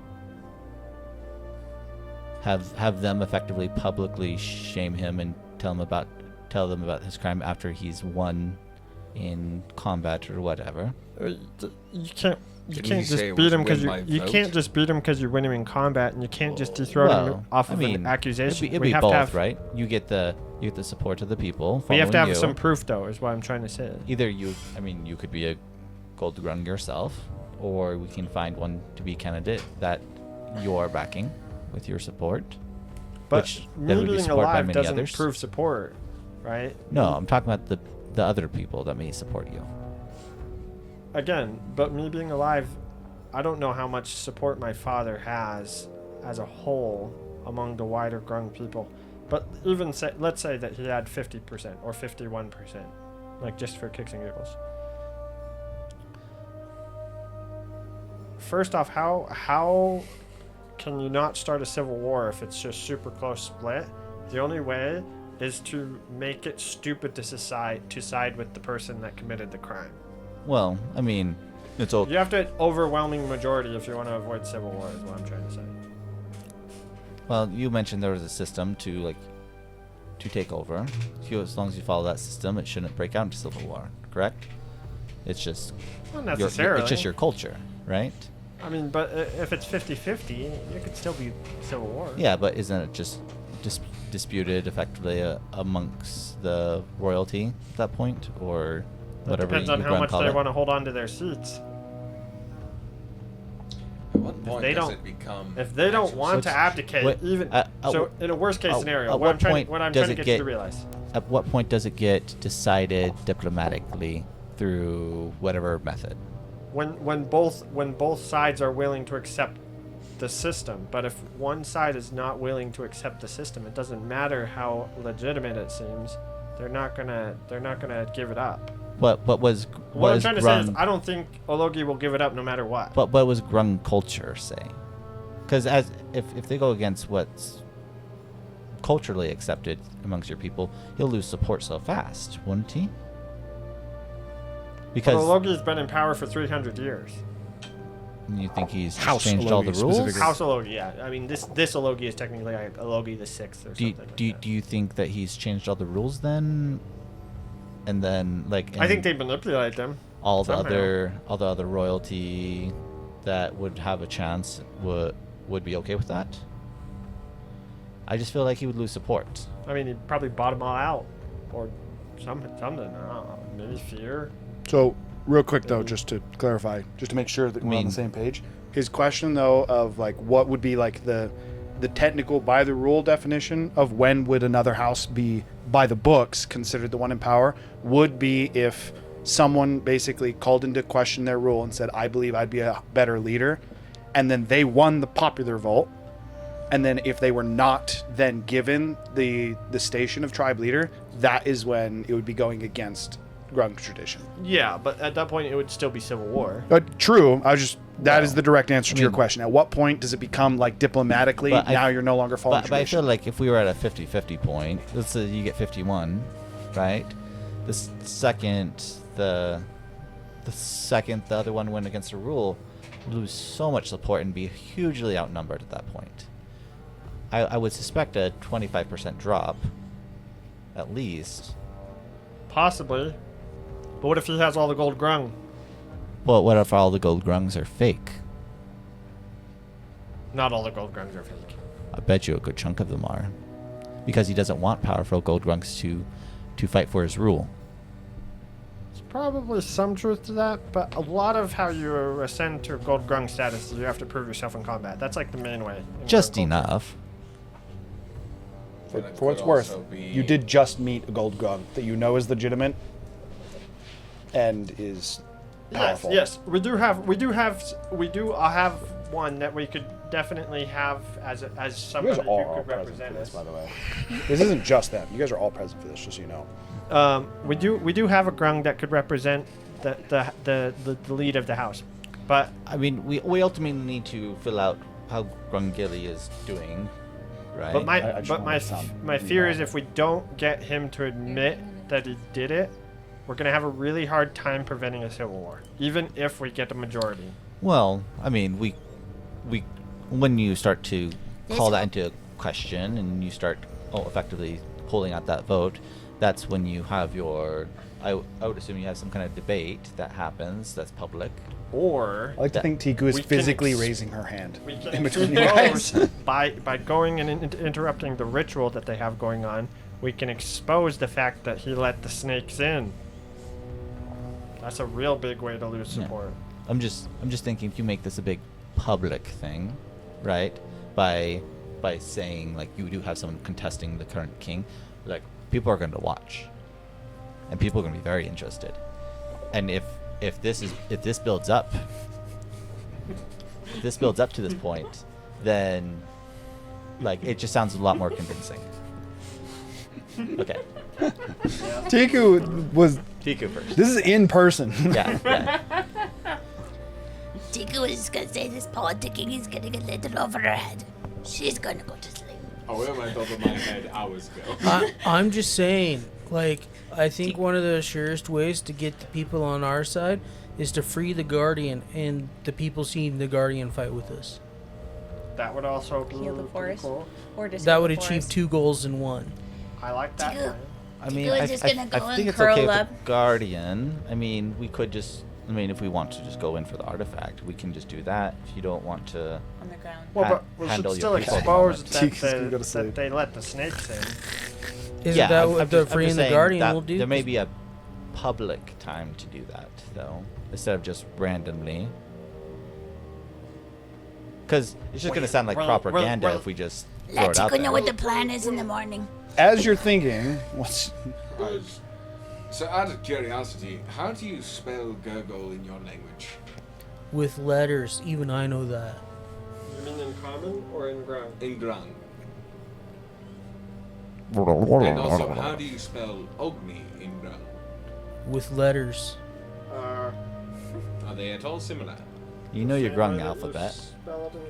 Have them effectively publicly shame him and tell them about his crime after he's won in combat or whatever. You can't just beat him because you can't just beat him because you win him in combat, and you can't just dethrone him off of an accusation. It'd be both, right? You get the support of the people. We have to have you. some proof, though, is what I'm trying to say. Either you could be a gold grung yourself, or we can find one to be candidate that you're backing with your support. But me being alive doesn't prove support, right? No, I'm talking about the other people that may support you. Again, but me being alive, I don't know how much support my father has as a whole among the wider grung people. But even let's say that he had 50% or 51%, like just for kicks and giggles. First off, how can you not start a civil war if it's just super close split? The only way is to make it stupid to side with the person that committed the crime. Well, I mean, it's all. You have to overwhelming majority if you want to avoid civil war. Is what I'm trying to say. Well, you mentioned there was a system to take over. As long as you follow that system, it shouldn't break out into civil war. Correct? It's just. Not necessarily. It's just your culture, right? I mean, but if it's 50-50, it could still be civil war. Yeah, but isn't it just disputed effectively amongst the royalty at that point, or whatever? Depends on how much they want to hold on to their seats. At what point they does don't, it become? If they don't want to abdicate, so in a worst case scenario, what I'm trying to get you to realize. At what point does it get decided diplomatically through whatever method? When both sides are willing to accept the system, but if one side is not willing to accept the system, it doesn't matter how legitimate it seems. They're not gonna give it up. What I'm trying to say is I don't think Ologi will give it up no matter what. What was Grung culture say? Because if they go against what's culturally accepted amongst your people, he'll lose support so fast, wouldn't he? Because Ologi's been in power for 300 years. You think he's changed all the rules? House Ologi, yeah. I mean, this Ologi is technically like Ologi the 6th or something. Do you think that he's changed all the rules then? And then I think they manipulate them. All the other royalty that would have a chance would be okay with that. I just feel like he would lose support. I mean, he'd probably bottom all out, or something. I don't know, maybe fear. So, real quick though, just to clarify, just to make sure that we're on the same page. His question though of like what would be like the technical by the rule definition of when would another house be by the books considered the one in power would be if someone basically called into question their rule and said, I believe I'd be a better leader, and then they won the popular vote, and then if they were not then given the station of tribe leader, that is when it would be going against Grung tradition. Yeah, but at that point it would still be civil war. True. That is the direct answer to your question. At what point does it become like diplomatically now you're no longer following tradition? But I feel like if we were at a 50-50 point, let's say you get 51, right? The second the other one went against a rule, lose so much support and be hugely outnumbered at that point. I would suspect a 25% drop, at least. Possibly. But what if he has all the gold grung? Well, what if all the gold grungs are fake? Not all the gold grungs are fake. I bet you a good chunk of them are. Because he doesn't want powerful gold grungs to fight for his rule. There's probably some truth to that, but a lot of how you ascend to gold grung status is you have to prove yourself in combat. That's like the main way. Just enough. For what's worth, you did just meet a gold grung that you know is legitimate and is powerful. Yes, we do have one that we could definitely have as somebody who could represent us. By the way, this isn't just them. You guys are all present for this, just so you know. We do have a grung that could represent the lead of the house, but I mean we ultimately need to fill out how Grungilly is doing, right? But my fear is if we don't get him to admit that he did it, we're going to have a really hard time preventing a civil war, even if we get a majority. Well, I mean, we when you start to call that into question and you start effectively pulling out that vote, that's when you have your, I would assume you have some kind of debate that happens that's public. Or I like to think Tiku is physically raising her hand in between you guys. by going and interrupting the ritual that they have going on, we can expose the fact that he let the snakes in. That's a real big way to lose support. Yeah. I'm just thinking if you make this a big public thing, right? By saying like you do have someone contesting the current king, like people are going to watch, and people are going to be very interested. And if this builds up, to this point, then like it just sounds a lot more convincing. Okay. Tiku was Tiku first. This is in person. Yeah. Tiku was just gonna say this politicking is getting a little over her head. She's gonna go to sleep. Oh, it went over my head hours ago. I'm just saying, like, I think one of the surest ways to get the people on our side is to free the Guardian and the people seeing the Guardian fight with us. That would also be Heal the pretty forest. cool. Or just That heal would the achieve forest. 2 goals in 1. I like that Tiku. plan. I mean, Tiku I is just gonna go think and it's curl okay with up. the Guardian. I mean, we could just. I mean, if we want to just go in for the artifact, we can just do that. If you don't want to. On the ground. Well, but we should handle still your people expose moment. that Tiku's gonna go to sleep. they let the snakes in. Isn't that what the I'm freeing the saying Guardian that will do? There may be a public time to do that, though, instead of just randomly. Because it's just going to sound like propaganda if we just throw Let it out Tiku know there. what the plan is in the morning. As you're thinking, what's So, out of curiosity, how do you spell gurgle in your language? With letters, even I know that. You mean in common or in ground? In Grung. And also, how do you spell Ogni in Grung? With letters. Are they at all similar? You know your Grung alphabet. Spell it in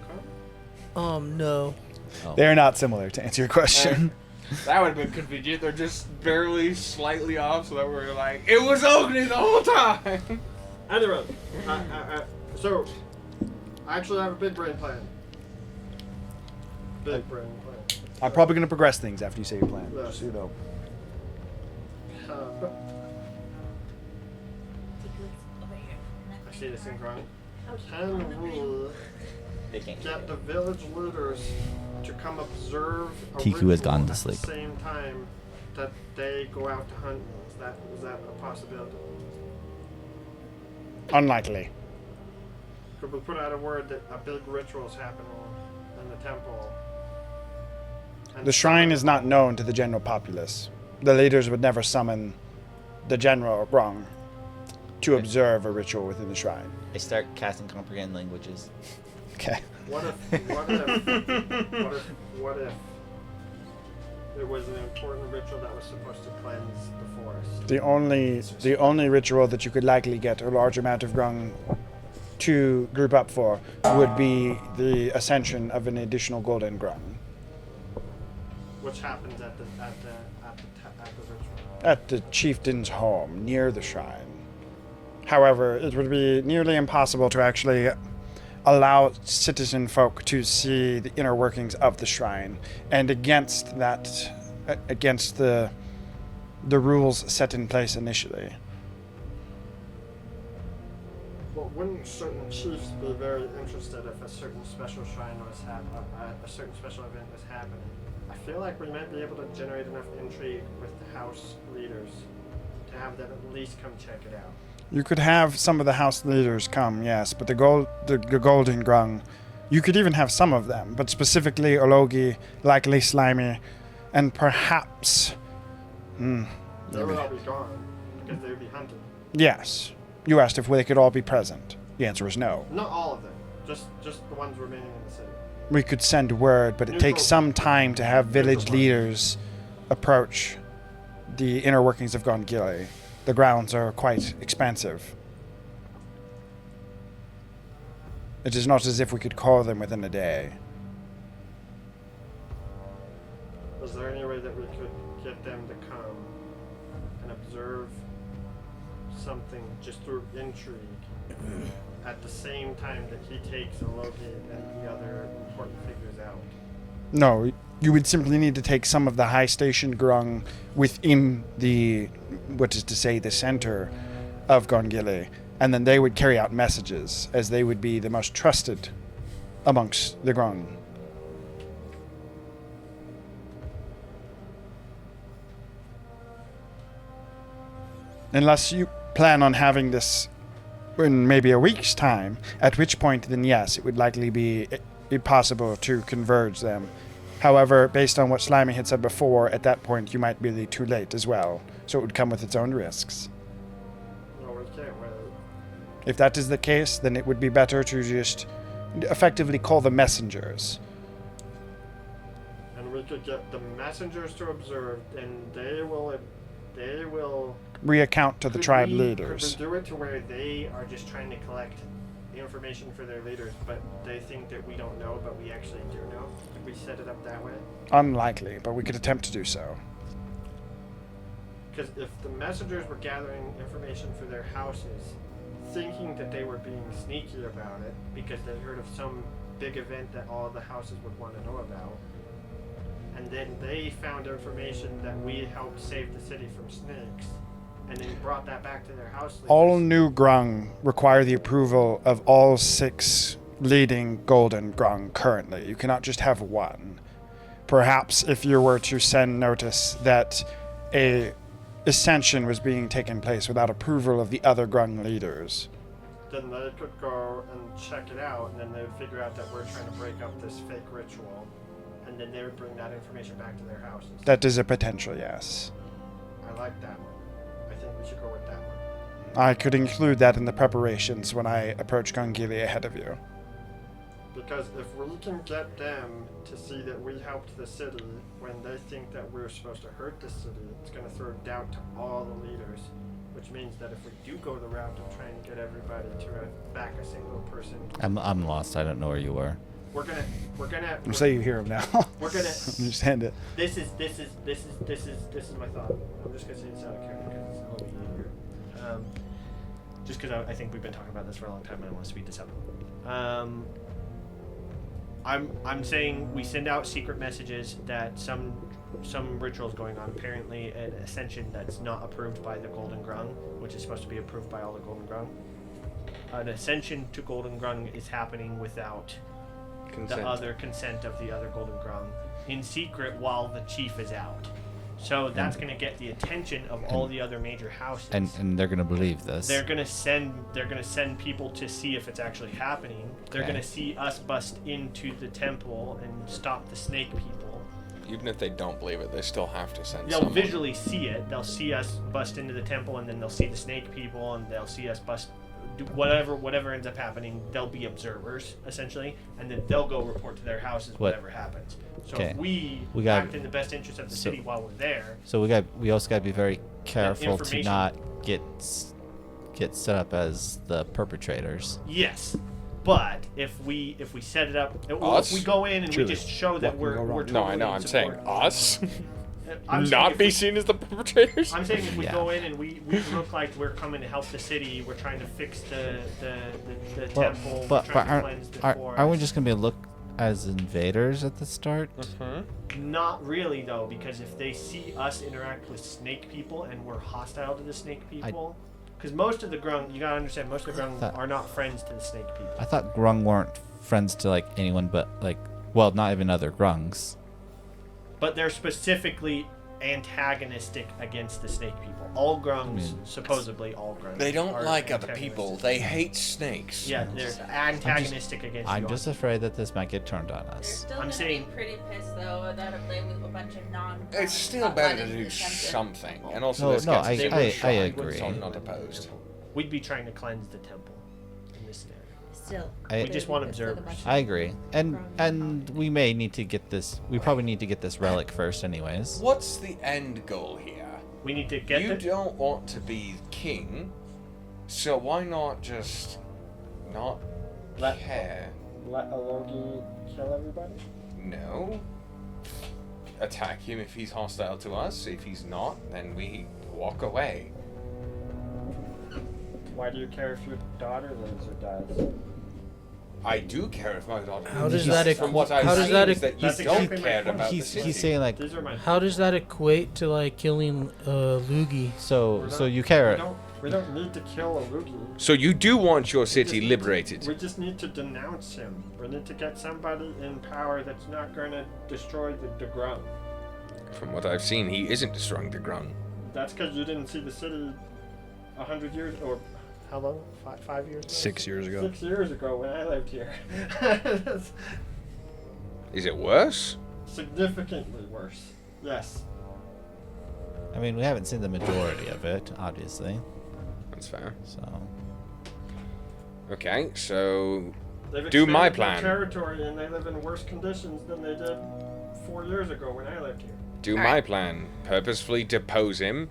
common? No. Oh. They're not similar, to answer your question. That would have been convenient. They're just barely slightly off, so that we're like, it was Ogni the whole time! Anyway, so I actually have a big brain plan. Big brain plan. I'm probably going to progress things after you say your plan. Yeah. Just so you know. I see this in Grung. Can we get the village leaders to come observe a Tiku has gone to ritual sleep. at the same time that they go out to hunt? Is that a possibility? Unlikely. Could we put out a word that a big ritual is happening in the temple? And The shrine is not known to the general populace. The leaders would never summon the general wrong to observe a ritual within the shrine. I start casting comprehend languages. Okay. What if there was an important ritual that was supposed to cleanse the forest? The only ritual that you could likely get a large amount of grung to group up for would be the ascension of an additional golden grung Which happens at the ritual. at the chieftain's home near the shrine. However, it would be nearly impossible to actually allow citizen folk to see the inner workings of the shrine, and against the rules set in place initially. But wouldn't certain chiefs be very interested if a certain special shrine was a certain special event was happening? I feel like we might be able to generate enough intrigue with the house leaders to have them at least come check it out. You could have some of the house leaders come, yes, but the golden grung, you could even have some of them, but specifically Ologi, likely Slimy, and perhaps... They would all be gone because they would be hunted. Yes. You asked if they could all be present. The answer is no. Not all of them, just the ones remaining in the city. We could send word, but it takes some time to have village leaders approach the inner workings of Gongili. The grounds are quite expansive. It is not as if we could call them within a day. Is there any way that we could get them to come and observe something just through intrigue at the same time that he takes Loki and the other important figures out? No, you would simply need to take some of the high station grung within the, what is to say, the center of Gongili, and then they would carry out messages, as they would be the most trusted amongst the grung. Unless you plan on having this in maybe a week's time, at which point then yes, it would likely be impossible to converge them. However, based on what Slimy had said before, at that point you might be too late as well, so it would come with its own risks. No, we can't wait. If that is the case, then it would be better to just effectively call the messengers. And we could get the messengers to observe, and they will Reaccount to the tribe leaders. Could we do it to where they are just trying to collect information for their leaders, but they think that we don't know, but we actually do know. Could we set it up that way? Unlikely, but we could attempt to do so. Because if the messengers were gathering information for their houses, thinking that they were being sneaky about it because they heard of some big event that all the houses would want to know about, and then they found information that we helped save the city from snakes, and then brought that back to their house leaders. All new grung require the approval of all 6 leading golden grung currently. You cannot just have one. Perhaps if you were to send notice that a ascension was being taken place without approval of the other grung leaders. Then they could go and check it out, and then they would figure out that we're trying to break up this fake ritual, and then they would bring that information back to their houses. That is a potential, yes. I like that one. I think we should go with that one. I could include that in the preparations when I approach Gongili ahead of you. Because if we can get them to see that we helped the city when they think that we're supposed to hurt the city, it's going to throw doubt to all the leaders. Which means that if we do go the route of trying to get everybody to back a single person, I'm lost. I don't know where you were. we're gonna. I'm saying you hear him now. We're gonna. Just hand it. This is my thought. I'm just gonna say this out of character because it's a little bit easier. Just because I think we've been talking about this for a long time and I want to speed this up. I'm saying we send out secret messages that some rituals going on. Apparently, an ascension that's not approved by the Golden Grung, which is supposed to be approved by all the Golden Grung. An ascension to Golden Grung is happening without the other consent of the other Golden Grung, in secret while the chief is out. So that's going to get the attention of all the other major houses. And they're going to believe this. They're going to send people to see if it's actually happening. They're going to see us bust into the temple and stop the snake people. Even if they don't believe it, they still have to send They'll someone. visually see it. They'll see us bust into the temple, and then they'll see the snake people, and they'll see us bust. Do whatever ends up happening, they'll be observers essentially, and then they'll go report to their houses whatever happens. So if we act in the best interest of the city while we're there. So we also got to be very careful to not get set up as the perpetrators. Yes, but if we set it up, if we go in and we just show that we're totally no, I know. I'm saying us. I'm not be seen as the perpetrators. I'm saying if we go in and we look like we're coming to help the city, we're trying to fix the temple, But we're trying to cleanse the forest. are we just gonna be look as invaders at the start? Not really though, because if they see us interact with snake people and we're hostile to the snake people, because most of the grung, you gotta understand, most of the grung are not friends to the snake people. I thought grung weren't friends to like anyone but not even other grungs. But they're specifically antagonistic against the snake people. All grungs, supposedly all grungs. They don't are like other antagonistic. people. They hate snakes. Yeah, they're antagonistic against I'm you. just afraid that this might get turned on They're us. still I'm gonna saying- be pretty pissed though that if they with a bunch of non. It's still better to do something. And also, this gets us I shrine, agree. So I'm not opposed. We'd be trying to cleanse the temple in this scenario. Still. I- We just want observers. I agree, and we may need to get this. We probably need to get this relic first, anyways. What's the end goal here? We need to get You don't want to be king, so why not just not care? Let Alogi kill everybody? No. Attack him if he's hostile to us. If he's not, then we walk away. Why do you care if your daughter lives or dies? I do care if my daughter. How does lives. that From what I've seen is that you don't care about the city. He's saying like, how does that equate to like killing Lugi? So you care. We don't need to kill Alogi. So you do want your city liberated. We just need to denounce him. We need to get somebody in power that's not going to destroy the Grung. From what I've seen, he isn't destroying the Grung. That's because you didn't see the city 100 years, or how long? 5 years ago? 6 years ago. 6 years ago when I lived here. Is it worse? Significantly worse. Yes. I mean, we haven't seen the majority of it, obviously. That's fair. So. Okay, so They've do my expanded their plan. territory and they live in worse conditions than they did 4 years ago when I lived here. Do my plan. Purposefully depose him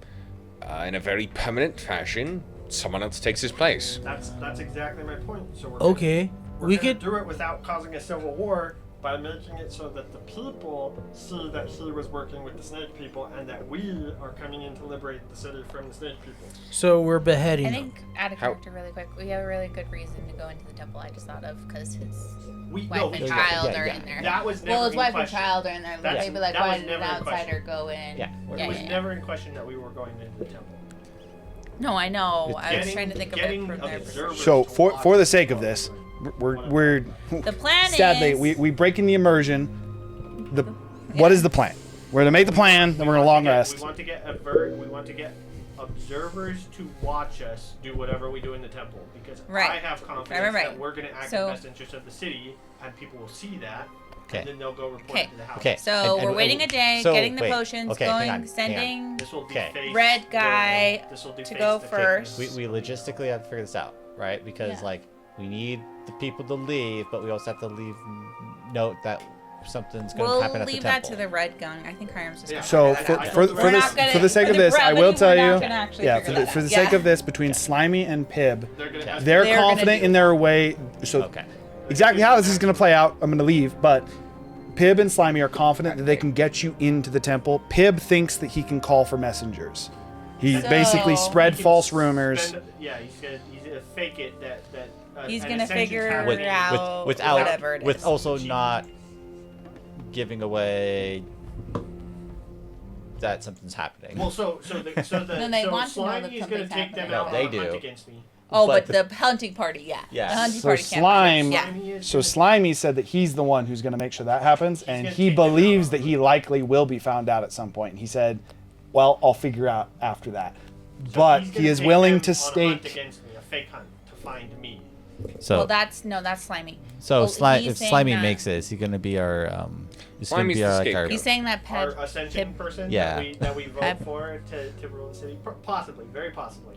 in a very permanent fashion. someone else takes his place. That's exactly my point. So we're Okay, we're we gonna could. do it without causing a civil war by making it so that the people see that he was working with the snake people and that we are coming in to liberate the city from the snake people. So we're beheading I him. think, out of character really quick, we have a really good reason to go into the temple. I just thought of because his wife and child are in there. That was never well, his in wife and question. child are in there. That's- They'd be like, that why was did an never in question. outsider go in? Yeah. It was never in question that we were going into the temple. No, I know. I was Getting- trying to think of it getting from their perspective. observers So to for watch the sake of this, we're The plan sadly is we break in the immersion. What is the plan? We're gonna make the plan, then we're gonna long rest. We want to get observers to watch us do whatever we do in the temple because Right. I have confidence Right. that we're going to act So- in the best interest of the city and people will see that. Okay. And then they'll go report Okay. it to the house. Okay. So And we're waiting a day, so, getting the wait, potions, okay, going, hang on. sending This will be Okay. face red the- guy this will do to face go the first. We logistically have to figure this out, right? Because Yeah. like we need the people to leave, but we also have to leave note that something's going to We'll happen at the leave temple. that to the red gun. I think Hiram's just. Yeah. So gonna figure that out. for We're not gonna- the sake of the this, I will brevity, tell we're you, not gonna actually yeah, figure for the that for the out. sake Yeah. of this, between Slimy and Pib, They're going to have they're They're gonna confident do in their way. So Okay. exactly how this is going to play out, I'm going to leave, but Pib and Slimy are confident that they can get you into the temple. Pib thinks that he can call for messengers. He So- basically spread He can false rumors. he's gonna fake it that He's an gonna Ascension's figure happening. out without whatever it with is. also not giving away that something's happening. Well, so No, they want to know that Slimy is going something's to take them happening. out They on a hunt do. against me. Oh, but but the hunting party, yeah. Yeah. The hunting So party can't. Slime, Yeah. so Slimy said that he's the one who's going to make sure that happens, and gonna he take them believes out. that he likely will be found out at some point. And he said, "Well, I'll figure out after that." So But he's he gonna is take willing them to on a hunt stake. against me, a fake hunt to find me. So Well, that's Slimy. so Well, if he's saying Slimy that- makes it, is he going to be our he's going to Slimy's be the our, scapegoat. He's saying that Our Peb. Ascension Pib- person Yeah. that we vote Peb- for to rule the city, possibly, very possibly.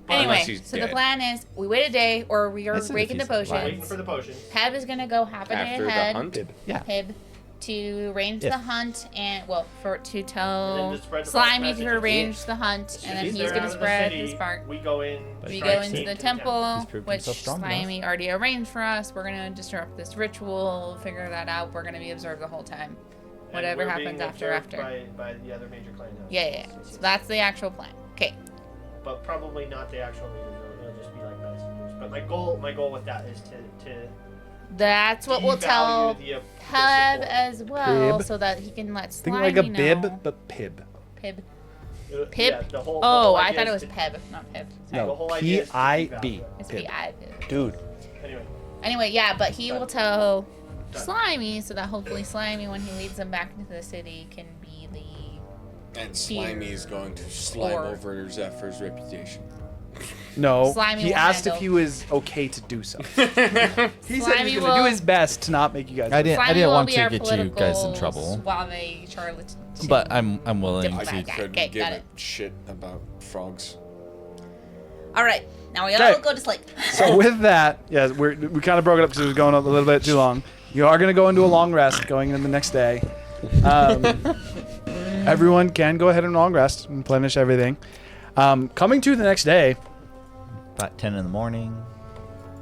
Anyway, Unless he's so the dead. plan is we wait a day, or we are I said if breaking the he's alive. potions. Waiting for the potion. Peb is gonna go half a day After the ahead. hunt. Yeah. Pib to arrange If. the hunt and to And then tell just spread the Slimy false to messages. arrange the hunt, and then If he's they're gonna out of the spread city, his part. We go in. We try go to into sneak the to temple, He's proved which himself strong Slimy already arranged for us. We're gonna disrupt this ritual, figure that out. We're gonna be observed the whole time. And Whatever we're happens being after. observed by the other major clan houses. Yeah. So that's the actual plan. Okay. But probably not the actual leaders. It'll just be like messengers. But my goal with that is to That's what we'll tell devalue the Peb support. as well, Pib. so that he can let Think Slimy like a know. bib, but Pib. Pib. Yeah, Pib? the whole Oh, I idea thought it is was to- Peb, not Pib. the No, whole idea is to P-I-B. devalue. It's Pib. P-I, Pib. Dude. Anyway, Anyway, yeah, but he will tell Done. Slimy, so that hopefully Slimy, when he leads them back into the city, can be the And Slimy is going to slime Or- over Zephyr's reputation. No, Slimy he will asked if handle. he was okay to do so. He said he Slimy was going to do will- his best to not make you guys. I didn't Slimy will want be to our get you guys in political trouble, Suave charlatan. but I'm willing Diplomat. to. I Okay, couldn't okay, give got a it. shit about frogs. All right, now we Okay. all go to sleep. So with that, yeah, we kind of broke it up because it was going a little bit too long. You are going to go into a long rest going into the next day. Everyone can go ahead and long rest and replenish everything. Coming to the next day, About 10 in the morning,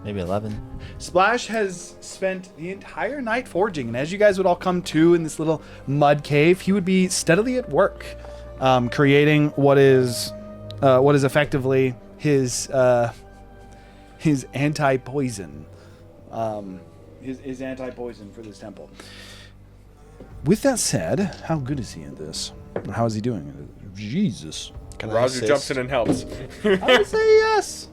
maybe 11. Splash has spent the entire night forging, and as you guys would all come to in this little mud cave, he would be steadily at work, creating what is effectively his anti-poison, his anti-poison for this temple. With that said, how good is he at this? Or how is he doing? Jesus. Roger jumps in and helps. I would say yes.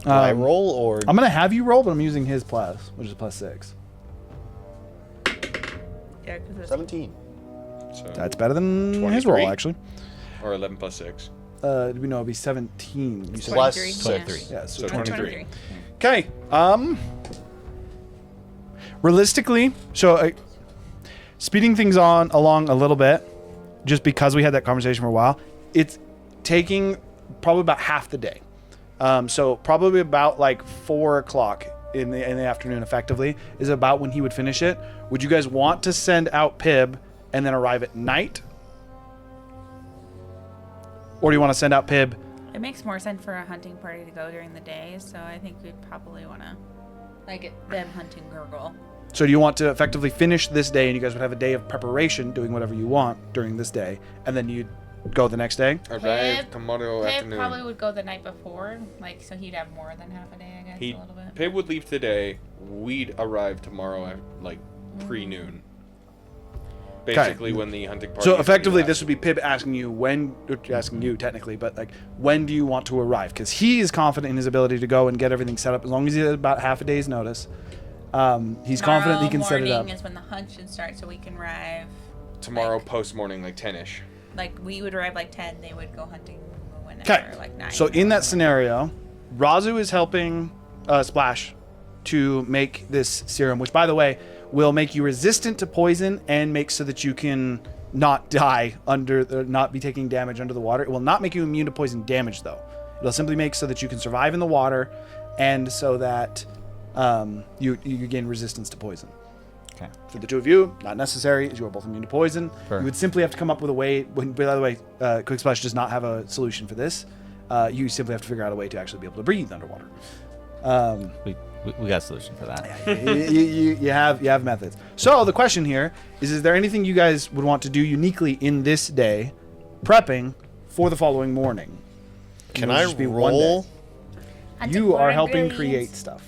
Do I roll or I'm gonna have you roll, but I'm using his plus, which is +6. Yeah, 'cause it's 17? So, That's better than his roll, 23? actually. or 11 plus 6. We know it'd be 17. You said. Plus 23, 6. yeah. Yeah, so So 23. 23. Okay. Realistically, so speeding things along a little bit, just because we had that conversation for a while, it's taking probably about half the day. So probably about like 4 o'clock in the afternoon, effectively, is about when he would finish it. Would you guys want to send out Pib and then arrive at night, or do you want to send out Pib It makes more sense for a hunting party to go during the day, so I think we'd probably want to, like, them hunting Gurgle. So do you want to effectively finish this day, and you guys would have a day of preparation, doing whatever you want during this day, and then you'd go the next day? Arrive tomorrow Pip afternoon. probably would go the night before, like, so he'd have more than half a day, I guess, a little bit. Pip would leave today. We'd arrive tomorrow at like pre-noon. Basically, when the hunting party. So effectively, this would be Pip asking you when, asking you technically, but like, when do you want to arrive? Because he is confident in his ability to go and get everything set up as long as he has about half a day's notice. He's confident he can set it up. Tomorrow morning is when the hunt should start, so we can arrive. Tomorrow post morning, like 10ish. Like, we would arrive like 10, they would go hunting whenever, Okay. like 9. So in that scenario, Razu is helping Splash to make this serum, which, by the way, will make you resistant to poison and make so that you can not die not be taking damage under the water. It will not make you immune to poison damage, though. It'll simply make so that you can survive in the water, and so that you gain resistance to poison. Okay. For the two of you, not necessary, as you are both immune to poison. Sure. You would simply have to come up with a way. By the way, Quick Splash does not have a solution for this. You simply have to figure out a way to actually be able to breathe underwater. We got a solution for that. you have methods. So the question here is there anything you guys would want to do uniquely in this day, prepping for the following morning? Can It'll I just be one roll? day. You are helping create stuff.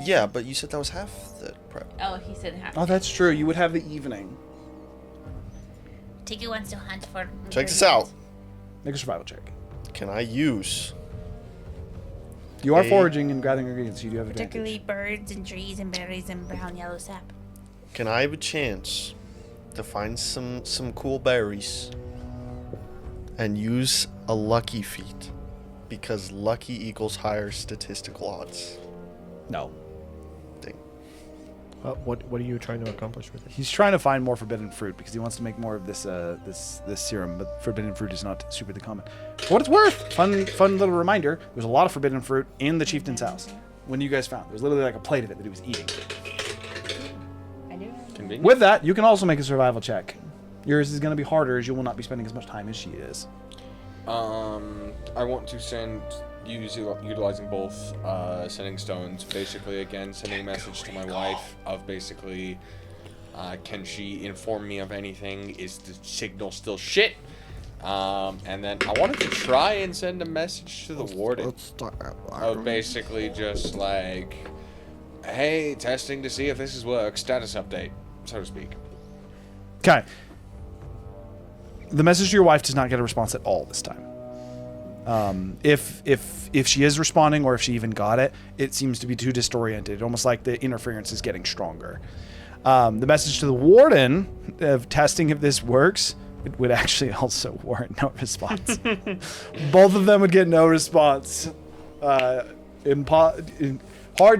Yeah, but you said that was half the prep. Oh, he said half. Oh, that's true. You would have the evening. Tiki wants to hunt for. Check this out. Make a survival check. Can I use? You are foraging and gathering ingredients. You do have advantage. Particularly birds and trees and berries and brown yellow sap. Can I have a chance to find some cool berries and use a lucky feat? Because lucky equals higher statistical odds. No. Dang. What are you trying to accomplish with it? He's trying to find more forbidden fruit because he wants to make more of this this serum, but forbidden fruit is not super common. For what it's worth, fun little reminder, there's a lot of forbidden fruit in the chieftain's house. When you guys found, there was literally like a plate of it that he was eating. I do. Convenient. With that, you can also make a survival check. Yours is going to be harder as you will not be spending as much time as she is. I want to utilizing both sending stones, basically again sending a message to my wife of basically can she inform me of anything, is the signal still shit, and then I wanted to try and send a message to the warden of basically just like, hey, testing to see if this is work, status update, so to speak. Okay. The message to your wife does not get a response at all this time. If she is responding, or if she even got it, it seems to be too disoriented, almost like the interference is getting stronger. The message to the warden of testing if this works, it would actually also warrant no response. Both of them would get no response. Hard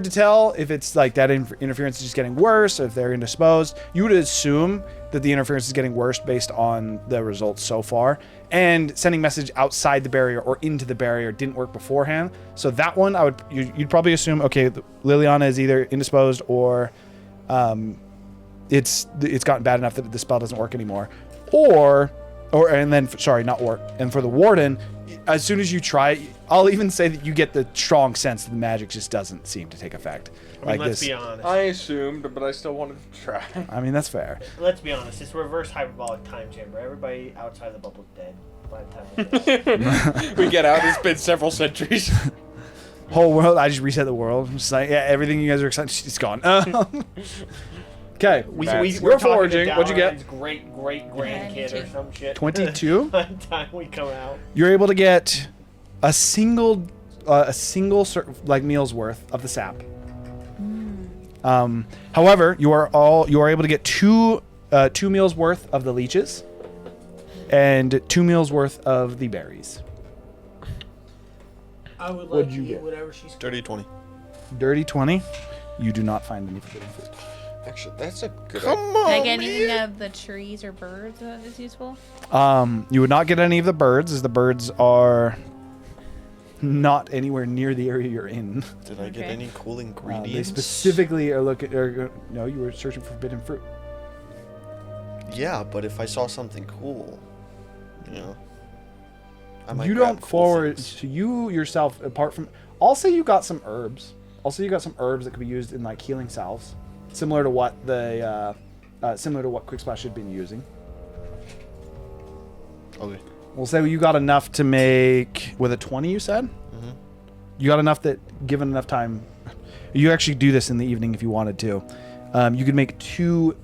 to tell if it's like that interference is just getting worse, or if they're indisposed. You would assume that the interference is getting worse based on the results so far. And sending message outside the barrier or into the barrier didn't work beforehand. So that one, you'd probably assume, okay, Liliana is either indisposed or it's gotten bad enough that the spell doesn't work anymore. And for the warden, as soon as you try, I'll even say that you get the strong sense that the magic just doesn't seem to take effect. I mean, let's be honest. I assumed, but I still wanted to try. I mean, that's fair. Let's be honest. It's reverse hyperbolic time chamber. Everybody outside the bubble's dead by the time We get out, it's been several centuries. Whole world, I just reset the world. I'm just like, yeah, everything you guys are excited, it's gone. Okay, we're foraging. What'd you get? His great grandkid or some shit. 22? By the time we come out. You're able to get a single like meal's worth of the sap. However, you are able to get two meals worth of the leeches and 2 meals worth of the berries. I would What'd like you to eat get? whatever she's Dirty 20. Dirty 20. You do not find any forbidden fruit. Actually, that's a good Come idea. on, Can I get anything of the trees or birds that is useful? You would not get any of the birds, as the birds are not anywhere near the area you're in. Did I get any cool ingredients? They specifically are looking. No, you were searching for forbidden fruit. Yeah, but if I saw something cool, I might You grab don't cool forward things. to you yourself. Apart from, I'll say you got some herbs. That could be used in like healing salves, similar to what Quick Splash had been using. Okay. We'll say you got enough to make with a 20. You said. Mhm. You got enough that, given enough time, you actually do this in the evening if you wanted to. You could make 2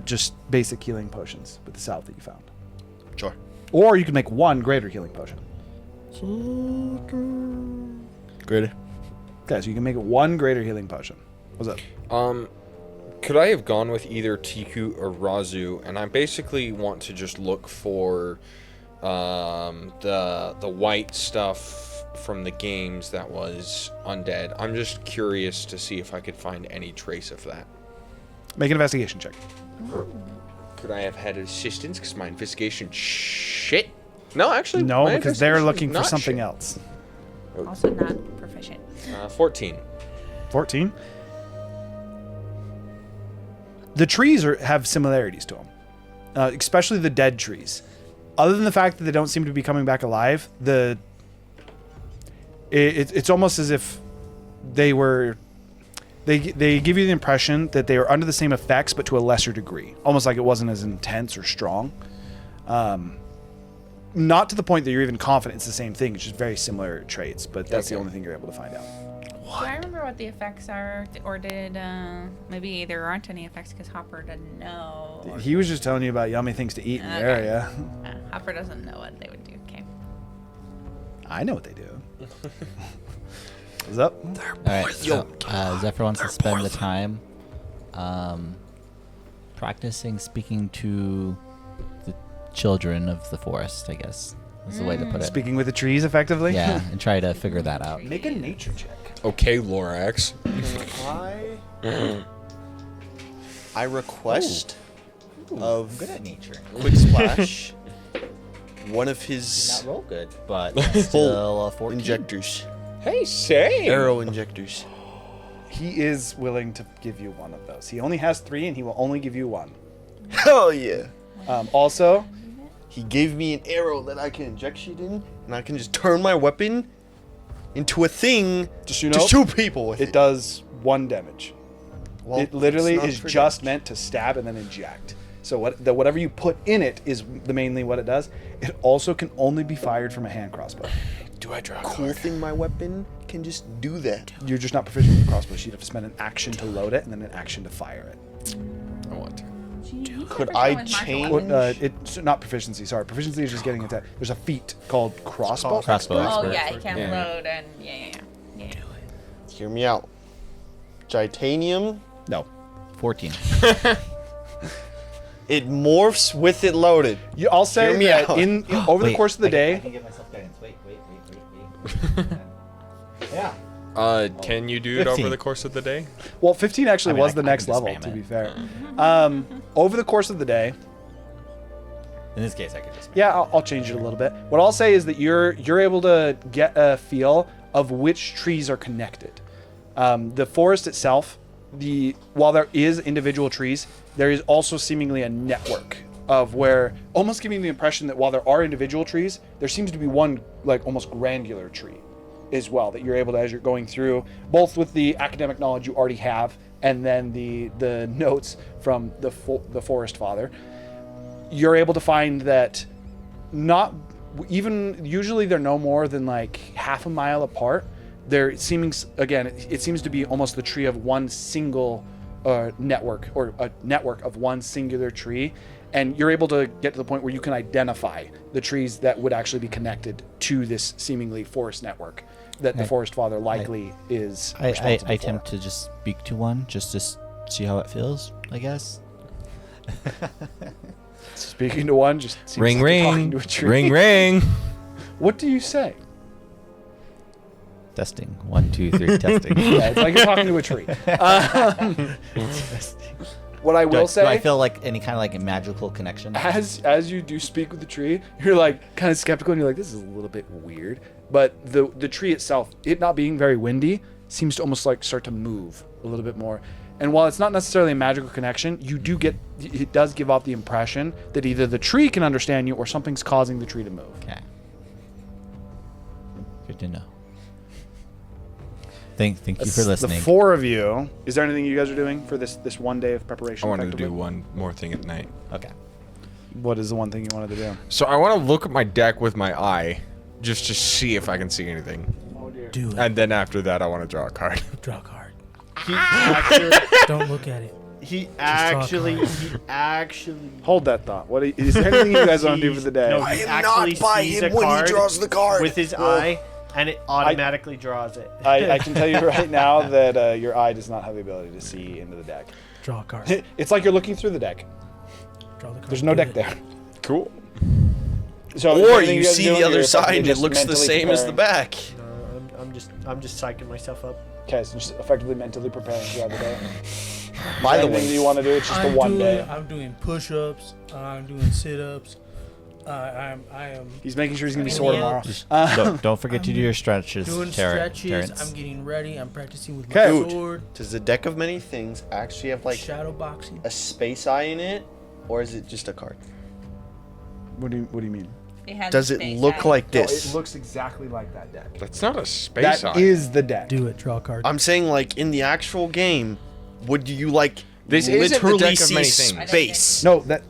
just basic healing potions with the salve that you found. Sure. Or you could make 1 greater healing potion. Greater. Okay, so you can make it 1 greater healing potion. What's up? Could I have gone with either Tiku or Razu? And I basically want to just look for the white stuff from the games that was undead. I'm just curious to see if I could find any trace of that. Make an investigation check. Could I have had assistance? Because my investigation shit. No, actually, No, my because they're investigation looking is for not something shit. else. Also not proficient. 14. 14. The trees have similarities to them, especially the dead trees. Other than the fact that they don't seem to be coming back alive, it's almost as if they were. They give you the impression that they are under the same effects, but to a lesser degree. Almost like it wasn't as intense or strong. Not to the point that you're even confident it's the same thing. It's just very similar traits, but that's the only thing you're able to find out. Do I remember what the effects are, or did maybe there aren't any effects because Hopper doesn't know? Or... He was just telling you about yummy things to eat in the area. Hopper doesn't know what they would do. Okay. I know what they do. What's up? Alright, so Zephyr wants to spend the time practicing speaking to the children of the forest, I guess. Is the way to put it. Speaking with the trees, effectively? Yeah, and try to figure that out. Make a nature check. Okay, Lorax. I request of I'm good at nature. Quick Splash one of his Not roll good, but still a 14. injectors. Hey, same. Arrow injectors. He is willing to give you one of those. He only has 3, and he will only give you 1. Hell yeah. Also, he gave me an arrow that I can inject shit in, and I can just turn my weapon into a thing just so you to know, shoot people with it. it does 1 damage. Well, it literally it's not is for just damage. meant to stab and then inject. So whatever you put in it is mainly what it does. It also can only be fired from a hand crossbow. Do I draw a Cool card? thing, my weapon can just do that. You're just not proficient with crossbows. You'd have to spend an action to load it and then an action to fire it. I want to. Could I change? It's not proficiency. Sorry, proficiency is just getting attack. There's a feat called crossbow. Crossbow Oh expert. yeah, it can Yeah. load and yeah. Hear me out. Titanium. No. 14. It morphs with it loaded. I'll say Hear me that out. in over the Wait, course of the I day. can give myself guidance. Wait. Yeah. Can you do it over 15. the course of the day? Well, 15 actually I mean, was I the can next just level, spam to it. be fair. Over the course of the day, In this case, I could just. yeah, I'll change it a little bit. What I'll say is that you're able to get a feel of which trees are connected. The forest itself, while there is individual trees, there is also seemingly a network of where, almost giving the impression that while there are individual trees, there seems to be one like almost granular tree as well that you're able to, as you're going through, both with the academic knowledge you already have and then the notes from the forest father, you're able to find that not even usually they're no more than like half a mile apart. They're seeming, again, it seems to be almost the tree of one single network, or a network of one singular tree. And you're able to get to the point where you can identify the trees that would actually be connected to this seemingly forest network that the forest father likely is I responsible for. attempt to just speak to one, just to see how it feels, I guess. Speaking to one just seems Ring, like you're talking ring. to a tree. Ring, ring. What do you say? Testing. 1, 2, 3. Testing. Yeah, it's like you're talking to a tree. What I will say, do I feel like any kind of like a magical connection? as you do speak with the tree, you're like kind of skeptical and you're like, this is a little bit weird. But the tree itself, it not being very windy, seems to almost like start to move a little bit more. And while it's not necessarily a magical connection, it does give off the impression that either the tree can understand you or something's causing the tree to move. Okay. Good to know. Thank you for listening. The 4 of you. Is there anything you guys are doing for this one day of preparation? I wanted to do effectively? one more thing at night. Okay. What is the one thing you wanted to do? So I want to look at my deck with my eye, just to see if I can see anything. Oh dear. Do it. And then after that, I want to draw a card. Draw a card. He actually, Don't look at it. he draw a actually. Hold that thought. What is there anything you guys want to do for the day? No, I he am actually not by sees him a when he card draws the card. with his eye, and it automatically draws it. I can tell you right now that your eye does not have the ability to see into the deck. Draw a card. It's like you're looking through the deck. Draw the card. There's no Do deck it. there. Cool. So Or anything you guys are see doing, the you're other side effectively and it just looks the mentally same as the preparing. back. I'm just psyching myself up. Okay, so just effectively mentally preparing throughout the day. By the Anything way, you want to do, it's just the one day. I'm doing push-ups. I'm doing sit-ups. I am He's making sure he's gonna be sore tomorrow. Don't forget to do your stretches. doing Terrence. stretches. I'm getting ready. I'm practicing with Okay. my Dude. sword. does the deck of many things actually have like Shadow boxing. a space eye in it, or is it just a card? What do you mean? It has Does a it space look eye. like No, this? it looks exactly like that deck. That's not a space That eye. is the deck. Do it. Draw a card. I'm saying like in the actual game, would you like This isn't the literally deck of see many things. space? No, that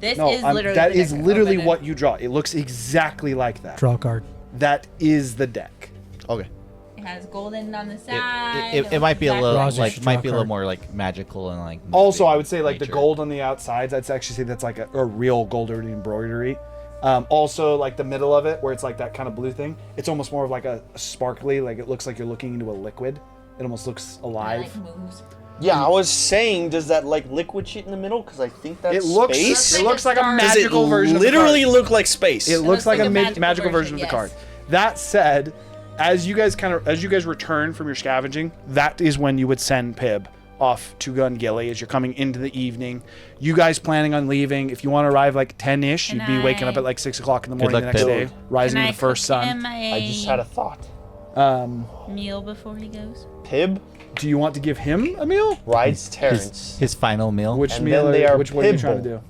This no, is literally that the is deck. Oh, literally the what deck. you draw. It looks exactly like that. Draw a card. That is the deck. Okay. It has golden on the side. It might be a little Roger, like draw might a be a little card. more like magical and like. Also, I would say like the nature. gold on the outsides. I'd actually say that's like a real gold embroidery. Also, like the middle of it, where it's like that kind of blue thing. It's almost more of like a sparkly. Like it looks like you're looking into a liquid. It almost looks It, alive. like, moves. Yeah, I was saying, does that like liquid shit in the middle? Because I think that's It looks. space. It looks like a Does it magical version. literally of the card. look like space. It looks like a magical magical version of the yes. card. That said, as you guys return from your scavenging, that is when you would send Pib off to Gun Gilly as you're coming into the evening. You guys planning on leaving? If you want to arrive like 10-ish, Can you'd be waking up I- at like 6 o'clock in the Good morning the luck, next Pib. day, rising Can to I the first cook sun. him I just had a thought. meal before he goes. Pib Do you want to give him a meal? rides Terrence. His final meal. Which And meal? then they are Which one are you Pib trying to Bowl. do?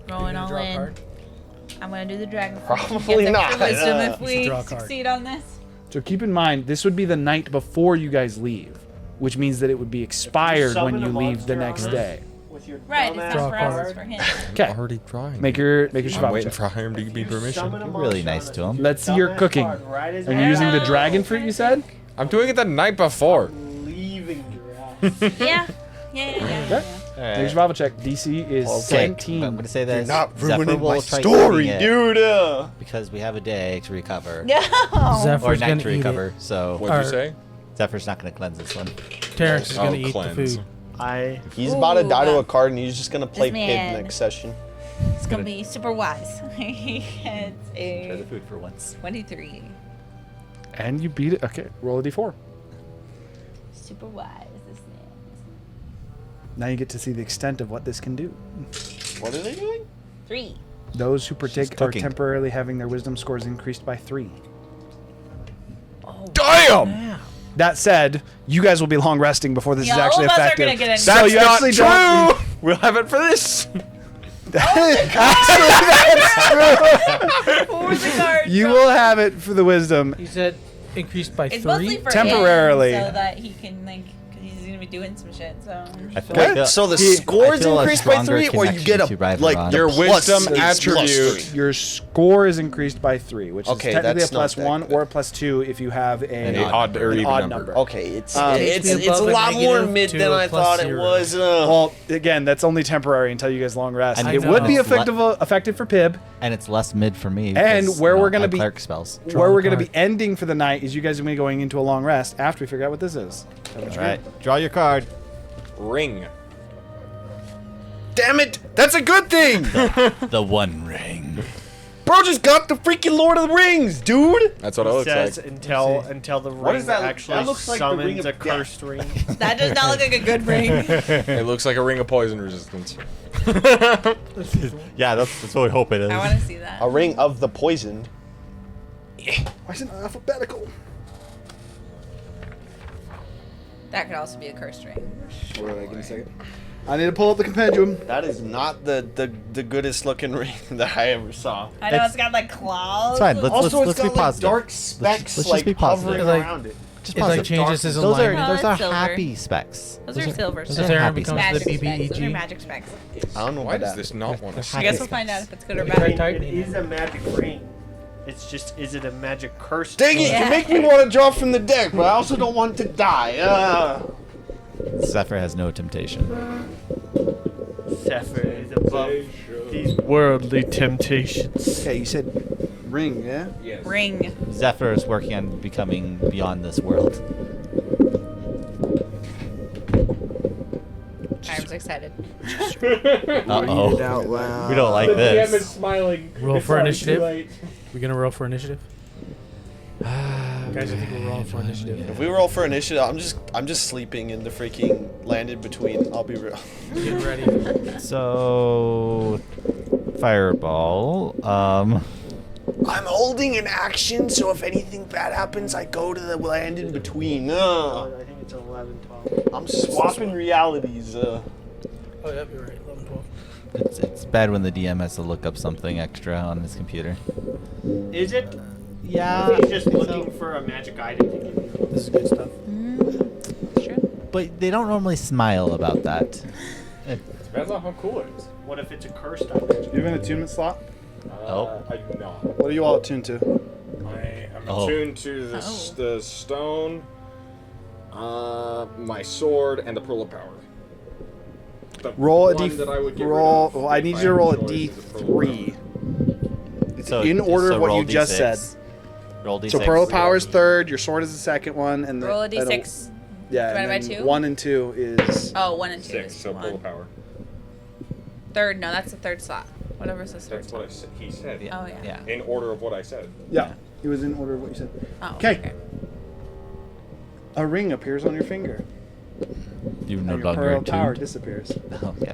Going gonna all draw a in. card? I'm gonna do the dragon. Probably Get not. extra wisdom You if should we draw a card. succeed on this. So keep in mind, this would be the night before you guys leave, which means that it would be expired when summon you a leave the monster next on us. day. With your Right, it's dumbass Draw not a for us, card. it's for him. Okay, Already drawing. make your I'm survival waiting check. for him to give me permission. Summon a You're really monster nice on to us. him. Let's see your Dumbass cooking. card right as Are you I using the am dragon fruit you said? I'm doing it the night before. leaving your ass. Yeah. Make your survival check. DC is Okay, 17. I'm gonna say this. Not Zephyr ruining will my try story, eating it dude. because we have a day to recover. No. Or Zephyr's night gonna to eat recover. it. So What'd you Or- say? Zephyr's not gonna cleanse this one. Terrence is Oh, gonna eat the cleanse. food. He's about to die to Ooh. a card, and he's just gonna play This Pib man. next session. It's gonna be super wise. He gets Try the a food for once. 23. And you beat it. Okay, roll a d4. Super wise, this man. Now you get to see the extent of what this can do. What are they doing? 3. Those who partake are cooking. temporarily having their wisdom scores increased by 3. Damn! That said, you guys will be long resting before this is Yeah, actually all of us are effective. gonna get a- So That's you not actually true. don't. We'll have it for this. What was the card? You will have it for the wisdom. He said increased by It's mostly 3. for Temporarily. him, so that he can like, cause he's gonna be doing some shit. So I feel What? like So the He- score I is feel a increased by stronger 3, or you connection get a to Rival like Ron. the Your plus wisdom is attribute. plus 3. Your score is increased by 3, which Okay, is technically a that's not plus that 1 good. or a plus 2 if you have An an odd or even odd number. Okay, it's Takes me it's above a a lot more negative mid to than a I plus thought 0. it was. Well, again, that's only temporary until you guys long rest. And It I would be know. effective for Pib. and it's less mid for me. And because, where you know, we're gonna I be- cleric spells. Draw Where the we're going to card. be ending for the night is you guys are going to be going into a long rest after we figure out what this is. All right, draw your card. Ring. Damn it! That's a good thing. The One Ring. Bro just got the freaking Lord of the Rings, dude. That's what it He looks says like. until the ring is that? actually That looks like the ring summons of a cursed ring. that does not look like a good ring. It looks like a ring of poison resistance. Yeah, that's what we hope it is. I want to see that. A ring of the poisoned. Why is it alphabetical? That could also be a cursed ring. Wait, give me a second. I need to pull up the compendium. That is not the goodest looking ring that I ever saw. I know it's got like claws. It's fine. Let's Also, let's it's be got like positive. dark specks let's like just be positive. hovering Like- around it. Just It's like positive. changes his Those alignment. No, are it's silver. happy specs. Those are silver Those specs. are Aaron happy becomes specs. the Magic specs. Those are BBEG. magic specs. I don't know Why about does that. this not want to I see? guess we'll find out if it's good or It's right bad. tight. It is a magic ring. It's just, is it a magic curse? Dang it! Yeah. You make me want to draw from the deck, but I also don't want to die. Zephyr has no temptation. Zephyr is above these. Worldly temptations. Okay, you said ring, yeah? Yes. Ring. Zephyr is working on becoming beyond this world. I was excited. Uh-oh. Read it out loud. We don't like The DM is this. smiling. Roll It's for already initiative? too late. We gonna roll for initiative? Guys, I think we're rolling for initiative. If we roll for initiative, I'm just sleeping in the freaking land in between. I'll be real. Get ready. So, fireball. I'm holding an action, so if anything bad happens, I go to the land in between. I think it's 11, 12. I'm swapping realities. Oh, yep, you're right. 11, 12. It's bad when the DM has to look up something extra on his computer. Is it? Yeah. He's just looking for a magic item to give you. This is good stuff. True. But they don't normally smile about that. Depends on how cool it is. What if it's a cursed item? You have an attunement slot? Oh. I do not. What are you all attuned to? I am Oh. attuned to the stone, my sword, and the pearl of power. The Roll a one d. that I would get Roll. rid of Well, I if need you had to roll a choice is the pearl of d3. It's So- in order so of what roll you just D6. said. Roll D6. So Pearl of Power is third, your sword is the second one, and Roll a and d6. yeah, divided and by then 2? 1 and 2 is. Oh, 1 and 2 6, is so pearl of 1. power. Third, no, that's the third slot. Whatever's the third That's slot. what he said. Oh, yeah. Yeah. In order of what I said. Yeah, it was in order of what you said. Oh, Okay. A ring appears on your finger, You no and your longer Pearl of Power attuned. disappears. Oh, yeah.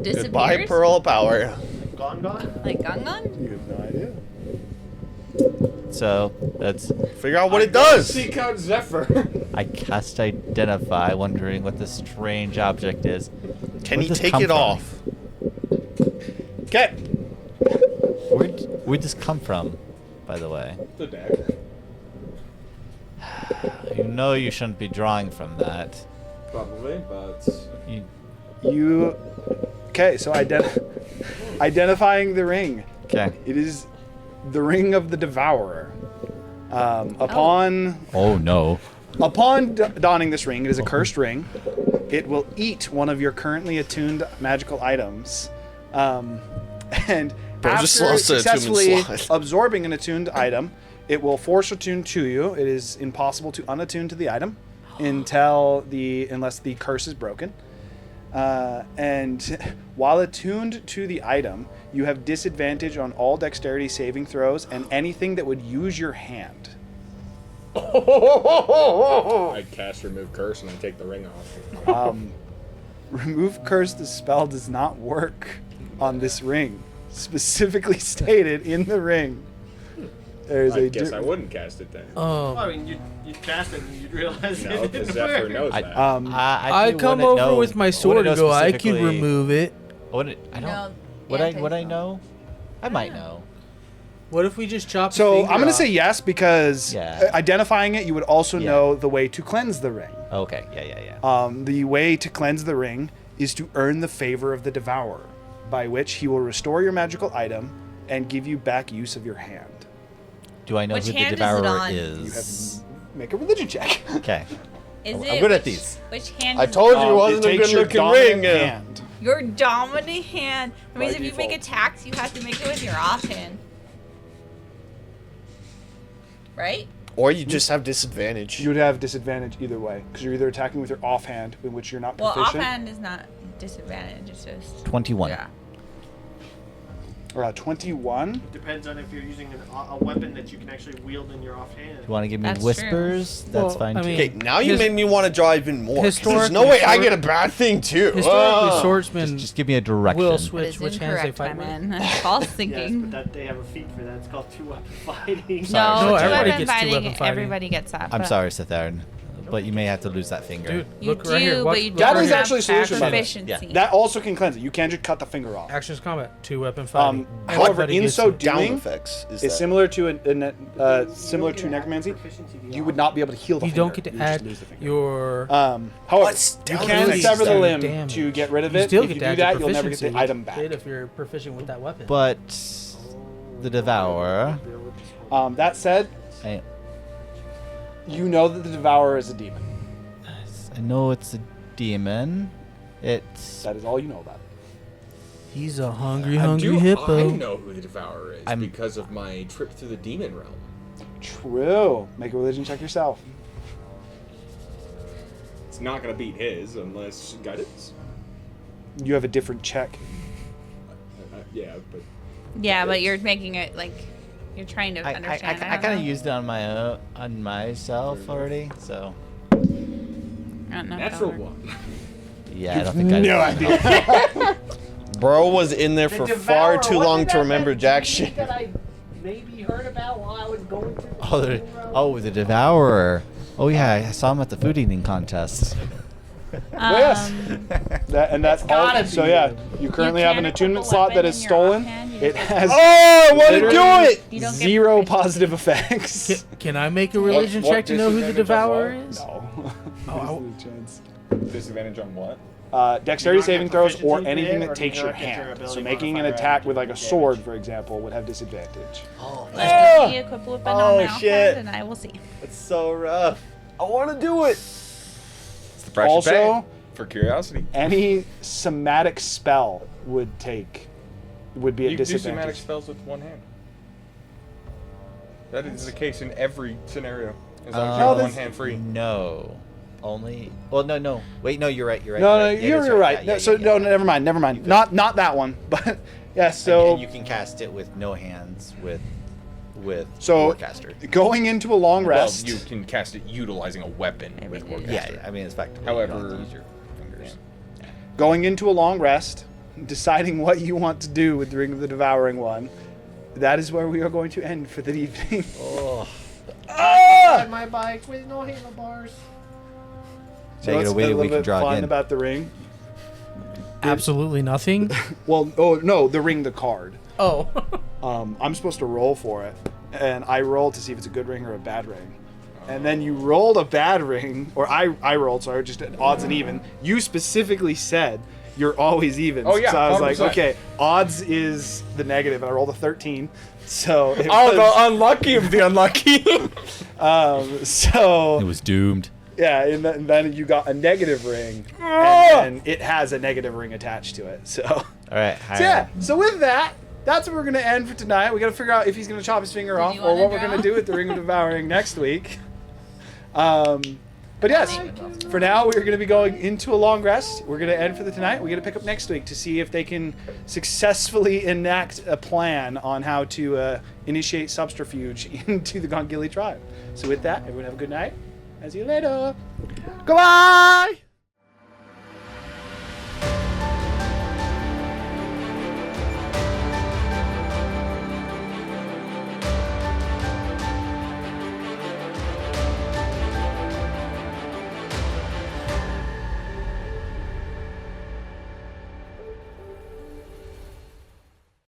Disappears? Goodbye, Pearl of Power. Gone, gone? Like Gungan? You have no idea. So, that's... Figure out what it does. Seek out Zephyr. I cast Identify, wondering what this strange object is. Can Where'd he this take come it from? off? Okay. Where'd this come from, by the way? The deck. You know you shouldn't be drawing from that. Probably, but You... Okay, so identifying the ring. Okay. It is the ring of the Devourer. Upon Oh, no. donning this ring, it is a cursed ring. It will eat one of your currently attuned magical items. And Bro just after lost the attunement successfully slot. absorbing an attuned item, it will force attune to you. It is impossible to unattune to the item unless the curse is broken. And while attuned to the item, you have disadvantage on all dexterity saving throws and anything that would use your hand. I cast Remove Curse and I take the ring off. Remove curse, the spell does not work on this ring. Specifically stated in the ring. There's I a guess I wouldn't cast it then. Well, I mean, you'd cast it and you'd realize No, it because didn't Zephyr work. knows that. I come over with my sword and go, I could remove it. I don't... No, Would I anti-spell. know? I might know. What if we just chop? So his I'm finger gonna off? say yes because Yeah. identifying it, you would also Yeah. know the way to cleanse the ring. Okay, yeah. The way to cleanse the ring is to earn the favor of the Devourer, by which he will restore your magical item and give you back use of your hand. Do I know Which who the hand is it Devourer on? is? Make a religion check. Okay. Is I'm it good at which- these. Which hand? I is told it you on? it wasn't a takes your good-looking dominant ring. hand. Your dominant hand. That means By if you make default. attacks, you have to make it with your offhand. Right? Or you just have disadvantage. You would have disadvantage either way because you're either attacking with your offhand, in which you're not Well, proficient, offhand is not disadvantage. It's just 21. yeah. or a 21. Depends on if you're using a weapon that you can actually wield in your offhand. You want to give me That's whispers? true. That's Well, fine I too. mean- Okay, now you made me want to draw even more. 'cause There's no historically, way I sword- get a bad thing too. Historically, Ah. swordsmen Just give me a direction. will That switch is which hands they incorrect, my fight with. man. That's false Yes, thinking. but that they have a feat for that. It's called two-weapon fighting. No, No, everybody two-weapon gets fighting. two-weapon fighting. Everybody gets that. I'm but- sorry, Sithern. but you may have to lose that finger. Dude, You look do, right here. but you That don't is have actually a solution, by the way. proficiency. That also can cleanse it. You can't just cut the finger off. Actions combat, 2-weapon fighting. However, Everybody in gets so it. Down doing, effects is it's that. similar to similar to necromancy. You would not be able to heal the You finger. don't get to You would just add lose the finger. your. However, you down can effects sever the do limb damage. to get rid of You it. still If get you to do add your that, you'll never get the proficiency item back. if you're proficient with that weapon. But the Devourer. That said, I you know that the Devourer is a demon. know it's a demon. It's. That is all you know about it. He's a hungry I hippo. know who the Devourer is because of my trip through the demon realm. True. Make a religion check yourself. It's not gonna beat his unless guidance. You have a different check. Yeah, but Yeah, but you're making it like you're trying to I understand. kind of used it on my own, on myself already, so. I don't know. natural one. Yeah, I don't think I. No idea. Bro was in there for far too long to remember jack shit. That I maybe heard about while I was going through. The Devourer. Oh yeah, I saw him at the food eating contest. Yes. That's all. gotta So be. yeah, you currently have an can't attunement equip a slot that weapon is in your stolen. offhand, you It just- has Oh, I want to do literally it! You don't get zero proficiency. positive effects. Can I make a religion what check to know who the disadvantage on Devourer is? No. Oh, There's no chance. Disadvantage on what? Dexterity You don't saving get throws or proficiency anything there, that or takes do you your not get your hand. ability So making an modifier attack after with you like a do sword, damage? for example, would have disadvantage. Let's just equip a weapon on Oh, my shit. offhand, and I will see. It's so rough. I want to do it. It's the price you Also, pay for curiosity. any somatic spell would be a You can do disadvantage. somatic spells with one hand. That is the case in every scenario. As long as you have one hand free. No. Only. Well, no. Wait, no, you're right. You're right. No, right. Yeah, you're that's right. Yeah, No, never mind. Not that one. But yeah, so and you can cast it with no hands with So, Warcaster. going into a long rest. Well, you can cast it utilizing a weapon with Warcaster. Yeah, I mean it's fact. However, use your fingers. Going into a long rest, deciding what you want to do with the Ring of the Devouring One. That is where we are going to end for the evening. Oh. Ride my bike with no handlebars. So Take it that's away, a little we can bit draw fun again. about the ring. Absolutely nothing. Well, oh no, the ring, the card. Oh. I'm supposed to roll for it, and I rolled to see if it's a good ring or a bad ring. And then you rolled a bad ring, or I rolled, so I just did odds and even. You specifically said you're always even. Oh, yeah, So I was like, 100%. okay, odds is the negative, and I rolled a 13. So it Oh, was, the unlucky of the unlucky. so It was doomed. yeah, and then you got a negative ring, and it has a negative ring attached to it. So, All right. so yeah. So with that, that's what we're gonna end for tonight. We gotta figure out if he's gonna chop his finger off you or wanna what we're draw? gonna do with the Ring of Devouring next week. But yes, for now we're gonna be going into a long rest. We're gonna end for the tonight. We're gonna pick up next week to see if they can successfully enact a plan on how to initiate subterfuge into the Gongili tribe. So with that, everyone have a good night. I'll see you later. Goodbye.